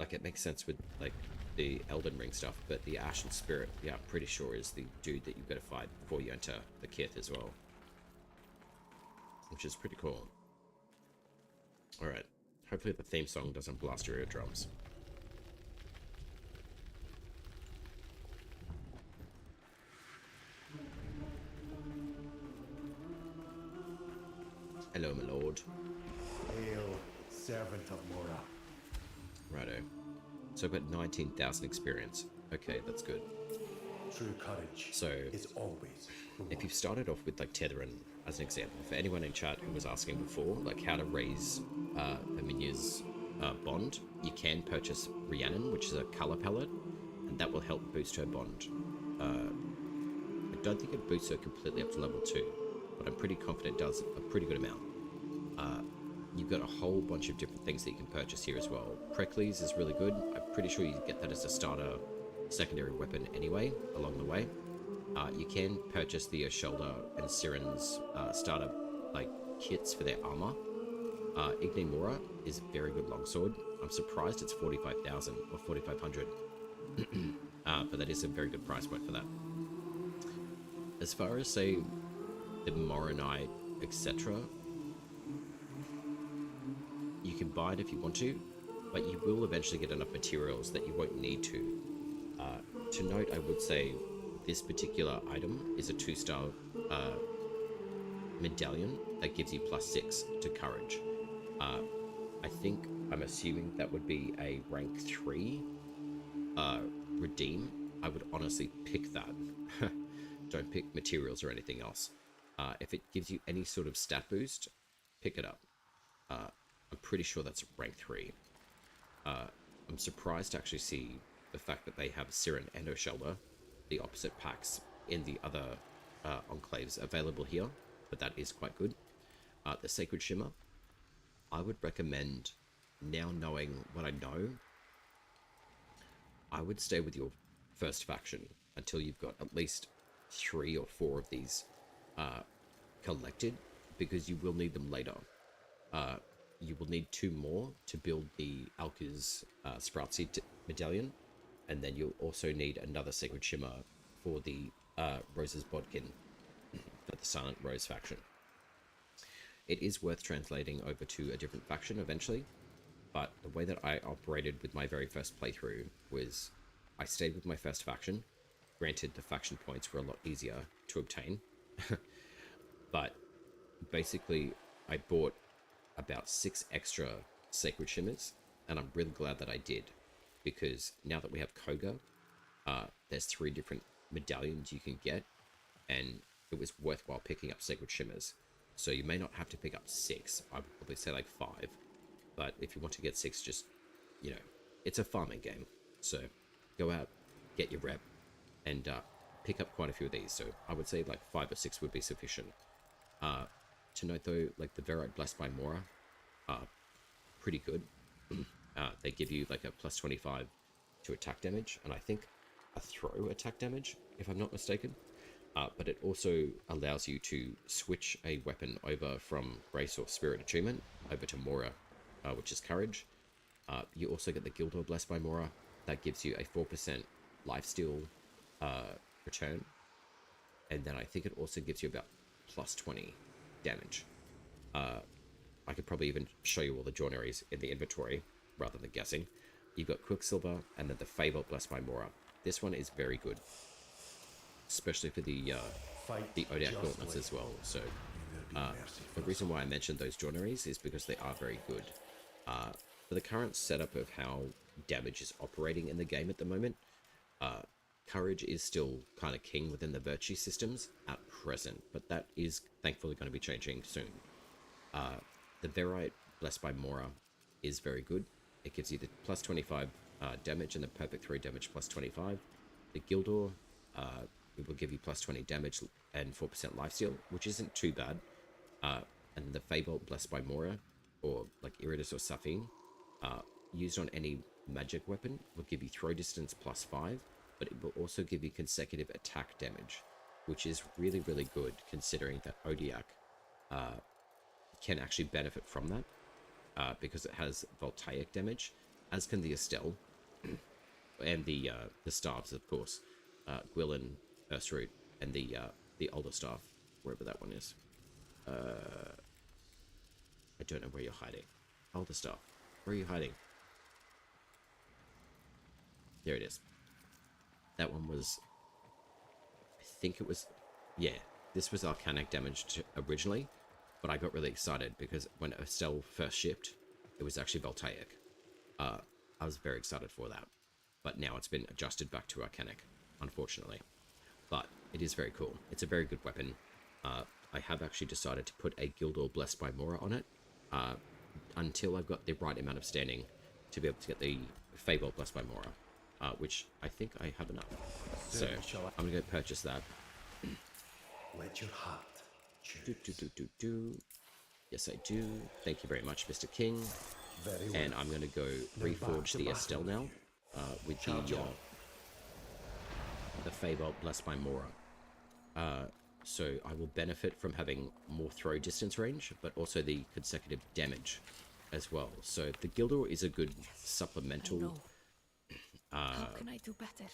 Like, it makes sense with, like, the Elden Ring stuff, but the Ashen Spirit, yeah, I'm pretty sure is the dude that you've got to fight before you enter the Kith as well. Which is pretty cool. Alright. Hopefully the theme song doesn't blast your eardrums. Hello, my lord. Hail, servant of Mora. Righto. So I've got 19,000 experience. Okay, that's good. True courage So, is always if you've started off with like Tetherin as an example, for anyone in chat who was asking before, like how to raise Aminya's bond, you can purchase Rhiannon, which is a color palette, and that will help boost her bond. I don't think it boosts her completely up to level 2, but I'm pretty confident it does a pretty good amount. You've got a whole bunch of different things that you can purchase here as well. Precles is really good. I'm pretty sure you get that as a starter secondary weapon anyway, along the way. You can purchase the Shoulder and Siren's starter like kits for their armor. Igni Mora is a very good longsword. I'm surprised it's 45,000 or 4,500. But that is a very good price point for that. As far as, say, the Moronite, etc., you can buy it if you want to, but you will eventually get enough materials that you won't need to. To note, I would say this particular item is a 2-star medallion that gives you +6 to courage. I'm assuming that would be a rank 3 redeem. I would honestly pick that. Don't pick materials or anything else. If it gives you any sort of stat boost, pick it up. I'm pretty sure that's rank 3. I'm surprised to actually see the fact that they have Siren and Oshelda, the opposite packs, in the other enclaves available here, but that is quite good. The Sacred Shimmer, I would recommend, now knowing what I know, I would stay with your first faction until you've got at least 3 or 4 of these collected, because you will need them later. You will need 2 more to build the Alka's Sprout Seed medallion, and then you'll also need another Sacred Shimmer for the Rose's Bodkin for the Silent Rose faction. It is worth translating over to a different faction eventually, but the way that I operated with my very first playthrough was I stayed with my first faction. Granted, the faction points were a lot easier to obtain, but basically I bought about 6 extra Sacred Shimmers, and I'm really glad that I did, because now that we have Koga, there's 3 different medallions you can get, and it was worthwhile picking up Sacred Shimmers. So you may not have to pick up 6, I'd probably say like 5, but if you want to get 6, just, you know, it's a farming game, so go out, get your rep, and pick up quite a few of these. So I would say like 5 or 6 would be sufficient. To note though, like the Verite Blessed by Mora are pretty good. They give you like a +25 to attack damage, and I think a throw attack damage, if I'm not mistaken. But it also allows you to switch a weapon over from Grace or Spirit Attunement over to Mora, which is Courage. You also get the Gildor Blessed by Mora. That gives you a 4% lifesteal return. And then I think it also gives you about +20 damage. I could probably even show you all the Journeries in the inventory, rather than guessing. You've got Quicksilver, and then the Fable Blessed by Mora. This one is very good, especially for the Odak Gauntlets as well. So the reason why I mentioned those Journeries is because they are very good. For the current setup of how damage is operating in the game at the moment, Courage is still kind of king within the Virtue systems at present, but that is thankfully going to be changing soon. The Verite Blessed by Mora is very good. It gives you the +25 damage and the Perfect 3 damage +25. the Gildor, it will give you plus 20 damage and 4% lifesteal, which isn't too bad. And the Feybolt Blessed by Mora, or like Iridus or Safine, used on any magic weapon will give you throw distance plus 5, but it will also give you consecutive attack damage, which is really, really good considering that Odiak can actually benefit from that because it has voltaic damage, as can the Estelle and the staves, of course, Gwyn, Ursroot, and the older staff, wherever that one is. I don't know where you're hiding. Older staff, where are you hiding? There it is. That one was, I think it was, yeah, this was Arcanic damage originally, but I got really excited because when Estelle first shipped, it was actually Voltaic. I was very excited for that, but now it's been adjusted back to Arcanic, unfortunately. But it is very cool. It's a very good weapon. I have actually decided to put a Gildor Blessed by Mora on it until I've got the right amount of standing to be able to get the Feybolt Blessed by Mora, which I think I have enough. So I'm going to go purchase that. Let your heart choose. Yes, I do. Thank you very much, Mr. King. Very well. And I'm going to go reforge the Estelle now with the Feybolt Blessed by Mora. So I will benefit from having more throw distance range, but also the consecutive damage as well. So the Gildor is a good supplemental. How can I do better?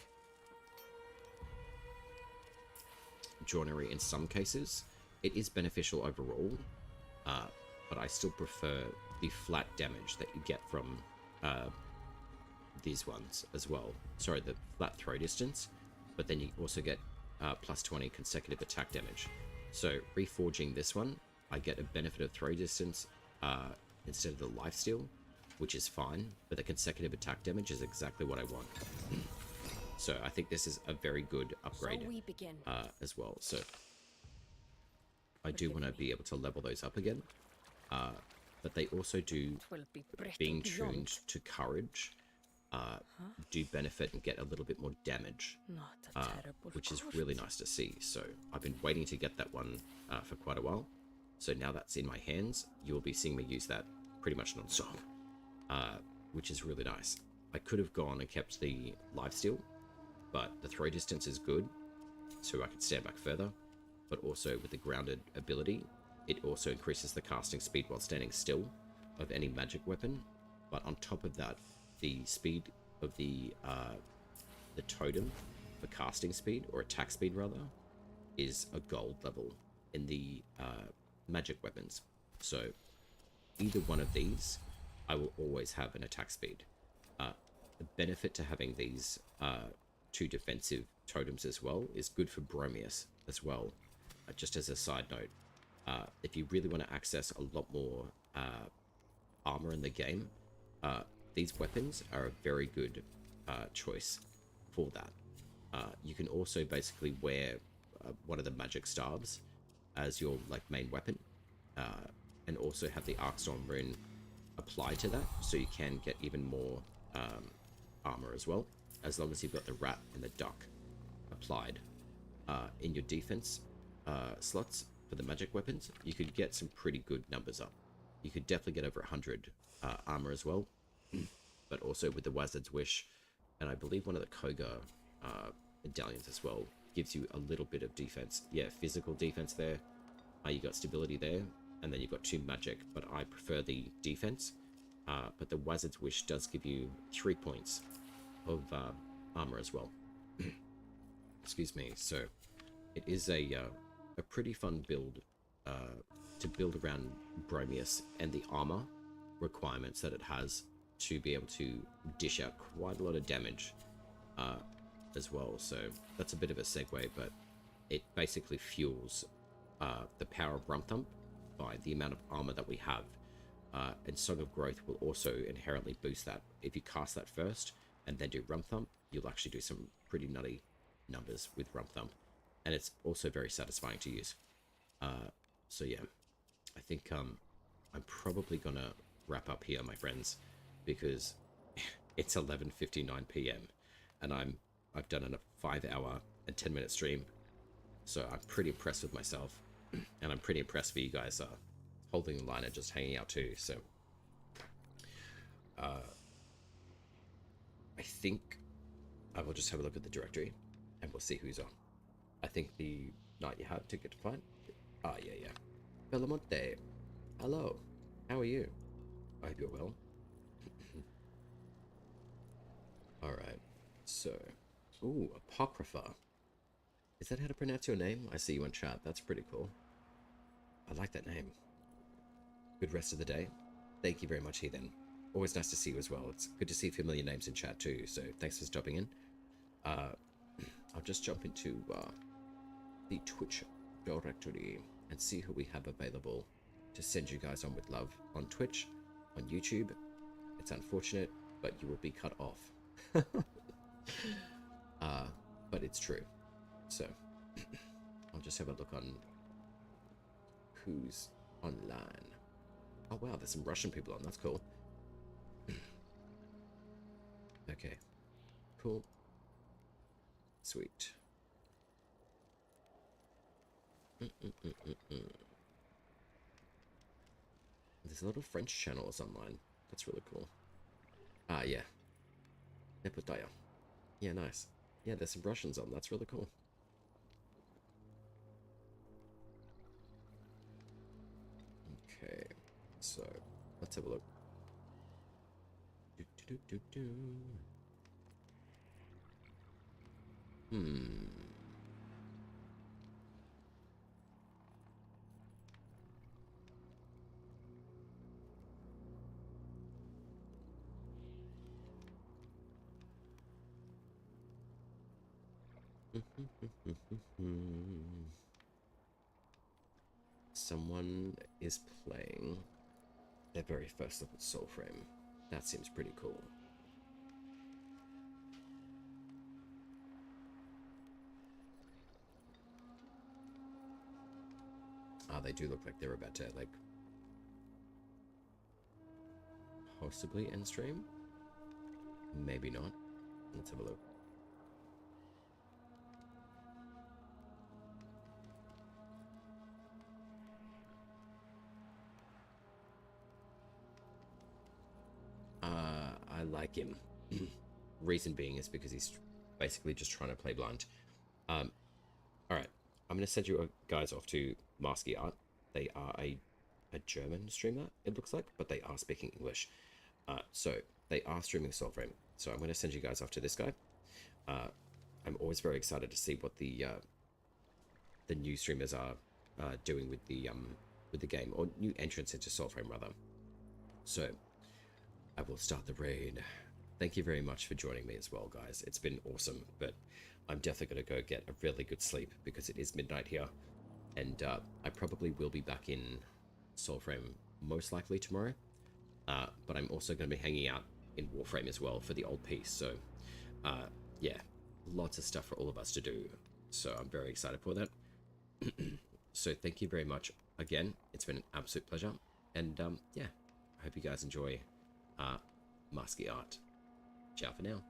Joinery in some cases. It is beneficial overall, but I still prefer the flat damage that you get from these ones as well. Sorry, the flat throw distance, but then you also get plus 20 consecutive attack damage. So reforging this one, I get a benefit of throw distance instead of the lifesteal, which is fine, but the consecutive attack damage is exactly what I want. So I think this is a very good upgrade as well. So I do want to be able to level those up again, but they also do, being tuned to courage, do benefit and get a little bit more damage, which is really nice to see. So I've been waiting to get that one for quite a while. So now that's in my hands, you will be seeing me use that pretty much non-stop, which is really nice. I could have gone and kept the lifesteal, but the throw distance is good, so I can stand back further. But also with the grounded ability, it also increases the casting speed while standing still of any magic weapon. But on top of that, the speed of the totem for casting speed, or attack speed rather, is a gold level in the magic weapons. So either one of these, I will always have an attack speed. The benefit to having these two defensive totems as well is good for Bromius as well. Just as a side note, if you really want to access a lot more armor in the game, these weapons are a very good choice for that. You can also basically wear one of the magic staves as your main weapon, and also have the Arcstorm rune applied to that, so you can get even more armor as well, as long as you've got the rat and the duck applied in your defense slots for the magic weapons. You could get some pretty good numbers up. You could definitely get over 100 armor as well, but also with the Wizard's Wish, and I believe one of the Koga medallions as well, gives you a little bit of defense. Yeah, physical defense there. You got stability there, and then you've got 2 magic, but I prefer the defense. But the Wizard's Wish does give you 3 points of armor as well. Excuse me. So it is a pretty fun build to build around Bromius and the armor requirements that it has to be able to dish out quite a lot of damage as well. So that's a bit of a segue, but it basically fuels the power of Rump Thump by the amount of armor that we have. And Song of Growth will also inherently boost that. If you cast that first and then do Rump Thump, you'll actually do some pretty nutty numbers with Rump Thump. And it's also very satisfying to use. So yeah, I think I'm probably gonna wrap up here, my friends, because it's 11:59 p.m. and I'm I've done a 5-hour and 10-minute stream, so I'm pretty impressed with myself, and I'm pretty impressed for you guys holding the line and just hanging out too. So I think I will just have a look at the directory and we'll see who's on. I think the night you had ticket to find. Ah, yeah. Belamonte, hello. How are you? I hope you're well. Alright, so... Ooh, Apocrypha. Is that how to pronounce your name? I see you in chat. That's pretty cool. I like that name. Good rest of the day. Thank you very much, Heathen. Always nice to see you as well. It's good to see familiar names in chat too, so thanks for stopping in. I'll just jump into the Twitch directory and see who we have available to send you guys on with love on Twitch, on YouTube. It's unfortunate, but you will be cut off. But it's true. So I'll just have a look on who's online. Oh wow, there's some Russian people on. That's cool. Okay, cool, sweet. There's a lot of French channels online. That's really cool. Ah, yeah. Nepotaya. Yeah, nice. Yeah, there's some Russians on. That's really cool. Okay, so let's have a look. Someone is playing their very first look at Soulframe. That seems pretty cool. Ah, they do look like they're about to, like, possibly end stream? Maybe not. Let's have a look. I like him. Reason being is because he's basically just trying to play blind. Alright, I'm going to send you guys off to Masky Art. They are a German streamer, it looks like, but they are speaking English. So they are streaming Soulframe. So I'm going to send you guys off to this guy. I'm always very excited to see what the new streamers are doing with the game, or new entrants into Soulframe rather. So I will start the raid. Thank you very much for joining me as well, guys. It's been awesome, but I'm definitely going to go get a really good sleep because it is midnight here, and I probably will be back in Soulframe most likely tomorrow, but I'm also going to be hanging out in Warframe as well for the old piece, so yeah, lots of stuff for all of us to do, so I'm very excited for that. So thank you very much again. It's been an absolute pleasure, and yeah, I hope you guys enjoy Masky Art. Ciao for now.